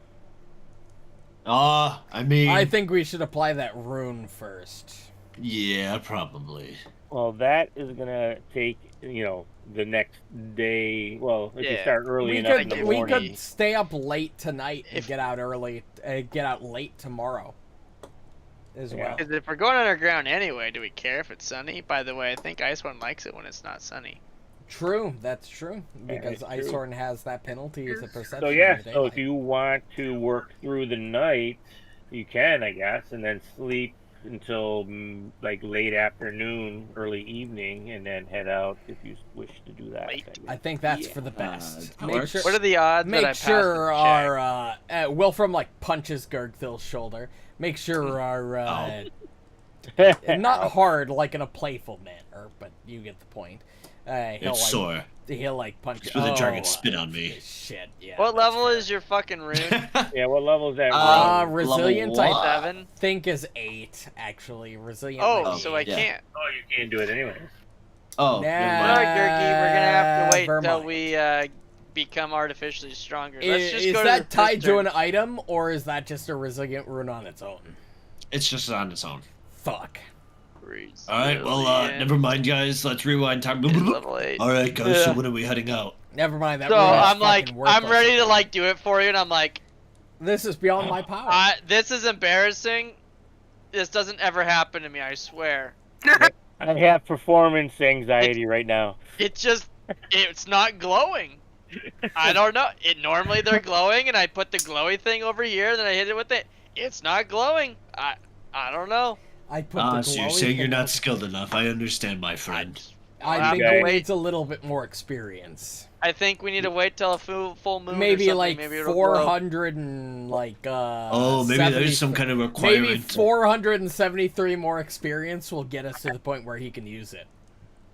I mean, I think we should apply that rune first. yeah, probably. Well, that is gonna take the next day. Well, if you Yeah. start early We enough in the could we morning. could stay up late tonight and If- get out early. Get out late tomorrow. As Yeah. well. Because if we're going underground anyway, do we care if it's sunny? By the way, I think Icehorn likes it when it's not sunny. True, that's true. Because it's true. Icehorn has that penalty as a perception. So yeah, in the so if daylight. you want to work through the night, you can, I guess, and then sleep until like late afternoon, early evening, and then head out if you wish to do that. I think that's for the best. that Make works. sure, What are the odds that I make pass sure the check? our Wilfram like punches Gurgthil's shoulder. Make sure our not hard like in a playful manner, but you get the point. He'll It's like, sore. He'll like punch. It's where the dragon spit on me. Shit. Yeah. What that's level fair. is your fucking rune? Yeah, what level is that? rune? Resilience. level I 7? think is 8 actually. Resilient. Oh, might be so I 8. yeah. can't. Oh, you can't do it anyway. Oh, Nah. never Sorry, mind. Gurgthil, we're gonna have to wait Never till mind. we become artificially stronger. Let's just Is go that to tied to turn. an item, or is that just a resilient rune on its own? It's just on its own. Fuck. All right, well, Resilient never mind, guys. Let's rewind time. is level 8. All right, guys. So Yeah. when are we heading out? Never mind. That So rune is I'm like, fucking I'm worthless. ready to like do it for you, and I'm like, This is beyond my power. this is embarrassing. This doesn't ever happen to me, I swear. I have performance anxiety right now. It's not glowing. I don't know. Normally they're glowing, and I put the glowy thing over here, then I hit it with it. It's not glowing. I don't know. I put the So you're glowy saying you're thing not over- skilled enough. I understand, my friend. I think Okay. it needs a little bit more experience. I think we need to wait till a full moon. or Maybe something. like Maybe it'll glow. 400 and like Oh, maybe 70 there's some kind of maybe requirement. 473 more experience will get us to the point where he can use it.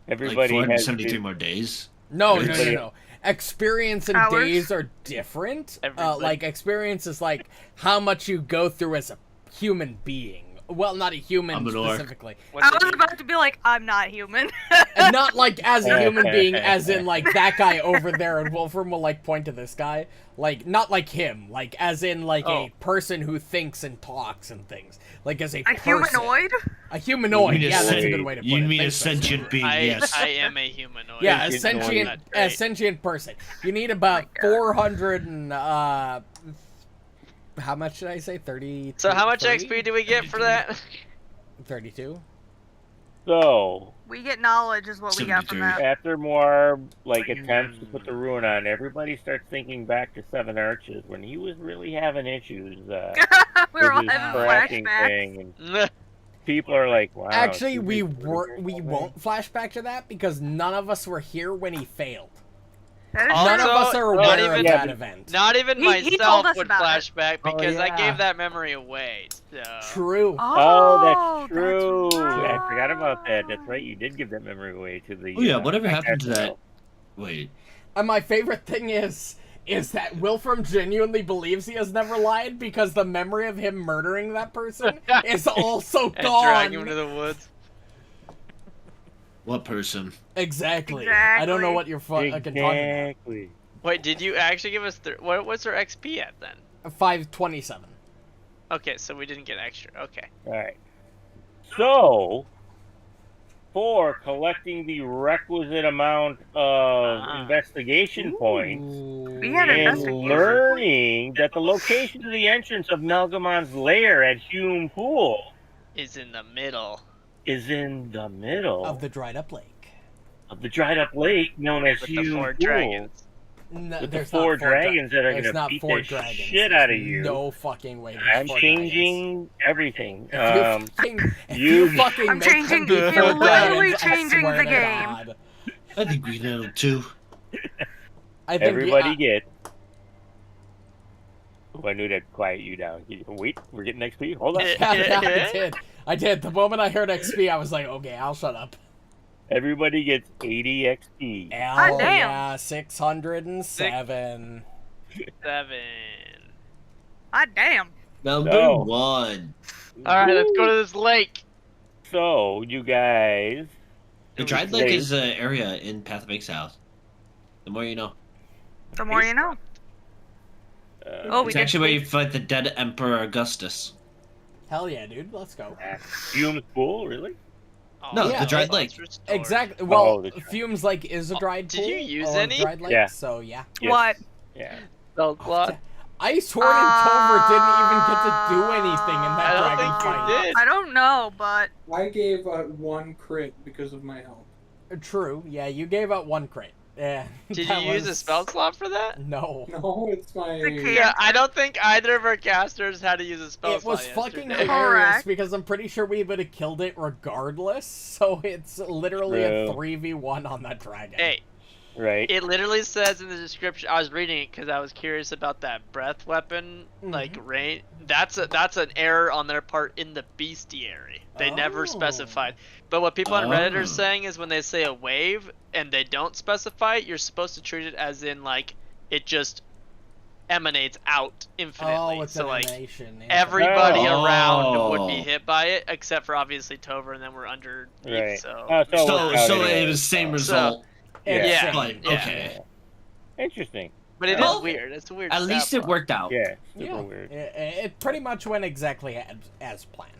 Like Everybody has 473 more days. No. Everybody- Experience and Hours? days are different. Everybody. Like experience is like how much you go through as a human being. Well, not a human I'm an orc. specifically. What I did was you- about to be like, I'm not human. And not like as a human being, as in like that guy over there, and Wilfram will like point to this guy, like not like him, like as in like Oh. a person who thinks and talks and things, like as a A person. humanoid? A humanoid. You mean Yeah, a that's a sen- good way to put You it. mean a Thanks, Spencer. sentient being? I Yes. am a humanoid. Yeah, a Sentient sentient, Not a great. sentient person. You need about God. 400 and how much did I say? 30. So how much 30? XP do we get for that? 32. So, We get knowledge is what we got from 73. that. after Muarb attempts to put the rune on, everybody starts thinking back to Seven Arches when he was really having issues We were all with his having cracking flashbacks. thing, and people are like, "Wow." Actually, should we put the were rune we on won't flash back to that because none of us were here when he failed. That is None true. of us are not aware of even- that event. Not even He told myself us would about it. flashback because I yeah. gave that memory away. So. True. Oh, that's true. right. I forgot about that. That's right. You did give that memory away to the. Oh yeah, whatever happened to that? Castle. Wait. And my favorite thing is that Wilfram genuinely believes he has never lied because the memory of him murdering that person is also And drag him gone. to the woods. What person? Exactly. I don't know Exactly. what you're fucking talking about. Exactly. Wait, did you actually give us what's our XP at then? 527. Okay, so we didn't get extra. Okay. All right. So, for collecting the requisite amount of investigation points We had and investigation. learning that the location to the entrance of Melgamon's lair at Hume Pool Is in the middle. is in the middle Of the dried up lake. of the dried up lake known as With Hume the 4 Pool. dragons. No, With the there's four not dragons that are there's gonna not beat 4 the dragons. shit There's out of you. No fucking way. there's I'm 4 dragons. changing everything. If you- you fucking I'm make them changing- be you're 4 literally dragons, I changing swear the to game. God. I think we can handle 2. I think Everybody get. Oh, I knew that'd quiet you down. Wait, we're getting XP. Hold on. Yeah, I did. The moment I heard XP, I was like, okay, I'll shut up. Everybody gets 80 XP. Hell damn. yeah, 607. 7. Ah, damn. Number No. 1. Alright, let's go to this lake. So, you guys. The Dried Lake is an area in Path of Exile. The more you know. The more you know. Oh, we It's did actually where you speak. fight the dead Emperor Augustus. Hell yeah, dude. Let's go. Hume's Pool, really? Oh, No, the dried lake. it's restored. Exactly. Well, the dried- Fumes Lake is a dried did pool. you use or any? Dried lake, Yeah. so yeah. Yes. What? Yeah. Icehorm Icehorn and Tover didn't even get to do anything in I that don't dragon think fight. you did. I don't know, but I gave 1 crit because of my health. True. Yeah, you gave out 1 crit. Did that you use a was- spell slot for that? No. No, it's my. The key. Yeah, I don't think either of our casters had to use a spell It slot was fucking yesterday. hilarious Correct. because I'm pretty sure we would have killed it regardless. So it's literally a True. 3v1 on that dragon. Hey, Right. it literally says in the description. I was reading it because I was curious about that breath weapon, like Mm-hmm. rain. That's an error on their part in the bestiary. They never Oh. specified. But what people on Reddit Oh. are saying is when they say a wave and they don't specify it, you're supposed to treat it as in like it just emanates out infinitely. Oh, it's so an like emanation. Yeah. everybody Oh. around would be hit by it, except for obviously Tover, and then we're underneath. Right. So Oh, so So, it's so out it anyway. was same So- result. It's Yeah. same. But, okay. Interesting. but it is Well, weird. It's a weird. At least stat it block. worked out. Yeah. Super Yeah. weird. It pretty much went exactly as planned.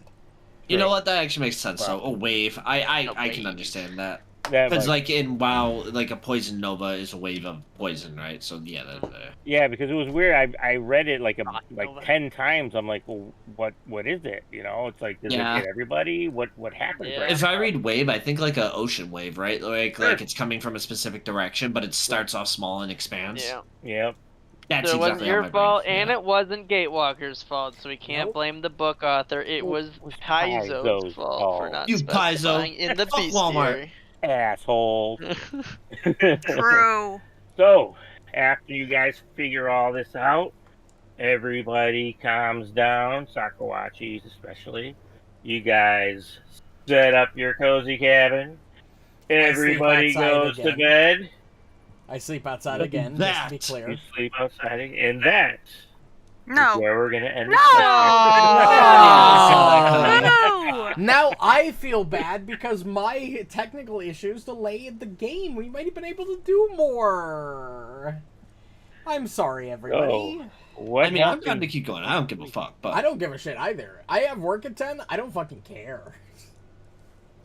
You know Right. what? That actually makes sense. So Wow. a wave. I A can wave. understand that. That Because like, like in WoW, like a poison nova is a wave of poison, right? So yeah, yeah, because it was weird. I read it like Nova. 10 times. I'm like, well, what is it? You know, it's like, does Yeah. it hit everybody? What happens? Yeah. right if I now? read wave, I think like a ocean wave, right? Like Sure. it's coming from a specific direction, but it starts off small and expands. Yeah. Yep. That's So it wasn't exactly how your my fault, brain- and yeah. it wasn't Gatewalkers' fault, so we can't Nope. blame the book author. It was was Paizo's Paizo's fault for fault. not You Paizo. specifying in the Fuck Walmart. Asshole. True. So, after you guys figure all this out, everybody calms down, Sakawachis especially. You guys set up your cozy cabin. Everybody outside goes to again. bed. I sleep outside again, just to be That- clear. You sleep outside, and that is No. where we're gonna end. No. Oh. No. Now I feel bad because my technical issues delayed the game. We might have been able to do more. I'm sorry, everybody. What I mean, I'm happened? trying to keep going. I don't give a fuck. But I don't give a shit either. I have work at 10. I don't fucking care.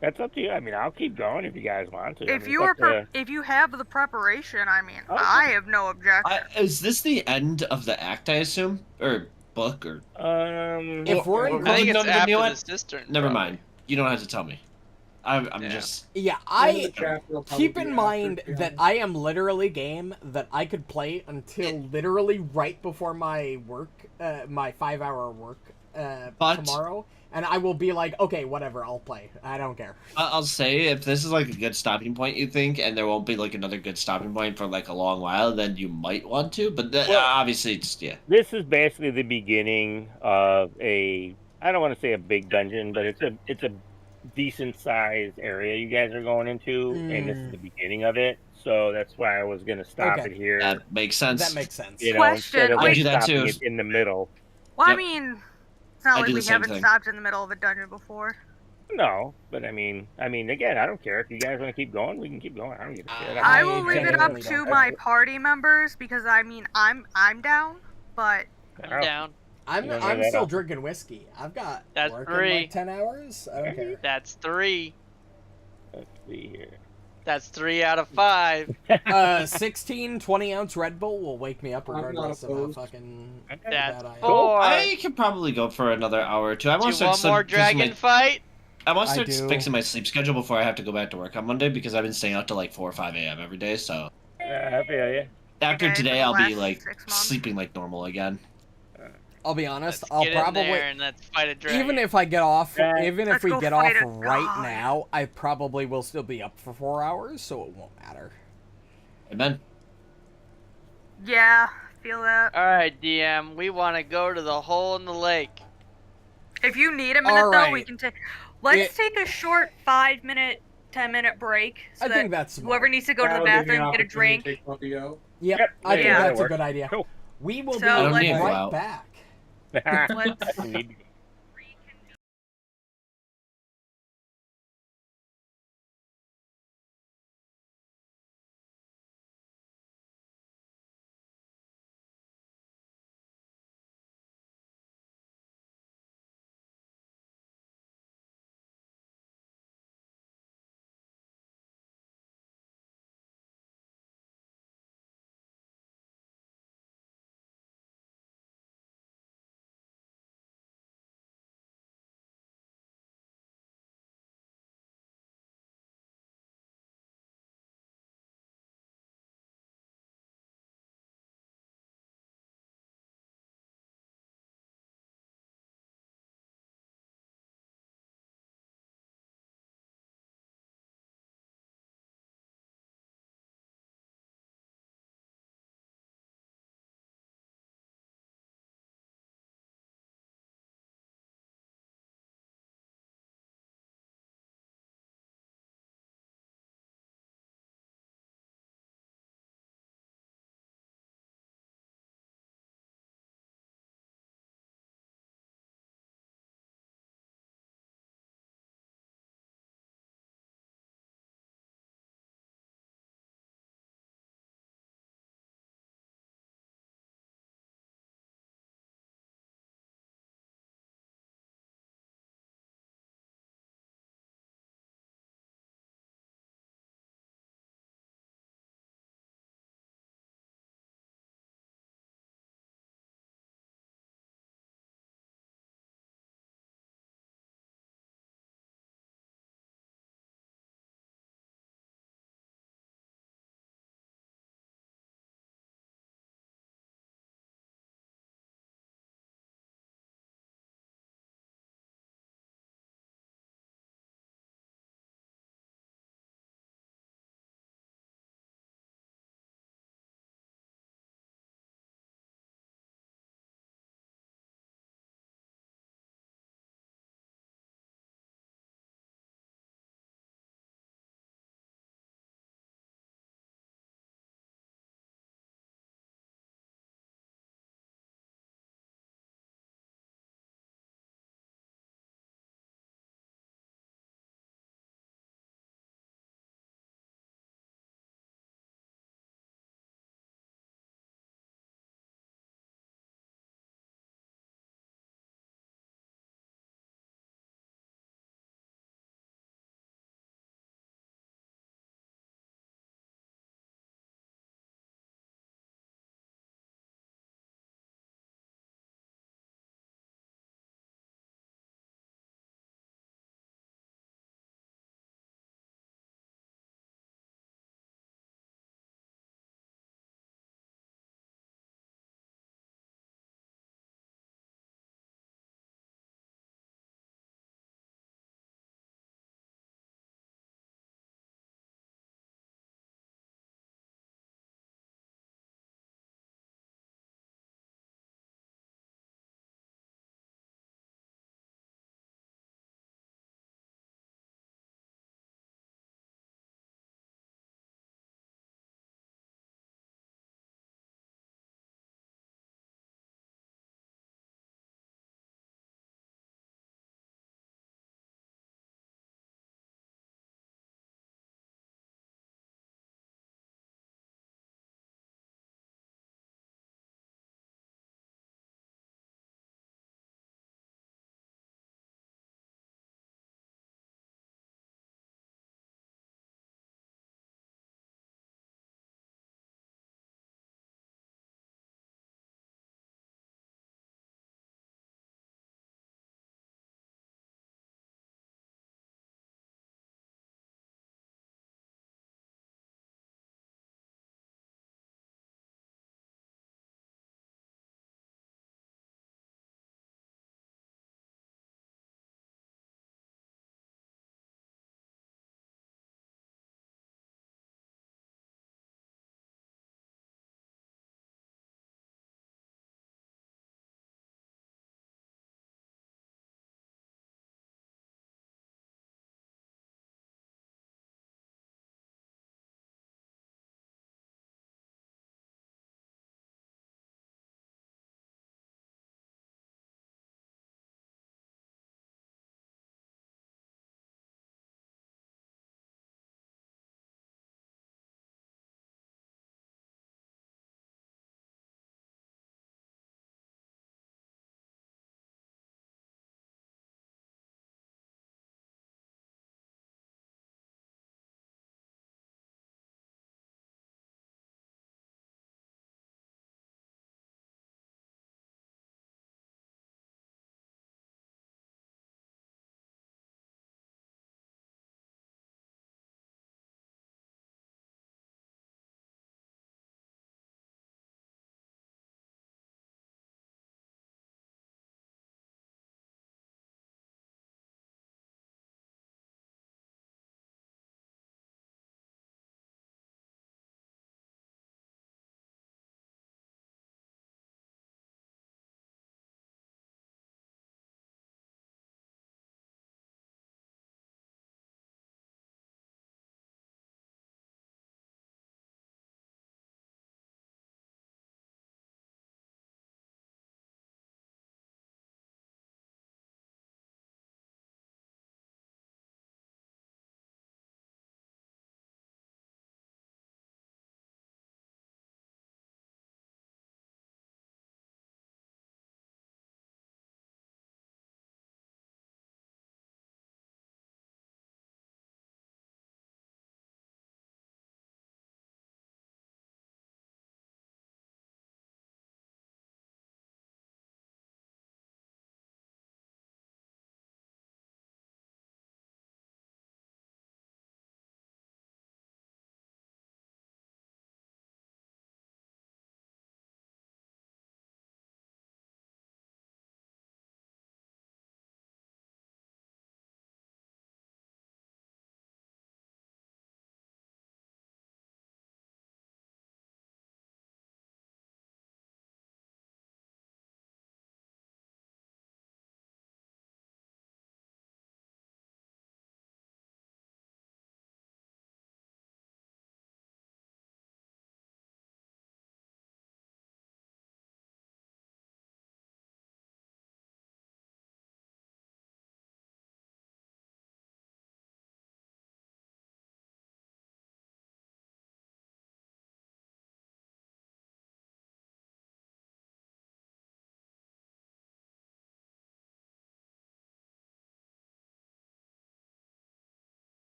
That's up to you. I mean, I'll keep going if you guys want to. I If mean, you it's are up to- if you have the preparation, I mean, Okay. I have no objection. is this the end of the act? I assume, or book, or If we're Well, in, I think no, it's no, after you know the what? cistern. never probably. mind. You don't have to tell me. I'm Yeah. just. yeah, End of the I chapter will probably keep be in after, mind to be that honest. I am literally game that I could play until literally right before my work, my 5-hour work But- tomorrow, and I will be like, okay, whatever, I'll play. I don't care. I'll say if this is like a good stopping point, you think, and there won't be like another good stopping point for like a long while, then you might want to. But Well- obviously, it's yeah. This is basically the beginning of a. I don't want to say a big dungeon, but it's a decent sized area you guys are going into, and this is the beginning of it. So that's why I was gonna stop Okay. it here. That makes sense. That makes sense. You know, Question, instead of I like do that stopping too. it in the middle. Well, I Yep. mean, it's not I like do the we same haven't thing. stopped in the middle of a dungeon before. No, but I mean, again, I don't care if you guys want to keep going. We can keep going. I don't give a shit. I I will leave it up genuinely to don't my care. party members because I mean, I'm down, but I'm down. I'm You don't know I'm that still often. drinking whiskey. I've got That's work in 3. like 10 hours. I don't care. That's 3. Let's see here. That's 3 out of 5. 16, 20-ounce Red Bull will wake me up I'm not regardless of how opposed. fucking That's bad I am. 4. I could probably go for another hour or two. I Do want you to want start more fixing dragon my- fight? I want to I start do. fixing my sleep schedule before I have to go back to work on Monday because I've been staying out till like 4 or 5 a.m. every day. So I feel you. after Okay, for today, the I'll be last like 6 months. sleeping like normal again. I'll be honest. Let's I'll get probably in there and let's fight a dragon. even if I get off, even if Let's we go get off fight a right god. now, I probably will still be up for 4 hours, so it won't matter. Amen. yeah, feel that. Alright, DM, we want to go to the hole in the lake. If you need a minute though, we Alright. can take. Let's take a short 5-minute, 10-minute break. So I that think that's smart. whoever needs to go to the That'll give me an bathroom, get a opportunity to drink. take Buffy out. Yep, Yep, I think yeah, that's that a good works. idea. Cool. We will So, be I don't let's- need to go right out. back. Let's- You need to go.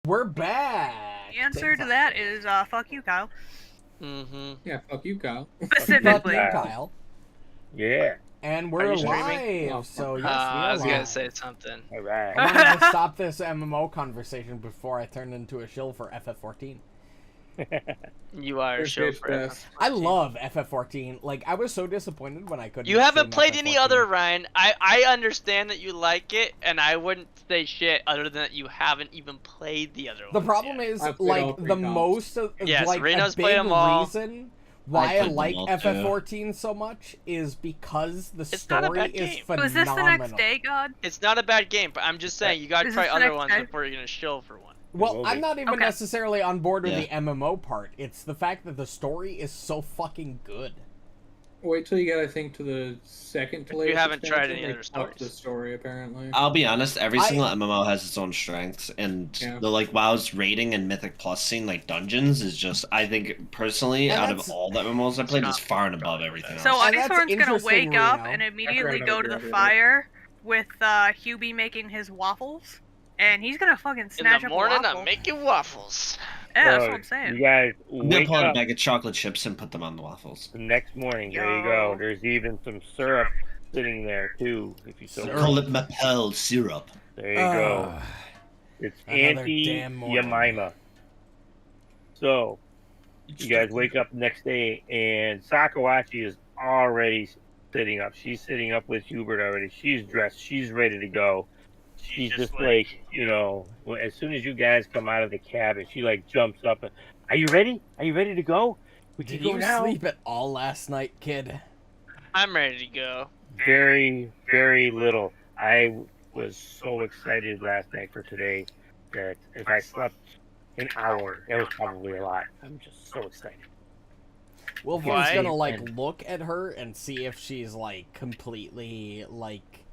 We're back. The answer to that is fuck you, Kyle. Mm-hmm. Yeah, fuck you, Kyle. Fuck Specifically. you, Kyle. Yeah. And Are we're you streaming? live, so yes, we I are was gonna live. say something. All right. I wanted to stop this MMO conversation before I turned into a shill for FF14. You are a show Appreciate for that. FF14. I love FF14. Like, I was so disappointed when I couldn't. You haven't stream played any FF14. other, Ryan. I understand that you like it, and I wouldn't say shit other than that you haven't even played the other The ones problem yet. is, I've played all like, three the comps. most of, Yes, like, Reno's a big played 'em all. reason why I played them like all, too. FF14 so much is because the It's not a story bad is game. phenomenal. Was this the next day, God? It's not a bad game, but I'm just saying you gotta Is try this the other next ones day? before you're gonna shill for one. Well, Will I'm be. not even Okay. necessarily on board with Yeah. the MMO part. It's the fact that the story is so fucking good. Wait till you get, I think, to the second to You latest haven't tried expansion. any They other upped the stories. story, apparently. I'll be honest, every I- single MMO has its own strengths, and Yeah. the like WoW's rating and Mythic Plus scene, like dungeons, is just I think personally And out that's- of all the MMOs I played, is not far and above everything So else. And that's Icehorm's gonna interesting, wake up Reno. and immediately I've go to never the graduated. fire with Hubie making his waffles, and he's gonna fucking In snatch the up morning, a waffle. I'm making waffles. Yeah, that's So, what I'm saying. You guys I'm gonna wake pull out a up bag of chocolate chips and put them on the waffles. the next morning. There you Yo. go. There's even some syrup sitting there too. If you so They Syrup. call it Mapel syrup. There you go. Ugh. It's Another Auntie damn morning. Yemima. So you guys wake up the next day, and Sakawachi is already sitting up. She's sitting up with Hubert already. She's dressed. She's ready to go. She's just like, you know, as soon as you guys come out of the cabin, she like jumps up and, "Are you ready? Are you ready to go? We can Did go you now." sleep at all last night, kid? I'm ready to go. Very, very little. I was so excited last night for today that if I slept an hour, it was probably a lot. I'm just so excited. Wolfram's Why? gonna like look at her and see if she's like completely like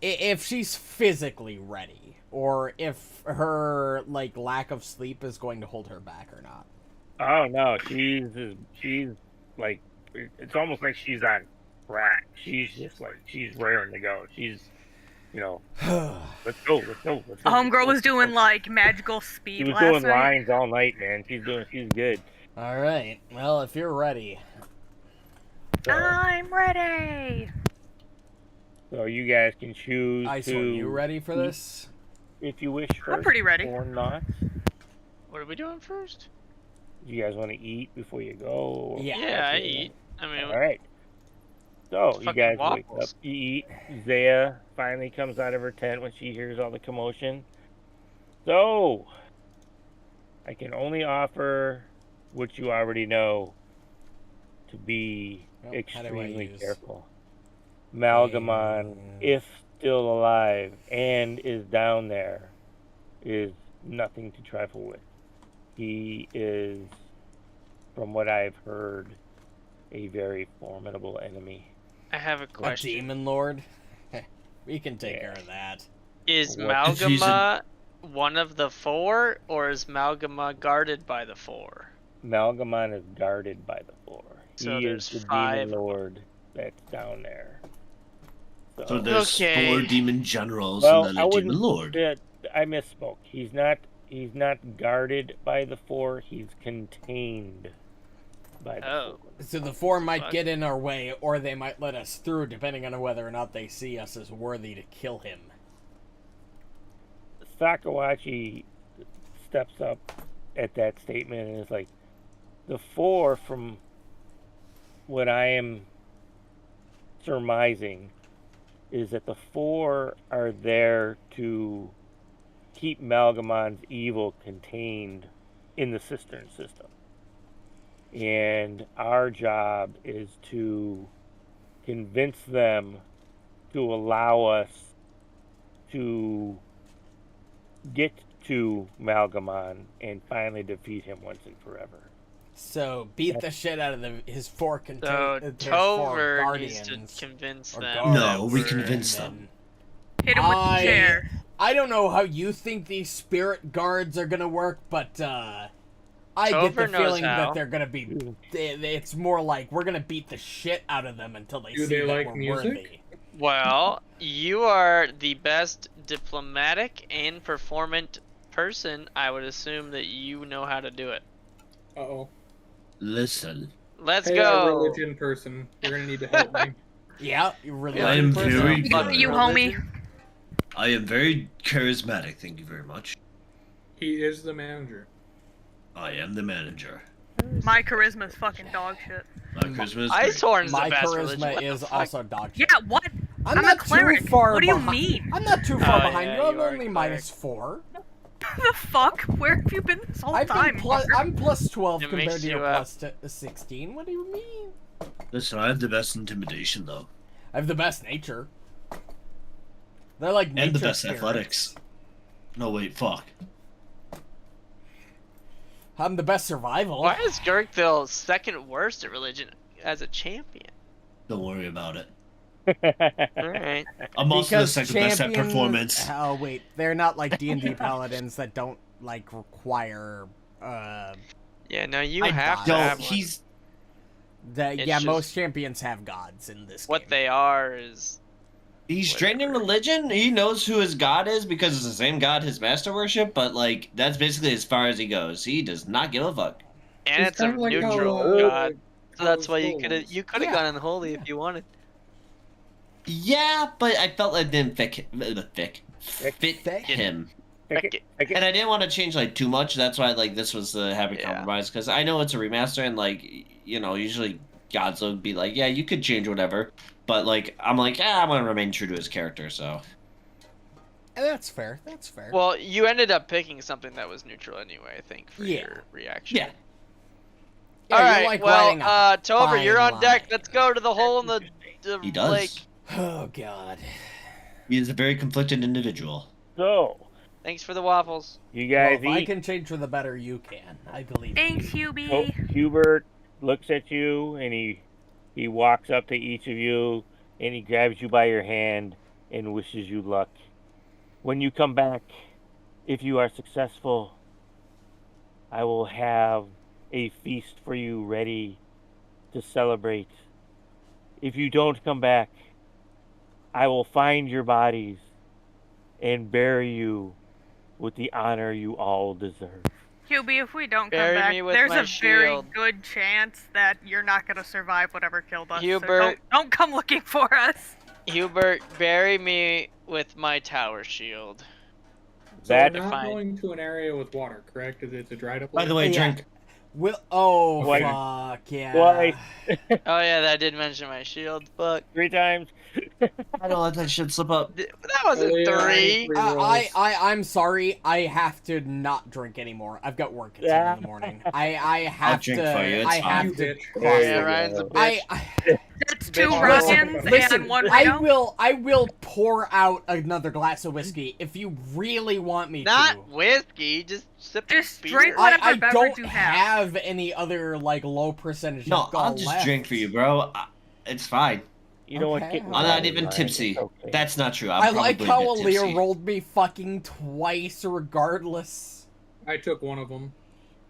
if she's physically ready or if her like lack of sleep is going to hold her back or not. Oh no, she's like, it's almost like she's on crack. She's just like, she's raring to go. She's, you know, let's go. Homegirl was doing like magical She speed was last doing night. lines all night, man. She's good. All right. Well, if you're ready. So, I'm ready. so you guys can choose Icehorm, to, you ready for this? if you wish. I'm First, pretty ready. or not. What are we doing first? You guys want to eat before you go? Or Yeah. Yeah, I eat. I mean, All right. So you Fucking guys wake up, waffles. you eat. Zaya finally comes out of her tent when she hears all the commotion. So I can only offer what you already know to be Well, how do I extremely use- careful. Malgamon, if still alive and is down there, is nothing to trifle with. He is, from what I've heard, a very formidable enemy. I have a A question. demon lord? We can take Yeah. care of that. Is What? If she's Malgama one of the four, or is Malgama guarded by the four? Malgamon is guarded by the four. So He there's is the five. demon lord that's down there. So there's Okay. 4 demon generals Well, and I then a wouldn't. demon lord. I misspoke. He's not guarded by the four. He's contained by the Oh. four. So the 4 might Fuck. get in our way, or they might let us through, depending on whether or not they see us as worthy to kill him. Sakawachi steps up at that statement and is like, the four, from what I am surmising, is that the four are there to keep Malgamon's evil contained in the cistern system. And our job is to convince them to allow us to get to Malgamon and finally defeat him once and forever. So beat the shit out of his 4 So his 4 Tover needs guardians. to convince or them. guards, No, we that convince we're- them. Hit him with the chair. I don't know how you think these spirit guards are gonna work, but I get the Tover knows feeling how. that they're gonna be. It's more like we're gonna beat the shit out of them until they Do see they that like we're music? worthy. Well, you are the best diplomatic and performant person, I would assume that you know how to do it. Uh-oh. Listen, Let's Hey, go. religion person. You're gonna need to help me. Yeah, you really. I am very We got good. you, homie. I am very charismatic. Thank you very much. He is the manager. I am the manager. My charisma is fucking dog shit. My charisma is great. Icehorn's the My best charisma religion. What the is fuck? also dog shit. Yeah, what? I'm I'm a not cleric. too far What do you behind. mean? I'm not too far Oh, behind yeah, you. I'm you are a only cleric. -4. The fuck? Where have you been this whole time? I'm plus 12 It compared makes to your you, plus 16. What do you mean? Listen, I have the best intimidation though, I have the best nature. They're like nature and the best spirits. athletics. No, wait, fuck. I'm the best survival. Why is Gurgthil second worst at religion as a champion? Don't worry about it. Alright. I'm also the Because second best at champions- performance. Oh wait, they're not like D&D paladins that don't like require. Yeah, no, you I have to don't- have one. He's That It's yeah, just- most champions have gods in this. What game. they are is trained in religion. He knows who his god is because it's the same god his master worship. But like, that's basically as far as he goes. He does not give a fuck. and It's it's a kinda like how, neutral god. So that's why you Skull could have was. you could have Yeah. gone unholy if you wanted. Yeah, but I felt like it didn't fit him. And I didn't want to change like too much. That's why like this was the happy Yeah. compromise because I know it's a remaster and like usually gods would be like, yeah, you could change whatever, but like I'm like, I'm gonna remain true to his character. So That's fair. That's fair. Well, you ended up picking something that was neutral anyway, I think, for Yeah. your reaction. yeah, Yeah, All you right, like well, riding a Tover, you're fine on deck. line. Let's go to the hole in the he does. lake. Oh god. He is a very conflicted individual. So, Thanks for the waffles. you Well, guys if I eat. can change for the better, you can. I believe. Thanks, you. Hubie. Oh, Hubert looks at you and he walks up to each of you and he grabs you by your hand and wishes you luck. When you come back, if you are successful, I will have a feast for you ready to celebrate. If you don't come back, I will find your bodies and bury you with the honor you all deserve. Hubie, if we don't Bury come me back, with there's my a very shield. good chance that you're not gonna survive whatever killed us. So Hubert. don't come looking for us. Hubert, bury me with my tower shield. So That we're not fine. going to an area with water, correct? It's a dried up. By the way, Yeah. drink. Oh Why- fuck yeah. Why? Oh yeah, that did mention my shield. Fuck. 3 times. I don't let that shit slip up. That wasn't Only, 3. I'm sorry. I have to not drink anymore. I've got work at 10 in the morning. I have drink to. for you, it's I have fine. to. You bitch. cross Yeah, the- Ryan's a bitch. That's 2 Bitch, Ryans Listen, and 1 I Rio. will pour out another glass of whiskey if you really want me to. Not whiskey, just sip Just beer. drink whatever I beverage don't you have. any other like low percentage No, alcohol I'll just left. drink for you, bro. It's fine. You know what? Okay. Get I'm I'm Oh, not even Ryan, tipsy. it's okay. That's not true. I like how Aaliyah Aaliyah rolled me fucking twice regardless. I took one of them.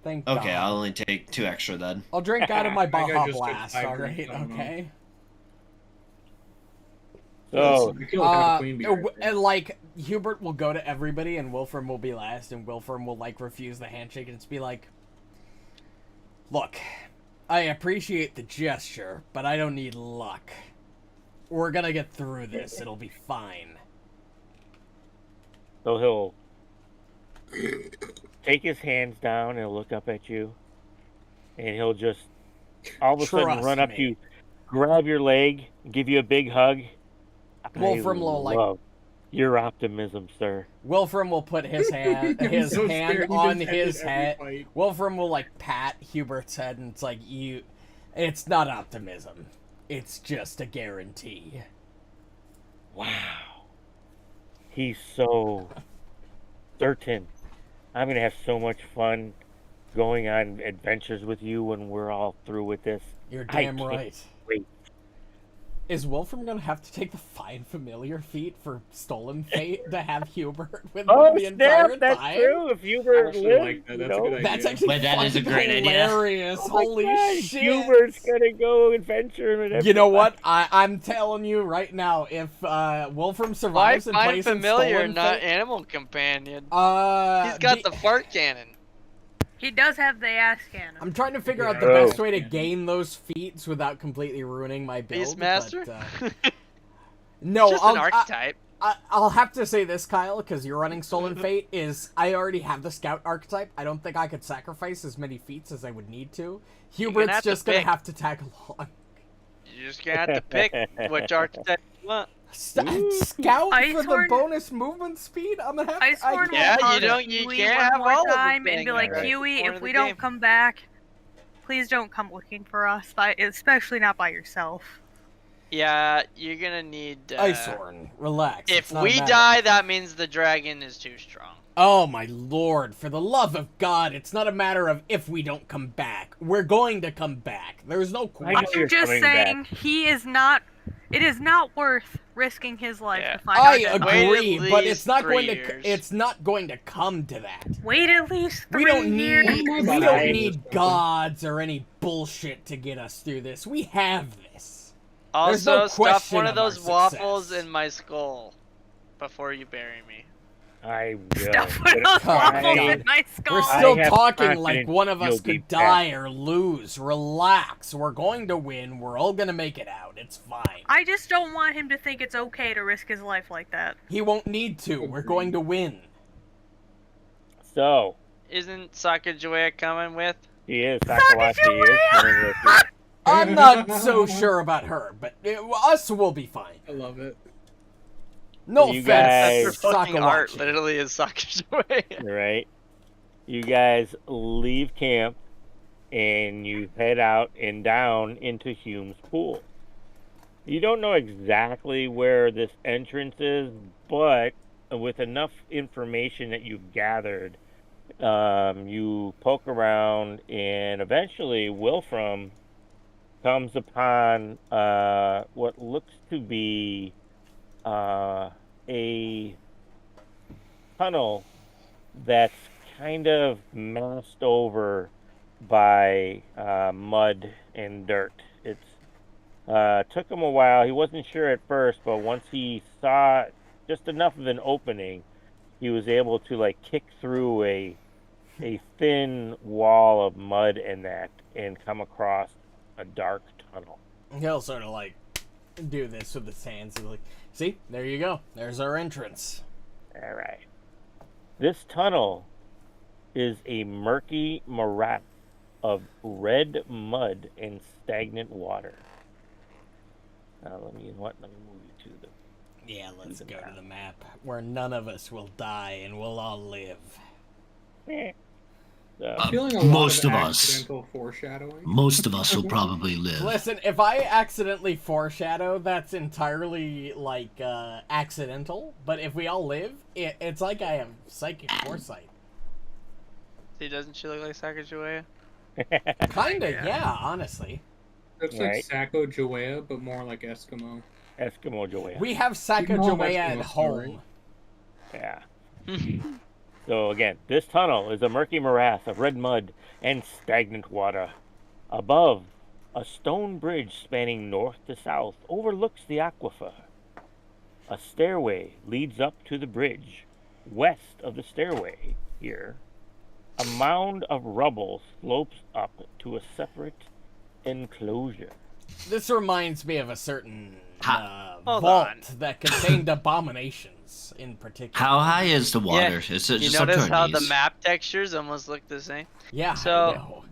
Thank Okay, God. I'll only take 2 extra then. I'll drink out of my think I Baja just took Blast, 5 alright? drinks, I don't know. Okay. So, I killed half a queen bee right there. And like Hubert will go to everybody, and Wilfram will be last, and Wilfram will like refuse the handshake and just be like, "Look, I appreciate the gesture, but I don't need luck. We're gonna get through this. It'll be fine." so he'll take his hands down and he'll look up at you, and he'll just all of a sudden Trust run up me. to you, grab your leg, give you a big hug. Wolfram I will, like- love your optimism, sir. Wilfram will put his hand I'm so scared he on just his ended every head. fight. Wolfram will like pat Hubert's head, and it's like it's not optimism. It's just a guarantee. Wow. He's so certain. I'm going to have so much fun going on adventures with you when we're all through with this. You're I damn can't right. wait. Is Wilfram gonna have to take the Find Familiar feat for Stolen Fate to have Hubert with Oh, him the entire snap! That's time? true. If I Hubert actually lives, like that. you That's a know? good idea. That's actually But that is a fucking great idea. hilarious. Oh my Holy God, shit! Hubert's gonna go adventure and You know what? I'm telling you right now, if Wilfram Why survives and find plays in familiar, Stolen not Fate, animal companion? he's He's got the fart cannon. He does have the ass cannon. I'm trying to figure out the Yeah. best way to gain those feats without completely ruining my build. Beastmaster? But, no, Just an archetype. I'll have to say this, Kyle, because you're running Stolen Fate, is I already have the Scout archetype. I don't think I could sacrifice as many feats as I would need to. Hubert's have to just gonna pick. have to tag along. You're just gonna have to pick which archetype you want. Scout for the Icehorn? bonus movement speed? I'm gonna have to... Icehorn will Yeah, hug you don't- you Huey can't one have more all of the time and be things, like, right? Huey, Point if of the we don't game. come back, please don't come looking for us, especially not by yourself. Yeah, you're gonna need. Icehorn, relax. If it's not a we matter. die, that means the dragon is too strong. Oh my lord, for the love of God, it's not a matter of if we don't come back. We're going to come back. There's no I know question. you're I'm just coming saying, he is not. It is not worth risking his life Yeah. to find I out. Wait agree, at but least it's not 3 going to. years. It's not going to come to that. Wait at least 3 We don't years. need. We Bye. don't need gods or any bullshit to get us through this. We have this. There's Also, no stuff question one of of those our waffles success. in my skull before you bury me. I will. Stuff But with those Oh my waffles God. in my skull. We're still have talking like confidence one of us you'll be could die or lose. Relax. We're going to win. We're all gonna make it out. It's fine. I just don't want him to think it's okay to risk his life like that. He won't need to. We're going to win. So, Isn't Sacagawea coming with? he is. Sakawachi is coming with you. I'm not so sure about her, but us will be fine. I love it. No You offense, guys- That's her fucking art. Sakawachi. Literally is Sacagawea. Right? You guys leave camp and you head out and down into Hume's Pool. You don't know exactly where this entrance is, but with enough information that you've gathered, you poke around and eventually Wilfram comes upon what looks to be a tunnel that's kind of masked over by mud and dirt. It's took him a while. He wasn't sure at first, but once he saw just enough of an opening, he was able to like kick through a thin wall of mud and come across a dark tunnel. He'll sort of like do this with his hands. He's like, see, there you go. There's our entrance. All right. This tunnel is a murky morass of red mud and stagnant water. Let me move you to the... Yeah, let's go to the map where none of us will die and we'll all live. I'm feeling a most lot of of us. accidental foreshadowing. Most of us will probably live. Listen, if I accidentally foreshadow, that's entirely like accidental. But if we all live, it's like I have psychic foresight. See, doesn't she look like Sacagawea? Kinda, yeah, honestly. It's Right. like Sacco Joea, but more like Eskimo. Eskimo Joey. We have You know Sacagawea that's at the story. home. Yeah. So again, this tunnel is a murky morass of red mud and stagnant water. Above, a stone bridge spanning north to south overlooks the aquifer. A stairway leads up to the bridge. West of the stairway, here, a mound of rubble slopes up to a separate enclosure. This reminds me of a certain Hold vault on. that contained abominations in particular. How high is the water? Yeah, Is it You just up to notice our how knees? the map textures almost look the same? Yeah. So- I know.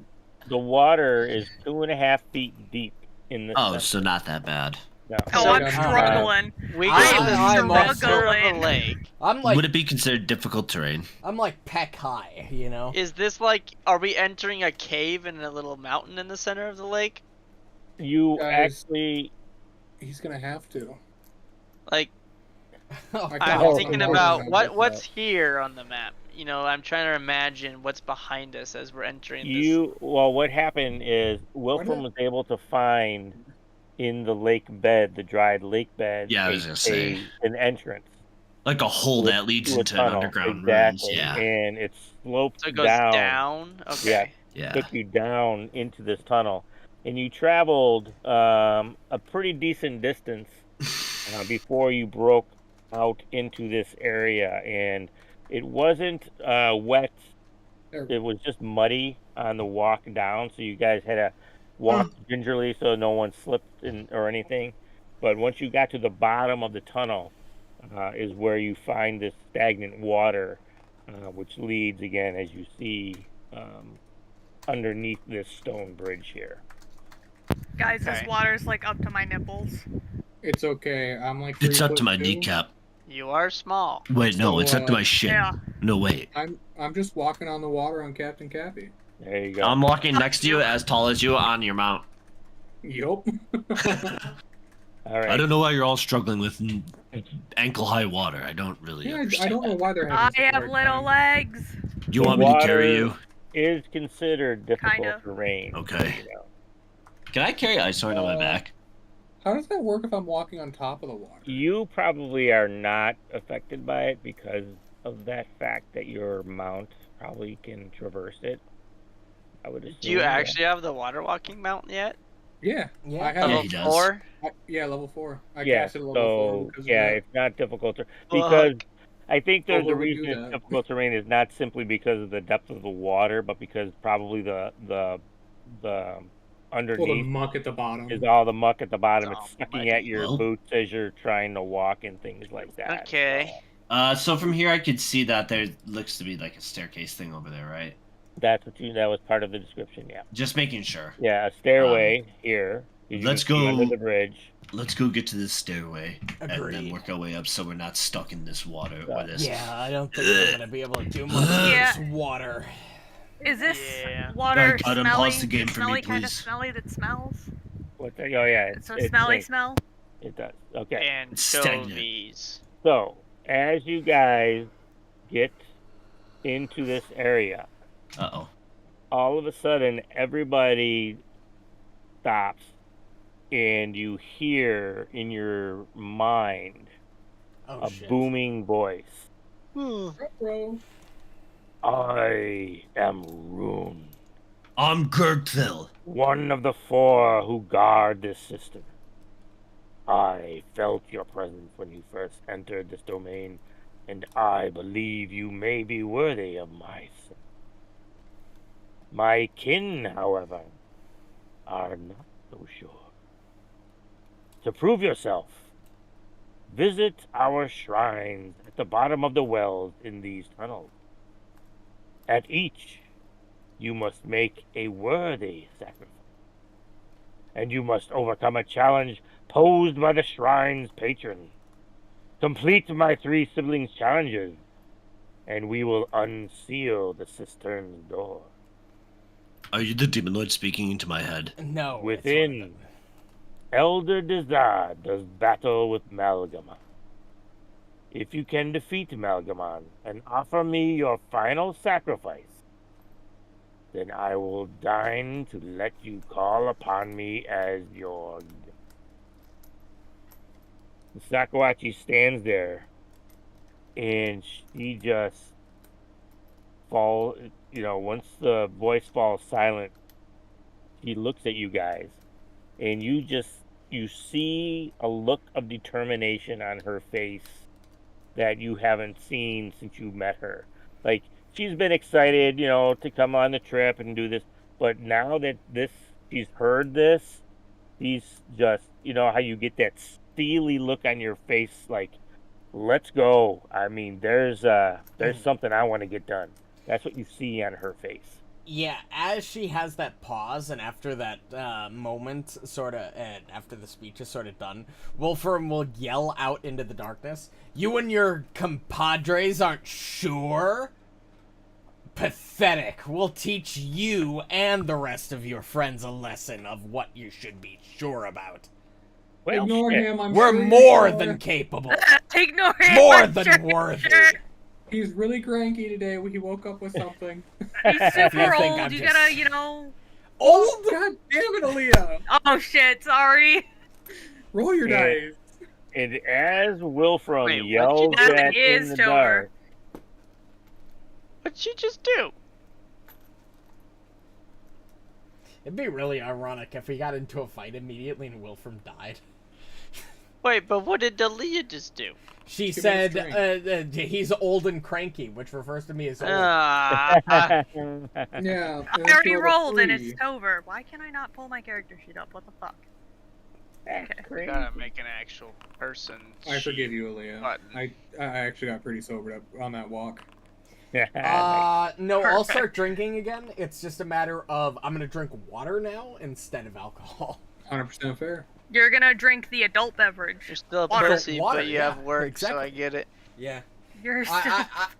The water is 2.5 feet deep in the Oh, center. so not that bad. No. Oh, So, I'm struggling. We I get to am the center of struggling. the lake. I'm like Would it be considered difficult terrain? I'm like peck high, you know. Is this like, are we entering a cave in a little mountain in the center of the lake? You Guys. actually... He's gonna have to. Like, Oh, I I'm can't- thinking Oh, about oh, what's here on the map. You know, I'm trying to imagine what's behind us as we're entering this. Well, what happened is Wilfram was able to find in the lake bed, the dried lake bed. Yeah, I was gonna say. An entrance. Like a hole that leads To a into tunnel. underground Exactly. ruins. Yeah. And it slopes So it goes down. Okay. Yeah. Took you down into this tunnel, and you traveled a pretty decent distance before you broke out into this area, and it wasn't wet. It was just muddy on the walk down, so you guys had to walk gingerly so no one slipped or anything. But once you got to the bottom of the tunnel, is where you find this stagnant water, which leads, again, as you see, underneath this stone bridge here. Guys, this water's like up to my nipples. It's okay. I'm like. It's up to my 3'2". kneecap. You are small. Wait, no, it's up to my shin. Yeah. No, wait. I'm just walking on the water on Captain Cappy. There you go. I'm walking next to you, as tall as you, on your mount. Yup. All right. I don't know why you're all struggling with ankle-high water. I don't really Yeah, I understand. don't know why they're I having. have little legs. Do you want me to carry you? Is considered difficult Kinda. terrain. Okay. You know. Can I carry Icehorm on my back? How does that work if I'm walking on top of the water? You probably are not affected by it because of that fact that your mount probably can traverse it. I would assume. Do you actually have the water walking mount yet? Yeah. Yeah. I have. Yeah, Level he does. 4? Level 4. I Yeah, casted level 4 so because of yeah, that. it's not difficult because I think there's Well, a we reason do it's that. difficult terrain is not simply because of the depth of the water, but because probably the Well, the underneath muck at the bottom. is all the muck at the bottom. Oh, It's sucking my- at your Well. boots as you're trying to walk and things like that. Okay. So from here, I could see that there looks to be like a staircase thing over there, right? That was part of the description. Yeah. Just making sure. Yeah, a stairway here. You let's can see go- under the bridge. Let's go get to this stairway and then Agreed. work our way up so we're not stuck in this water or this. Yeah, I don't think I'm gonna be able to do much with Yeah. this water. Is this Yeah. water Alright, God, smelly? unpause the game for me, smelly kind of please. smelly that smells? What's that? Oh yeah, It's a smelly stinks. smell? It does. Okay. Stagnant. Anchovies. So as you guys get into this area, Uh-oh. all of a sudden everybody stops and you hear in your mind Oh, a shit. booming voice. Bro. I am Rune, I'm Gurgthil. one of the 4 who guard this system. I felt your presence when you first entered this domain, and I believe you may be worthy of my sin. My kin, however, are not so sure. To prove yourself, visit our shrines at the bottom of the wells in these tunnels. At each, you must make a worthy sacrifice, and you must overcome a challenge posed by the shrine's patron. Complete my 3 siblings' challenges, and we will unseal the cistern's door. Are you the demon lord speaking into my head? No. it's Within, Elder Dezard does battle with Malgamon. If you can defeat Malgamon and offer me your final sacrifice, then I will deign to let you call upon me as your... Sakawachi stands there, and she just falls, once the voice falls silent, she looks at you guys, and you see a look of determination on her face that you haven't seen since you met her. Like, she's been excited, to come on the trip and do this, but now that she's heard this, she's just, how you get that steely look on your face, like, let's go. I mean, there's something I want to get done. That's what you see on her face. Yeah, as she has that pause, and after that moment, and after the speech is sort of done, Wilfram will yell out into the darkness, "You and your compadres aren't sure? Pathetic. We'll teach you and the rest of your friends a lesson of what you should be sure about. Well, Ignore shit. him. I'm We're sure you more are. than capable. Ignore him. More I'm than sure. worthy. He's really cranky today. He woke up with something. He's super You think old. I'm You just- gotta, Old? God damn it, Aaliyah! Oh shit, sorry. Roll your Yeah. dice. And as Wilfram Wait, what'd yells you do? that It in is the Tover. dark, What'd she just do? It'd be really ironic if we got into a fight immediately and Wilfram died. Wait, but what did Dalia just do? She She said made he's old and cranky, which refers to me as old. Ah, Yeah. I already rolled and it's Tover. Why can I not pull my character sheet up? What the fuck? we gotta make an actual person. I forgive you, Aaliyah. button. I actually got pretty sobered up on that walk. No, I'll Perfect. start drinking again. It's just a matter of I'm gonna drink water now instead of alcohol. 100% fair. You're gonna drink the adult beverage. You're still a Water. pussy, Water, but you yeah, have work, exactly. so I get it. Yeah. You're still.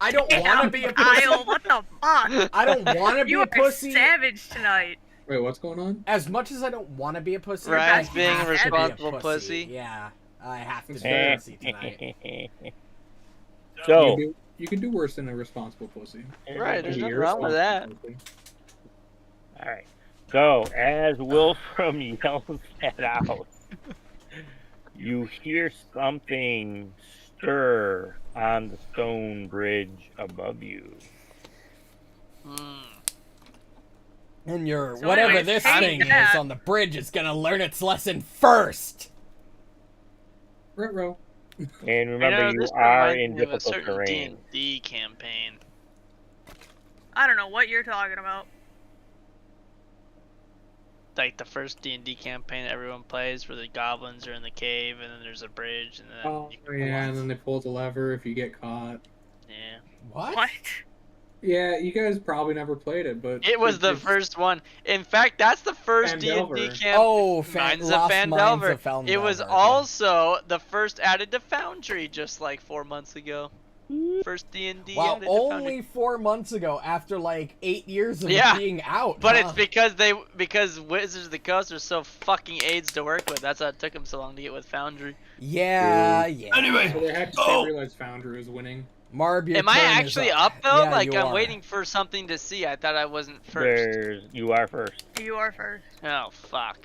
I don't want to be a pussy. Kyle, what the fuck? I don't want to be You a are pussy. savage tonight. Wait, what's going on? As much as I don't want to be a pussy, Ryan's I being have a to be responsible pussy. Yeah, I have to be It's a fair. pussy tonight. So, You can do worse than a responsible pussy. Right, there's Be nothing a wrong with that. responsible pussy. alright. So, as Wilfram yells that out, you hear something stir on the stone bridge above you. And your So whatever anyways, this take thing that. is on the bridge is gonna learn its lesson first. Ruh-roh. And remember, you this are reminds in me of a difficult certain terrain. D&D campaign. I don't know what you're talking about. Like the first D&D campaign everyone plays, where the goblins are in the cave, and then there's a bridge, and then Oh, you can yeah, and then they pull the lever if you get caught. yeah. What? Yeah, you guys probably never played it, but... It was the it's- first one. In fact, that's the first D&D Fandelver. campaign. Oh, Mines of Lost Mines Fandelver. of Fandelver. It was yeah. also the first added to Foundry just like 4 months ago. First D&D Wow, added to Foundry. only 4 months ago, after like 8 years of Yeah, being out. But huh? it's because Wizards of the Coast are so fucking AIDS to work with. That's why it took them so long to get with Foundry. yeah. So Anyway, they had to realize Foundry was winning. Marb, your Am I turn is actually up though? Yeah, Like you I'm are. waiting for something to see. I thought I wasn't first. You are first. You are first. Oh fuck!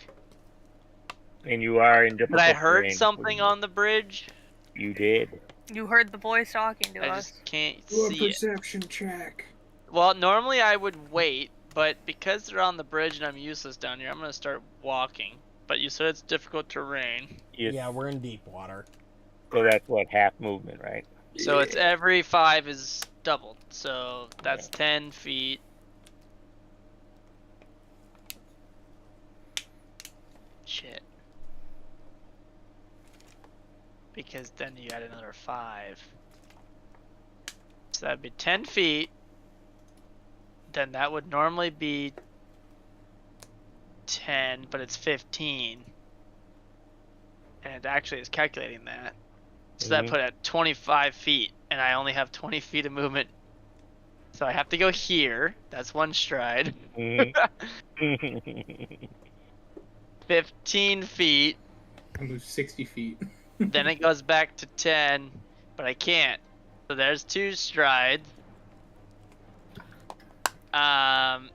And you are in difficult But I heard terrain. something on the bridge. You did. You heard the voice talking to I us. just can't Do a see it. perception check. Well, normally I would wait, but because they're on the bridge and I'm useless down here, I'm gonna start walking. But you said it's difficult terrain, Yeah, we're in deep water. So that's what, half movement, right? so it's every 5 is doubled. So that's 10 feet. Shit. Because then you add another 5. So that'd be 10 feet. Then that would normally be 10, but it's 15. And it actually is calculating that. So that Mhm. put it at 25 feet, and I only have 20 feet of movement. So I have to go here. That's one stride. Mhm. 15 feet. I moved 60 feet. Then it goes back to 10, but I can't. So there's 2 strides. And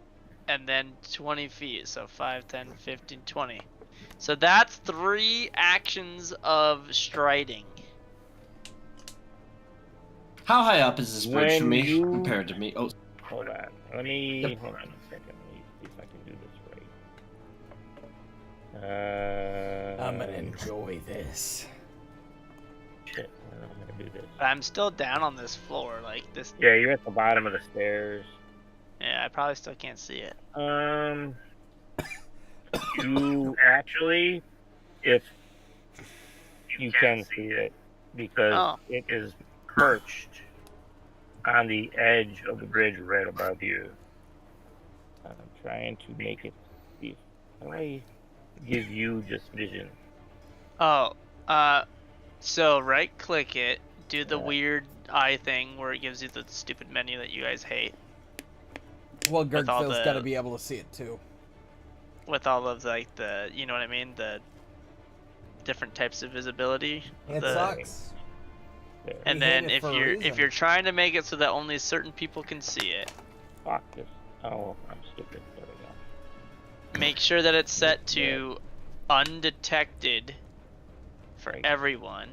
then 20 feet. So 5, 10, 15, 20. So that's 3 actions of striding. How high up is this bridge from me When you- compared to me? Oh, Hold on. Hold on a second. Let me see if I can do this right. I'm gonna enjoy this. Shit. I'm gonna do this. But I'm still down on this floor. Like this. Yeah, you're at the bottom of the stairs. Yeah, I probably still can't see it. You actually, if you can see it, because Oh. it is perched on the edge of the bridge right above you. I'm trying to make it see. How do I give you just vision? Oh, so right click it, do the Yeah. weird eye thing where it gives you the stupid menu that you guys hate Well, With all Gurgthil's the- got to be able to see it too. with all of like the, you know what I mean, the different types of visibility. It the- sucks. There. And We hate then it if for a you're reason. trying to make it so that only certain people can see it, Fuck this. Oh, I'm stupid. There we go. make sure that it's set to undetected for Right. everyone.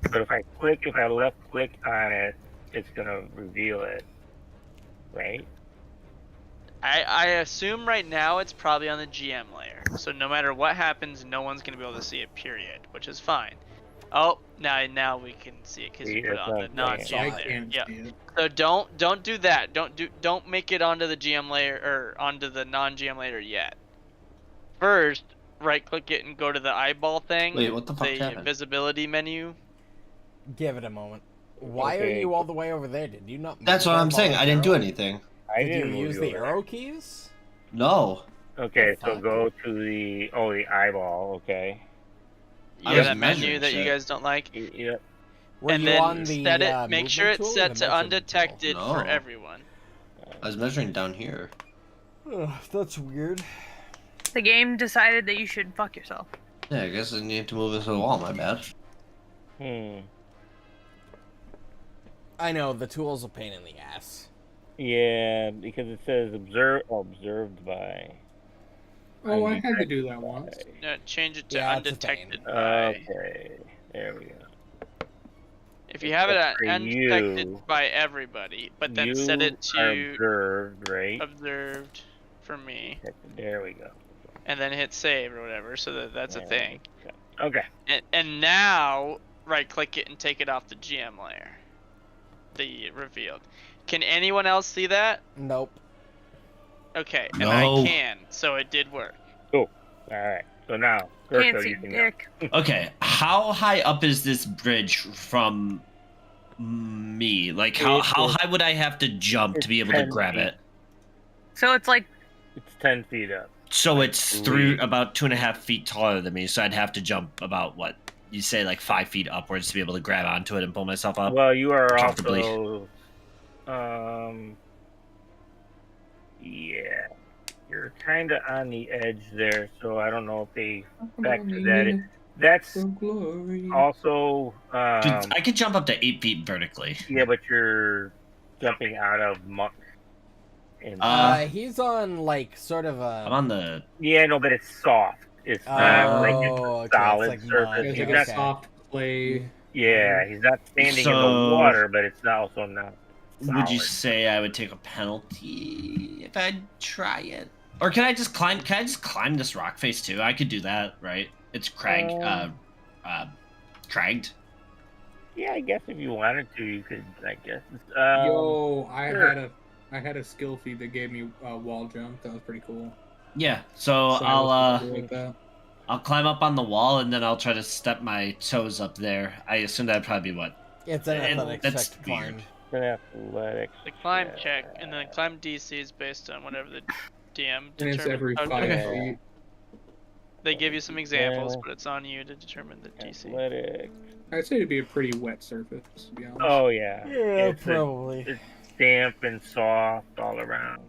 But if I left click on it, it's gonna reveal it, right? I assume right now it's probably on the GM layer. So no matter what happens, no one's gonna be able to see it. Period, which is fine. Oh, now we can see it because you put it on the non-GM I layer. can't Yeah. see it. So don't do that. Don't make it onto the GM layer or onto the non-GM layer yet. First, right-click it and go to the eyeball thing. Wait, what the fuck the happened? visibility menu. Give it a moment. Why are Okay. you all the way over there? Did you not? move That's what there I'm saying. I didn't do voluntarily? anything. I Did didn't you move use you the over there. arrow keys? No. Okay, so Fuck. go to the the eyeball. Okay. I Yeah, was that menu measuring that you shit. guys don't like. Yep. Were and you then on the set it. Make sure movement it's tool or set the to measurement tool? undetected for No. everyone. I was measuring down here. Ugh, that's weird. The game decided that you should fuck yourself. Yeah, I guess I need to move it to the wall. My bad. I know, the tool's a pain in the ass. Yeah, because it says observed by. Oh, I had to do that once. No, change it to Yeah, it's a thing. undetected by. Okay, there we go. If you have it at For undetected you, by everybody, but then you set it are to observed, right? observed for me, There we go. and then hit save or whatever, so that's a There thing. we go. Okay. And now right click it and take it off the GM layer. The revealed. Can anyone else see that? Nope. Okay, and No. I can, so it did work. All right. So now, Can't Gurgthil, see you can go. dick. Okay, how high up is this bridge from me? Like, how high would I have to jump to be able to 10 grab feet. it? So it's like It's 10 feet up. So it's believe- about 2.5 feet taller than me, so I'd have to jump about what? You say like 5 feet upwards to be able to grab onto it and pull myself up? Well, you are comfortably. also, yeah, you're kind of on the edge there, so I don't know if they factor that in. That's Glory. also, Dude, I could jump up to 8 feet vertically. yeah, but you're jumping out of muck. And He's on, like, sort of a... I'm on the... yeah, no, but it's soft. It's not like it's okay, solid it's like surface. mud. It's He's like not- a soft clay. Yeah, he's not standing in So- the water, but it's also not. Would you solid. say I would take a penalty if I try it? Or can I just climb? Can I just climb this rock face too? I could do that, right? It's cragged. Yeah, I guess if you wanted to, you could. I guess. Yo, sure. I had a skill feed that gave me a wall jump. That was pretty cool. Yeah. So So I was I'll cool with that. I'll climb up on the wall and then I'll try to step my toes up there. I assume that'd probably be what? It's an And athletics that's check to climb. weird. An athletics. The climb check, and then climb DC is based on whatever the DM And it's every determines. 5 Okay. feet. They give you some examples, Yeah. but it's on you to determine the DC. Athletics. I'd say it'd be a pretty wet surface, to be honest. Oh yeah. Yeah, It's probably. it's damp and soft all around.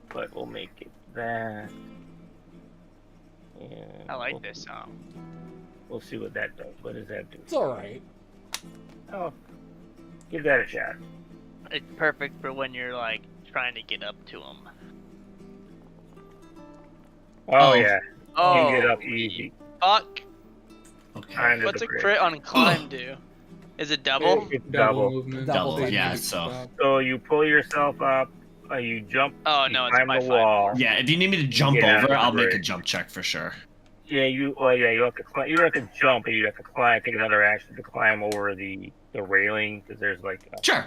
But we'll make it that. And I like this song. We'll see what that does. What does that do? It's alright. Oh, give that a shot. It's perfect for when you're like trying to get up to them. Oh, Oh. yeah, Oh, you get up easy. fuck! Okay. Under What's the a bridge. crit on climb do? Is it double? It's Double double. movement. Double, Save yeah, movement so- stop. So you pull yourself up. You jump. Oh you no, it's climb by the 5. wall. Yeah, if you need me to jump Get out over, of the I'll make a bridge. jump check for sure. Yeah, you have to climb. You don't have to jump, but you have to climb. Take another action to climb over the railing because there's like Sure.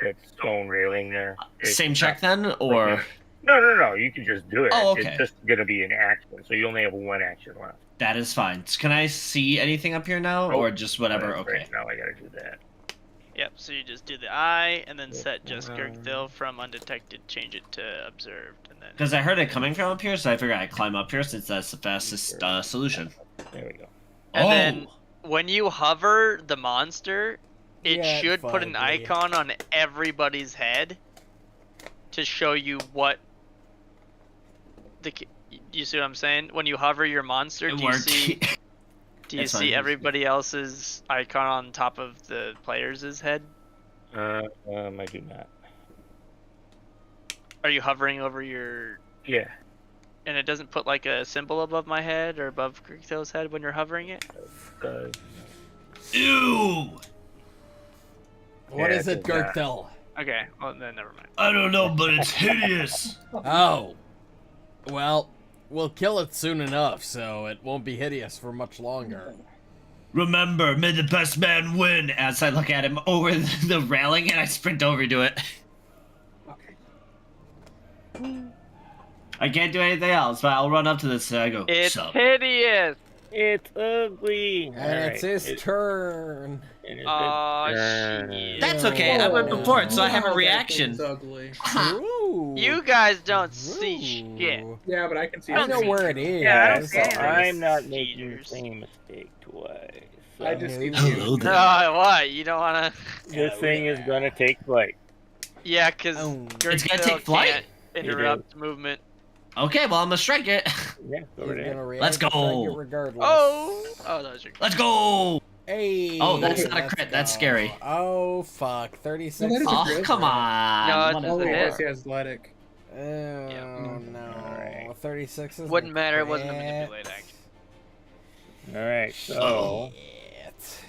that stone railing there. It's Same not- check then, or No. You can just do it. Oh, okay. It's just gonna be an action, so you only have one action left. that is fine. Can I see anything up here now, or just whatever? That's Okay. right. Now I gotta do that. Yep. So you just do the eye, and then Yep. set just Gurgthil from undetected, change it to observed, and then. Because I heard it coming from up here, so I figured I'd climb up here since that's the fastest solution. There we go. And oh, then when you hover the monster, it Yeah, should put an probably. icon on everybody's head to show you what you see what I'm saying? When you hover your monster, it do you worked. see That's fine. everybody else's icon on top of the player's head? I do not. Are you hovering over your Yeah. and it doesn't put like a symbol above my head or above Gurgthil's head when you're hovering it? Ew! What Yeah, is it, it does not. Gurgthil? Okay, well then never mind. I don't know, but it's hideous. Oh. Well, we'll kill it soon enough, so it won't be hideous for much longer. Remember, may the best man win. As I look at him over the railing and I sprint over to it. I can't do anything else, but I'll run up to this and I go, It's "Sup?" hideous. It's ugly. And it's his turn. Oh shit. That's okay, I went before it, so I have a reaction. It's ugly. Ooh. You guys don't see shit. Ooh. Yeah, but I can see. I know it. where it is. Yeah, I don't Yes, see it. I'm not making the Cheaters. same mistake twice. I just see Hello the there. What? You don't wanna? This thing is gonna take flight. Yeah, cause Oh. It's gonna take flight? can't interrupt movement. Okay, well, I'm gonna strike it. Yeah, go He's right ahead. gonna react Let's to strike go. it regardless. Oh, that was your. Let's go! Hey. Oh, that's not a let's crit, that's go. scary. Oh, fuck. 36. Well, that is a Oh, crit, come right? on. No, it's Oh, just a wait, hit. I see athletic. Oh, no. Alright. 36 is Wouldn't matter. It wasn't a manipulate action. All right, so Shit.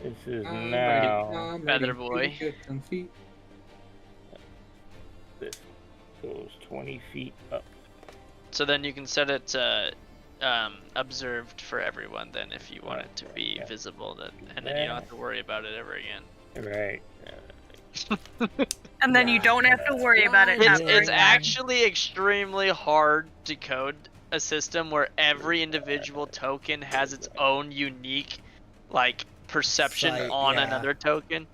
this is I'm now. ready, I'm Feather ready boy. to get some feet. This goes 20 feet up. So then you can set it observed for everyone. Then, if you want it to be Yeah. visible, and then you don't have to worry about it ever again. Right. And then you don't have to worry about it. It's happening. actually extremely hard to code a system where every individual token has its own unique, like, perception Sight, on yeah. another token.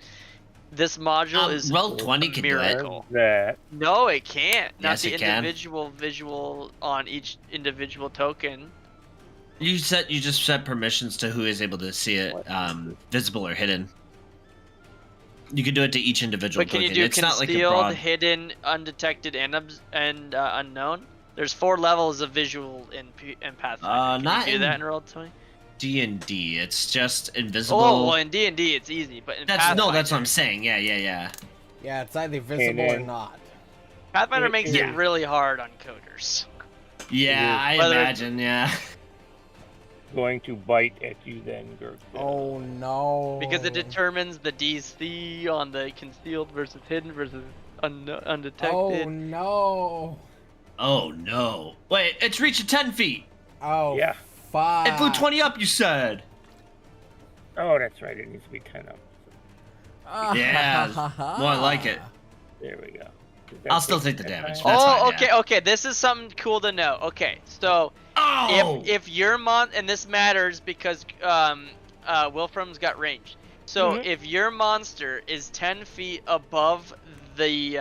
This module is Roll 20 a can do it. miracle. That. No, it can't. Not Yes, the it can. individual visual on each individual token. You just set permissions to who is able to see it, visible or hidden. You can do it to each individual But can you token. do It's not like a concealed, broad. hidden, undetected, and unknown? There's 4 levels of visual in Pathfinder. Can not you do in- that in Roll20? D&D. It's just invisible. Oh, well, in D&D it's easy, but in that's what I'm Pathfinder, saying. Yeah. Yeah, it's either visible or then- not. Pathfinder makes Yeah. it really hard on coders. Yeah, I Whether- imagine. Yeah. Going to bite at you then, Gurgthil. Oh, no. Because it determines the DC on the concealed versus hidden versus undetected. Oh, no. Oh no. Wait, it's reaching 10 feet. Oh, Yeah. fuck. It flew 20 up. You said. Oh, that's right. It needs to be 10 up. Yeah, more like it. There we go. I'll still take the damage. That's Oh, fine, okay, yeah. okay. This is something cool to know. Okay, so Oh. if your and this matters because Wilfram's got range. So Mhm. if your monster is 10 feet above the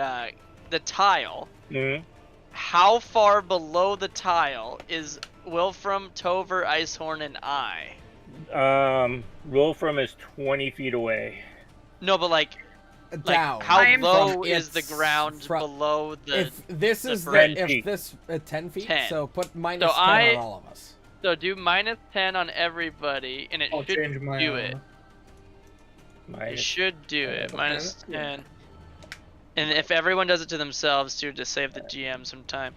tile, Mhm. how far below the tile is Wilfram, Tover, Icehorn, and I? Wolfram is 20 feet away. No, but like Down. how I'm low from- is the it's ground from- below the? If this is the the, 10 if feet. this 10 feet, 10. so put minus So 10 I- on all of us. So do -10 on everybody, and it I'll should change my. do it. It Minus- should do it. okay, Minus that's good. 10. And if everyone does it to themselves too, to save the GM some time.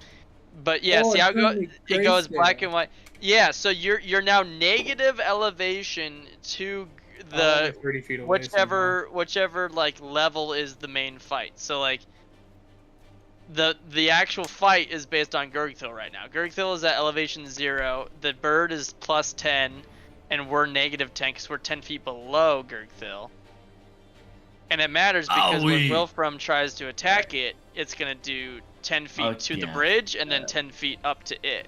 But yeah, Oh, see how it's only it goes grayscale. black and white. Yeah, so you're now negative elevation to I'm only the 30 feet away whichever like level is the main fight. So like the actual fight is based on Gurgthil right now. Gurgthil is at elevation 0. The bird is +10, and we're -10 because we're 10 feet below Gurgthil. And it matters because when Owie. Wilfram tries to attack it, it's gonna do 10 feet to the yeah. bridge and then 10 feet up to it.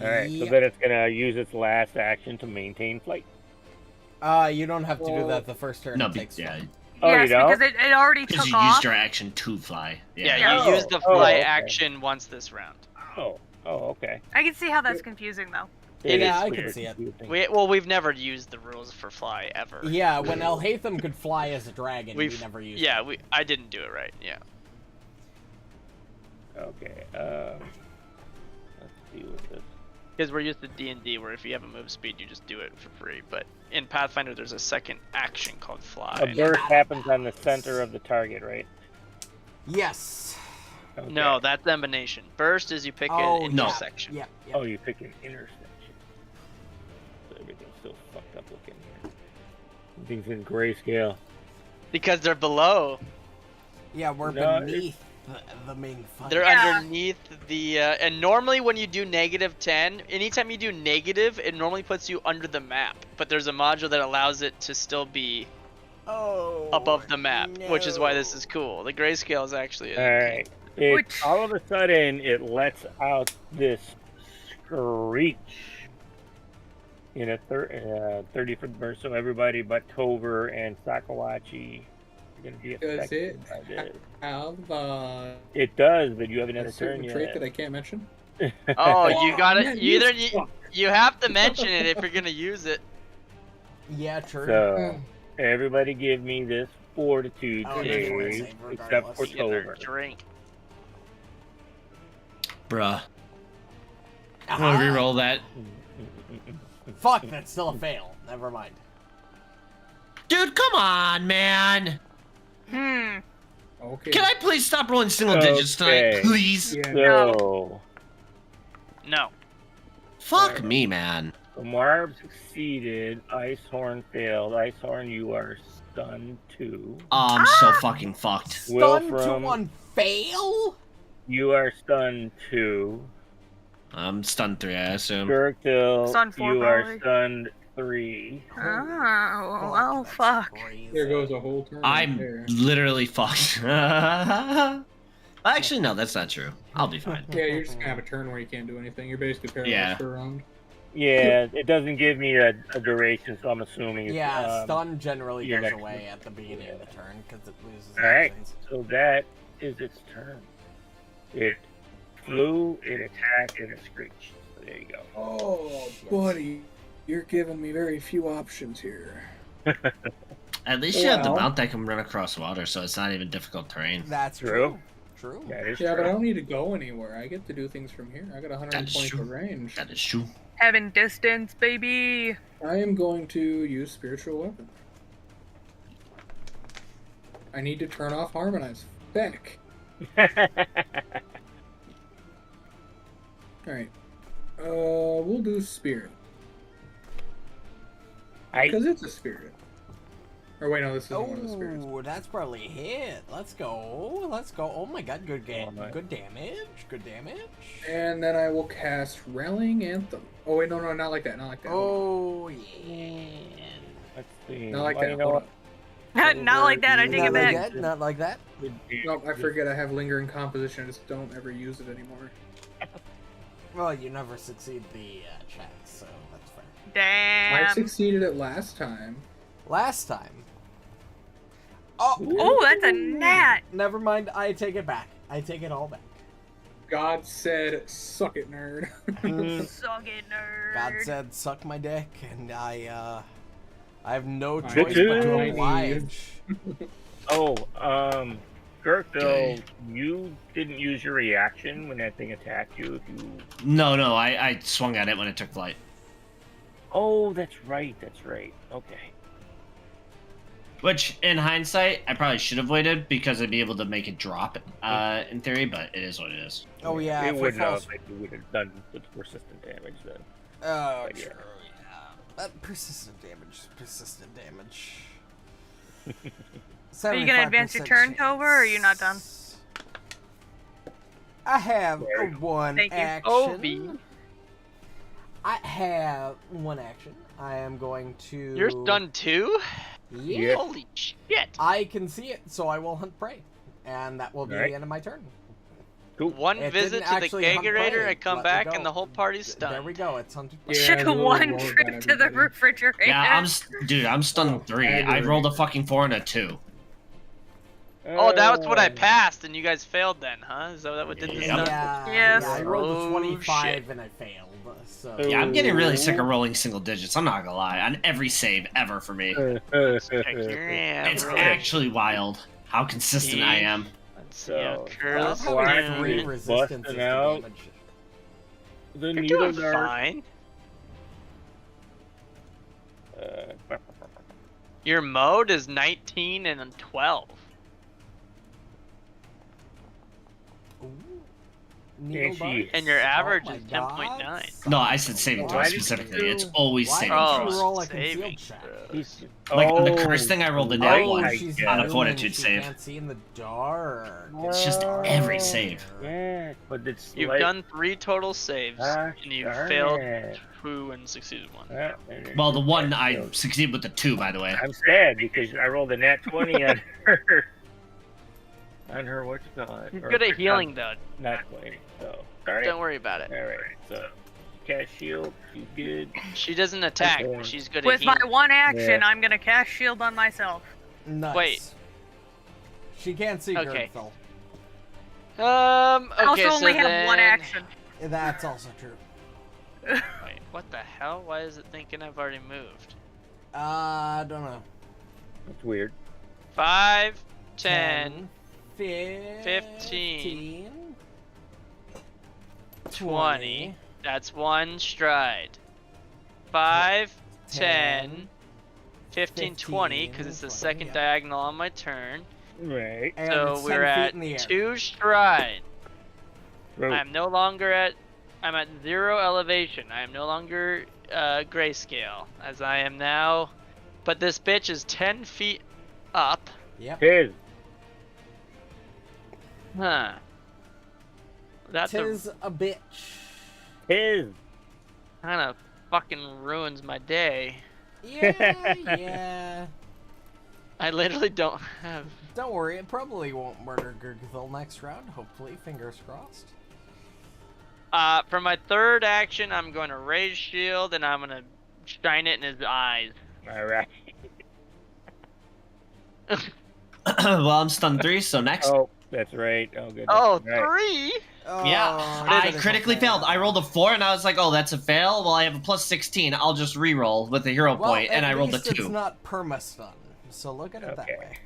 Alright, so Yep. then it's gonna use its last action to maintain flight. You don't have to do that the first turn. No, it takes yeah. one. Oh, yes, you don't? because it already Because took you off. used your action to fly. Yeah, Yeah. you use the Oh, fly okay. action once this round. Oh, okay. I can see how that's confusing though. It Yeah, is I can weird see it. confusing. We've never used the rules for fly ever. Yeah, when Elhatham could fly as a dragon, we We've never used yeah, it. I didn't do it right. Yeah. Okay, let's see what this. Because we're used to D&D where if you have a move speed, you just do it for free. But in Pathfinder, there's a second action called fly. A burst happens on the center of the target, right? Yes. Okay. No, that's emanation. Burst is you pick Oh, an yeah. intersection. Yeah. Oh, you pick an intersection. So everything's still fucked up looking here. Everything's in grayscale. Because they're below. Yeah, we're No, beneath the main fight. They're Yeah. underneath the, and normally when you do -10, anytime you do negative, it normally puts you under the map. But there's a module that allows it to still be above the map, which is why this is cool. The grayscale is actually Alright. All of a sudden, it lets out this screech in a 30-foot burst. So everybody but Tover and Sakawachi are going to be Does affected it by this. have It does, but you haven't had a a certain turn trait yet. that I can't mention? Oh, you got man, it. you Either suck. you have to mention it if you're gonna use it. Yeah, true. So, everybody give me this fortitude Oh, yeah, save, save except for regardless. Get their Tover. drink. Bruh. I'm gonna reroll that. Fuck, that's still a fail. Never mind. Dude, come on, man. Okay. Can I please stop rolling single digits tonight, Okay. please? Yeah. So, No. Fuck me, man. the Muarb succeeded, Icehorn failed. Icehorn, you are stunned 2. Oh, I'm so fucking fucked. Stun to Wilfram, one fail? you are stunned 2. I'm stunned 3, I assume. Gurgthil, Stunned 4 you are probably. stunned 3. Oh, well, that's fuck. crazy. There goes a whole turn. right I'm there. literally fucked. Actually, no, that's not true. I'll be fine. Yeah, you're just gonna have a turn where you can't do anything. You're basically paralyzed Yeah. for a round. Yeah, it doesn't give me a duration, so I'm assuming it's, Yeah, stun generally your goes next away turn. at the beginning of the turn because it loses Alright, actions. so that is its turn. It flew, it attacked, and it screeched. So there you go. Oh, buddy, you're giving me very few options here. At least you have the Well- mount that can run across water, so it's not even difficult terrain. That's True. True. That is Yeah, true. but I don't need to go anywhere. I get to do things from here. I got 120 true. foot range. That is true. Having distance, baby. I am going to use spiritual weapon. I need to turn off harmonize. Back. Alright. We'll do spirit. Because it's a spirit. Or wait, no, this isn't one of the spirits. Oh, that's probably a hit. Let's go. Let's go. Oh my god, good game. Oh my- Good damage. Good damage. And then I will cast Rallying Anthem. Oh wait, no, not like that. Not like that. Oh yeah. Let's see. Not like Well, that. you know Hold what? on. Not like that. I take Not it like back. that. Not like that. No, I forget I have Lingering Composition. I just don't ever use it anymore. Well, you never succeed the check, so that's fine. I Damn. succeeded it last time. Last time. Oh, Oh, that's a gnat. never mind. I take it back. I take it all back. God said, "Suck it, nerd." Suck it, nerd. God said, "Suck my dick," and I have no I choice but to need- oblige. Oh, Gurgthil, you didn't use your reaction when that thing attacked you. If you. No, I swung at it when it took flight. Oh, that's right. That's right. Okay. Which, in hindsight, I probably should have waited because I'd be able to make it drop, in theory, but it is what it is. Oh yeah, it if we wouldn't fall. have. It would have done the persistent damage then. Oh, But yeah. true. Yeah, persistent damage. Persistent damage. Are you gonna advance your turn, Tover, or are you not done? I have There you one Thank you. action. Ovi. I have one action. I am going to. You're stunned too? Yeah. Holy shit. I can see it, so I will hunt prey, and that will be Alright. the end of my turn. Cool. One It visit didn't to the actually hunt kegerator, prey. I come Let me back, go. and the whole party's stunned. There we go. It's hunted prey. Yeah, I really One rolled trip that, to the everybody. refrigerator. Yeah, dude, I'm stunned Oh, 3. I aggravating. rolled a fucking 4 and a 2. Oh, that was what I passed, and you guys failed then, huh? Is that what did this? Yep. stuff? Yeah, Yes. yeah, I rolled a Oh, 25 shit. and I failed. So Yeah, I'm getting really sick of rolling single digits. I'm not gonna lie. On every save ever for me. Check your It's roll. actually wild how consistent I am. Let's see So, how I love Kurleth how we have Flying 3 is resistances busting to out. damage. The You're needle doing dart. fine. Uh, Your mode is 19 and 12. Ooh, Needle she- darts? And your average Oh my is 10.9. God. No, I said saving throw Why did specifically. you- It's always Why saving did Oh, you throws. roll a saving concealed check? throws. Like, on the curse thing, I rolled a nat Oh, one. she's on a green fortitude and she save. can't see in the dark. It's just every save. Yeah, but it's You've like, done 3 total saves, gosh and you darn failed it. 2 and succeeded 1. Well, the one I succeeded with the 2, by the way. I'm sad because I rolled a nat 20 on her. On her, what's it called? She's Or- good at healing, though. Not 20, so. Alright. Don't worry about it. Alright, so. Cast shield, she's good. She doesn't attack, Okay. but she's good at With my healing. one action, Yeah. I'm gonna cast shield on myself. Nice. Wait. She can't see Okay. Gurgthil. Okay, I also so only have then... one action. That's also true. Wait, what the hell? Why is it thinking I've already moved? I don't know. That's weird. 5, 10, 15, 15, 20. That's 1 stride. 5, 10, 15, 20, because it's the 20, second yeah. diagonal on my turn. Right. And So it's we're 10 feet at in the air. 2 stride. Bro, I'm no longer at... I'm at 0 elevation. I am no longer grayscale, as I am now. But this bitch is 10 feet up. Yep. Tis. Huh. That's Tis a bitch. Tis. kind of fucking ruins my day. Yeah, yeah. I literally don't have... Don't worry, it probably won't murder Gurgthil next round. Hopefully, fingers crossed. For my third action, I'm going to raise shield and I'm going to shine it in his eyes. Alright. Well, I'm stunned 3, so next. Oh, that's right. Oh, goodness. Oh, Right. 3? Yeah, Oh, I critical critically fail. failed. I rolled a 4, and I was like, "Oh, that's a fail." Well, I have a plus 16. I'll just re-roll with a hero Well, point, and at I rolled a least it's 2. not perma-stun, so look at it that Okay. way.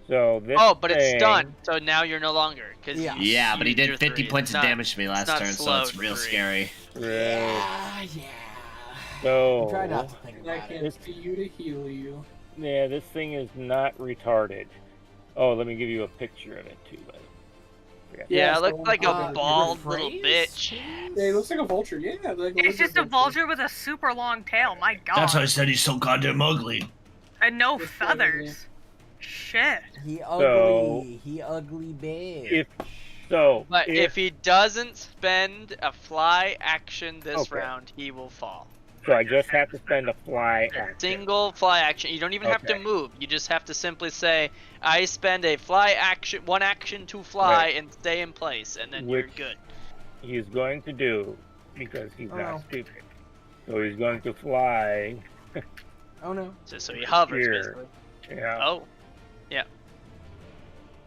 So this Oh, but it's thing- done, so now you're no longer. Cause Yeah. Yeah, but he you're did 50 3. points It's of not- damage to me last not turn, so slow it's real 3. scary. Right. Yeah. So Try not to think And I about it. can't see you to heal you. yeah, this thing is not retarded. Oh, let me give you a picture of it too. By the way. Yeah, Yeah, it looks so, like a uh, bald rephrase, little bitch. Yeah, he looks like a vulture. Yeah, like It's just a vulture with a super long tail. My God. That's why I said he's so goddamn ugly. And no It's feathers. Shit. He So- ugly. He ugly bitch. If so, But if he doesn't spend a fly action this Okay. round, he will fall. so, I just have to spend a fly A action. single fly action. You don't even have to Okay. move. You just have to simply say, I spend a fly action, 1 action to fly Right. and stay in place, and then Which- you're good. He's going to do because he's Oh. not stupid. So he's going to fly. Oh no. So he hovers, Here. basically. Yeah. Oh. Yeah.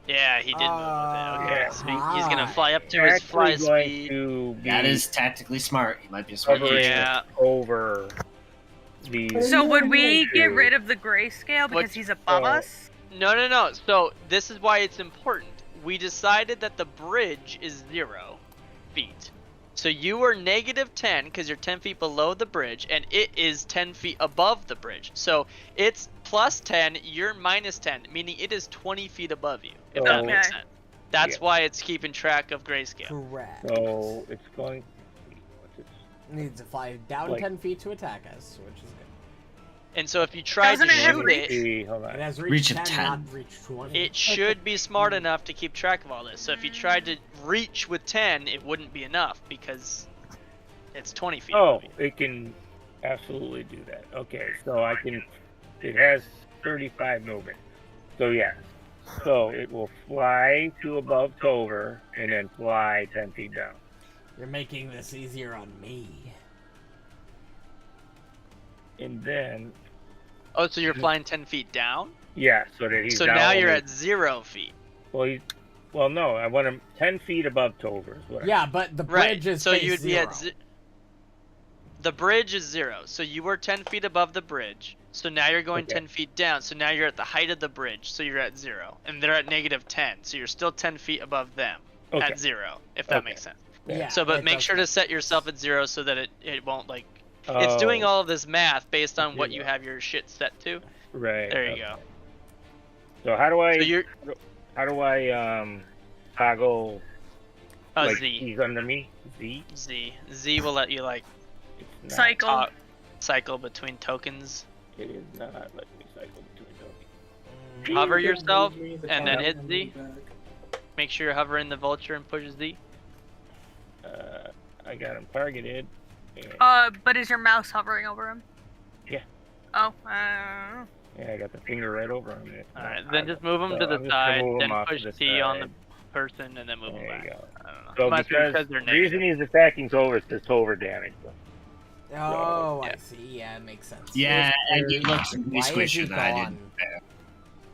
Yeah, he did move with it. Okay, Yeah. so he's gonna fly up to his fly Actually going speed. to be That is tactically smart. He might be a smart hovering person. Yeah. over the. So would we get Dude. rid of the grayscale because What- he's above so- us? No. So this is why it's important. We decided that the bridge is 0 feet. So you are -10 because you're 10 feet below the bridge, and it is 10 feet above the bridge. So it's +10, you're -10, meaning it is 20 feet above you, if that makes Okay. sense. That's Yeah. why it's keeping track of grayscale. Correct. So it's going. What's its, Needs to fly down Like- 10 feet to attack us, which is good. And so if you try to Doesn't it have shoot reach? it, Hold It on. has Reach reach of 10, 10. not reach 20. it should be smart enough to keep track of all this. So if you tried to reach with 10, it wouldn't be enough because it's 20 feet Oh, above you. it can absolutely do that. Okay, so I can. It has 35 movement. So yeah. So it will fly to above Tover and then fly 10 feet down. You're making this easier on me. And then, Oh, so you're flying 10 feet down? yeah, so that he's So now now you're only- at 0 feet. Well, no, I want him 10 feet above Tover. Is what I- Yeah, but the Right. bridge is So face you'd be zero. at the bridge is 0. So you were 10 feet above the bridge. So now you're going Okay. 10 feet down. So now you're at the height of the bridge. So you're at 0. And they're at -10. So you're still 10 feet above them Okay. at 0, if that Okay. makes sense. Yeah, So, but it make does sure to that. set yourself at 0 so that it won't, like... It's doing Oh, all of this math based on what you Zero. have your shit set to. Right. There you okay. go. So how do I So you're... toggle Like, Z. he's under me. Z. Z will let you like It's not. Cycle. cycle between tokens. It is not letting me cycle between tokens. Hover yourself Move me the and then top hit and Z. move back. Make sure you're hovering the vulture and push Z. I got him targeted. And, But is your mouse hovering over him? Yeah. Oh, yeah, I got the finger right over on it. Alright, then just move him So to the I'm just gonna side, move him then off to push the T on the side. person, and then move him There back. you go. I don't know. So Must be because they're the reason negative. he's attacking Tover is because Tover damaged him. Oh, Yeah. I see. Yeah, it makes sense. Yeah, and it looks Why really is he squishy that I gone? didn't.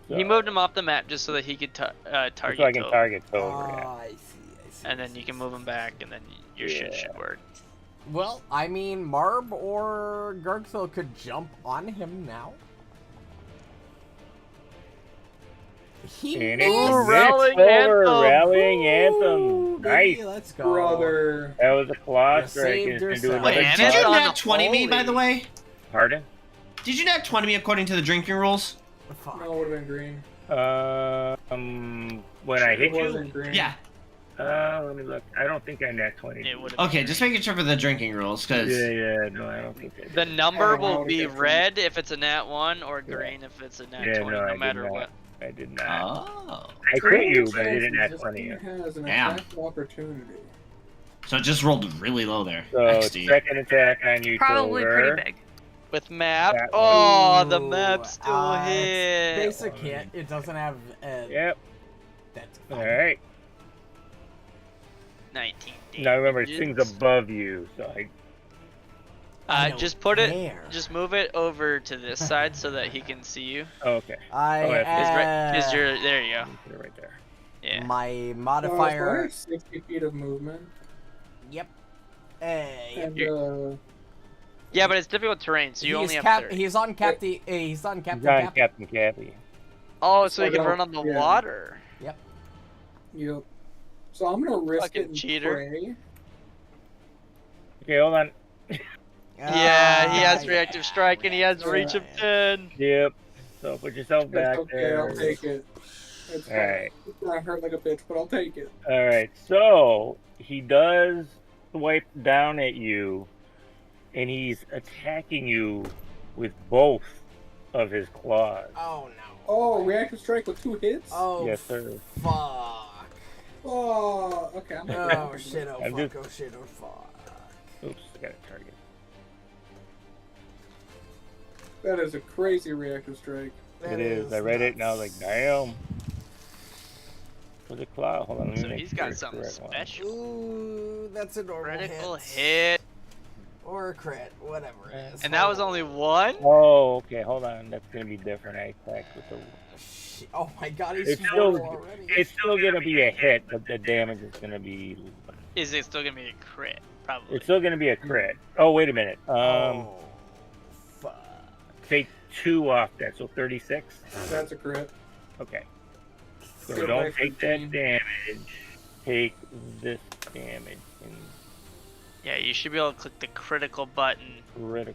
So, He moved him off the map just so that he could target so I can Tover. target Oh, Tover. Yeah. I see. And then you can move him back, and then your shit Yeah. should work. Well, I mean, Muarb or Gurgthil could jump on him now. He And missed. it's rallying Tover, anthem. rallying Ooh, anthem. baby, Nice. let's go. Brother. That was a claw You strike. And saved it's gonna do yourself. another Wait, And did it's you on nat 20 me, by the holy. way? Pardon? Did you nat 20 me according to the drinking rules? Fuck. No, it would have been green. When I It hit you? wasn't green. Yeah. Let me look. I don't think I nat 20. It would. Okay, just making sure for the drinking rules, because... Yeah, no, I don't think I did. The number Oh, will I be would've got red if it's a nat 1 or green if it's a nat Yeah, 20, no, I no did matter not. what. I did not. Oh. I crit you, but I Chances didn't nat this 20. thing has an Damn. attack of opportunity. So it just rolled really low there. So, XD. second attack on you, probably Tover. pretty big. With map. That Oh, the Ooh, map still it's hit. Basic hit. It doesn't have. Yep. That's All fine. right. 19 Now remember, it damages. sings above you, so I don't just put it. care. Just move it over to this side so that he can see you. okay. I Oh, that's- Is your there you go. Put it right there. Yeah. my So I modifier. have 60 feet of movement. Yep. And, Yeah, but it's difficult terrain, so you he's only have cap. 30. He's on Captain. He's on Captain. He's on Cap. Captain Cappy. Oh, so you I can don't- run on the yeah. water. yep. So I'm gonna risk Fucking it and cheater. pray. Okay, hold on. Yeah, he has Ah, reactive yeah, strike and he has reach of 10. Yep. So put yourself back It's okay, there. I'll take it. It's fine. Alright. It's gonna hurt like a bitch, but I'll take it. Alright, so he does swipe down at you, and he's attacking you with both of his claws. Oh no. Oh, reactive strike with 2 hits? Oh. Yes, sir. Fuck. Oh, okay. I'm Oh shit. Oh I'm fuck. just- Oh shit. Oh fuck. Oops, I got a target. That is a crazy reactive strike. It is. I read it and I was like, damn. Was it claw? Hold on, let me So make he's sure got it's the something correct one. special. Ooh, that's a normal Critical hit. hit. Or a crit, whatever it is. And that was only 1? Oh, okay, hold on. That's gonna be different. I attacked with the. Shit. Oh my god, he's It's mortal still, already. it's still gonna be a hit, but the damage is gonna be. Is it still gonna be a crit? Probably. It's still gonna be a crit. Oh, wait a minute. Oh. Fuck. Take 2 off that, so 36. That's a crit. Okay. So Good don't life take that routine. damage. Take this damage and Yeah, you should be able to click the critical button.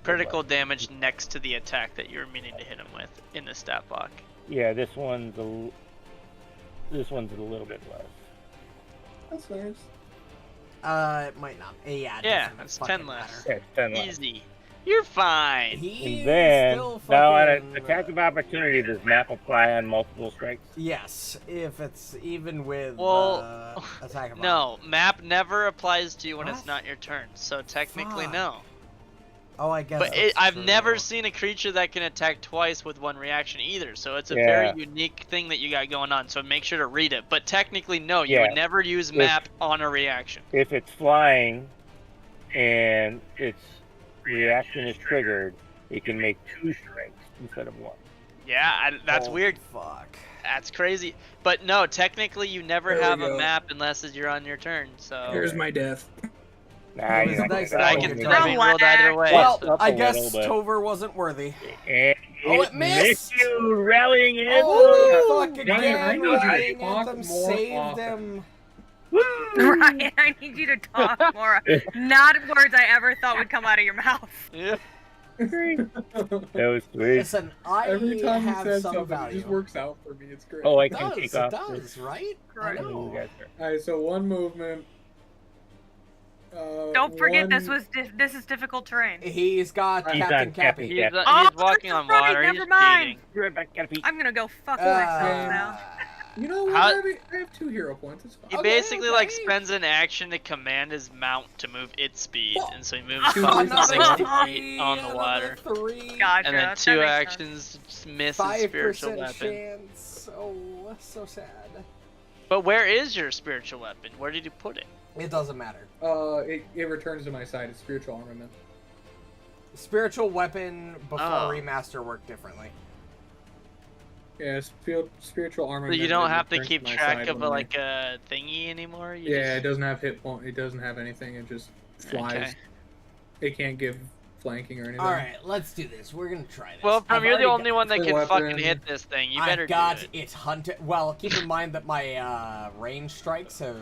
Critical button. damage next to the attack that you were meaning to hit him with in the stat block. Yeah, this one's a little bit less. That's nice. It might not. Yeah. it Yeah, doesn't that's fucking 10 less. Yeah, it's 10 less. Easy. You're fine. He's And then, still now on fucking, an attack of opportunity, does map apply on multiple strikes? Yes, if it's even with Well, attack of No, map never applies to you when it's What? not your turn. So technically, Fuck. no. Oh, I guess. But that's I've true. never seen a creature that can attack twice with 1 reaction either. So it's a Yeah. very unique thing that you got going on. So make sure to read it. But technically, no, you Yeah. would never use map on a reaction. If it's flying and its reaction is triggered, it can make 2 strikes instead of 1. Yeah, that's Holy weird. Fuck. That's crazy. But no, technically, you never There we have a go. map unless you're on your turn. So Here's my death. Nah, It was you're not nice gonna that I I die. can can I tell mean, you. rolled either way. Well, so- I a guess little bit. Tover wasn't worthy. And Oh, it missed! you, rallying it. Oh, fuck Ryan, again! I need you to Rallying talk Anthem more saved often. him. Ryan, I need you to talk more. Not words I ever thought would come out of your mouth. Yeah. That was sweet. Listen, I Every time he have says some something, it value. just works out for me. It's great. Oh, I It can does, take it off does, this. right? I Right. know. You guys are- Alright, so 1 movement. don't forget one- this is difficult terrain. He's got He's Captain on Cappy. Cappy. He's, Yeah. he's walking on that's right, water. He's never mind. cheating. You're right back, Cappy. I'm gonna go fuck myself now. You know what? How- I have 2 hero points. It's fine. He Okay, basically like okay. spends an action to command his mount to move its speed, Well, and so he moves two fucking reasons. 60 feet on the water. 3. Gotcha. And then that 2 makes actions to just miss his spiritual 5% weapon. chance. Oh, so sad. But where is your spiritual weapon? Where did you put it? It doesn't matter. It returns to my side. It's spiritual armament. Spiritual weapon before Oh. remaster worked differently. Yeah, spiritual So armament. you don't have to returns keep my track side of when like a thingy anymore. You Yeah, it just... doesn't have hit point. It doesn't have anything. It just flies. Okay. It can't give flanking or anything. All right, let's do this. We're gonna try this. Well, from I've you're the already only got- one that full can weapon. fucking hit this thing. You better I've got do it. it hunted. Well, keep in mind that my range strikes have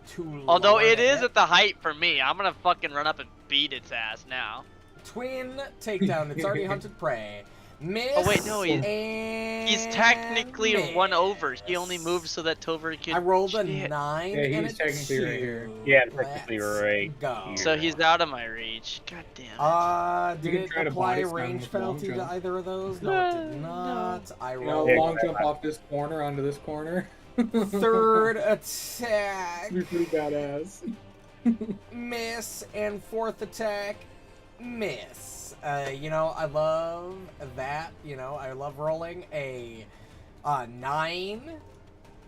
too. Although lower it to is hit. at the height for me, I'm gonna fucking run up and beat its ass now. Twin takedown. It's already hunted prey. Miss. Oh, wait, no, and He's technically miss. 1 over. He only moved so that Tover could. I rolled a Shit. 9 Yeah, and he's a technically 2. right here. Yeah, I'm technically Let's right go. here. So he's out of my reach. God damn it. Did You can it try to apply body slam range with long penalty to jump. either of those? No, it did not. I You know, rolled long jump off this corner onto this corner. third attack, You're pretty badass. miss, and fourth attack, miss. You know, I love that. You know, I love rolling a 9,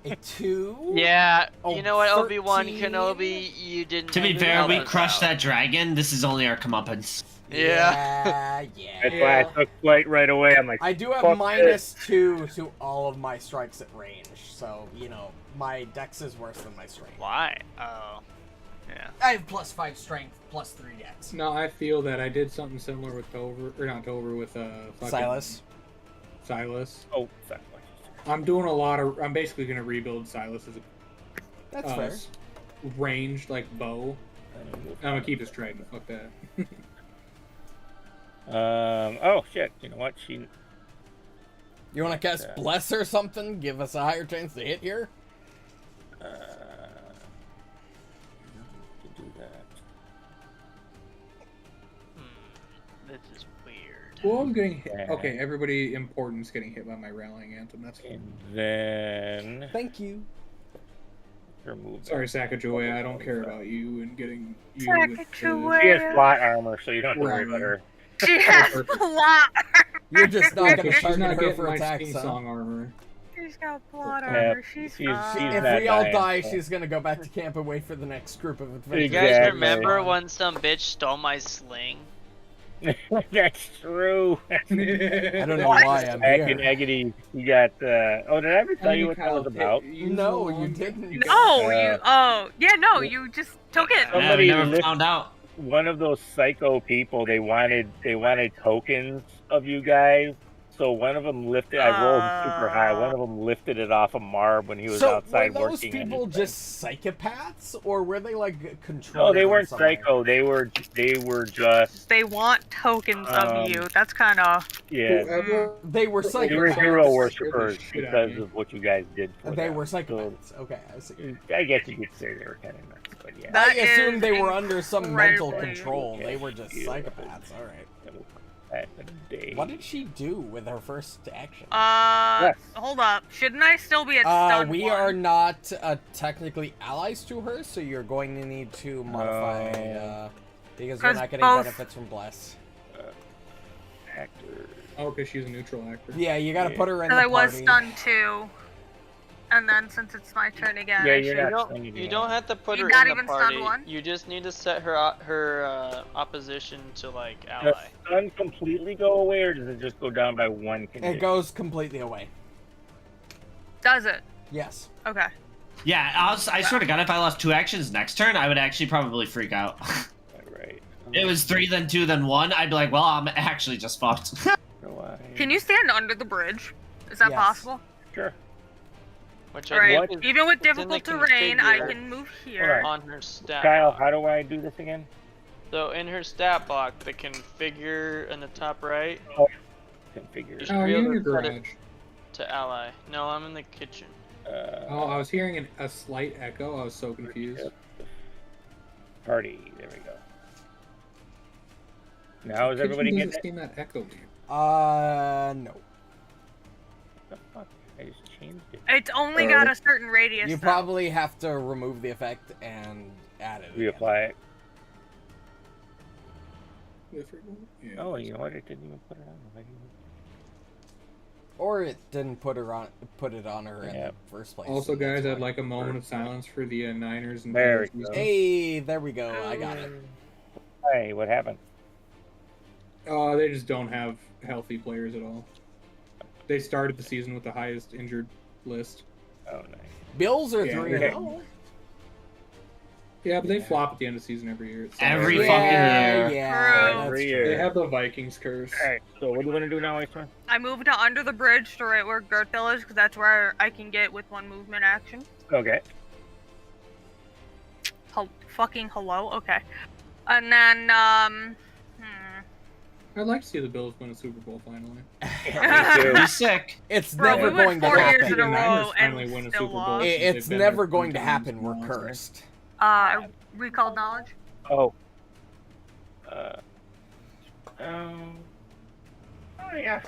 a 2. Yeah, Oh, you know what, Obi-Wan 13. Kenobi, you didn't. To be fair, help we us crushed out. that dragon. This is only our comeuppance. Yeah. That's why I took flight right away. I'm like, I do have fuck -2 to all of my strikes at range, so you know my dex is worse than my strength. Why? Oh, yeah. I have +5 strength, +3 dex. No, I feel that I did something similar with Tover, or not Tover, with fucking Silas. oh, sorry. I'm doing a lot of. I'm basically gonna rebuild Silas as a That's fair. ranged like bow. I'm gonna keep his trident. Fuck that. Oh shit! You know what? She. You want to cast Yeah. Bless or something? Give us a higher chance to hit here? To do that. This is weird. Well, I'm getting hit. Yeah. Okay, everybody important's getting hit by my rallying anthem. That's And then Thank you. remove. sorry, Sacagawea. I don't care about you and getting you. Sacagawea. She has plot armor, so you don't have to worry about her. She has a lot. You're just not going to She's not target her getting for my attacks, Sting huh? Song armor. She's got blood Yeah, armor. She's she's- fine. If not we all dying, die, so- she's going to go back to camp and wait for the next group of You adventurers. guys Exactly. remember when some bitch stole my sling? That's true. I don't know What? why I'm Back in here. Agony, you got. Oh, did I ever tell you what that was about? No, you didn't. No, Uh, you just took it. Yeah, we Somebody never lit- found out. One of those psycho people. They wanted tokens of you guys. So one of them lifted. I rolled super high. One of them lifted it off of Marb when he was So, outside were those working. on people his thing. just psychopaths, or were they, like, controlled? No, they in weren't some way? psycho. They were just. They want tokens of you. That's kind of. Yeah. Whoever They were They They were psychopaths. hero Scared the worshippers shit out of because me. of what you guys did. For They them. were So, psychopaths. Okay, I see. I guess you could say they were kind of nuts, but yeah. That I assumed is they were under some mental incredibly- control. They were Yes, just yeah. psychopaths. All right. Back in the day. What did she do with her first action? Yes. Hold up. Shouldn't I still be at stun We one? are not technically allies to her, so you're going to need to modify because we're 'Cause not getting both- benefits from Bless. Actors. Oh, because she's a neutral actor. Yeah, you got to Yeah. put her in Because the I was party. stunned too. And then since it's my turn again, Yeah, I you're should- not. You don't have to put You her not in the even stunned party. one? You just need to set her opposition to like Does ally. stun completely go away, or does it just go down by one condition? It goes completely away. Does it? Yes. Okay. Yeah, I swear to God, if I lost 2 actions next turn, I would actually probably freak out. Right. It was 3, then 2, then 1. I'd be like, well, I'm actually just fucked. Can you stand under the bridge? Is that Yes. possible? Sure. Which Right. What? Even with It's in the difficult terrain, I configure. can move here. on her stat. Kyle, block. how do I do this again? So in her stat block, the configure in the top right, Configure. You should Oh, be you in able your to set it garage. to ally. No, I'm in the kitchen. Oh, I was hearing a slight echo. I was so confused. Party. There we go. Now is everybody Kitchen getting doesn't it? seem that echoey. No. The fuck? I just changed it. It's only got a certain radius. You though. probably have to remove the effect and add it. again. Reapply it. Yeah. Oh, you know what? It didn't even put it on. Why didn't Or it didn't put it on her in Yeah. the first place. Also, guys, That's I'd why. like a moment of silence for the Niners and There we Bears. go. Hey, there we go. I got it. Hey, what happened? They just don't have healthy players at all. They started the season with the highest injured list. Oh, nice. Bills are Yeah, 3-0. Yeah, but they flop at the end of the season every year. Every Yeah, fucking year. yeah, that's Every true. year. They have the Vikings curse. Alright, so what do you want to do now, Icehorm? I moved to under the bridge to right where Gurgthil is, because that's where I can get with one movement action. Okay. Fucking hello? Okay. And then, I'd like to see the Bills win a Super Bowl finally. Me Be too. sick. It's Bro, never we went going to 4 years happen. in a The Niners row and finally we win a still Super Bowl. lost. since It's they've been never there going to 3 times happen. in a We're row. cursed. Recall knowledge? Oh. Oh, yeah.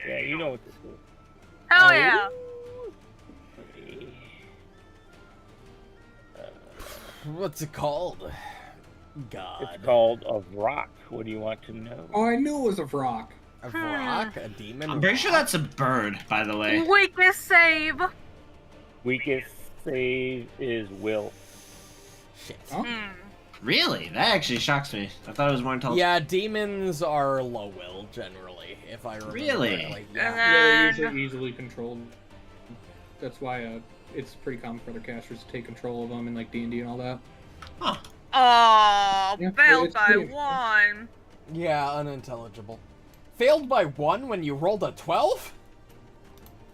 Yeah, you know what this is. Hell Oh. yeah! What's it called? God. It's called a rock. What do you want to know? Oh, I knew it was a rock. A rock? A demon? I'm pretty sure that's a bird, by the way. Weakest save! Weakest save is will. Shit. Oh. Really? That actually shocks me. I thought it was more intelligent. Yeah, demons are low will generally, if I remember Really? correctly. And Yeah. Yeah, they're then, usually easily controlled. That's why it's pretty common for other casters to take control of them in like D&D and all that. Huh. oh, Yeah, failed it's by pretty- 1. Yeah, unintelligible. Failed by 1 when you rolled a 12?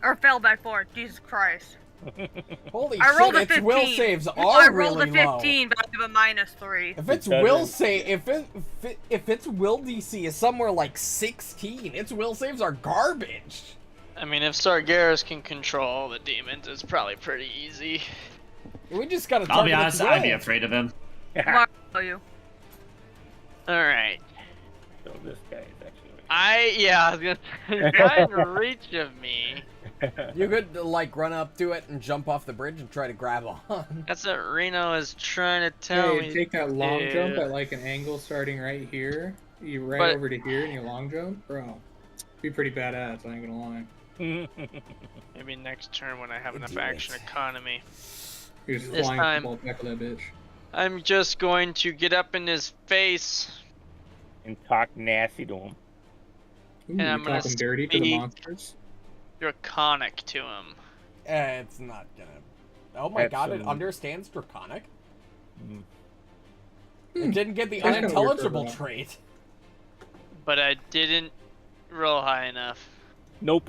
Or failed by 4, Jesus Christ. Holy I rolled shit, a its will 15. saves are I rolled really a low. 15, but I have a -3. If its It will doesn't- save, if its will DC is somewhere like 16, its will saves are garbage. I mean, if Sargeras can control the demons, it's probably pretty easy. We just gotta. I'll be target honest, its I'd be will. afraid of him. Mark, you. Alright. So this guy is actually. I was gonna say, guy in reach of me. You could like run up to it and jump off the bridge and try to grab on. That's what Reno is trying to tell Hey, me. take that long to jump do. at like an angle starting right here. You right But- over to here and you long jump, bro. Be pretty badass. I ain't gonna lie. Maybe next turn when I have enough Do it. action economy. You're just This flying time- the ball back of that bitch. I'm just going to get up in his face. And talk nasty to him. Ooh, And I'm you're gonna talking dirty to the speak- monsters. Draconic to him. It's not gonna. Oh my That's god! It some- understands Draconic. Mm. It didn't get the That's kinda weird for a unintelligible rock. trait. But I didn't roll high enough. Nope.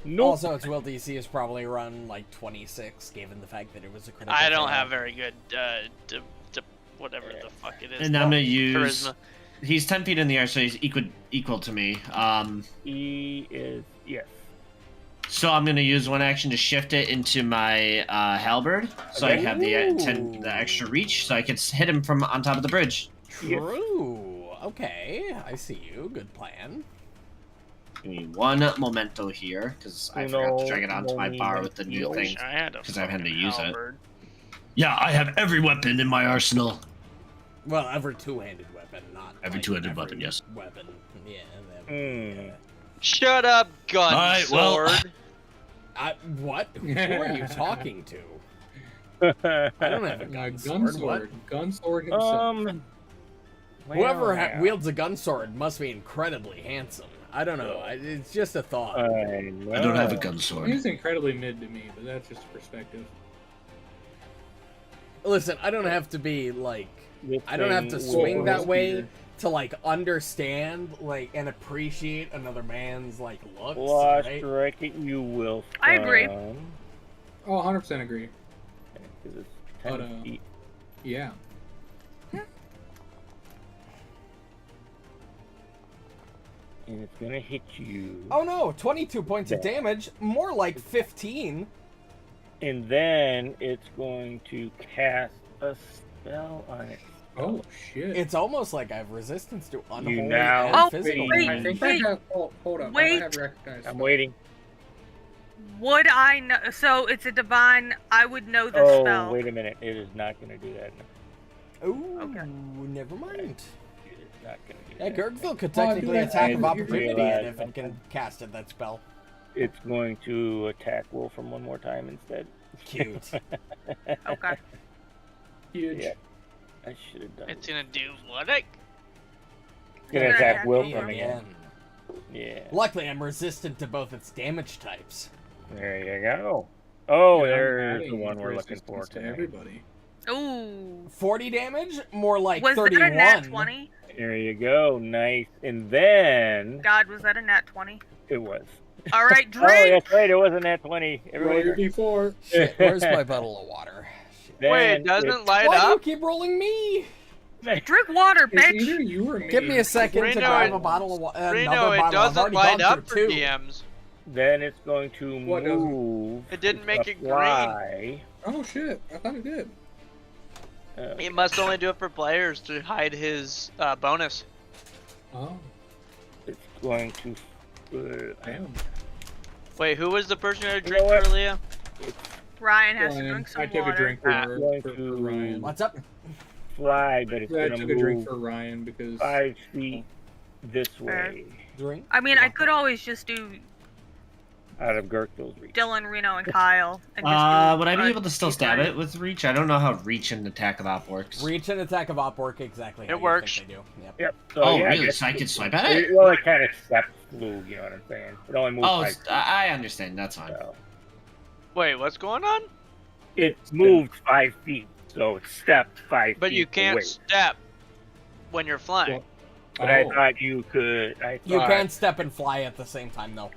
Nope. Also, its will DC is probably run like 26, given the fact that it was a critical. I don't fail. have very good, whatever the fuck it is. And I'm gonna use. Charisma. He's 10 feet in the air, so he's equal to me. He is yes. So I'm gonna use one action to shift it into my halberd, so I Okay. have the extra reach, so I can hit him from on top of the bridge. True. Okay, I see you. Good plan. Give me one memento here, because I forgot to drag it onto my bar with the new Momento. thing. I had a 'Cause I've had to fucking use it. halberd. Yeah, I have every weapon in my arsenal. Well, every two-handed weapon, not Every like, two-handed every weapon, yes. Weapon. Yeah. Mm. Shut up, gun Alright, well- sword. What? Who are you talking to? I don't have a gun Gun sword. What? sword. Gun sword himself. Whoever well, wields a gun sword must be incredibly handsome. I don't know. It's just a thought. I I don't have a know. gun sword. He's incredibly mid to me, but that's just a perspective. Listen, I don't have to be like. This I don't have to thing swing will- that way to like understand like and appreciate another man's like looks. Flush Right? strike it, you will. I agree. stun. Oh, 100% agree. 'Cause it's 10 But, feet. Yeah. And it's gonna hit you. Oh no! 22 points of Yeah. damage. More like 15. And then it's going to cast a spell on it. Oh shit. It's almost like I have resistance to unholy now- and Oh, physical. Wait, I wounds. think wait, I have. Oh, hold up. I wait. have recognized. I'm spell. waiting. Would I know? So it's a divine. I would know the Oh, spell. wait a minute. It is not going to do that. Ooh, Okay. never mind. It is not going to do Yeah, that. Gurgthil could Oh, technically dude, attack I of opportunity realized if it can cast it, that spell. It's going to attack Wolfram one more time instead. Cute. Okay. Huge. Yeah. I should have done It's it. gonna do what? I... It's going to attack Wolfram again. Yeah. Luckily, I'm resistant to both its damage types. There you go. Oh, Yeah, I'm there's the adding one we're looking for resistance to tonight. everybody. Ooh. 40 damage? More like Was 31. that a nat 20? There you go. Nice. And then God, was that a nat 20? it was. All right, Oh, drink. that's right. It was a nat 20. Roll your Everybody. d4. Shit, where's my bottle of water? Shit. Wait, Then it doesn't it's- light Why do you up? keep rolling me? Drink water, It's bitch. either you or me. Give me a second to Reno, grab it- a bottle of water. Reno, Another it bottle. I've doesn't already light gone up through for two. DMs. Then it's going to What doesn't? move. It didn't make the it green. fly. Oh shit! I thought it did. It must only do it for players to hide his bonus. Oh, It's going to. damn. Wait, who was the person who had a You drink know what? earlier? Ryan has to Ryan, drink some I took water. a drink Ah, for, going for to- Ryan. What's up? Fly, but it's I going to took a drink move for Ryan because 5 feet this Fair. way Drink? I mean, I could always just do out of Gurgthil's reach. Dylan, Reno, and Kyle. And just do Would I be a able to still stab D3. it with reach? I don't know how reach and attack of op works. Reach and attack of op work exactly how It you works. think they do. Yep. Yep. So, Oh, yeah, I really? guess So I can swipe at it? Well, it kind of steps through, you know what I'm saying? It only moves Oh, 5 feet. I understand. That's fine. So. Wait, what's going on? It's moved 5 feet, so it stepped 5 feet. But you can't away. step when you're flying. Well, But I Oh. thought you could. You can step and fly at the same time, though.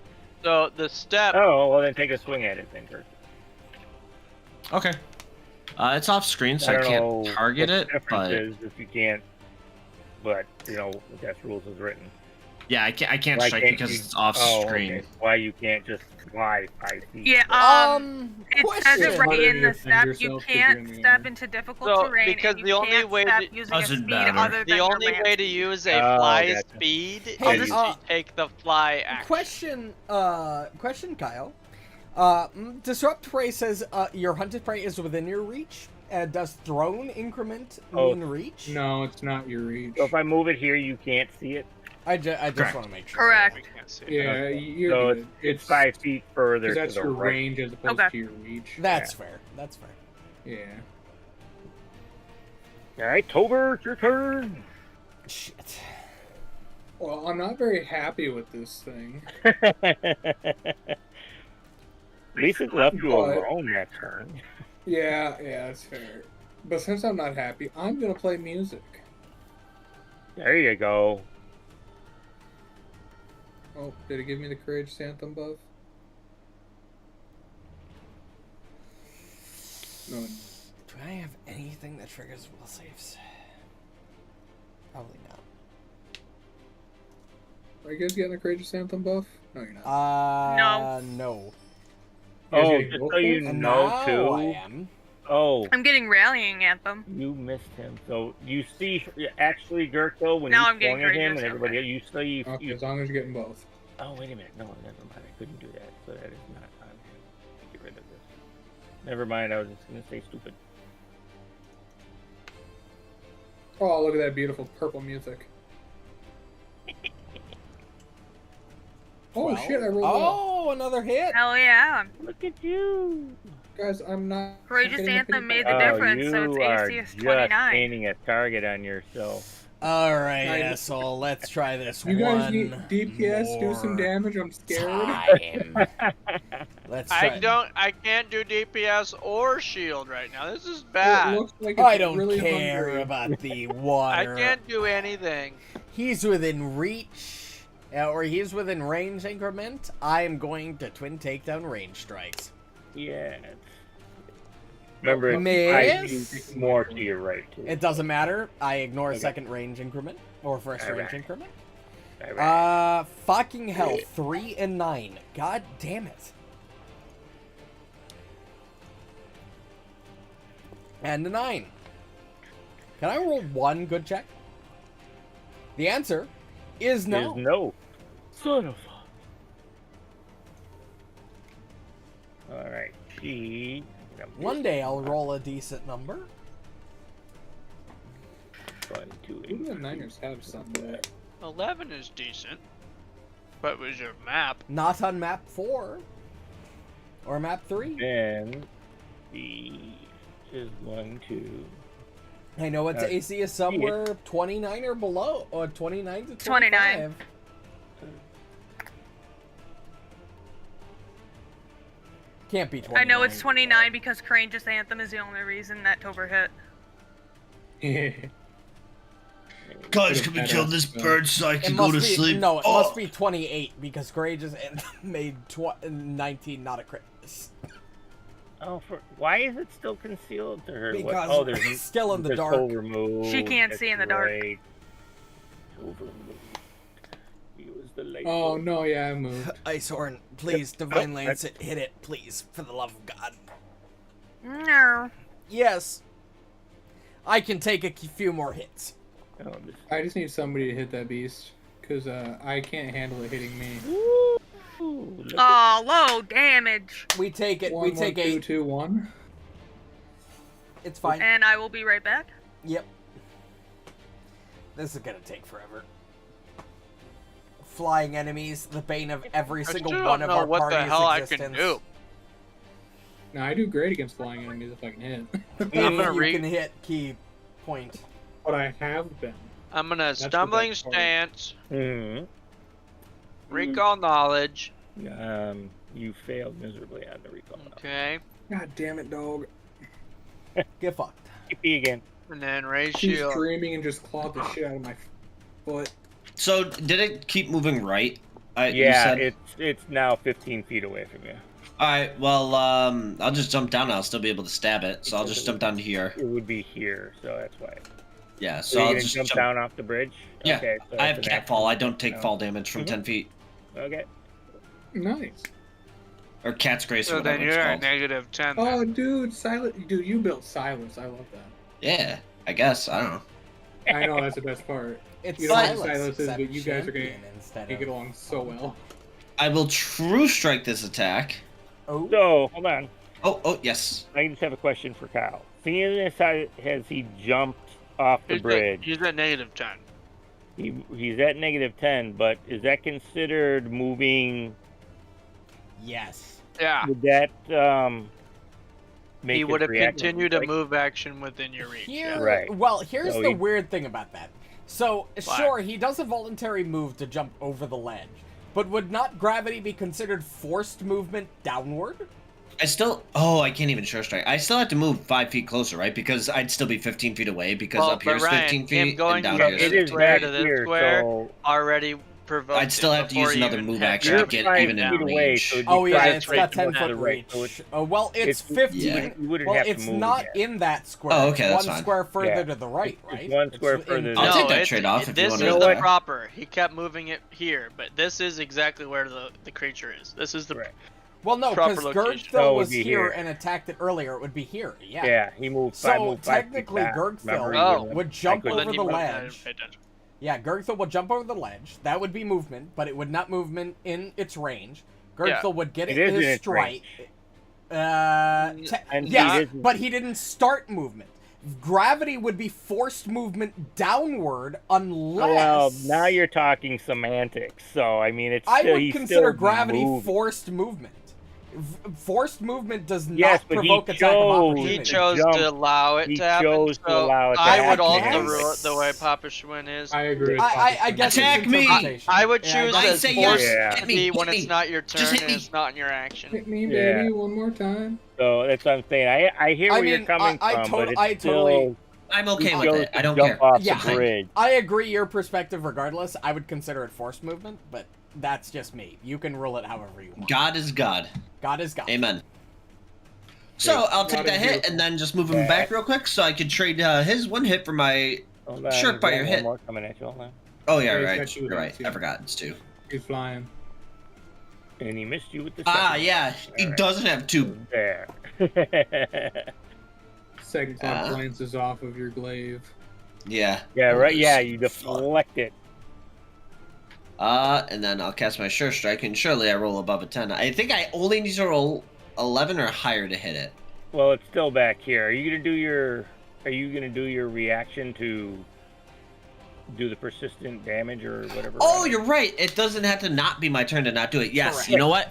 So the step. Oh, well then take a swing at it then, Kurt. Okay. It's off screen, so I don't can't know target what it. the difference But is if you can't. But you know, that's rules as written. yeah, I can't Why strike can't because you- it's off Oh, screen. okay. Why you can't just fly 5 feet? Yeah, it says it question. right Harder in to the defend step. You yourself 'cause can't you're in the step air. into difficult So, terrain, because and you the only can't way step to- using a Doesn't speed matter. other than The your only land way to use a Oh, fly gotcha. speed Hey, is uh, to take the fly action. Question, Kyle. Disrupt Prey says your hunted prey is within your reach. Does thrown increment mean reach? No, it's not your reach. So if I move it here, you can't see it. I just Correct. want to make sure. Correct. We can't see it. Yeah, Okay. you're So good. it's 5 feet further because to that's the your right. range as opposed Okay. to your reach. That's fair. That's fair. Yeah. All right, Tover, it's your turn. Shit. Well, I'm not very happy with this thing. At least it left you But- alone that turn. Yeah, that's fair. But since I'm not happy, I'm gonna play music. There you go. Oh, did it give me the Courageous Anthem buff? No. Do I have anything that triggers will saves? Probably not. Are you guys getting a Courageous Anthem buff? No, you're not. No. You guys Oh, getting just both so you buffs? And know now too. I am. Oh, I'm getting Rallying Anthem. you missed him. So you see, actually, Gurgthil, when Now you I'm getting swung at him courageous, and everybody, okay. you see, Okay, you. as long as you're getting both. Oh, wait a minute. No, never mind. I couldn't do that. So that is not on him. Get rid of this. Never mind. I was just gonna say stupid. Oh, look at that beautiful purple music. Oh 12. shit, I rolled well. Oh, another hit. Hell yeah. Look at you. Guys, I'm not... Courageous getting a Anthem pity made the buff. difference, so it's you are AC is just 29. painting a target on yourself. All right, I- asshole. Let's try this You guys one. need DPS, do some more damage, I'm scared. time. Let's try. I can't do DPS or shield right now. This is It bad. looks like it's I don't really care hungry. about the I water. can't do anything. He's within reach, or he's within range increment. I am going to twin takedown range strikes. Yeah. Remember, it's Miss? 5 feet more to your right, too. It doesn't matter. I ignore a Okay. second range increment or first range Alright. increment. All right. Fucking hell, 3 and 9. God damn it. And a 9. Can I roll one good check? The answer is no. There's no. Son of a. Alright, she. One day I'll roll a decent number. 22, Maybe the Niners have something. 11 is decent. What was your map? Not on map 4. Or map 3. Then she is going to. I know its AC is somewhere 29 or below. Or 29 to 25. 29. Can't be 29. I know it's 29 because Courageous Anthem is the only reason that Tover hit. Guys, can we kill this bird so I can go to sleep? No, it must be 28 because Courageous Anthem made 19 not a crit. Oh, why is it still concealed? Or Because what? Oh, there's it's still in the dark. Tover moved. She can't That's see in the dark. right. Tover moved. He was the late. Oh no, yeah, I moved. Icehorn, please, Divine Lance it, hit it, please, for the love of God. No. Yes. I can take a few more hits. Oh, I just need somebody to hit that beast, cause I can't handle it hitting me. Oh, low damage. We take it. 1, we 1, take 2, 8. 2, 1. It's fine. And I will be right back. Yep. This is gonna take forever. Flying enemies, the bane of every single still one don't of know our what party's the hell existence. I can do. Now I do great against flying enemies if I can hit. If gonna you can hit key point. But I have been. I'm gonna the stumbling best part. stance, Mm-hmm. recall knowledge. You failed miserably on the recall. Okay, God damn it, dog. Get fucked. TP again. and then raise She's shield. dreaming and just clawed the shit out of my foot. So did it keep moving right? You Yeah, said? it's now 15 feet away from you. All right. Well, I'll just jump down. I'll still be able to stab it. So I'll just jump down to here. It would be here, so that's why. Yeah. So So you're I'll gonna just jump down off the bridge? Yeah. Okay, so I have that's an cat fall. I don't take action. fall damage from Mhm. 10 feet. Okay. Nice. Or cat's grace, or So then whatever it's you're at called. negative 10. Oh, dude, Dude, you built Silas. I love that. Yeah. I guess. I don't know. I know that's the best part. It's You don't know what Silas, Silas is, except but you guys are gonna champion instead Take of... it along so well. I will true strike this attack. Oh. So, hold on. Oh, yes. I just have a question for Kyle. Seeing as how has he jumped off the bridge, He's at negative 10. he's at negative 10, but is that considered moving? Yes. Yeah. Would that make He his would have reaction continued a like- move action within your reach. Here, Right. Well, here's So the he- weird thing about that. So, Why? sure, he does a voluntary move to jump over the ledge, but would not gravity be considered forced movement downward? I still. Oh, I can't even sure strike. I still have to move 5 feet closer, right? Because I'd still be 15 feet away. Because Well, up here but is Ryan, 15 him feet, going and down from here It is is 15 square back to this here, square. so Already provoked I'd still it have to use before you another even move had action time to you're get 5 even in feet away, range. so it'd be Oh yeah, five it's feet got to 10 the foot right, so reach. Well, it's it's- 15. Yeah. You wouldn't Well, have to it's move not again. in that square. Oh, okay, It's that's one fine. square further Yeah. to the right, It's right? one square in- further I'll no, take that it's- trade-off if you this want is to. the What? proper. He kept moving it here, but this is exactly where the creature is. This is the Right. Well, no, proper because location. Gurgthil No, it would was be here here. and attacked it earlier. It would be here. Yeah. Yeah, he moved. So, I moved 5 feet technically, back. Gurgthil Remember, he Oh. wouldn't- would I jump couldn't- Well, then over he the moved- I ledge. didn't pay attention. Yeah, Gurgthil would jump over the ledge. That would be movement, but it would not movement in its range. Gurgthil Yeah. would get It it is in his its strike. And Yes, he isn't- but he didn't start movement. Gravity would be forced movement downward unless. Well, now you're talking semantics. So I mean, it's I still, would he's consider still gravity moving. forced movement. Forced movement does not Yes, but he provoke attack of chose- opportunity. He chose jump. to allow it He to happen. chose to so allow it to I happen. would also Yes. rule it the way Papa Schwinn is. I agree. With I Papa guess Attack it's me! interpretation. I would Yeah, choose guess I as it's say forced yes. to Hit me, be hit when me. it's not your turn Just hit and me. it's not in your action. Hit me, Yeah. baby, one more time. So that's what I'm saying. I hear I where you're mean, coming I from, but it's I still totally- I'm okay he with chose it. I to don't jump care. off Yeah. the bridge. I agree your perspective regardless. I would consider it forced movement, but that's just me. You can rule it however you want. God is God. God is God. Amen. So I'll take God that is hit beautiful. and then just move him back real quick so I could trade his one hit for my. Hold on, Sure, there's by one your hit. more coming at you. Hold on. Oh yeah, Yeah, he's right. got two You're right. hits, yeah. I forgot. It's 2. He's flying. And he missed you with the Ah, second. yeah. He Alright. doesn't have 2. There. Second thought Ah. glances off of your glaive. Yeah. Yeah, right. Yeah, you This is fun. deflect it. And then I'll cast my Sure Strike, and surely I roll above a 10. I think I only need to roll 11 or higher to hit it. Well, it's still back here. Are you gonna do your reaction to do the persistent damage or whatever? Oh, you're right. It doesn't have to not be my turn to not do it. Yes. Correct. You know what?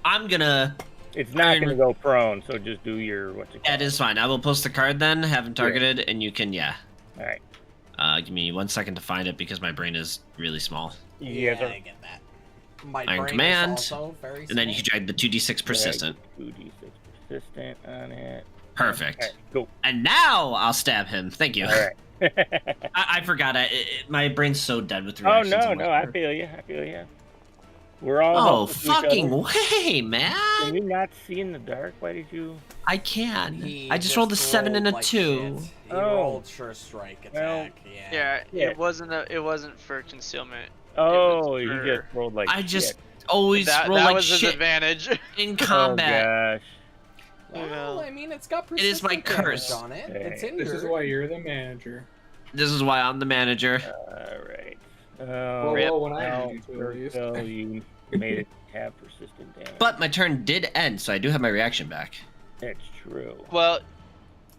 I'm gonna. It's not gonna go prone, so just do your what's it called? That is fine. I will post the card then, have him targeted, and you can All right. Give me 1 second to find it because my brain is really small. You guys are I get that. My Iron brain Command, is also very And then you can small. drag the 2d6 persistent. 2d6 persistent on it. Perfect. All right, cool. And now I'll stab him. Thank you. All right. I forgot. My brain's so dead with Oh reactions. no, I'm no, like, I feel you. We're all. Oh, helping each other. fucking way, Can man! you not see in the dark? Why did you? I can. He I just rolled a 7 and a like 2. shit. He Oh. rolled Sure Strike attack. Yeah, Yeah. it wasn't for concealment. Oh, was you for- just rolled like. I just shit. always That roll like was his shit advantage. in Oh combat. gosh. Well, I mean, it's got It is my persistent damage curse. on it. Okay. It's injured. This is why you're the manager. This is why I'm the manager. All right. Well, Rip. when I Well, need you to, at least. Gurgthil, you made it have persistent damage. But my turn did end, so I do have my reaction back. That's true. Well,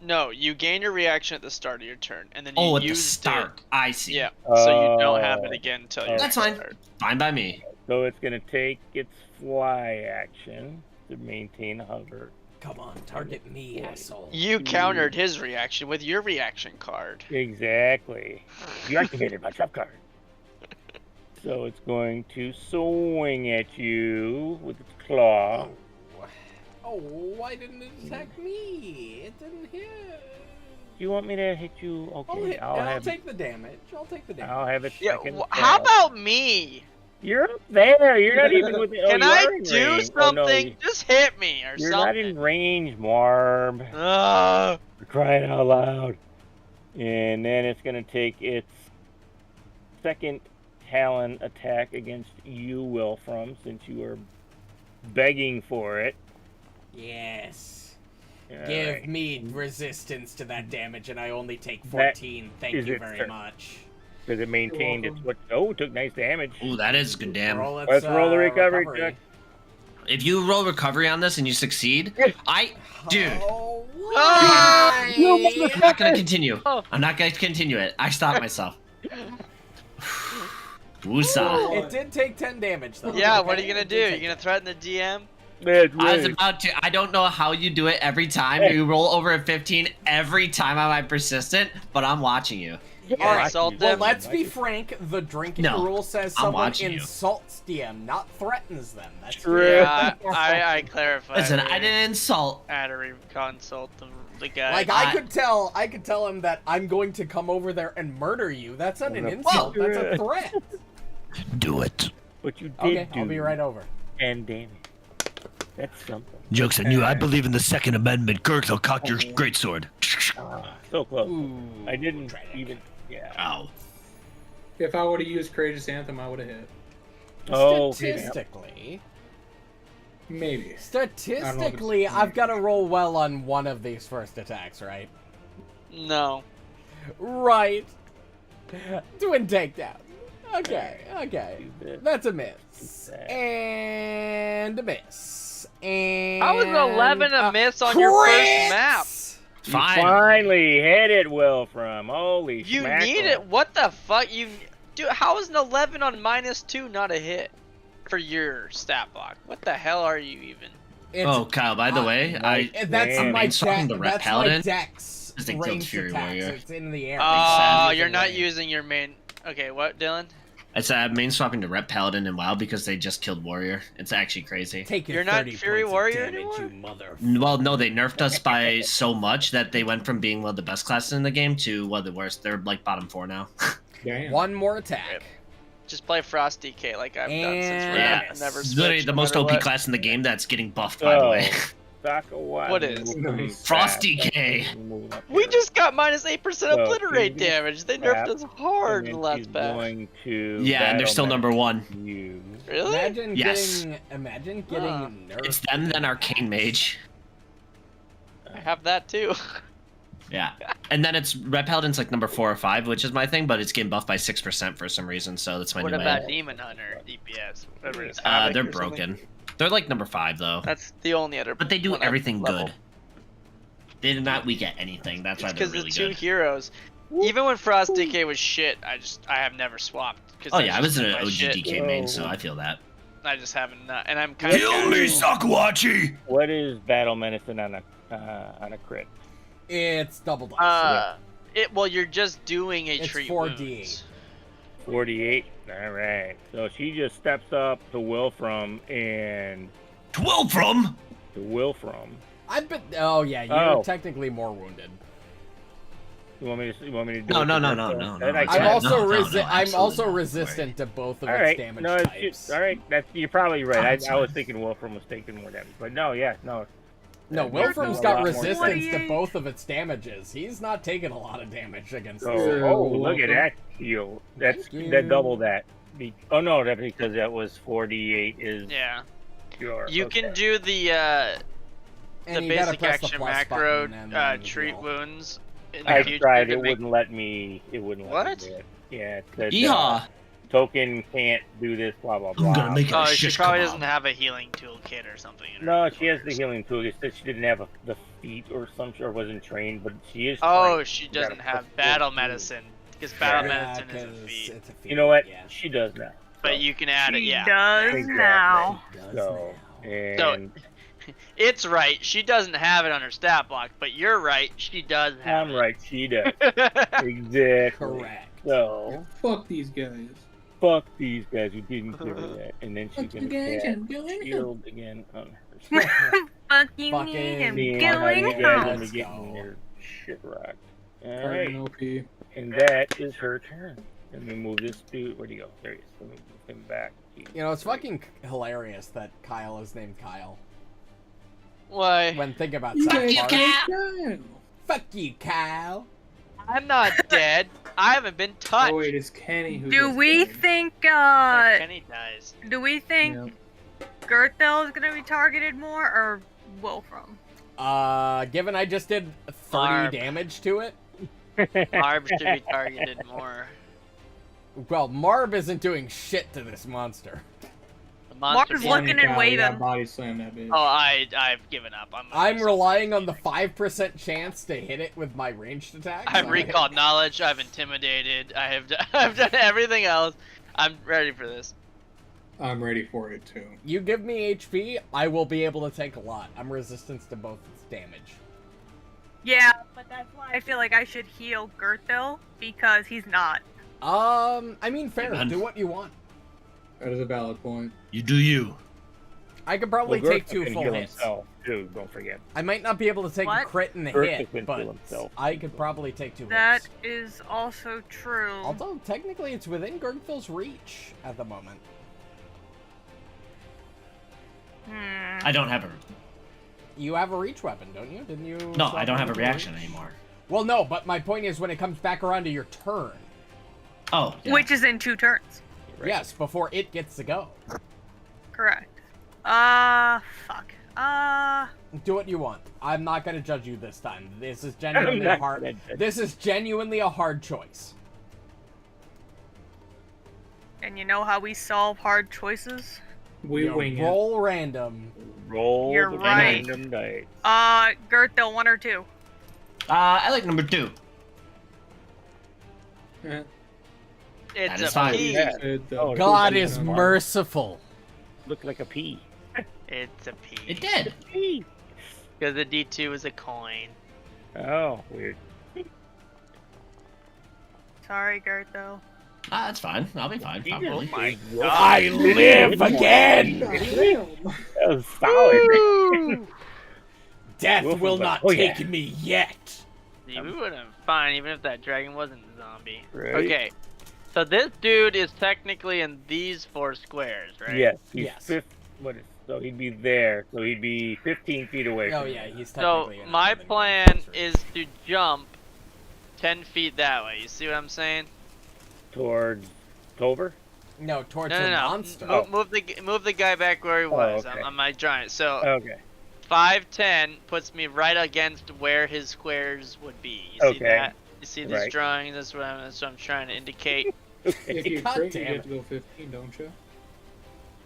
no, you gain your reaction at the start of your turn, and then you Oh, at the used start. it. I see. Yeah, so you don't have Oh. it again until your That's fine. turn. Fine by me. So it's gonna take its fly action to maintain hover. Come on, target me, asshole. You countered his reaction with your reaction card. Exactly. You activated my trap card. So it's going to swing at you with its claw. Oh, why didn't it attack me? It didn't hit. Do you want me to hit you? Okay, I'll take the damage. I'll take the damage. I'll have it. Yeah, second how claw. about me? You're up there. You're not even with the. Can you I are in do range. something? Oh, no, Just hit me or you're something. not in range, Muarb. Ugh. You're crying out loud. And then it's gonna take its second Talon attack against you, Wilfram, since you are begging for it. Yes. All Give right. me resistance to that damage, and I only take That 14. Thank is you its very turn. much. Because it maintained its welcome. what? Oh, it took nice damage. Ooh, that is good damn. Let's roll the recovery check. If you roll recovery on this and you succeed, dude, Oh, Ah! why? I'm not gonna continue. Oh. I'm not gonna continue it. I stopped myself. Woosah. It did take 10 damage, though. Yeah, Okay, what are you gonna it do? did You take gonna 10. threaten the DM? That's I was right. about to. I don't know how you do it every time. You roll over a 15 every time on my persistent, but I'm watching you. All right, Insult well, them. let's be frank. The drinking No, rule says I'm someone watching you. insults DM, not threatens them. That's True. Yeah, I clarified. Listen, it. I didn't insult. I had to consult the guy. Like I could tell him that I'm going to come over there and murder you. That's not an insult. That's a threat. Do it. What you did Okay, do. I'll be right over. And damage. That's something. Joke's on you. I believe in the Second Amendment. Gurgthil, cock your greatsword. So close. Ooh, I didn't tragic. even. Yeah. Ow. If I would have used Courageous Anthem, I would have hit. Oh, Statistically, Maybe. statistically, I've got to roll well on one of these first attacks, right? No. Right. Doing takedown. Okay, okay. That's a miss. And a miss. And How was 11 a miss on your first crits! map? You Fine. finally hit it, Wilfram. Holy You schmackle. need it. What the fuck? Dude, how is an 11 on -2 not a hit for your stat block? What the hell are you even? It's, Oh, Kyle. By the way, that's I'm my swapping the Ret that's my Paladin. dex Just think ranged Fury attacks. Warrior. It's in the air. Oh, It's you're not range. using your main. Okay, what, Dylan? It's main swapping to Rep Paladin and WoW because they just killed Warrior. It's actually crazy. Take your You're not 30 Fury points Warrior of damage, anymore? you mother. Well, no, they nerfed us by so much that they went from being one of the best classes in the game to one of the worst. They're like bottom 4 now. Damn. One more attack. Just play Frost DK like I've done since And- we're Yeah, never it's literally switched, the no most matter OP what. class in the game that's getting buffed, by the Oh. way. What is? Frosty K. We just got -8% So, obliterate he's gonna damage. They crap, nerfed us hard in And the then he's last patch. going to Yeah, and they're still battle number 1. you. Really? Imagine Yes. getting Huh. nerfed. It's them then Arcane Mage. I have that too. Yeah. And then it's Red Paladin's like number 4 or 5, which is my thing, but it's getting buffed by 6% for some reason, so that's my What new about main. Demon Hunter DPS? Whatever it is. They're Havoc or something? broken. They're like number 5 though. That's the only other. But they do one up everything level. good. They do not weak at anything. That's why It's they're because really the two good. heroes. Even when Frost DK was shit, I have never swapped. Oh yeah, I was an my shit. OGDK main, so I feel that. I just haven't, and I'm kind of. Kill me, Sakuachi! What is battle medicine on a crit? It's double dice. Well, you're just doing a It's treat 4d8. wounds. 48. All right. So she just steps up to Wilfram and To Wilfram! to Wilfram. I've been. Oh yeah, you're Oh. technically more wounded. You want me to do No, it? no, with no, the no, pistol? no, Then no. I I'm can't. also no, no, I'm absolutely also not. resistant to both of All its right. damage No, types. all right. You're probably right. That's I was fine. thinking Wilfram was taking more damage, but no, yeah, no. No, That Wilfram's makes a got lot more resistance sense. to both of its damages. He's not taking a lot of damage against So, this. oh, look at that heal. That's Thank you. that double that. Oh no, that's because that was 48 is Yeah. pure. You Okay. can do the And you gotta basic press the action plus macro button and then treat heal. wounds. In the I future tried. to It make- wouldn't let me. It wouldn't let What? me do it. Yeah. It said, Yeehaw! token can't do this. Blah blah blah. I'm gonna make Oh, a she shish probably kebab. doesn't have a healing toolkit or something. In her No, she inventory has the healing tool. It said she didn't have the feat or some or wasn't trained, but she is. Oh, trained. she You gotta doesn't have press battle 14. medicine because battle Yeah, medicine is a 'cause feat. it's a feat. You know what? Yeah. She does now. But you can add it. She Yeah. does Exactly. now. Does So now. and It's right. She doesn't have it on her stat block, but you're right. She does have I'm right. She does it. exactly. Correct. So Fuck these guys. fuck these guys who didn't give her that, and then she's Fuck you gonna guys, get I'm going shield again on her. Fucking Fucking him Seeing how going you guys home. are Let's getting go. your shit rocked. Alright. Alright, OP. and that is her turn. Let me move this dude. Where'd he go? There he is. Let me move him back. You know, it's fucking hilarious that Kyle is named Kyle. Why? When think about You South guys Park. Kyle. Fuck you, Kyle. I'm not dead. I haven't been touched. Oh wait, it's Kenny who Do gets we dead. think Kenny dies. do we think Yeah. Gurgthil is gonna be targeted more or Wilfram? Given I just did 30 Muarb. damage to it, Muarb should be targeted more. well, Muarb isn't doing shit to this monster. The monster. Mark's beast- looking and Yeah, waving. body slam that bitch. Oh, I've given up. I'm relying on the 5% chance to hit it with my ranged attack. I've recalled knowledge. I've intimidated. I've done everything else. I'm ready for this. I'm ready for it too. You give me HP, I will be able to take a lot. I'm resistant to both its damage. Yeah, but that's why I feel like I should heal Gurgthil because he's not. I mean, fair. Amen. Do what you want. That is a valid point. You do you. I could probably Well, take Gurgthil 2 can full heal hits. himself, too. Don't forget. I might not be able to take a What? crit and a Gurgthil hit, can but heal himself. I could probably take 2 That hits. is also true. Although, technically, it's within Gurgthil's reach at the moment. I don't have a. You have a reach weapon, don't you? Didn't you? No, swap I don't have a over to reaction reach? anymore. Well, no, but my point is when it comes back around to your turn. Oh, yeah. Which is in 2 turns. Right. Yes, before it gets to go. Correct. Fuck. Do what you want. I'm not gonna judge you this time. This is genuinely not hard. gonna judge This is genuinely a hard choice. And you know how we solve hard choices? We You wing it. roll random. Roll You're the right. random dice. Gurgthil, 1 or 2. I like number 2. Eh, It's That a is fine. P. it's good, though. Oh, God cool. is merciful. Look like a pea. It's a P. It did. Pea. Because the D2 is a coin. Oh, weird. Sorry, Gurgthil. That's fine. I'll be fine. Probably. my I live again! That was solid. Death Wilfram will was like, not "Oh, yeah." take me yet. See, we would have been fine even if that dragon wasn't a zombie. Right. Okay. So this dude is technically in these 4 squares, right? Yes. He's Yes. So he'd be there. So he'd be 15 feet away. Oh from yeah, me. he's So technically in my within plan range, sure. is to jump 10 feet that way. You see what I'm saying? Towards Tover. No, towards No, the no, no. monster. Oh. Move the guy back where he was okay. on my giant. So Okay. 5'10" puts me right against where his squares would be. You see that? You see this Right. drawing? That's what I'm trying to indicate. If you God crit, you damn get to go 15, don't you?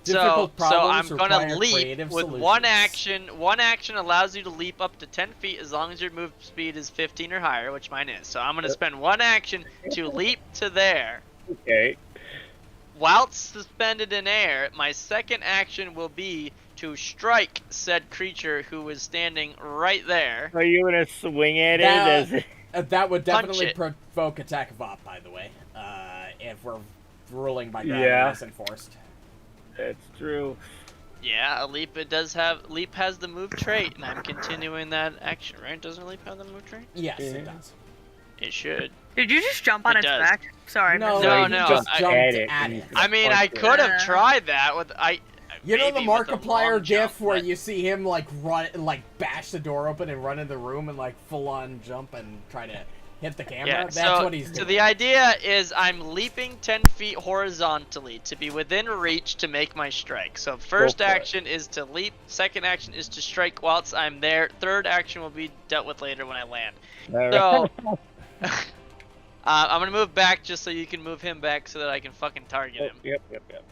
So Difficult I'm problems gonna require leap creative with solutions. one action. One action allows you to leap up to 10 feet as long as your move speed is 15 or higher, which mine is. So I'm gonna spend one action to leap to there. Okay. Whilst suspended in air, my second action will be to strike said creature who is standing right there. Are you gonna swing at That- it? That would definitely it. provoke attack of op, by the way. If we're ruling by Yeah. gravity as enforced. That's true. Yeah, a leap leap has the move trait, and I'm continuing that action, right? Doesn't leap have the move trait? Yes, Yeah. it does. It should. Did you just jump on It its does. back? Sorry. I No, missed No, that. he no, just I- jumped At it, at and it. I mean, I could have tried that with You know the maybe with a Markiplier long gif jump, where but- you see him like run, like bash the door open and run in the room and like full on jump and try to hit the camera? Yeah, That's so, what he's doing. so the idea is I'm leaping 10 feet horizontally to be within reach to make my strike. So first for it. action is to leap, second action is to strike whilst I'm there, third action will be dealt with later when I land. All So, I'm gonna move back just so you can move him back so that I can fucking target him. Yep.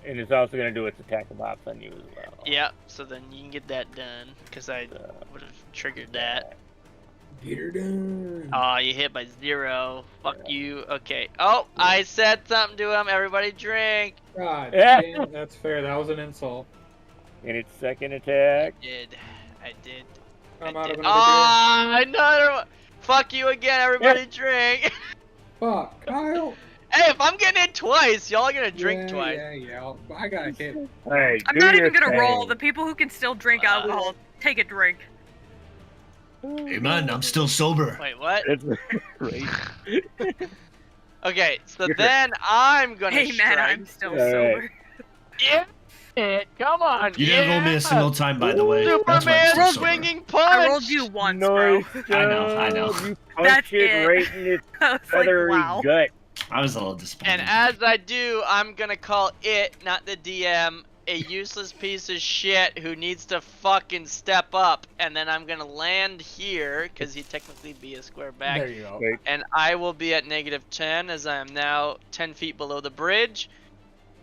And it's also gonna do its attack of ops on you as well. Yep, so then you can get that done, because I would have triggered that. Get her done. Oh, you hit by 0. Fuck you. Okay. Oh, I said something to him. Everybody drink. God Yeah. damn, that's fair. That was an insult. And its second attack. I did. I'm I out did. of another beer. Another one. Fuck you again. Everybody drink. Fuck, Kyle. Hey, if I'm getting it twice, y'all are gonna drink Yeah, twice. Yeah. I got a hit. All right. I'm do not your even gonna roll. thing. The people who can still drink alcohol, take a drink. Hey man, I'm still sober. Wait, what? That's right. Okay, so You're- then I'm gonna Hey man, strike. I'm still All right. sober. Yeah. Come on. You didn't roll me a single time, by the way. That's why I'm Superman still sober. swinging I punch. rolled you once, bro. Nice I know. job. You That's punch it it. right in its I was like, feathery wow. gut. I was a little disappointed. And as I do, I'm gonna call it, not the DM, a useless piece of shit who needs to fucking step up. And then I'm gonna land here, because he'd technically be a square back. There you go. Right. And I will be at -10 as I am now 10 feet below the bridge.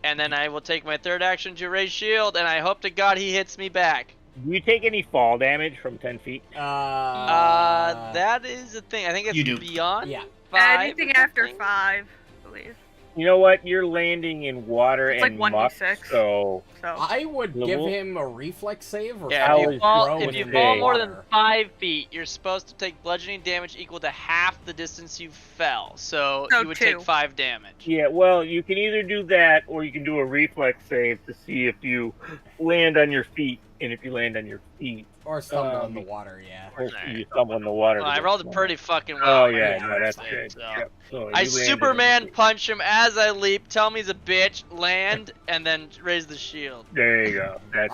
And then I will take my third action to raise shield, and I hope to God he hits me back. Do you take any fall damage from 10 feet? That is the thing. I think it's You do. beyond Yeah. 5. Anything or after something. 5, I believe. You know what? You're landing in water It's like and 1d6. muck, so So I would give Level? him a reflex save or Yeah, How if is you fall, throw if with you the fall more than water. 5 feet, you're supposed to take bludgeoning damage equal to half the distance you fell. So So you would 2. take 5 damage. yeah. Well, you can either do that or you can do a reflex save to see if you land on your feet. And if you land on your feet, or stumble in the water. Yeah. or if Alright. you stumble in the water. Well, to I get rolled it smaller. pretty fucking well. Oh yeah, Yeah, no, that's that's good. So, Yep. So I you landed Superman on- punch him as I leap, tell him he's a bitch, land, and then raise the shield. There you go. That's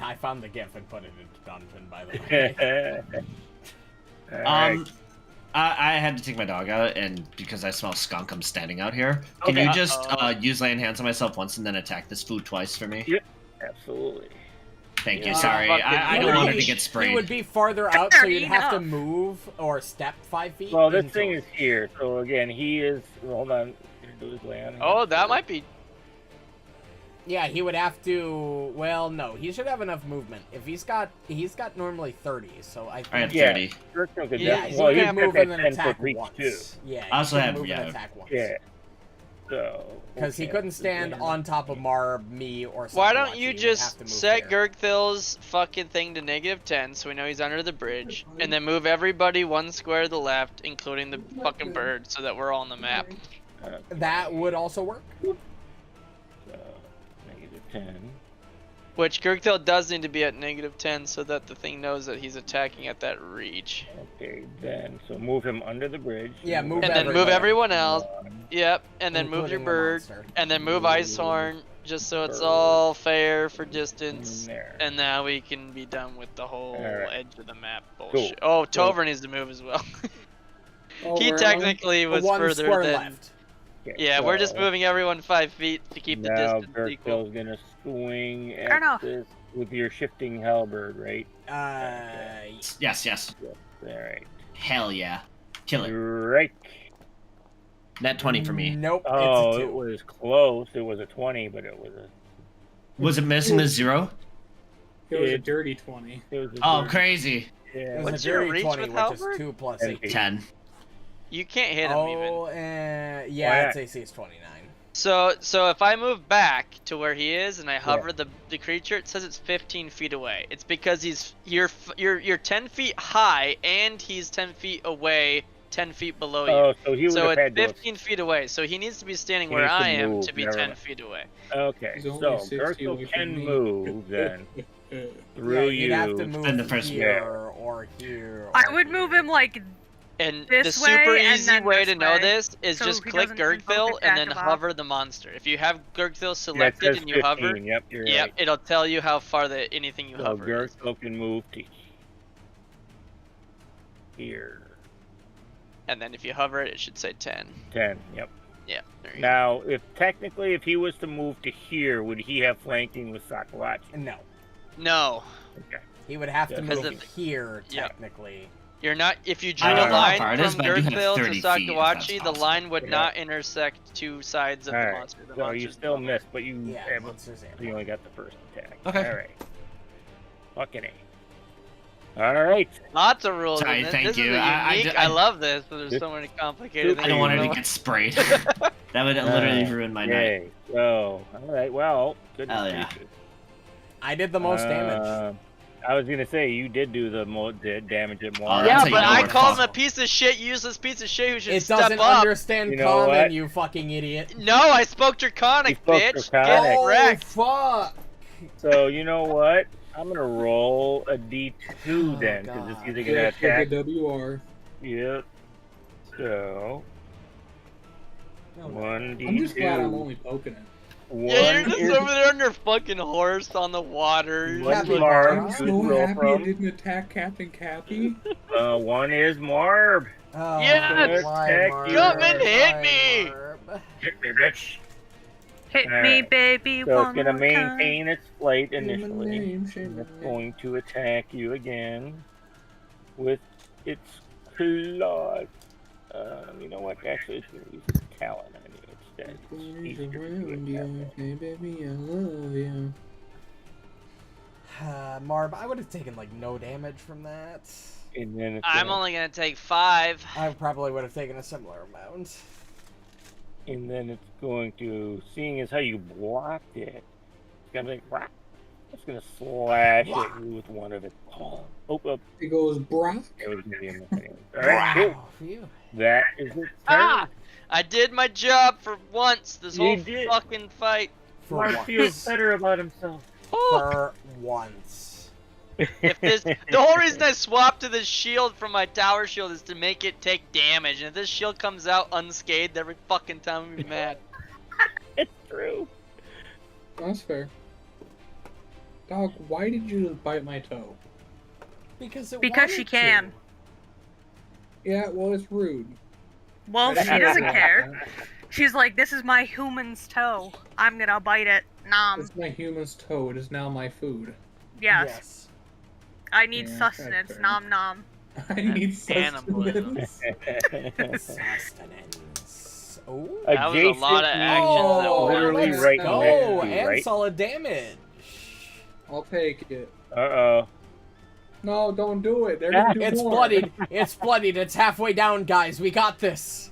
I found the GIF and put it into dungeon, by the way. where. Alright. I had to take my dog out, and because I smell skunk, I'm standing out here. Can Okay. you just Uh-oh. use lay on hands on myself once and then attack this food twice for me? Yep. Absolutely. Thank you. Yeah. Sorry, I He don't would want her be- to get He sprayed. would be farther out, so you'd Fair have to enough. move or step 5 feet. Well, this into thing it. is here. So again, he is. Hold on. Do his land. Oh, that might be. Yeah, he would have to. Well, no, he should have enough movement. If he's got normally 30, so I think. I have Yeah. 30. Gurgthil could Yeah, def- he well, he's can got move that and then 10-foot attack reach once. too. Yeah, I also he can have- move yeah. and attack once. Yeah. So. Because he okay. couldn't stand on top of Muarb, me, or something. Why don't like you he would just have to move set there. Gurgthil's fucking thing to -10 so we know he's under the bridge, and then move everybody 1 square to the left, including the fucking bird, so that we're all on the map. That would also work. So, -10. Which Gurgthil does need to be at -10 so that the thing knows that he's attacking at that reach. Okay, then so move him under the bridge. Yeah, move And then move everybody. everyone else. Yep, and then move your Including the bird, monster. and then move Icehorn, just so it's all fair for distance. There. And now we can be done with the whole Alright. edge of the map bullshit. Oh, Cool. Tover needs to move as well. Oh, He we're on? technically was One further square than. left. Okay, Yeah, we're just so moving everyone 5 feet to keep the now distance equal. Gurgthil's gonna swing Fair enough. at this With your shifting halberd, right? Yes. All right. Hell yeah. Kill it. Right. Net 20 for me. Nope. Oh, it's a 2. it was close. It was a 20, but it was a. Was it missing the 0? It was a dirty 20. It was a Oh, dirty- crazy. Yeah. It was What's a your dirty reach 20, with which halberd? is 2 plus 10 8. feet. 10. You can't hit him even. Oh, yeah, Why its not? AC is 29. So if I move back to where he is and I hover the creature, it says it's 15 feet away. It's because you're 10 feet high and he's 10 feet away, 10 feet below you. Oh, so he would So have it's had to. 15 feet away. So he needs to be standing He where needs to I am move, to be never 10 mind. feet away. Okay, He's only so 60 Gurgthil away can from me. move then through Yeah, you. you'd have to move And the first here or here. I or would move here. him like And this the super way and easy then way this to know way, this is so just he click doesn't invoke Gurgthil and then attack of hover the monster. If you have Gurgthil Yeah, it selected says and you hover, 15. Yep, you're yep, right. it'll tell you how far anything you So hover is. Gurgthil can move to here. And then if you hover it, it should say 10. 10. Yep. Yeah, there you go. Now, if he was to move to here, would he have flanking with Sakawachi? No. No. Okay. He would have to Because move of- here, Yep. technically. You're not. If you I drew a don't know how line far it is, from but I do have Gurgthil 30 to feet, if that's Sakawachi, the possible. line would Yeah. not intersect two sides of the Alright, monster. The so you monster's still above. missed, but you Yeah, have- monsters and you only got the first attack. Okay. Alright. Fucking A. Alright. Lots of rules. Sorry, in this. thank This you. Is I unique. d- I- I love this, but there's This- so many complicated things. I don't want to it to know. get sprayed. That would literally ruin my night. Yay. So, alright, well, goodness Hell yeah. gracious. I did the most damage. I was gonna say, you did do the damage at more. Oh, Yeah, that's how but you know I we're called him a fucked. piece of shit, useless piece of shit who should It step doesn't up. understand You know common, what? you fucking idiot. No, I spoke Draconic, You spoke bitch. Draconic. Get Oh, wrecked. fuck! So, you know what? I'm gonna roll a D2 Oh, then, because it's God. either gonna Yeah, attack. the WR. Yep. So, No, no. 1D2. I'm just glad I'm only poking it. Yeah, you're One just is over there on your fucking horse on the water. One Happy Muarb, Mark. I'm who's so happy I Wilfram. didn't attack Captain Cappy. One is Muarb. Oh, Yes! why, Heck, Marb? come and hit Why, me! Marb? Hit me, bitch. hit me, Alright. baby, So one it's gonna more maintain its flight Say my initially. name, say And my it's name. going to attack you again with its claws. You know what? Actually, it's going to use its talon on you instead. It's Always easier to do around it that you. way. Hey, baby, I love you. Marb, I would have taken like no damage from that. And then it's I'm gonna, only gonna take 5. I probably would have taken a similar amount. and then it's going to, seeing as how you blocked it, it's gonna be like, "Wah." It's gonna slash at you with one of its claws. Oh, It goes Brock. it was gonna be in the thing. Alright, cool. Wow, phew. That is its turn. Ah! I did my job for once this You whole did. fucking fight. For Mark once. feels better about himself. For once. If this, the whole reason I swapped to this shield from my tower shield is to make it take damage. And if this shield comes out unscathed every fucking time, I'm gonna be mad. It's true. That's fair. Dog, why did you just bite my toe? Because it Because she wanted can. to. Yeah, well, it's rude. Well, she doesn't care. She's like, this is my human's toe. I'm gonna bite it. Nom. It's my human's toe. It is now my food. Yes. I need Yeah, sustenance. that's fair. Nom nom. I need Cannibalism. sustenance. Sustenance. Oh. That was a lot of actions that Oh, were literally let's right go. next to you, And right? solid damage. I'll take it. Uh-oh. No, don't do it. They're gonna do It's more. bloodied. It's bloodied. It's halfway down, guys. We got this.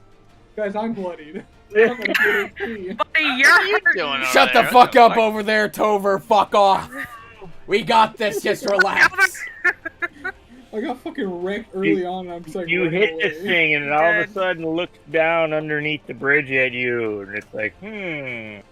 Guys, I'm bloodied. I'm gonna do it. Buddy, What you're are you doing over Shut the there? fuck What up over there, Tover. Fuck off. We got this. Just relax. I got fucking wrecked early on. And I'm just like, You running hit this away. thing, and it all of a Dead. sudden looks down underneath the bridge at you, and it's like, Wolfram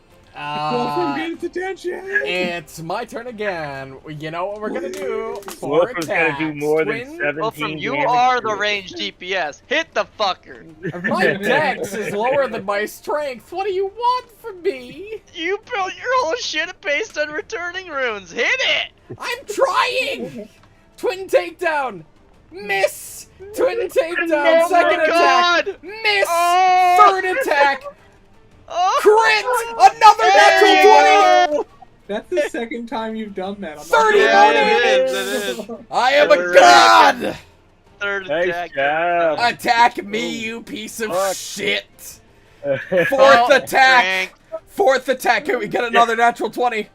gets attention. It's my turn again. You know what we're gonna do? Four Wolfram's gonna attacks. do more than Twin. 17 Wolfram, you damage are to the it. ranged DPS. Hit the fucker. My dex is lower than my strength. What do you want from me? You built your whole shit based on returning runes. Hit it. I'm trying. Twin takedown. Miss. Twin takedown. Oh Second my attack. God. Miss. Oh. Third attack. Oh. Crit. Another natural 20. That's the second time you've done that. I'm 30 Yeah, damage! it is. I am a Third. god! Third Nice attack. job. Attack me, you piece of Fuck. shit! Fourth Fourth attack! Frank. Fourth attack! Can we get another natural 20?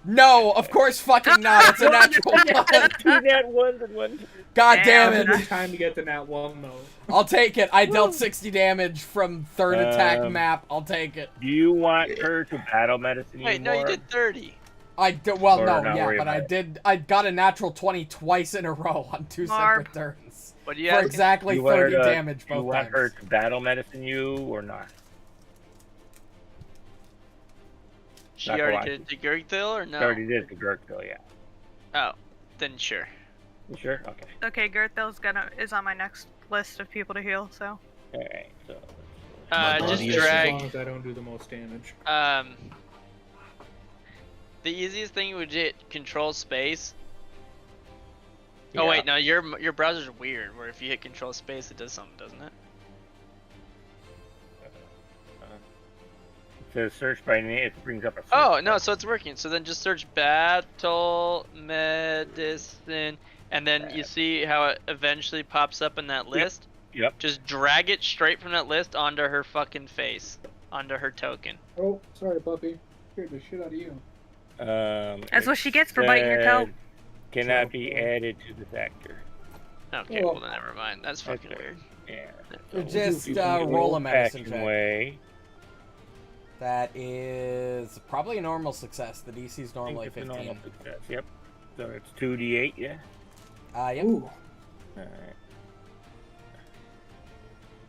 No, of course fucking not. It's a natural 1. 2 nat 1s and 1. God damn Every it. time you get the nat 1, though. I'll take it. I dealt 60 damage from third attack map. I'll take it. Do you want her to battle medicine you Wait, no, you more? did 30. Well, Or no, not yeah, worry but about I got a natural 20 twice in a row on 2 Marb. separate turns. What do you For ask? exactly You want her 30 to- damage You both want times. her to battle medicine you or not? She Not already Gohangi. did it to Gurgthil or no? She already did the Gurgthil, yeah. Oh, then sure. You sure? Okay. Okay, Gurgthil's is on my next list of people to heal, so. Alright, so. Just Yes. As drag. long as I don't do the most damage. The easiest thing would be control space. Yeah. Oh wait, no, your browser's weird. Where if you hit control space, it does something, doesn't it? It says search by name, it brings up a search. Oh no, so it's working. So then just search battle medicine, and then you see how it eventually pops up in that list. Yep. Just drag it straight from that list onto her fucking face, onto her token. Oh, sorry, puppy. Scared the shit out of you. That's what she gets for biting your toe. said Cannot be added to this actor. Okay, well then never mind. That's fucking Okay. weird. Yeah. Just You can roll a do medicine action check. way. That is probably a normal success. The DC is I think normally it's a 15. normal success. Yep. So it's 2d8, yeah? Yep. Ooh. Alright.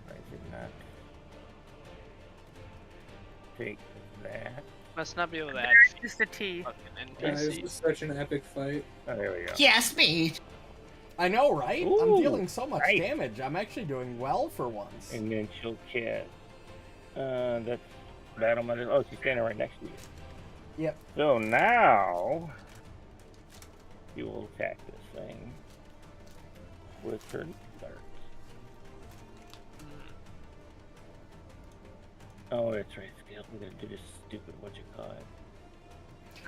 I did not take that. Must not be able to add Just a T. fucking Yeah, this NPCs. was such an epic fight. Oh, there we go. Yes, me. I know, right? I'm Ooh, dealing so much nice. damage. I'm actually doing well for once. And then she'll cast. That's battle medicine. Oh, she's standing right next to you. Yep. So now you will attack this thing with her darts. Oh, that's right. Scale. We're gonna do this stupid what you call it.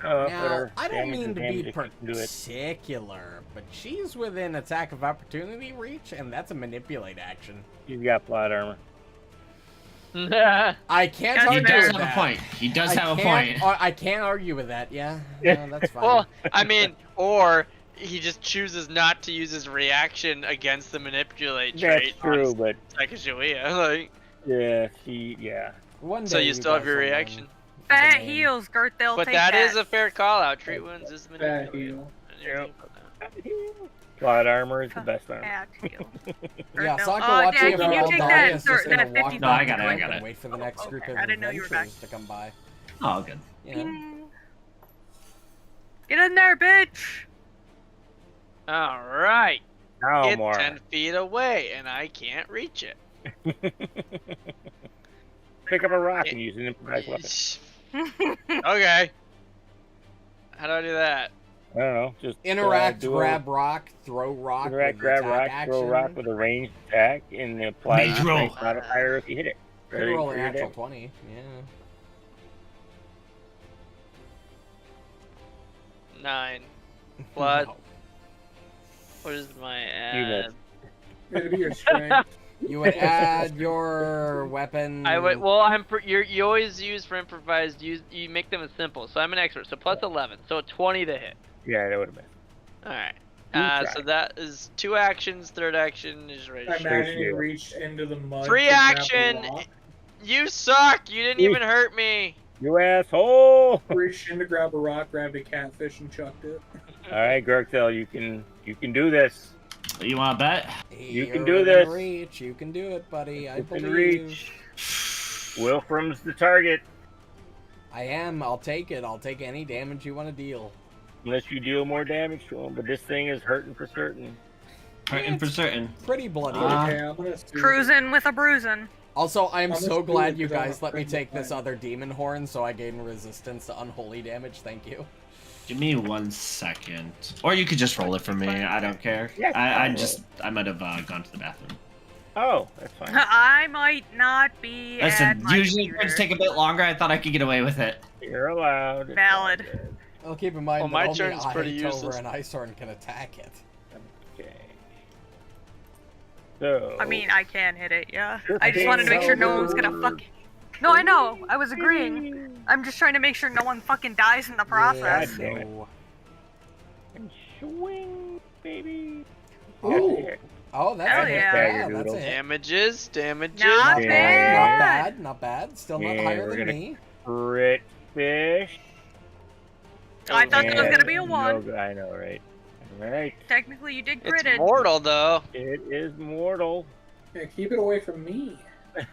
Oh, Now, whatever. I don't Damage is mean to damage be if you can do it. particular, but she's within attack of opportunity reach, and that's a manipulate action. She's got plot armor. I can't He He argue does with have a that. point. He does I have a can't- point. I can't argue with that. Yeah, no, that's fine. Well, I mean, or he just chooses not to use his reaction against the manipulate That's trait. true, but Sacagawea, like, yeah, yeah. One so day you still have guys your will learn. reaction. Fat name. heals, Gurgthil. But take that is a fair call out. Treat wounds is Bad manipulate. heal. Plot armor is the best armor. Fat heal. Yeah, Gurgthil. Saka Oh, watching Dad, it can you all take day that, is just that gonna 50 walk No, I back got it, I and got it. wait for the next group of I didn't know you were back. adventurers to come by. Oh, good. You know? Get in there, bitch! All right. Now It's more. 10 feet away, and I can't reach it. Pick up a rock and use an improvised weapon. Okay. How do I do that? I don't know. Just Interact, do a- grab rock, throw rock. interact, with grab attack rock, action. throw rock with a ranged attack, and apply Mage your roll. strength modifier if you hit it. Could Ready roll for a your natural damage? 20. Yeah. 9. Blood. No. What is my You ad? missed. It'd be your strength. You would add your weapon. I would. Well, you always use for improvised. You make them as simple. So I'm an expert. So plus 11. So 20 to hit. Yeah, that would have been. All right. You So try. that is 2 actions. Third action is ready. I imagine you you. reached into the mud. 3 to grab the action. rock, You suck. You didn't even hurt me. You asshole! reached in to grab a rock, grabbed a catfish, and chucked it. All right, Gurgthil, you can do this. You want to bet? You can You're do within this. Reach. You can do it, buddy. I You can believe. reach. Wilfram's the target, I am. I'll take it. I'll take any damage you want to deal. unless you deal more damage to him. But this thing is hurting for certain. Hurting for certain. Pretty bloody. Okay, I'm gonna see. Cruising with a bruising. Also, I'm I'm so just glad doing you it 'cause I'm guys let me afraid take to this fight. other demon horn so I gain resistance to unholy damage. Thank you. Give me 1 second. Or you could just roll it for me. I don't care. Yeah, I roll I might have gone to the bathroom. Oh, that's fine. I might not be at Listen, my usually computer. things take a bit longer. I thought I could get away with it. You're allowed. It's Valid. all good. Well, keep in mind Well, that my only turn's pretty Tover useless. and Icehorm can attack it. Okay. So. I mean, I can hit it, yeah. Sure I just thing. wanted to make sure no one was gonna fucking... No, I know. I was agreeing. I'm just trying to make sure no one fucking dies in the process. God damn it. So- And swing, baby. Ooh. Oh, that's Hell a hit. yeah. Yeah, that's a Doodle. hit. Damages. Not Yeah. bad. Not bad, not bad. Still not Yeah, higher we're than gonna- me. Crit fish. I thought that was gonna be a And 1. No, I know, right? Right. Technically, you did It's critted. mortal though. It is mortal. Yeah, keep it away from me.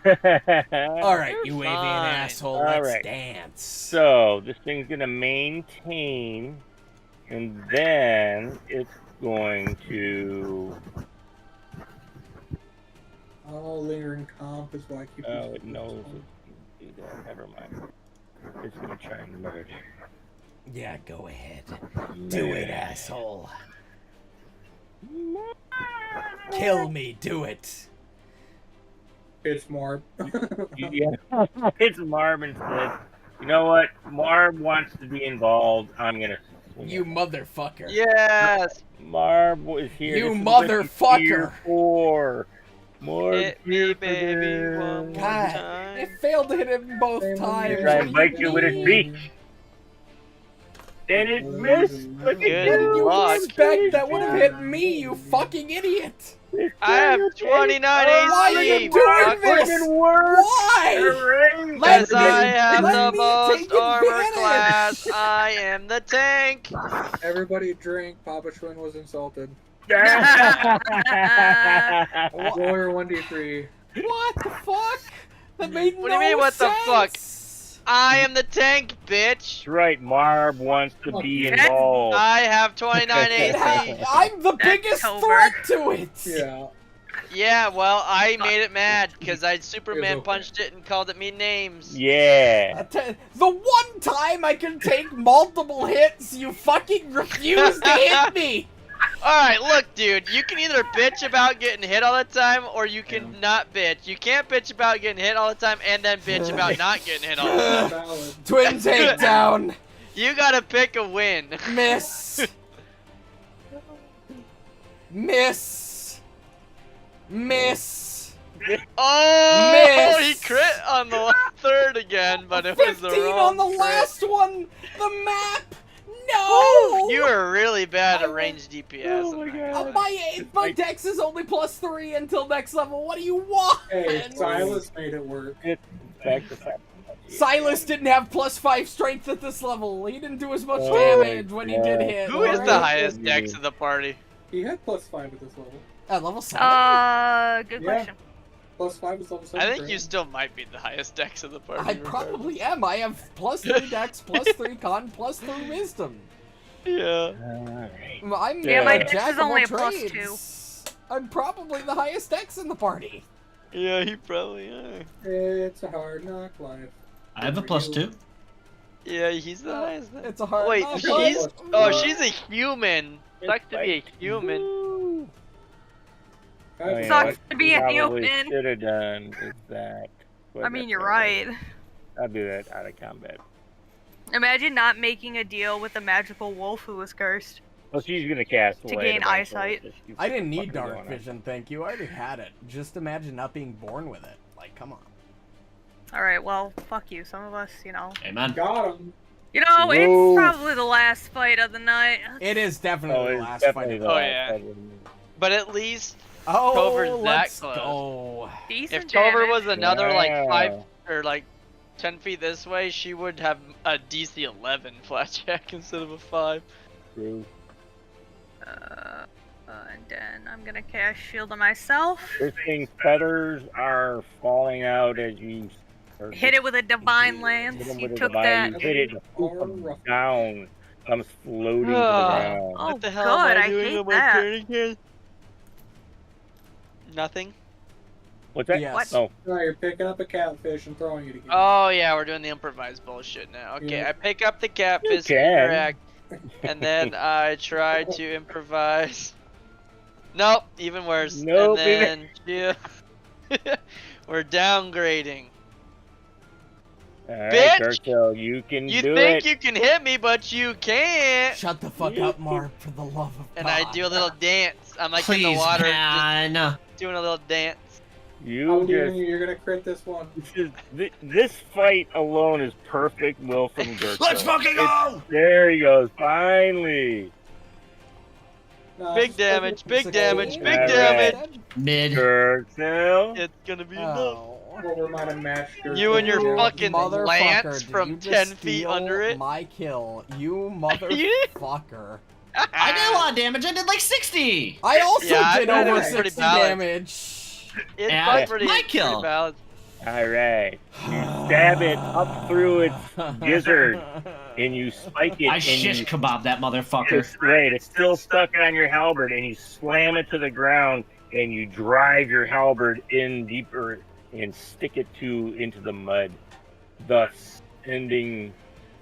All right, You're you avian fine. asshole. All Let's right. dance. So this thing's gonna maintain, and then it's going to. Oh, lingering comp is why I keep. Oh, using it knows this it can do that. Never mind. It's gonna try and murder. Yeah, go ahead. Do it, asshole. Kill me. Do it. It's Muarb. Yeah, it's Muarb instead. You know what? Muarb wants to be involved. I'm gonna. swing You it. motherfucker. Yes. Marb was here. You This is what he's motherfucker. here for. More Hit me, baby, one more God, time. it failed to hit him both times. Try What and do bite you with its beak. And it missed. Look What at did you luck. expect? That would have hit me, you fucking idiot. I have 29 Why are AC. you doing fuck. this? Fucking work. Why? Hooray. Let Because I have let the me most take armor advantage. class. I am the tank. Everybody drink. Papa Schwinn was insulted. What? Roller 1d3. What the fuck? That made What do no you mean, what the fuck? sense. I am the tank, bitch. That's right. Marb wants to be Okay. involved. I have 29 It AC. I'm the That's biggest Tover. threat to it. Yeah. Yeah, well, I made it mad because I Superman okay. punched it and called it me names. Yeah. The one time I can take multiple hits, you fucking refuse to hit me. Alright, look, dude, you can either bitch about getting hit all the time or you can not bitch. You can't bitch about getting hit all the time and then bitch about not getting hit all the time. Valid. Twin takedown. You gotta pick a win. Miss. Miss. Miss. Oh, Miss. he crit on the third again, but it was the 15 wrong on the crit. last one. The map. No. You were really bad at range DPS. Oh my God. My dex is only +3 until next level. What do you want? Hey, Silas made it work. Back to fact. Silas didn't have +5 strength at this level. He didn't do as much Oh, damage when he did yeah. hit. Who is the alright? highest dex of the party? He had +5 at this level. At level 7? Good Yeah. question. +5 is level 7. I think for you him. still might be the highest dex of the party. I probably am. I have +3 dex, +3 con, +3 wisdom. Yeah. Alright. I'm Yeah, my a dex jack is of all only a trades. I'm probably the highest dex in the party. Yeah, he probably is. It's a hard knock life. I have a +2. Yeah, he's the highest. It's a hard Wait, knock she's life. she's a human. Sucks to be a human. Woo. I Oh, yeah, Sucks what to be a probably human. should have done is that. I mean, you're right. I'll do that out of combat. Imagine not making a deal with the magical wolf who was cursed. Well, she's gonna cast To away gain eventually. eyesight. Just keep I didn't need fucking dark going on. vision, thank you. I already had it. Just imagine not being born with it. Like, come on. Alright, well, fuck you. Some of us, you know. Amen. got him. You know, Whoa. it's probably the last fight of the night. It is Oh, definitely the it's last definitely fight. the Oh, last yeah. fight. But at least Oh, Tover's that let's close. go. Decent if Tover damage. was another like Yeah. 5 or like 10 feet this way, she would have a DC 11 flat jack instead of a 5. True. And then I'm gonna cast shield on myself. This thing's feathers are falling out as you Hit it with a divine lance. Hit him You with a took divine- that. You hit it and poop him down. Comes floating to the Ah. ground. Oh, What the hell good. am I I doing hate on my that. turn again? Nothing. What's that? Yes. What? Oh, No, you're picking up a catfish and throwing it again. Oh yeah, we're doing the improvised bullshit now. Okay, Yeah. I pick up the catfish can. interact, and then I try to improvise. Nope, even worse. Nope, and then yeah, we're downgrading. All right, Bitch! Gurgthil, you can You do think it. you can hit me, but you can't. Shut the fuck up, Mark, for the love of And God. I do a little dance. I'm like in Please, the water, just man. doing a little dance. You just You're gonna crit this one. this fight alone is perfect. Wilfram Gurgthil. Let's fucking go! There he goes. Finally. No, Big just damage, big 16? damage, big Alright. damage. Mid. Gurgthil. It's gonna be enough. Oh. Well, we might have matched your You and your fucking Motherfucker, lance did from you just 10 feet steal under it. my kill, you You- motherfucker. I did a lot of damage. I did like 60. I also Yeah, I did bet over it was pretty 60 balanced. damage. It's Yeah, fun pretty, my kill. pretty balanced. All right. You stab it up through its gizzard, and you spike it. I and shish you, kebab that motherfucker. it's right. It's still stuck on your halberd, and you slam it to the ground, and you drive your halberd in deeper and stick it into the mud, thus ending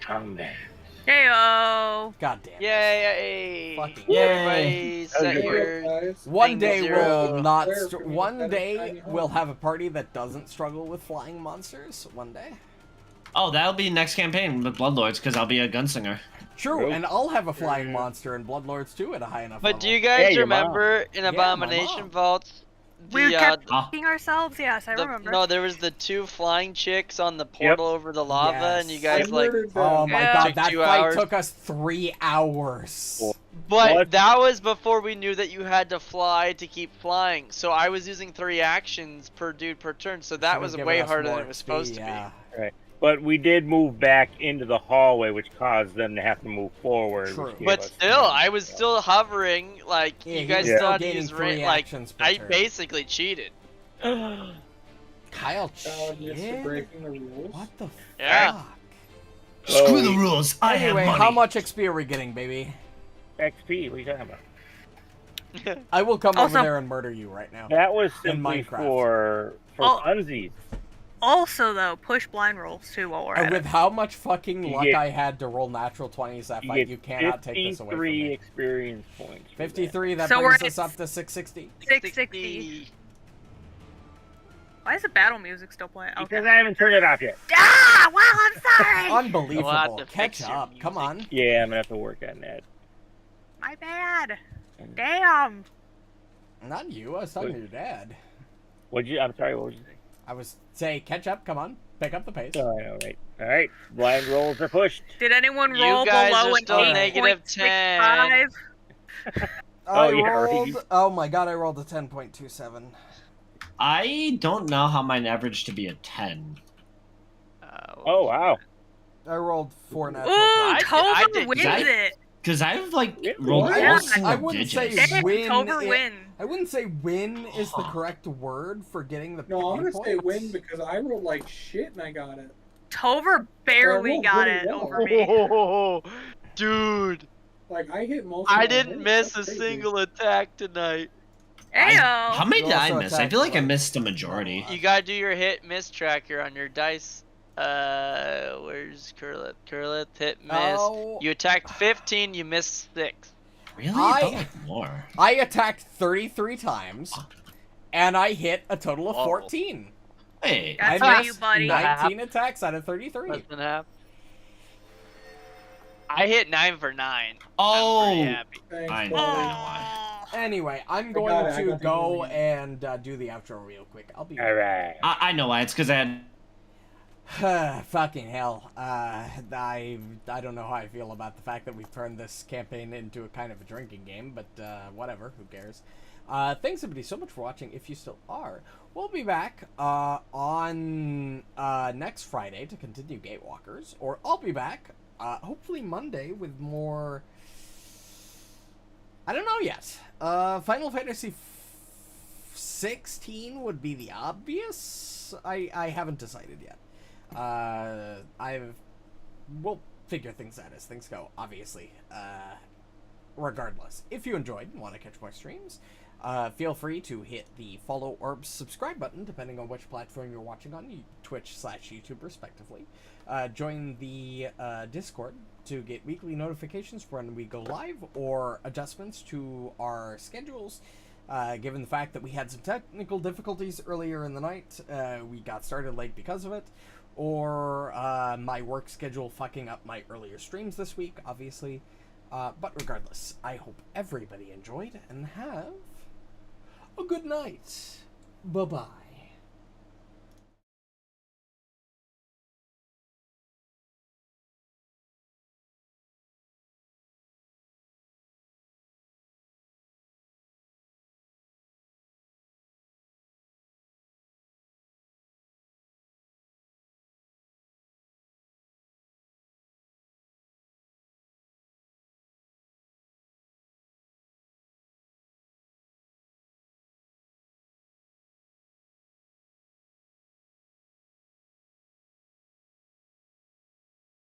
combat. Heyo. God damn it. Yay! Fucking yay. Everybody set Okay. your... One Thing day zero. we'll not. Where can we One set a day tiny home? we'll have a party that doesn't struggle with flying monsters. One day. Oh, that'll be next campaign with Bloodlords because I'll be a gunslinger. True, Nope. and I'll have a flying monster in Bloodlords too at a high enough But level. do you guys Hey, your mom. remember in my Abomination mom. Vaults? We The, kept Ah. beating ourselves. Yes, I remember. no, there was the two flying chicks on the portal over the lava, and you Yes. guys like. Oh my Yeah. god, Took that 2 fight hours. took us 3 hours. But What? that was before we knew that you had to fly to keep flying. So I was using 3 actions per dude per turn, so that Should've was given way us harder than more it was XP, supposed to yeah. But we did move back into the hallway, which caused them to have to move forward. True. which be. gave But us still, time. I was still hovering. Like Yeah, you he guys was still had to gaining use 3 like actions per I turn. basically cheated. Kyle Mr. cheated? Breaking the rules. What the Yeah. fuck? Screw the rules. I Anyway, have money. how much XP are we getting, baby? XP. What are you talking about? I will come Also- over there and murder you right now. That was In simply Minecraft. for Oh. funsies. Also, though, push blind rolls too while we're And at with it. how much fucking You luck get- I had to roll natural 20s that You fight, get you cannot take this away from 53 me. experience points. for that. 53, that So we're brings at us up to 660. 660. Why is the battle music still playing? Okay. Because I haven't turned it off yet. Ah! Well, I'm sorry. We'll have Unbelievable. to Catch fix your up. Come on. Yeah, I'm gonna have to work on that. My bad. Damn. Not you. I was talking to your dad. I'm sorry. What was you saying? I was say catch up. Come on. Pick up the pace. Oh, I know, right? All right. Blind rolls are pushed. Did anyone You roll guys below are an still negative 8.65? I yeah, right. rolled. Oh my god! I rolled a 10.27. I don't know how mine averaged to be a 10. Oh wow. I rolled 4 natural. Ooh, I Tover did- wins I- it. Because I've like Yeah, rolled what? all Yeah, single I wouldn't say digits. Damn, win. Tover it- win. I wouldn't say win is the correct word for getting the. No, I'm pay gonna say points. win because I rolled like shit and I got it. Tover barely rolled got really it well. over me. Oh, dude, Like I hit most. of I my didn't hits. miss a That's crazy. single attack tonight. How Ayo. many You did I also miss? I attacked feel like I one. missed a majority. You gotta do your hit miss tracker on your dice. Where's Kurleth? Kurleth hit miss. Oh. You attacked 15, you missed 6. Really? I- I felt like more. I attacked 33 times, and I hit a total of Whoa. 14. Hey, That's I for you, missed buddy. 19 attacks out of 33. Less than half. I hit 9 for 9. oh, I'm pretty happy. Thanks, I know. buddy. Oh. Anyway, I'm I going got it, I to got the go green. and do the outro real quick. I'll be All right. I know why. It's because I had. Fucking hell. I don't know how I feel about the fact that we've turned this campaign into a kind of a drinking game, but whatever, who cares. Thanks everybody so much for watching, if you still are. We'll be back on next Friday to continue Gatewalkers, or I'll be back hopefully Monday with more... I don't know yet. Final Fantasy 16 would be the obvious. I haven't decided yet. We'll figure things out as things go, obviously. Regardless, if you enjoyed and want to catch more streams, feel free to hit the follow or subscribe button, depending on which platform you're watching on, Twitch/YouTube, respectively. Join the Discord to get weekly notifications for when we go live, or adjustments to our schedules. Given the fact that we had some technical difficulties earlier in the night, we got started late because of it, or my work schedule fucking up my earlier streams this week, obviously. But regardless, I hope everybody enjoyed and have a good night. Bye-bye.